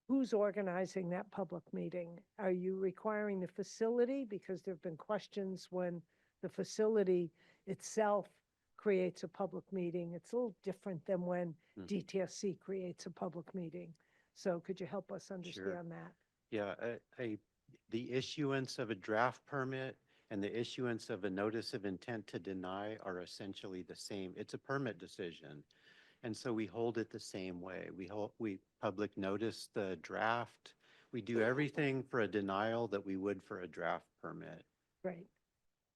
who's organizing that public meeting? Are you requiring the facility? Because there have been questions when the facility itself creates a public meeting. It's a little different than when DTSC creates a public meeting. So could you help us understand that? Yeah, the issuance of a draft permit and the issuance of a notice of intent to deny are essentially the same. It's a permit decision. And so we hold it the same way. We public notice the draft. We do everything for a denial that we would for a draft permit. Great.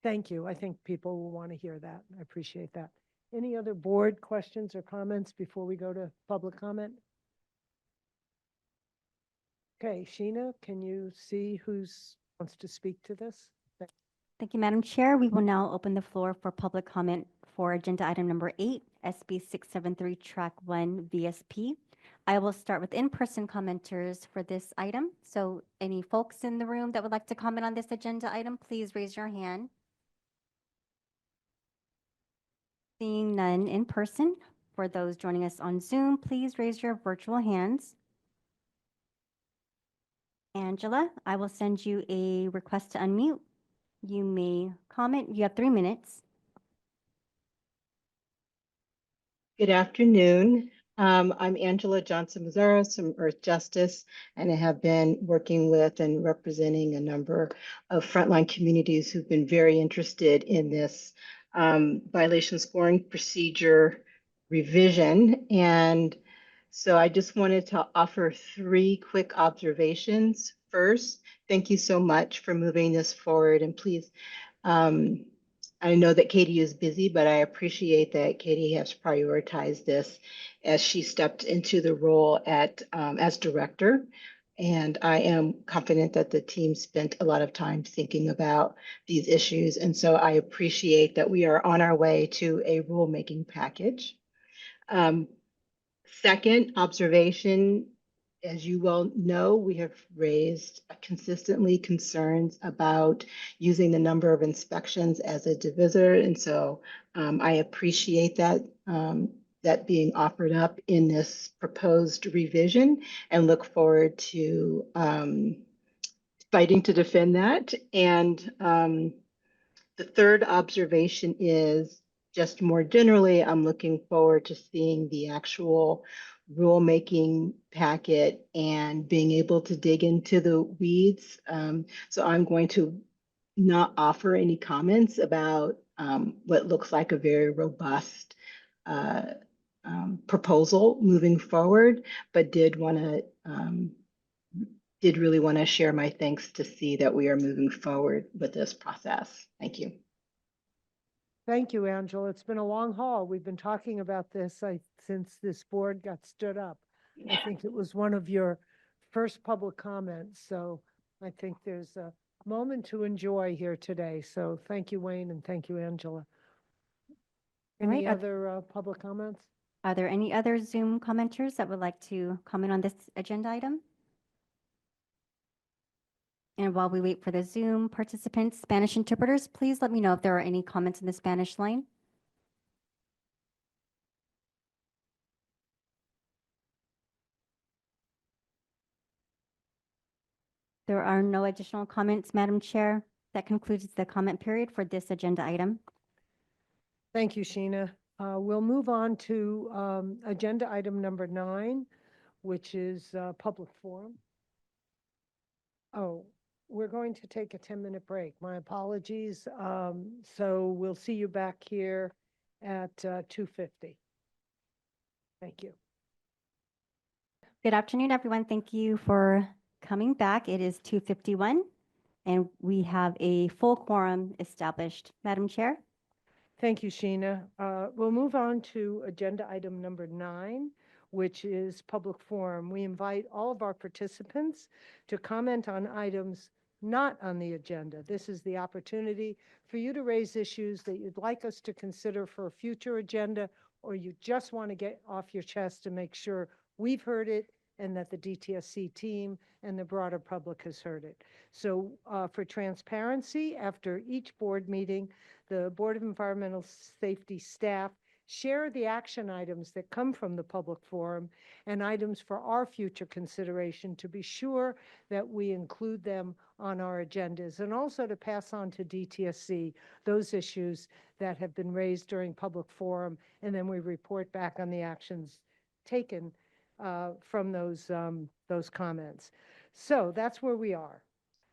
Thank you. I think people will want to hear that. I appreciate that. Any other board questions or comments before we go to public comment? Okay, Sheena, can you see who's wants to speak to this? Thank you, Madam Chair. We will now open the floor for public comment for agenda item number 8, SB 673 Track 1 VSP. I will start with in-person commenters for this item. So any folks in the room that would like to comment on this agenda item, please raise your hand. Seeing none in person, for those joining us on Zoom, please raise your virtual hands. Angela, I will send you a request to unmute. You may comment. You have 3 minutes. Good afternoon. I'm Angela Johnson-Mazzaros from Earth Justice, and I have been working with and representing a number of frontline communities who've been very interested in this violation scoring procedure revision. And so I just wanted to offer 3 quick observations. First, thank you so much for moving this forward, and please, I know that Katie is busy, but I appreciate that Katie has prioritized this as she stepped into the role as director. And I am confident that the team spent a lot of time thinking about these issues. And so I appreciate that we are on our way to a rulemaking package. Second observation, as you well know, we have raised consistently concerns about using the number of inspections as a divisor. And so I appreciate that, that being offered up in this proposed revision, and look forward to fighting to defend that. And the third observation is just more generally, I'm looking forward to seeing the actual rulemaking packet and being able to dig into the weeds. So I'm going to not offer any comments about what looks like a very robust proposal moving forward, but did really want to share my thanks to see that we are moving forward with this process. Thank you. Thank you, Angela. It's been a long haul. We've been talking about this since this board got stood up. I think it was one of your first public comments. So I think there's a moment to enjoy here today. So thank you, Wayne, and thank you, Angela. Any right, other public comments? Are there any other Zoom commenters that would like to comment on this agenda item? And while we wait for the Zoom participants, Spanish interpreters, please let me know if there are any comments in the Spanish line. There are no additional comments, Madam Chair. That concludes the comment period for this agenda item. Thank you, Sheena. We'll move on to agenda item number 9, which is public forum. Oh, we're going to take a 10-minute break. My apologies. So we'll see you back here at 2:50. Thank you. Good afternoon, everyone. Thank you for coming back. It is 2:51, and we have a full quorum established. Madam Chair? Thank you, Sheena. We'll move on to agenda item number 9, which is public forum. We invite all of our participants to comment on items not on the agenda. This is the opportunity for you to raise issues that you'd like us to consider for a future agenda, or you just want to get off your chest to make sure we've heard it and that the DTSC team and the broader public has heard it. So for transparency, after each board meeting, the Board of Environmental Safety staff share the action items that come from the public forum and items for our future consideration to be sure that we include them on our agendas, and also to pass on to DTSC those issues that have been raised during public forum, and then we report back on the actions taken from those comments. So that's where we are.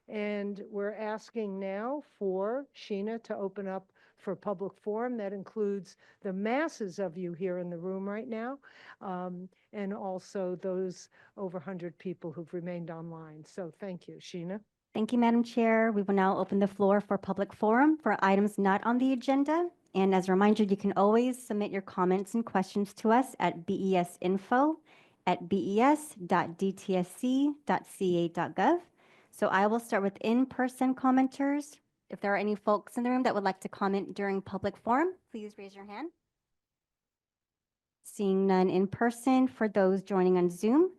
And we're asking now for Sheena to open up for public forum. That includes the masses of you here in the room right now, and also those over 100 people who've remained online. So thank you, Sheena. Thank you, Madam Chair. We will now open the floor for public forum for items not on the agenda. And as a reminder, you can always submit your comments and questions to us at besinfo@bes.dtsc.ca.gov. So I will start with in-person commenters. If there are any folks in the room that would like to comment during public forum, please raise your hand. Seeing none in person, for those joining on Zoom,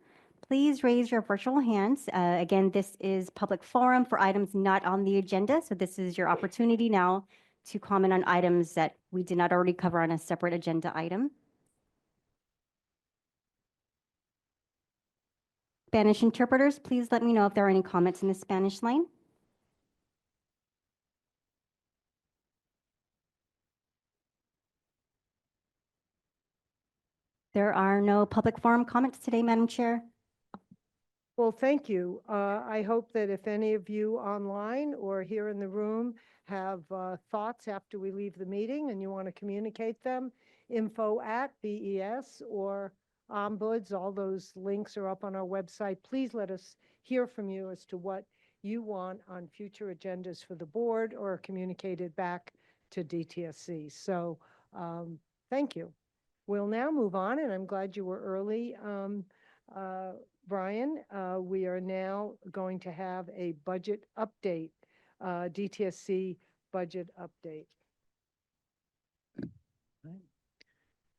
please raise your virtual hands. Again, this is public forum for items not on the agenda, so this is your opportunity now to comment on items that we did not already cover on a separate agenda item. Spanish interpreters, please let me know if there are any comments in the Spanish line. There are no public forum comments today, Madam Chair. Well, thank you. I hope that if any of you online or here in the room have thoughts after we leave the meeting and you want to communicate them, info@BES or Ombuds, all those links are up on our website. Please let us hear from you as to what you want on future agendas for the board or communicated back to DTSC. So thank you. We'll now move on, and I'm glad you were early, Brian. We are now going to have a budget update, DTSC budget update.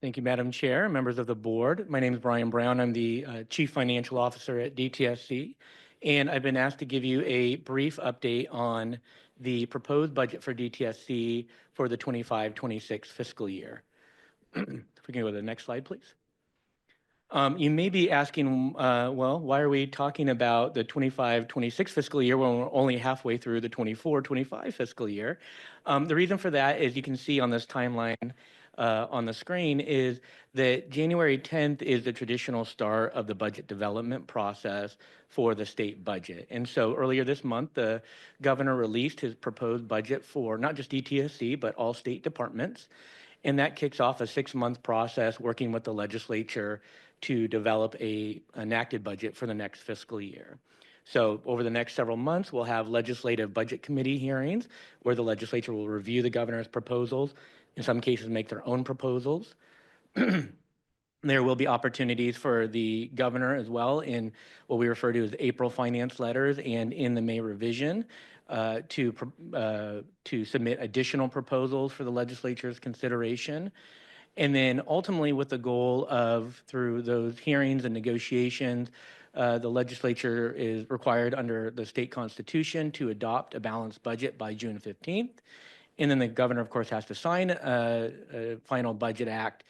Thank you, Madam Chair, members of the board. My name is Brian Brown. I'm the Chief Financial Officer at DTSC, and I've been asked to give you a brief update on the proposed budget for DTSC for the 25-26 fiscal year. If we can go to the next slide, please. You may be asking, well, why are we talking about the 25-26 fiscal year when we're only halfway through the 24-25 fiscal year? The reason for that is you can see on this timeline on the screen is that January 10th is the traditional start of the budget development process for the state budget. And so earlier this month, the governor released his proposed budget for not just DTSC, but all state departments. And that kicks off a 6-month process working with the legislature to develop a enacted budget for the next fiscal year. So over the next several months, we'll have legislative budget committee hearings where the legislature will review the governor's proposals, in some cases make their own proposals. There will be opportunities for the governor as well in what we refer to as April finance letters and in the May revision to submit additional proposals for the legislature's consideration. And then ultimately with the goal of, through those hearings and negotiations, the legislature is required under the state constitution to adopt a balanced budget by June 15th. And then the governor, of course, has to sign a final budget act,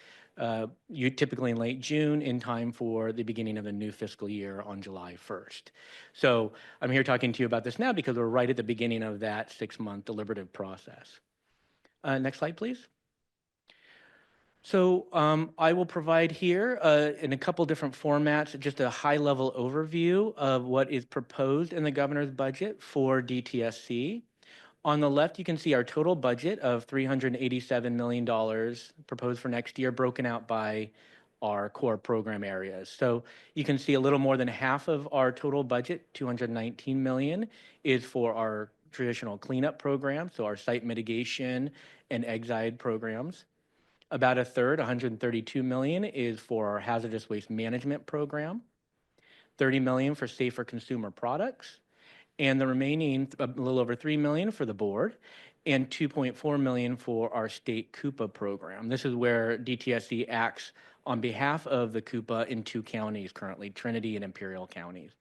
you typically in late June, in time for the beginning of the new fiscal year on July 1st. So I'm here talking to you about this now because we're right at the beginning of that 6-month deliberative process. Next slide, please. So I will provide here in a couple different formats, just a high-level overview of what is proposed in the governor's budget for DTSC. On the left, you can see our total budget of $387 million proposed for next year, broken out by our core program areas. So you can see a little more than half of our total budget, $219 million, is for our traditional cleanup program, so our site mitigation and exide programs. About a third, $132 million, is for our hazardous waste management program, $30 million for safer consumer products, and the remaining, a little over $3 million for the board, and $2.4 million for our state CUPA program. This is where DTSC acts on behalf of the CUPA in 2 counties currently, Trinity and Imperial counties.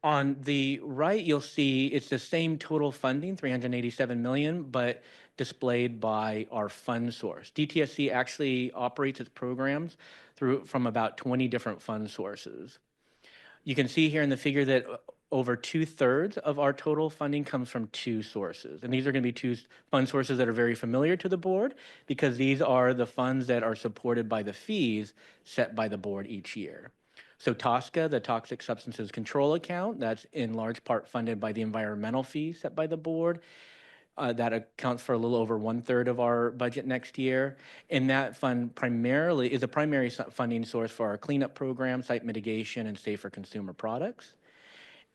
On the right, you'll see it's the same total funding, $387 million, but displayed by our fund source. DTSC actually operates its programs from about 20 different fund sources. You can see here in the figure that over 2/3 of our total funding comes from 2 sources. And these are going to be 2 fund sources that are very familiar to the board because these are the funds that are supported by the fees set by the board each year. So TSCA, the Toxic Substances Control Account, that's in large part funded by the environmental fees set by the board. That accounts for a little over 1/3 of our budget next year. And that fund primarily is a primary funding source for our cleanup program, site mitigation, and safer consumer products.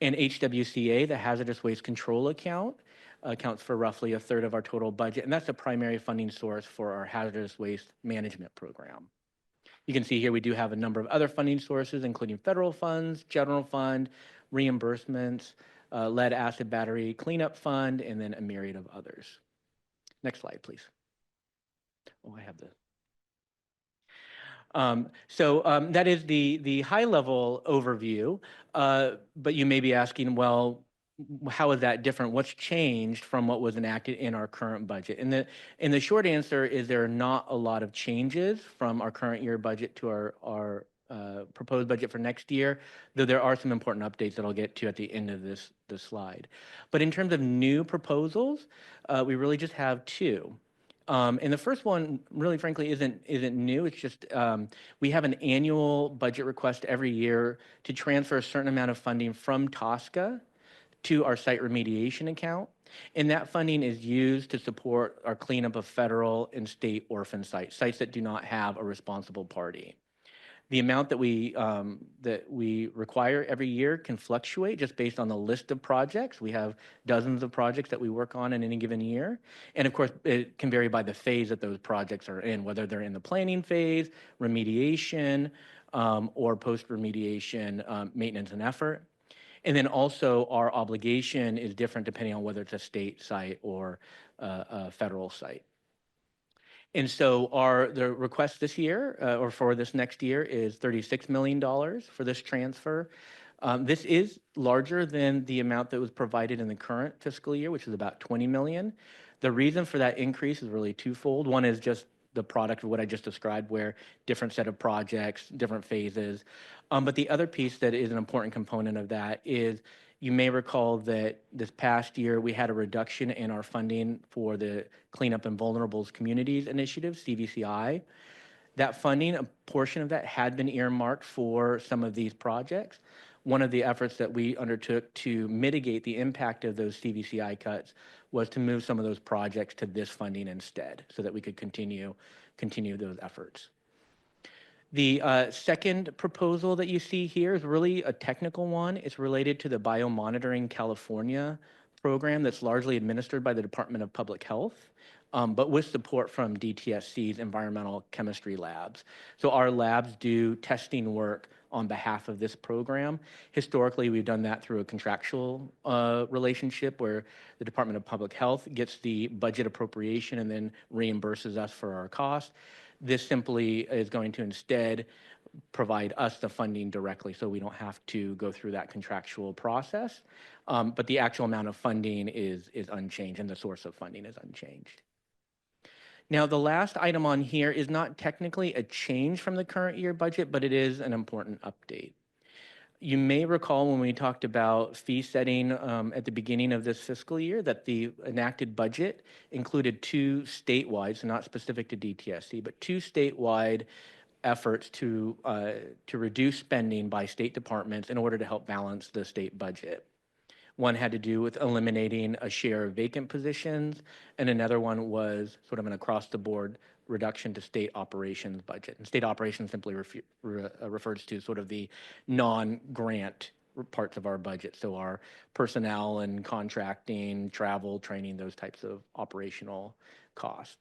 And HWCA, the Hazardous Waste Control Account, accounts for roughly 1/3 of our total budget. And that's the primary funding source for our hazardous waste management program. You can see here we do have a number of other funding sources, including federal funds, general fund, reimbursements, lead acid battery cleanup fund, and then a myriad of others. Next slide, please. Oh, I have the. That is the high level overview, but you may be asking, well, how is that different? What's changed from what was enacted in our current budget? And the short answer is there are not a lot of changes from our current year budget to our proposed budget for next year, though there are some important updates that I'll get to at the end of this slide. But in terms of new proposals, we really just have 2. And the first one, really frankly, isn't new. It's just we have an annual budget request every year to transfer a certain amount of funding from TSCA to our site remediation account. And that funding is used to support our cleanup of federal and state orphan sites, sites that do not have a responsible party. The amount that we require every year can fluctuate just based on the list of projects. We have dozens of projects that we work on in any given year. And of course, it can vary by the phase that those projects are in, whether they're in the planning phase, remediation, or post-remediation maintenance and effort. And then also our obligation is different depending on whether it's a state site or a federal site. And so the request this year or for this next year is $36 million for this transfer. This is larger than the amount that was provided in the current fiscal year, which is about 20 million. The reason for that increase is really twofold. One is just the product of what I just described, where different set of projects, different phases. But the other piece that is an important component of that is you may recall that this past year we had a reduction in our funding for the Cleanup and Vulnerable Communities Initiative, CVCI. That funding, a portion of that had been earmarked for some of these projects. One of the efforts that we undertook to mitigate the impact of those CVCI cuts was to move some of those projects to this funding instead so that we could continue those efforts. The second proposal that you see here is really a technical one. It's related to the Biomonitoring California program that's largely administered by the Department of Public Health, but with support from DTSC's environmental chemistry labs. So our labs do testing work on behalf of this program. Historically, we've done that through a contractual relationship where the Department of Public Health gets the budget appropriation and then reimburses us for our costs. This simply is going to instead provide us the funding directly so we don't have to go through that contractual process. But the actual amount of funding is unchanged and the source of funding is unchanged. Now, the last item on here is not technically a change from the current year budget, but it is an important update. You may recall when we talked about fee setting at the beginning of this fiscal year that the enacted budget included two statewide, so not specific to DTSC, but two statewide efforts to reduce spending by state departments in order to help balance the state budget. One had to do with eliminating a share of vacant positions, and another one was sort of an across-the-board reduction to state operations budget. And state operations simply refers to sort of the non-grant parts of our budget, so our personnel and contracting, travel, training, those types of operational costs.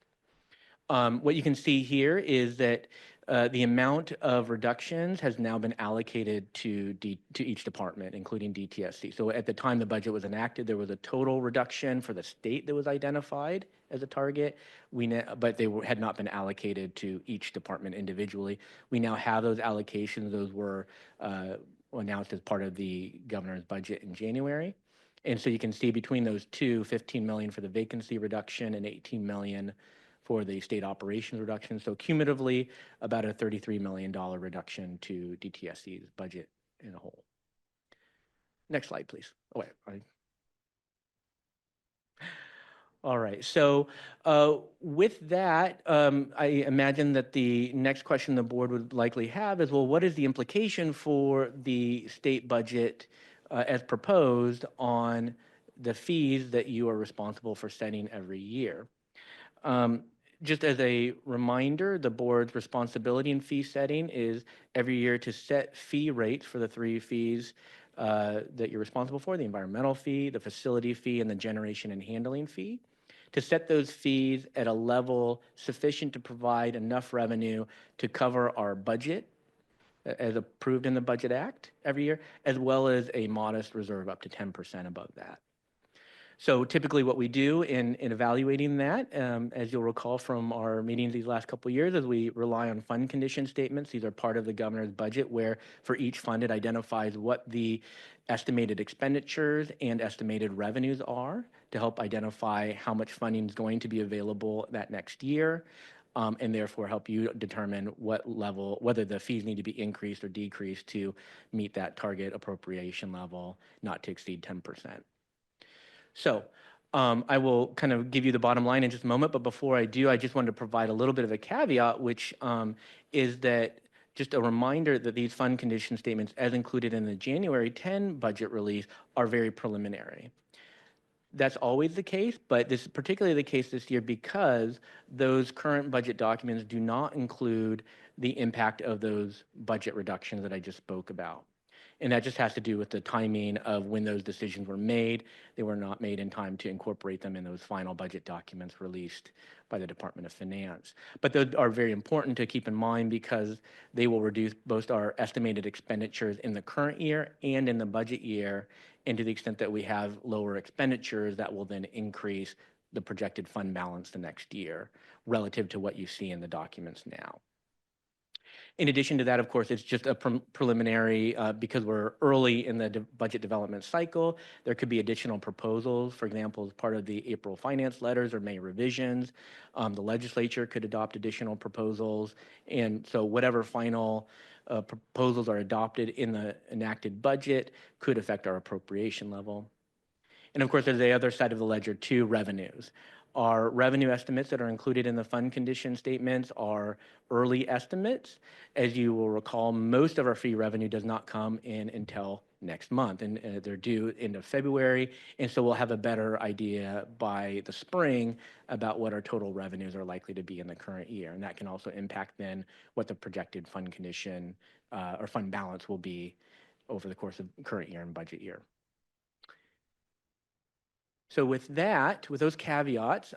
What you can see here is that the amount of reductions has now been allocated to each department, including DTSC. So at the time the budget was enacted, there was a total reduction for the state that was identified as a target, but they had not been allocated to each department individually. We now have those allocations. Those were announced as part of the governor's budget in January. And so you can see between those two, 15 million for the vacancy reduction and 18 million for the state operations reduction. So cumulatively, about a $33 million reduction to DTSC's budget in a whole. Next slide, please. Oh, wait. All right, so with that, I imagine that the next question the board would likely have is, well, what is the implication for the state budget as proposed on the fees that you are responsible for setting every year? Just as a reminder, the board's responsibility in fee setting is every year to set fee rates for the three fees that you're responsible for, the environmental fee, the facility fee, and the generation and handling fee, to set those fees at a level sufficient to provide enough revenue to cover our budget as approved in the Budget Act every year, as well as a modest reserve up to 10% above that. So typically what we do in evaluating that, as you'll recall from our meetings these last couple of years, is we rely on fund condition statements. These are part of the governor's budget where for each fund it identifies what the estimated expenditures and estimated revenues are to help identify how much funding is going to be available that next year, and therefore help you determine what level, whether the fees need to be increased or decreased to meet that target appropriation level not to exceed 10%. So I will kind of give you the bottom line in just a moment, but before I do, I just wanted to provide a little bit of a caveat, which is that just a reminder that these fund condition statements, as included in the January 10 budget release, are very preliminary. That's always the case, but this is particularly the case this year because those current budget documents do not include the impact of those budget reductions that I just spoke about. And that just has to do with the timing of when those decisions were made. They were not made in time to incorporate them in those final budget documents released by the Department of Finance. But those are very important to keep in mind because they will reduce both our estimated expenditures in the current year and in the budget year. And to the extent that we have lower expenditures, that will then increase the projected fund balance the next year relative to what you see in the documents now. In addition to that, of course, it's just a preliminary, because we're early in the budget development cycle, there could be additional proposals, for example, as part of the April finance letters or May revisions. The legislature could adopt additional proposals. And so whatever final proposals are adopted in the enacted budget could affect our appropriation level. And of course, there's the other side of the ledger too, revenues. Our revenue estimates that are included in the fund condition statements are early estimates. As you will recall, most of our fee revenue does not come in until next month, and they're due end of February. And so we'll have a better idea by the spring about what our total revenues are likely to be in the current year. And that can also impact then what the projected fund condition or fund balance will be over the course of current year and budget year. So with that, with those caveats,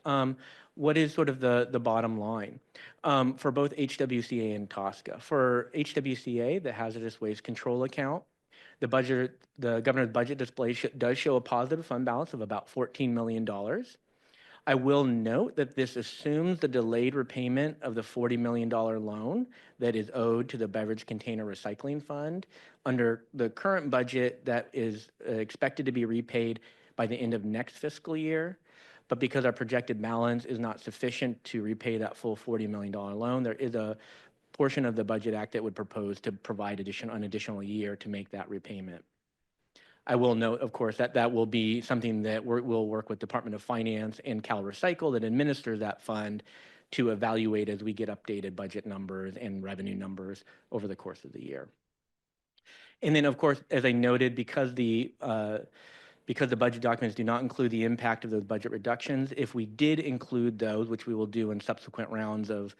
what is sort of the bottom line for both HWCA and TSCA? For HWCA, the Hazardous Waste Control Account, the governor's budget display does show a positive fund balance of about $14 million. I will note that this assumes the delayed repayment of the $40 million loan that is owed to the Beverage Container Recycling Fund. Under the current budget, that is expected to be repaid by the end of next fiscal year. But because our projected balance is not sufficient to repay that full $40 million loan, there is a portion of the Budget Act that would propose to provide an additional year to make that repayment. I will note, of course, that that will be something that we'll work with Department of Finance and Cal Recycle that administers that fund to evaluate as we get updated budget numbers and revenue numbers over the course of the year. And then, of course, as I noted, because the budget documents do not include the impact of those budget reductions, if we did include those, which we will do in subsequent rounds of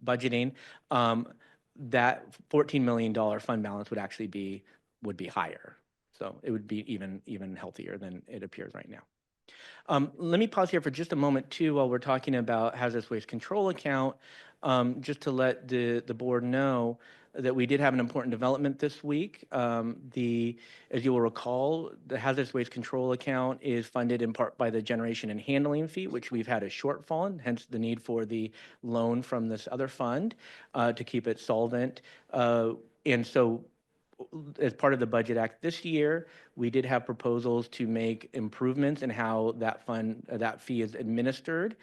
budgeting, that $14 million fund balance would actually would be higher. So it would be even healthier than it appears right now. Let me pause here for just a moment too while we're talking about hazardous waste control account, just to let the board know that we did have an important development this week. As you will recall, the hazardous waste control account is funded in part by the generation and handling fee, which we've had a shortfall in, hence the need for the loan from this other fund to keep it solvent. And so as part of the Budget Act this year, we did have proposals to make improvements in how that fee is administered.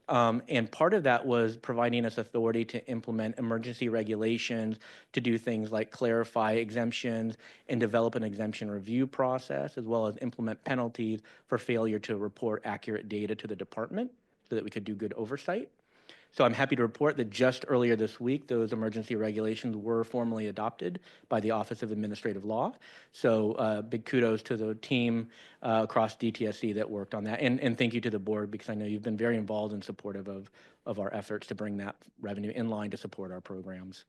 And part of that was providing us authority to implement emergency regulations to do things like clarify exemptions and develop an exemption review process, as well as implement penalties for failure to report accurate data to the department so that we could do good oversight. So I'm happy to report that just earlier this week, those emergency regulations were formally adopted by the Office of Administrative Law. So big kudos to the team across DTSC that worked on that. And thank you to the board, because I know you've been very involved and supportive of our efforts to bring that revenue in line to support our programs.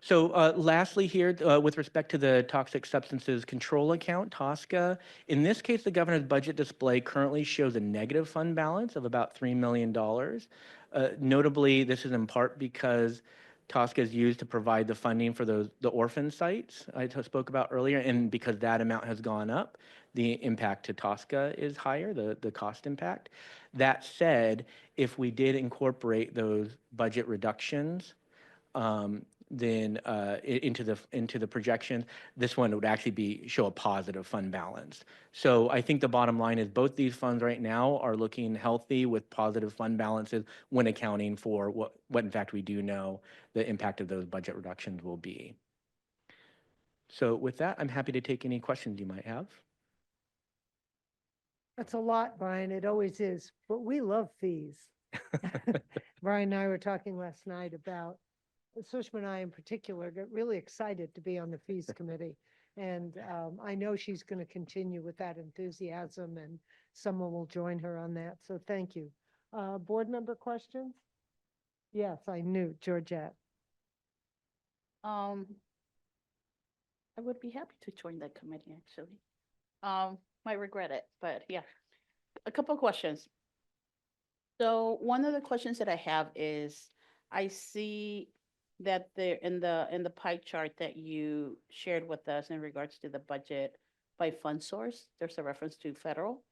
So lastly here, with respect to the Toxic Substances Control Account, TSCA, in this case, the governor's budget display currently shows a negative fund balance of about $3 million. Notably, this is in part because TSCA is used to provide the funding for the orphan sites I spoke about earlier, and because that amount has gone up, the impact to TSCA is higher, the cost impact. That said, if we did incorporate those budget reductions, then into the projection, this one would actually show a positive fund balance. So I think the bottom line is both these funds right now are looking healthy with positive fund balances when accounting for what in fact we do know the impact of those budget reductions will be. So with that, I'm happy to take any questions you might have. That's a lot, Brian. It always is, but we love fees. Brian and I were talking last night about, Sushma and I in particular, got really excited to be on the fees committee. And I know she's going to continue with that enthusiasm and someone will join her on that. So thank you. Board member questions? Yes, I knew, Georgette. I would be happy to join that committee, actually. Might regret it, but yeah. A couple of questions. So one of the questions that I have is, I see that there in the pie chart that you shared with us in regards to the budget by fund source, there's a reference to federal.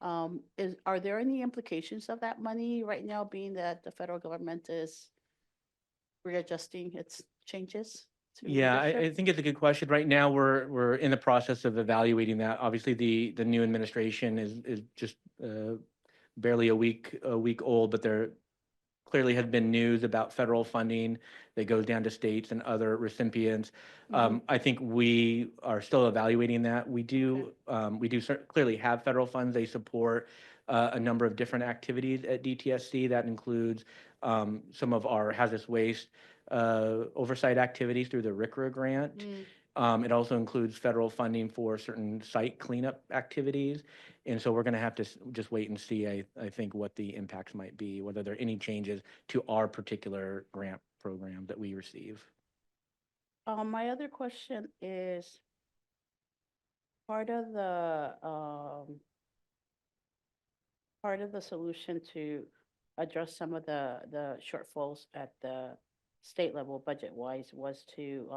Are there any implications of that money right now, being that the federal government is readjusting its changes to Yeah, I leadership? think it's a good question. Right now, we're in the process of evaluating that. Obviously, the new administration is just barely a week old, but there clearly has been news about federal funding that goes down to states and other recipients. I think we are still evaluating that. We do clearly have federal funds. They support a number of different activities at DTSC. That includes some of our hazardous waste oversight activities through the RCRA grant. It also includes federal funding for certain site cleanup activities. And so we're going to have to just wait and see, I think, what the impacts might be, whether there are any changes to our particular grant program that we receive. My other question is, part of the solution to address some of the shortfalls at the state level budget wise was to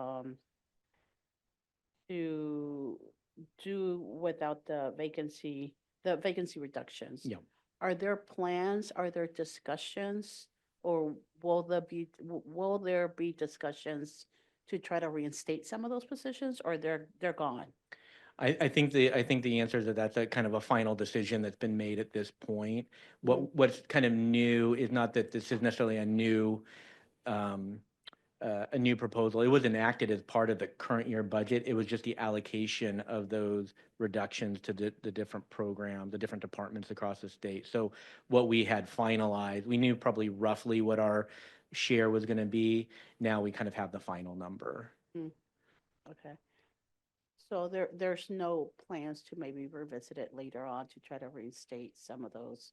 do without the vacancy reductions. Yeah. Are there plans, are there discussions, or will there be discussions to try to reinstate some of those positions, or they're gone? I think the answer is that that's a kind of a final decision that's been made at this point. What's kind of new is not that this is necessarily a new proposal. It was enacted as part of the current year budget. It was just the allocation of those reductions to the different programs, the different departments across the state. So what we had finalized, we knew probably roughly what our share was going to be. Now we kind of have the final number. Okay. So there's no plans to maybe revisit it later on to try to reinstate some of those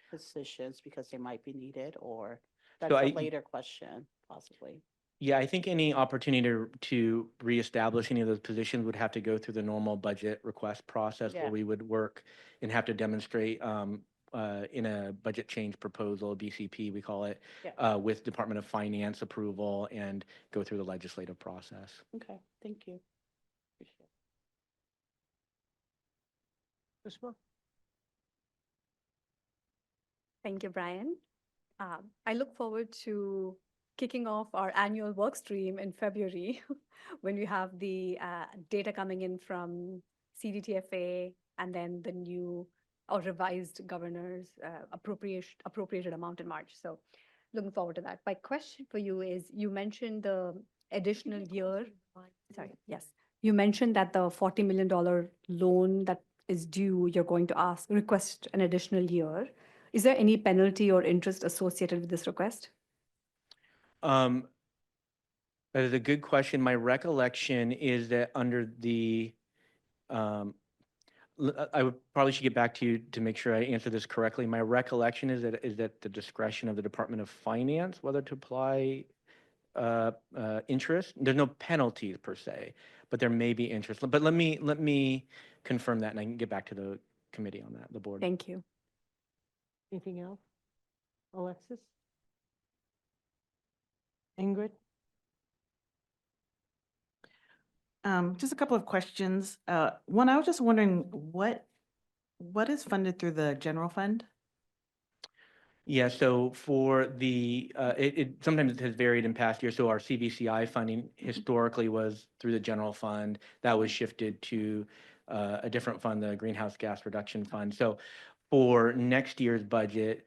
positions because they might be needed, or that's a later question, possibly. Yeah, I think any opportunity to reestablish any of those positions would have to go through the normal budget request process Yeah. where we would work and have to demonstrate in a budget change proposal, BCP we call it, Yeah. with Department of Finance approval and go through the legislative process. Okay, thank you. Appreciate it. Sushma? Thank you, Brian. I look forward to kicking off our annual work stream in February when we have the data coming in from CDTFA and then the new or revised governor's appropriated amount in March. So looking forward to that. My question for you is, you mentioned the additional year. Sorry, yes. You mentioned that the $40 million loan that is due, you're going to request an additional year. Is there any penalty or interest associated with this request? That is a good question. My recollection is that under the, I would probably should get back to you to make sure I answer this correctly. My recollection is that the discretion of the Department of Finance whether to apply interest. There's no penalties per se, but there may be interest. But let me confirm that, and I can get back to the committee on that, the board. Thank you. Anything else? Alexis? Ingrid? Just a couple of questions. One, I was just wondering what is funded through the general fund? Yeah, so for the, sometimes it has varied in past years. So our CVCI funding historically was through the general fund. That was shifted to a different fund, the Greenhouse Gas Reduction Fund. So for next year's budget,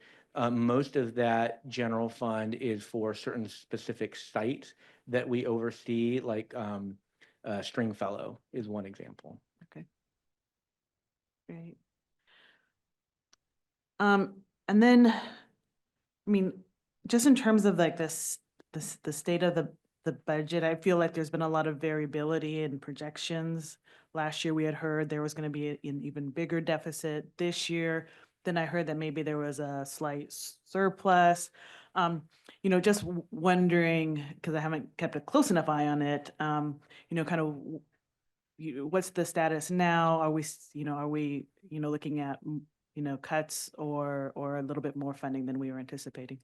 most of that general fund is for certain specific sites that we oversee, like Stringfellow is one example. Okay. Great. And then, I mean, just in terms of like the state of the budget, I feel like there's been a lot of variability in projections. Last year, we had heard there was going to be an even bigger deficit. This year, then I heard that maybe there was a slight surplus. Just wondering, because I haven't kept a close enough eye on it, kind of what's the status now? Are we, looking at, cuts or a little bit more funding than we were anticipating?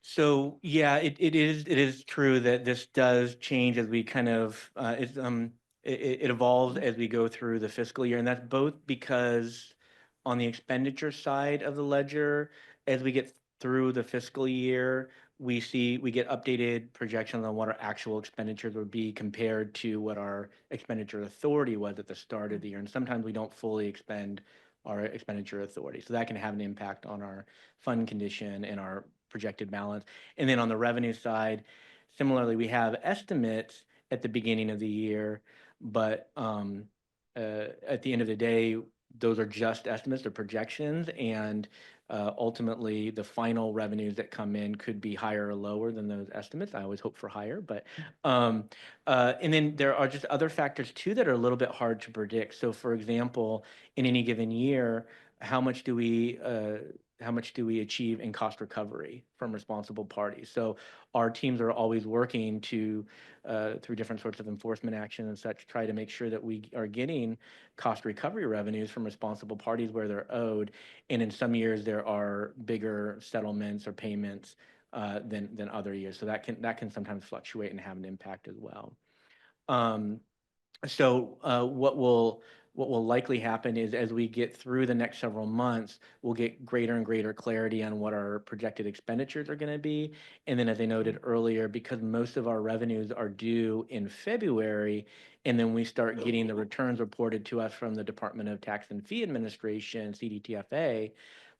So yeah, it is true that this does change as we kind of it evolves as we go through the fiscal year, and that's both because on the expenditure side of the ledger, as we get through the fiscal year, we get updated projections on what our actual expenditures would be compared to what our expenditure authority was at the start of the year, and sometimes we don't fully expend our expenditure authority, so that can have an impact on our fund condition and our projected balance. And then on the revenue side, similarly, we have estimates at the beginning of the year, but at the end of the day, those are just estimates, they're projections, and ultimately the final revenues that come in could be higher or lower than those estimates. I always hope for higher, but and then there are just other factors too that are a little bit hard to predict. So for example, in any given year, how much do we achieve in cost recovery from responsible parties? So our teams are always working to, through different sorts of enforcement action and such, try to make sure that we are getting cost recovery revenues from responsible parties where they're owed. And in some years, there are bigger settlements or payments than other years. So that can sometimes fluctuate and have an impact as well. So what will likely happen is as we get through the next several months, we'll get greater and greater clarity on what our projected expenditures are going to be. And then as I noted earlier, because most of our revenues are due in February, and then we start getting the returns reported to us from the Department of Tax and Fee Administration, CDTFA,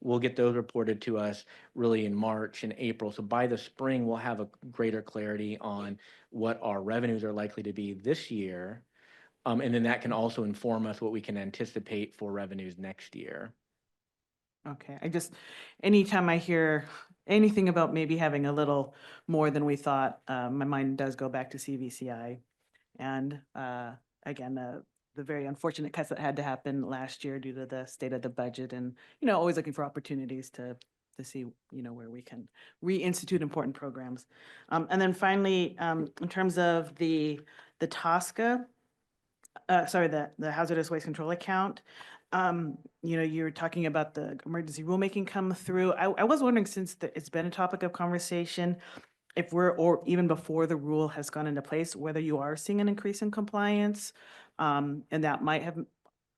we'll get those reported to us really in March and April. So by the spring, we'll have a greater clarity on what our revenues are likely to be this year. And then that can also inform us what we can anticipate for revenues next year. Okay, anytime I hear anything about maybe having a little more than we thought, my mind does go back to CVCI. And again, the very unfortunate cuts that had to happen last year due to the state of the budget, and, always looking for opportunities to see, where we can reinstitute important programs. And then finally, in terms of the TSCA, the hazardous waste control account. You were talking about the emergency rulemaking come through. I was wondering, since it's been a topic of conversation, if or even before the rule has gone into place, whether you are seeing an increase in compliance, and that might have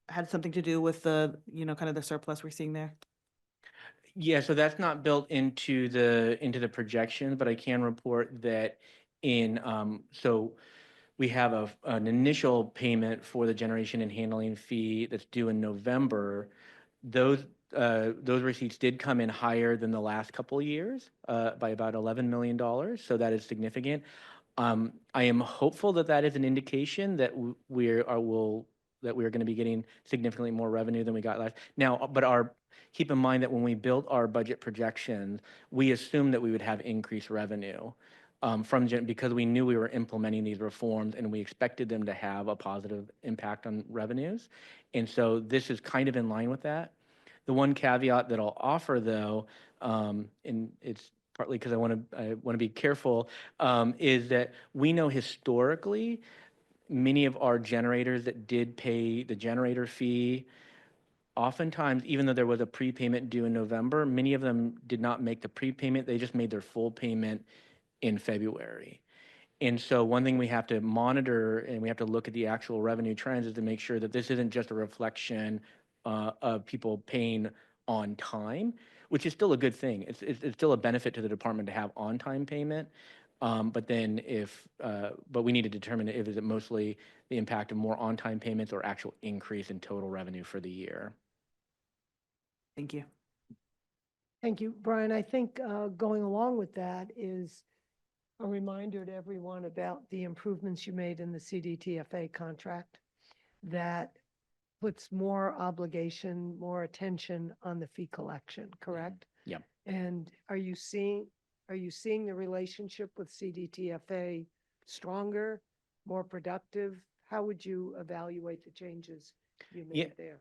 had something to do with the, kind of the surplus we're seeing there. Yeah, so that's not built into the projection, but I can report that so we have an initial payment for the generation and handling fee that's due in November. Those receipts did come in higher than the last couple of years by about $11 million. So that is significant. I am hopeful that that is an indication that we are going to be getting significantly more revenue than we got last. Now, but keep in mind that when we built our budget projections, we assumed that we would have increased revenue because we knew we were implementing these reforms and we expected them to have a positive impact on revenues. And so this is kind of in line with that. The one caveat that I'll offer, though, and it's partly because I want to be careful, is that we know historically many of our generators that did pay the generator fee, oftentimes, even though there was a prepayment due in November, many of them did not make the prepayment. They just made their full payment in February. And so one thing we have to monitor and we have to look at the actual revenue trends is to make sure that this isn't just a reflection of people paying on time, which is still a good thing. It's still a benefit to the department to have on-time payment. But we need to determine if is it mostly the impact of more on-time payments or actual increase in total revenue for the year. Thank you. Thank you, Brian. I think going along with that is a reminder to everyone about the improvements you made in the CDTFA contract that puts more obligation, more attention on the fee collection, correct? Yeah. And are you seeing the relationship with CDTFA stronger, more productive? How would you evaluate the changes you Yeah. made there?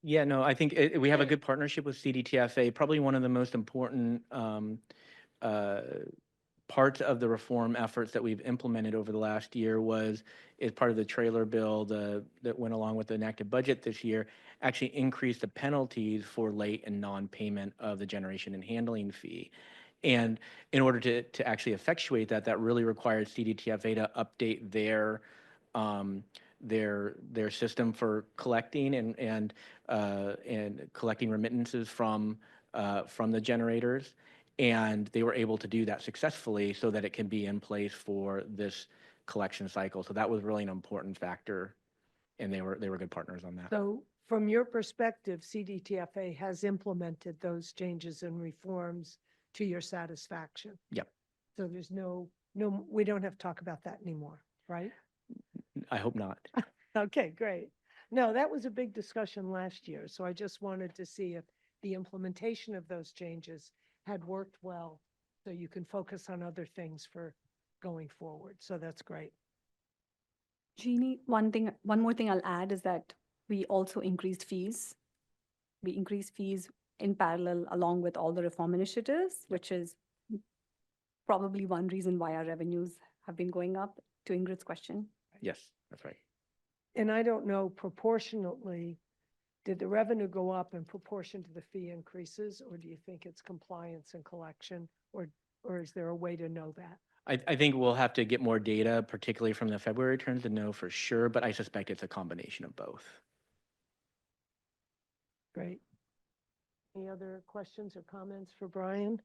Yeah, no, I think we have a good partnership with CDTFA. Probably one of the most important uh, parts of the reform efforts that we've implemented over the last year was, as part of the trailer bill that went along with the enacted budget this year, actually increased the penalties for late and non-payment of the generation and handling fee. And in order to actually effectuate that, that really required CDTFA to update um, their system for collecting and collecting remittances from the generators. And they were able to do that successfully so that it can be in place for this collection cycle. So that was really an important factor, and they were good partners on that. So from your perspective, CDTFA has implemented those changes and reforms to your satisfaction. Yep. So there's we don't have to talk about that anymore, right? I hope not. Okay, great. No, that was a big discussion last year, so I just wanted to see if the implementation of those changes had worked well, so you can focus on other things for going forward. So that's great. Jeannie, one more thing I'll add is that we also increased fees. We increased fees in parallel along with all the reform initiatives, which is probably one reason why our revenues have been going up, to Ingrid's question. Yes, that's right. And I don't know proportionately, did the revenue go up in proportion to the fee increases, or do you think it's compliance and collection, or is there a way to know that? I think we'll have to get more data, particularly from the February returns, to know for sure, but I suspect it's a combination of both. Great. Any other questions or comments for Brian?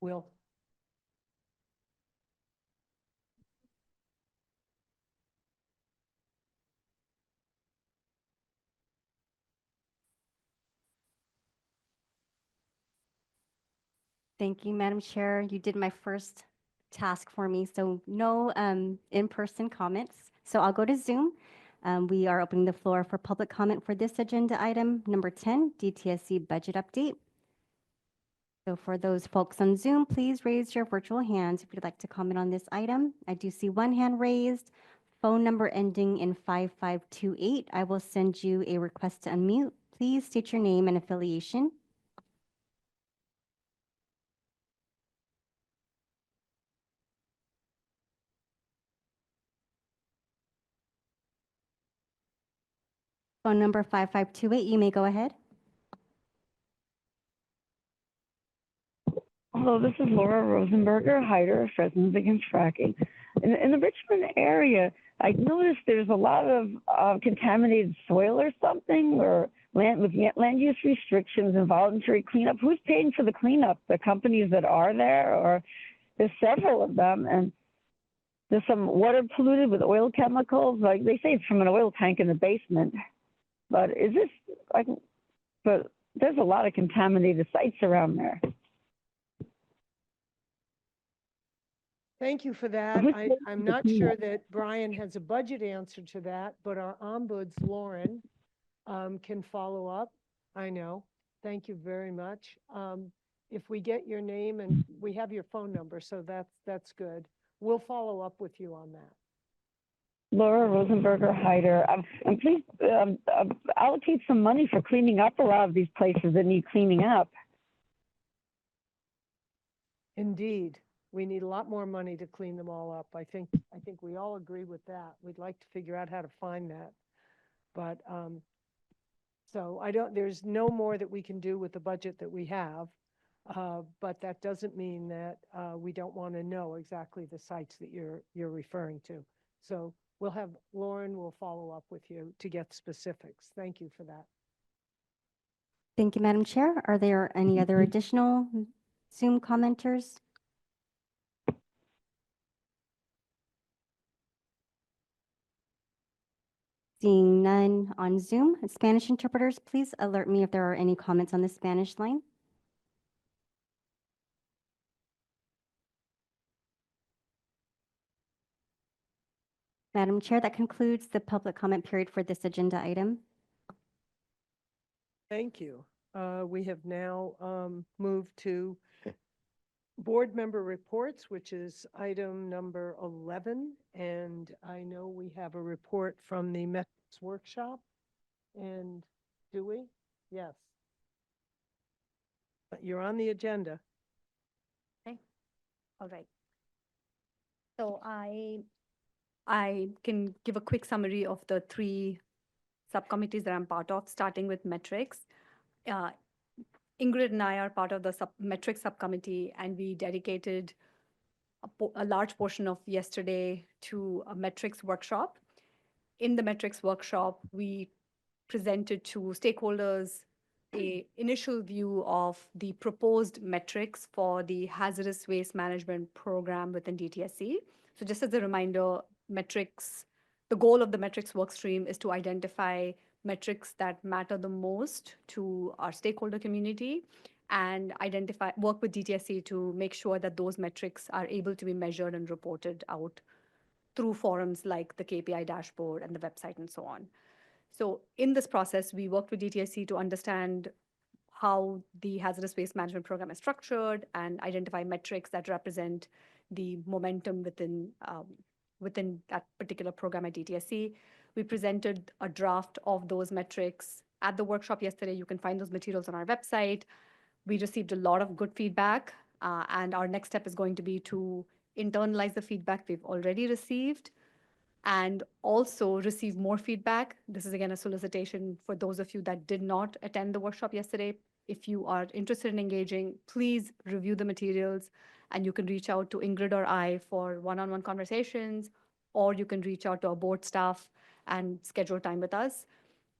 Will? Thank you, Madam Chair. You did my first task for me, so no in-person comments. So I'll go to Zoom. We are opening the floor for public comment for this agenda item, number 10, DTSC budget update. So for those folks on Zoom, please raise your virtual hands if you'd like to comment on this item. I do see one hand raised, phone number ending in 5528. I will send you a request to unmute. Please state your name and affiliation. Phone number 5528, you may go ahead. Hello, this is Laura Rosenberger, Hyder, Friends Against Fracking. In the Richmond area, I noticed there's a lot of contaminated soil or something, or land use restrictions and voluntary cleanup. Who's paying for the cleanup? The companies that are there, or there's several of them, and there's some water polluted with oil chemicals. Like they say, it's from an oil tank in the basement. But is this but there's a lot of contaminated sites around there. Thank you for that. I'm not sure that Brian has a budget answer to that, but our ombuds, Lauren, can follow up. I know. Thank you very much. If we get your name and we have your phone number, so that's good. We'll follow up with you on that. Laura Rosenberger Hyder, and please allocate some money for cleaning up a lot of these places that need cleaning up. Indeed, we need a lot more money to clean them all up. I think we all agree with that. We'd like to figure out how to find that. But so there's no more that we can do with the budget that we have. But that doesn't mean that we don't want to know exactly the sites that you're referring to. So Lauren will follow up with you to get specifics. Thank you for that. Thank you, Madam Chair. Are there any other additional Zoom commenters? Seeing none on Zoom. Spanish interpreters, please alert me if there are any comments on the Spanish line. Madam Chair, that concludes the public comment period for this agenda item. Thank you. We have now moved to board member reports, which is item number 11. And I know we have a report from the METS workshop. And do we? Yes. You're on the agenda. Okay, all right. So I can give a quick summary of the 3 subcommittees that I'm part of, starting with metrics. Ingrid and I are part of the metrics subcommittee, and we dedicated a large portion of yesterday to a metrics workshop. In the metrics workshop, we presented to stakeholders a initial view of the proposed metrics for the hazardous waste management program within DTSC. So just as a reminder, the goal of the metrics workstream is to identify metrics that matter the most to our stakeholder community and work with DTSC to make sure that those metrics are able to be measured and reported out through forums like the KPI dashboard and the website and so on. So in this process, we worked with DTSC to understand how the hazardous waste management program is structured and identify metrics that represent the momentum within that particular program at DTSC. We presented a draft of those metrics at the workshop yesterday. You can find those materials on our website. We received a lot of good feedback, and our next step is going to be to internalize the feedback we've already received and also receive more feedback. This is again a solicitation for those of you that did not attend the workshop yesterday. If you are interested in engaging, please review the materials, and you can reach out to Ingrid or I for one-on-one conversations, or you can reach out to our board staff and schedule time with us,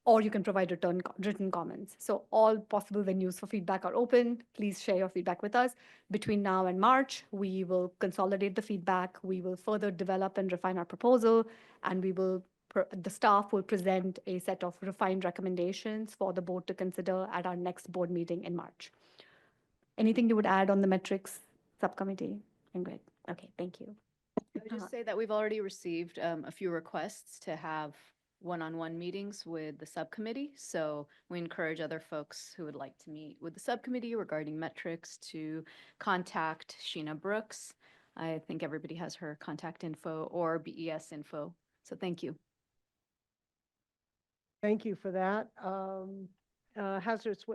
or you can provide written comments. So all possible venues for feedback are open. Please share your feedback with us. Between now and March, we will consolidate the feedback. We will further develop and refine our proposal, and the staff will present a set of refined recommendations for the board to consider at our next board meeting in March. Anything you would add on the metrics subcommittee? Ingrid? Okay, thank you. I would just say that we've already received a few requests to have one-on-one meetings with the subcommittee. So we encourage other folks who would like to meet with the subcommittee regarding metrics to contact Sheena Brooks. I think everybody has her contact info or BES info. So thank you. Thank you for that. Hazardous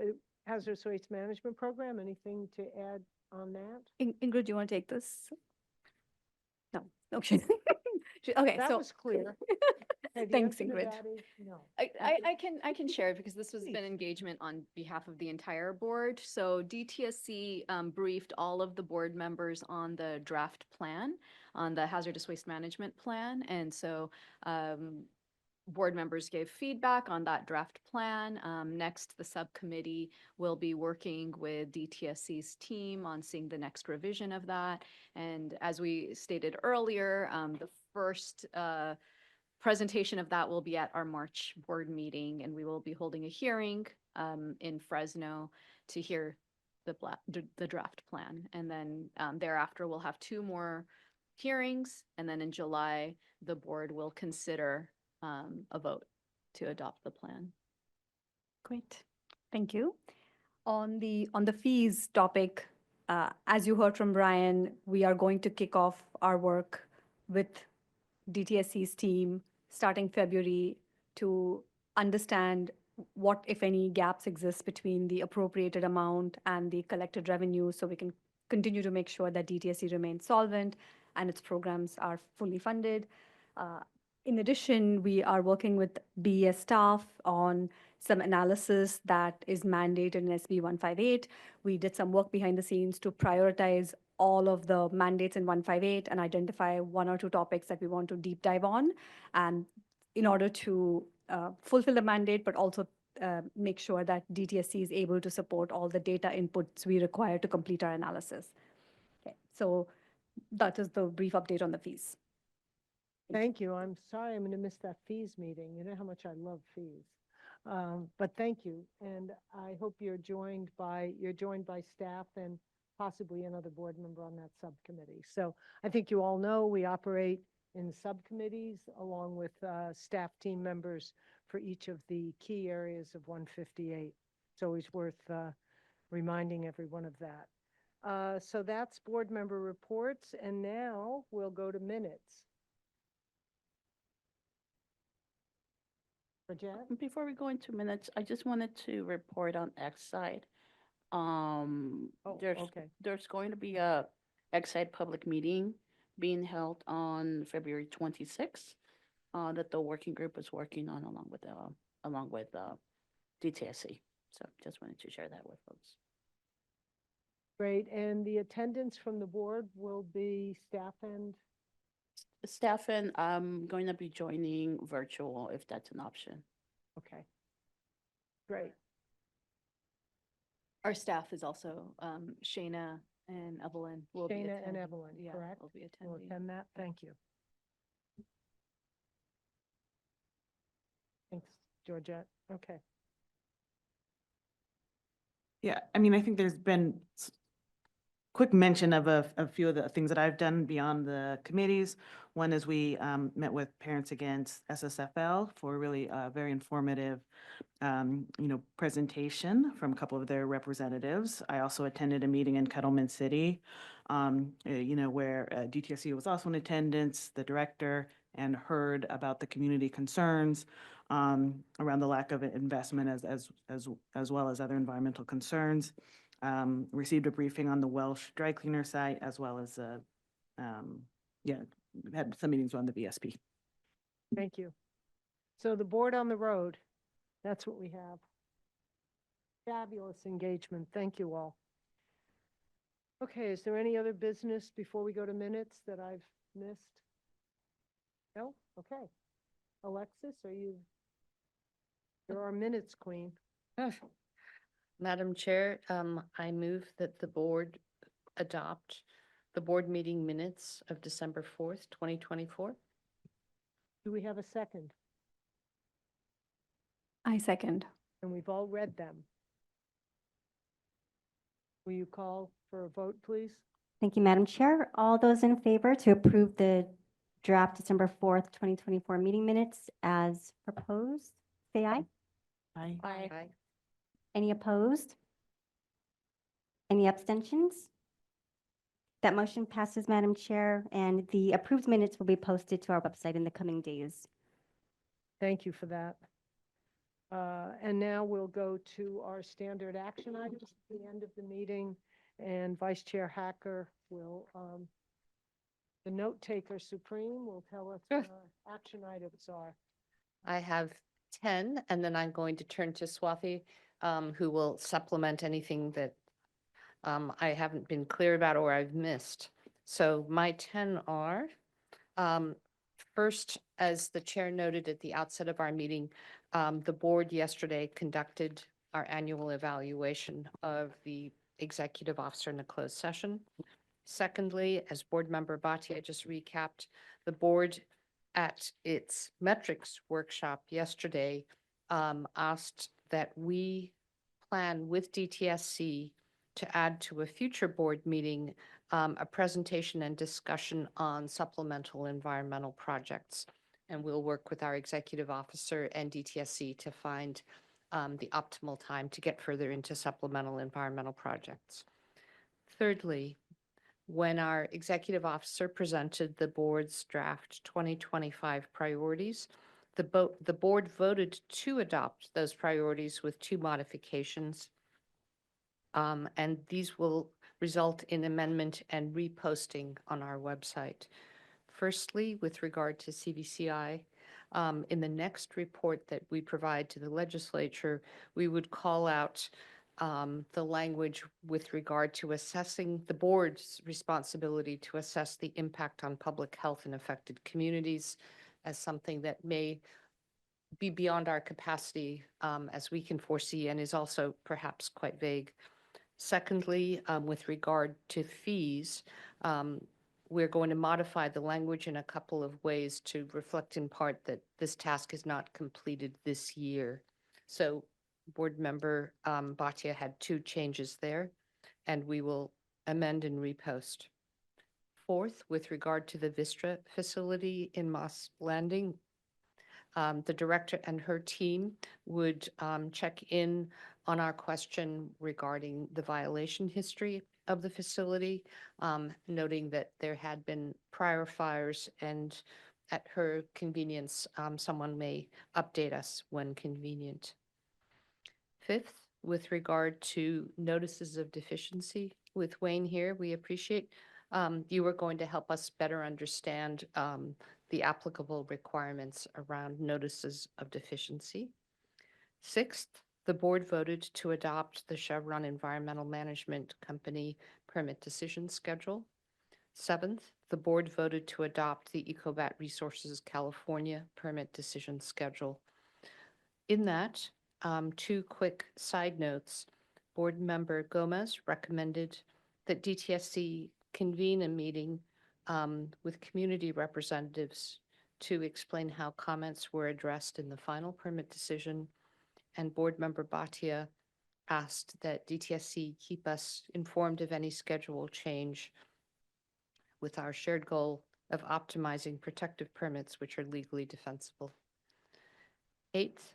waste management program, anything to add on that? Ingrid, do you want to take this? No. Okay. Okay, That so was clear. The thanks, answer to Ingrid. that is no. I can share it because this has been engagement on behalf of the entire board. So DTSC briefed all of the board members on the draft plan, on the hazardous waste management plan. And so board members gave feedback on that draft plan. Next, the subcommittee will be working with DTSC's team on seeing the next revision of that. And as we stated earlier, the first presentation of that will be at our March board meeting, and we will be holding a hearing in Fresno to hear the draft plan. And then thereafter, we'll have 2 more hearings, and then in July, the board will consider a vote to adopt the plan. Great, thank you. On the fees topic, as you heard from Brian, we are going to kick off our work with DTSC's team starting February to understand what, if any, gaps exist between the appropriated amount and the collected revenue, so we can continue to make sure that DTSC remains solvent and its programs are fully funded. In addition, we are working with BES staff on some analysis that is mandated in SB 158. We did some work behind the scenes to prioritize all of the mandates in 158 and identify 1 or 2 topics that we want to deep dive on, and in order to fulfill the mandate, but also make sure that DTSC is able to support all the data inputs we require to complete our analysis. Okay, so that is the brief update on the fees. Thank you. I'm sorry I'm going to miss that fees meeting. You know how much I love fees. But thank you. And I hope you're joined by staff and possibly another board member on that subcommittee. So I think you all know we operate in subcommittees, along with staff team members for each of the key areas of 158. It's always worth reminding everyone of that. So that's board member reports, and now we'll go to minutes. Bridget? Before we go into minutes, I just wanted to report on Exide. Oh, There's okay. there's going to be a Exide public meeting being held on February 26th that the working group is working on along with DTSC. So just wanted to share that with folks. Great, and the attendance from the board will be staff and, Staff and I'm going to be joining virtual if that's an option. okay. Great, Our staff is also Shayna and Evelyn will be Shayna and attending. Evelyn, Yeah, correct? will be Will attending. attend that, thank you. Thanks, Georgette, okay. Yeah, I mean, I think there's been quick mention of a few of the things that I've done beyond the committees. One is we met with Parents Against SSFL for really very informative presentation from a couple of their representatives. I also attended a meeting in Kettleman City, where DTSU was also in attendance, the director, and heard about the community concerns around the lack of investment as well as other environmental concerns. Received a briefing on the Welsh dry cleaner site as well as had some meetings on the VSP. Thank you. So the board on the road, that's what we have. Fabulous engagement. Thank you all. Okay, is there any other business before we go to minutes that I've missed? No? Okay. Alexis, you're our minutes queen. Madam Chair, I move that the board adopt the board meeting minutes of December 4th, 2024. Do we have a second? I second. And we've all read them. Will you call for a vote, please? Thank you, Madam Chair. All those in favor to approve the draft December 4th, 2024 meeting minutes as proposed, say aye. Aye. Aye. Any opposed? Any abstentions? That motion passes, Madam Chair, and the approved minutes will be posted to our website in the coming days. Thank you for that. And now we'll go to our standard action items at the end of the meeting, and Vice Chair Hacker will, the note taker supreme will tell us what our action items are. I have 10, and then I'm going to turn to Swathi, who will supplement anything that I haven't been clear about or I've missed. So my 10 are, first, as the chair noted at the outset of our meeting, the board yesterday conducted our annual evaluation of the executive officer in a closed session. Secondly, as board member Bhatia just recapped, the board at its metrics workshop yesterday asked that we plan with DTSC to add to a future board meeting a presentation and discussion on supplemental environmental projects. And we'll work with our executive officer and DTSC to find the optimal time to get further into supplemental environmental projects. Thirdly, when our executive officer presented the board's draft 2025 priorities, the board voted to adopt those priorities with 2 modifications. And these will result in amendment and reposting on our website. Firstly, with regard to CVCI, in the next report that we provide to the legislature, we would call out the language with regard to assessing the board's responsibility to assess the impact on public health in affected communities as something that may be beyond our capacity as we can foresee and is also perhaps quite vague. Secondly, with regard to fees, we're going to modify the language in a couple of ways to reflect in part that this task is not completed this year. So board member Bhatia had 2 changes there, and we will amend and repost. Fourth, with regard to the Vistra facility in Moss Landing, the director and her team would check in on our question regarding the violation history of the facility, noting that there had been prior fires, and at her convenience, someone may update us when convenient. Fifth, with regard to notices of deficiency, with Wayne here, we appreciate you were going to help us better understand the applicable requirements around notices of deficiency. Sixth, the board voted to adopt the Chevron Environmental Management Company permit decision schedule. Seventh, the board voted to adopt the Ecobat Resources California permit decision schedule. In that, two quick side notes. Board Member Gomez recommended that DTSC convene a meeting with community representatives to explain how comments were addressed in the final permit decision. And Board Member Bhatia asked that DTSC keep us informed of any schedule change with our shared goal of optimizing protective permits which are legally defensible. Eighth,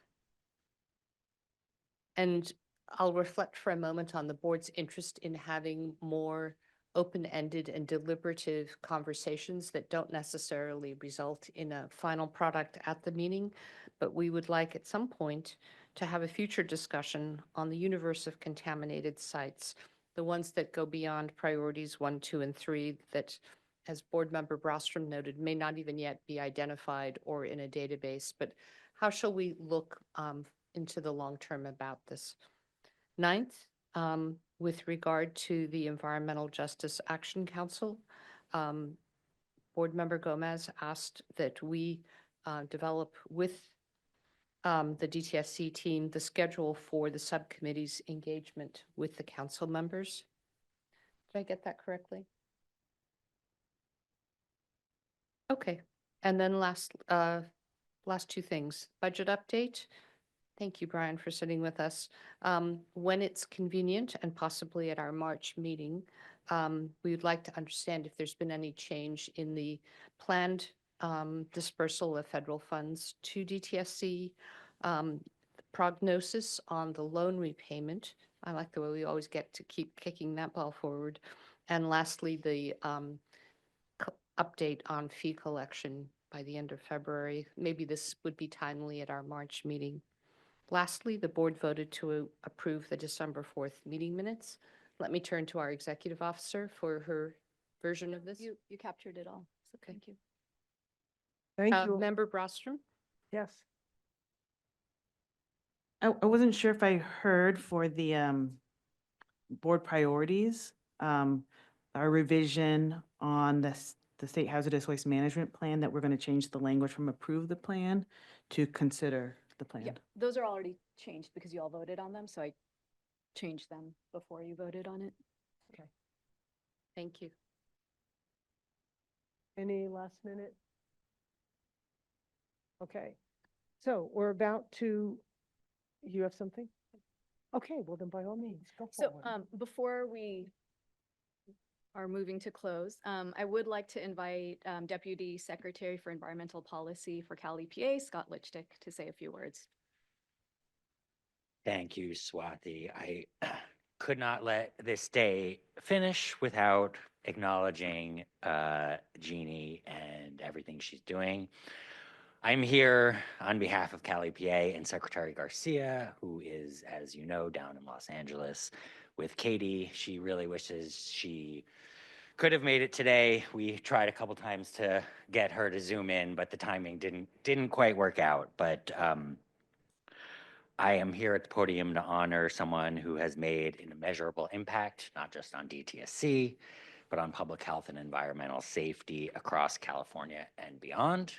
and I'll reflect for a moment on the board's interest in having more open-ended and deliberative conversations that don't necessarily result in a final product at the meeting, but we would like at some point to have a future discussion on the universe of contaminated sites, the ones that go beyond priorities 1, 2, and 3 that, as Board Member Brostrom noted, may not even yet be identified or in a database, but how shall we look into the long term about this? Ninth, with regard to the Environmental Justice Action Council, Board Member Gomez asked that we develop with the DTSC team the schedule for the subcommittee's engagement with the council members. Did I get that correctly? Okay, and then last two things. Budget update. Thank you, Brian, for sitting with us. When it's convenient and possibly at our March meeting, we would like to understand if there's been any change in the planned dispersal of federal funds to DTSC, prognosis on the loan repayment. I like the way we always get to keep kicking that ball forward. And lastly, the update on fee collection by the end of February. Maybe this would be timely at our March meeting. Lastly, the board voted to approve the December 4th meeting minutes. Let me turn to our executive officer for her version of this. You captured it all. So Okay. thank you. Thank you. Member Brostrom? Yes. I wasn't sure if I heard for the board priorities, our revision on the state hazardous waste management plan, that we're going to change the language from approve the plan to consider the plan. Yeah, those are already changed because you all voted on them, so I changed them before you voted on it. Okay. Thank you. Any last minute? Okay. So we're about to, you have something? Okay, well then by all means, go So forward. before we are moving to close, I would like to invite Deputy Secretary for Environmental Policy for Cal EPA, Scott Lichtick, to say a few words. Thank you, Swati. I could not let this day finish without acknowledging Jeannie and everything she's doing. I'm here on behalf of Cal EPA and Secretary Garcia, who is, as you know, down in Los Angeles with Katie. She really wishes she could have made it today. We tried a couple times to get her to zoom in, but the timing didn't quite work out. But I am here at the podium to honor someone who has made an immeasurable impact, not just on DTSC, but on public health and environmental safety across California and beyond.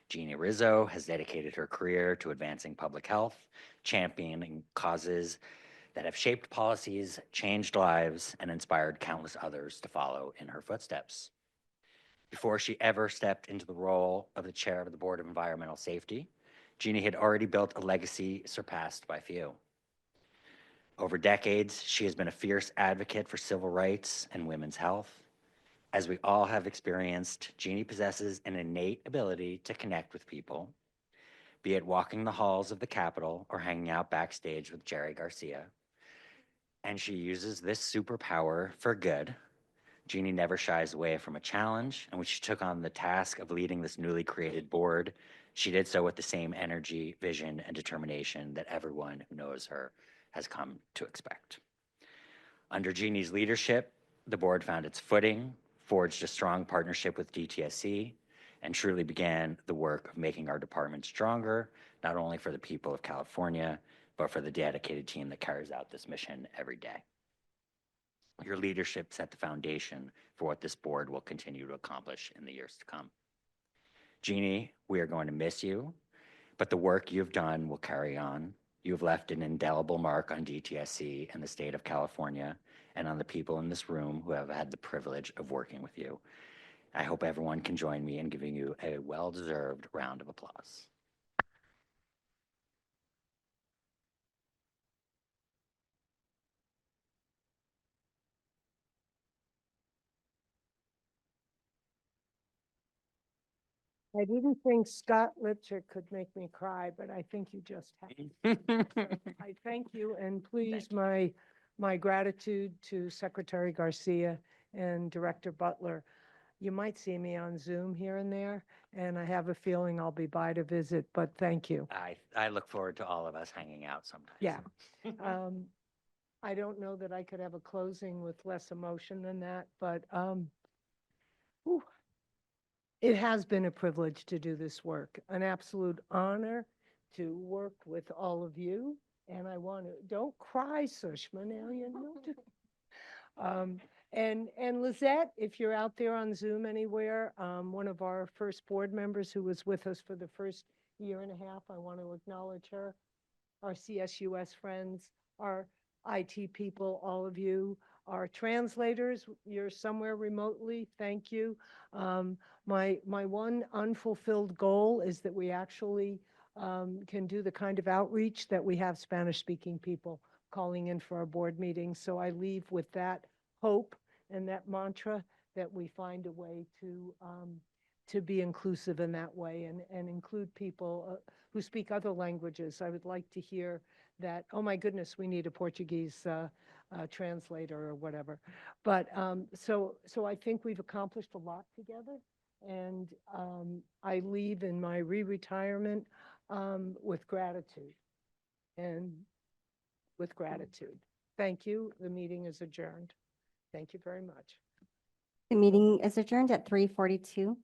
Jeannie Rizzo has dedicated her career to advancing public health, championing causes that have shaped policies, changed lives, and inspired countless others to follow in her footsteps. Before she ever stepped into the role of the chair of the Board of Environmental Safety, Jeannie had already built a legacy surpassed by few. Over decades, she has been a fierce advocate for civil rights and women's health. As we all have experienced, Jeannie possesses an innate ability to connect with people, be it walking the halls of the Capitol or hanging out backstage with Jerry Garcia. And she uses this superpower for good. Jeannie never shies away from a challenge, and when she took on the task of leading this newly created board, she did so with the same energy, vision, and determination that everyone who knows her has come to expect. Under Jeannie's leadership, the board found its footing, forged a strong partnership with DTSC, and truly began the work of making our department stronger, not only for the people of California, but for the dedicated team that carries out this mission every day. Your leadership set the foundation for what this board will continue to accomplish in the years to come. Jeannie, we are going to miss you, but the work you've done will carry on. You've left an indelible mark on DTSC and the state of California and on the people in this room who have had the privilege of working with you. I hope everyone can join me in giving you a well-deserved round of applause. I didn't think Scott Lipchick could make me cry, but I think you just have. I thank you, and please, my gratitude to Secretary Garcia and Director Butler. You might see me on Zoom here and there, and I have a feeling I'll be by to visit, but thank you. I look forward to all of us hanging out sometime. Yeah. I don't know that I could have a closing with less emotion than that, but whew. It has been a privilege to do this work, an absolute honor to work with all of you. And I want to, don't cry, Sushma, now you know. And Lizette, if you're out there on Zoom anywhere, one of our first board members who was with us for the first year and a half, I want to acknowledge her. Our CSUS friends, our IT people, all of you, our translators, you're somewhere remotely, thank you. My one unfulfilled goal is that we actually can do the kind of outreach that we have Spanish-speaking people calling in for our board meetings. So I leave with that hope and that mantra that we find a way to be inclusive in that way and include people who speak other languages. I would like to hear that, oh my goodness, we need a Portuguese translator or whatever. But so I think we've accomplished a lot together. And I leave in my re-retirement with gratitude and with gratitude. Thank you. The meeting is adjourned. Thank you very much. The meeting is adjourned at 3:42.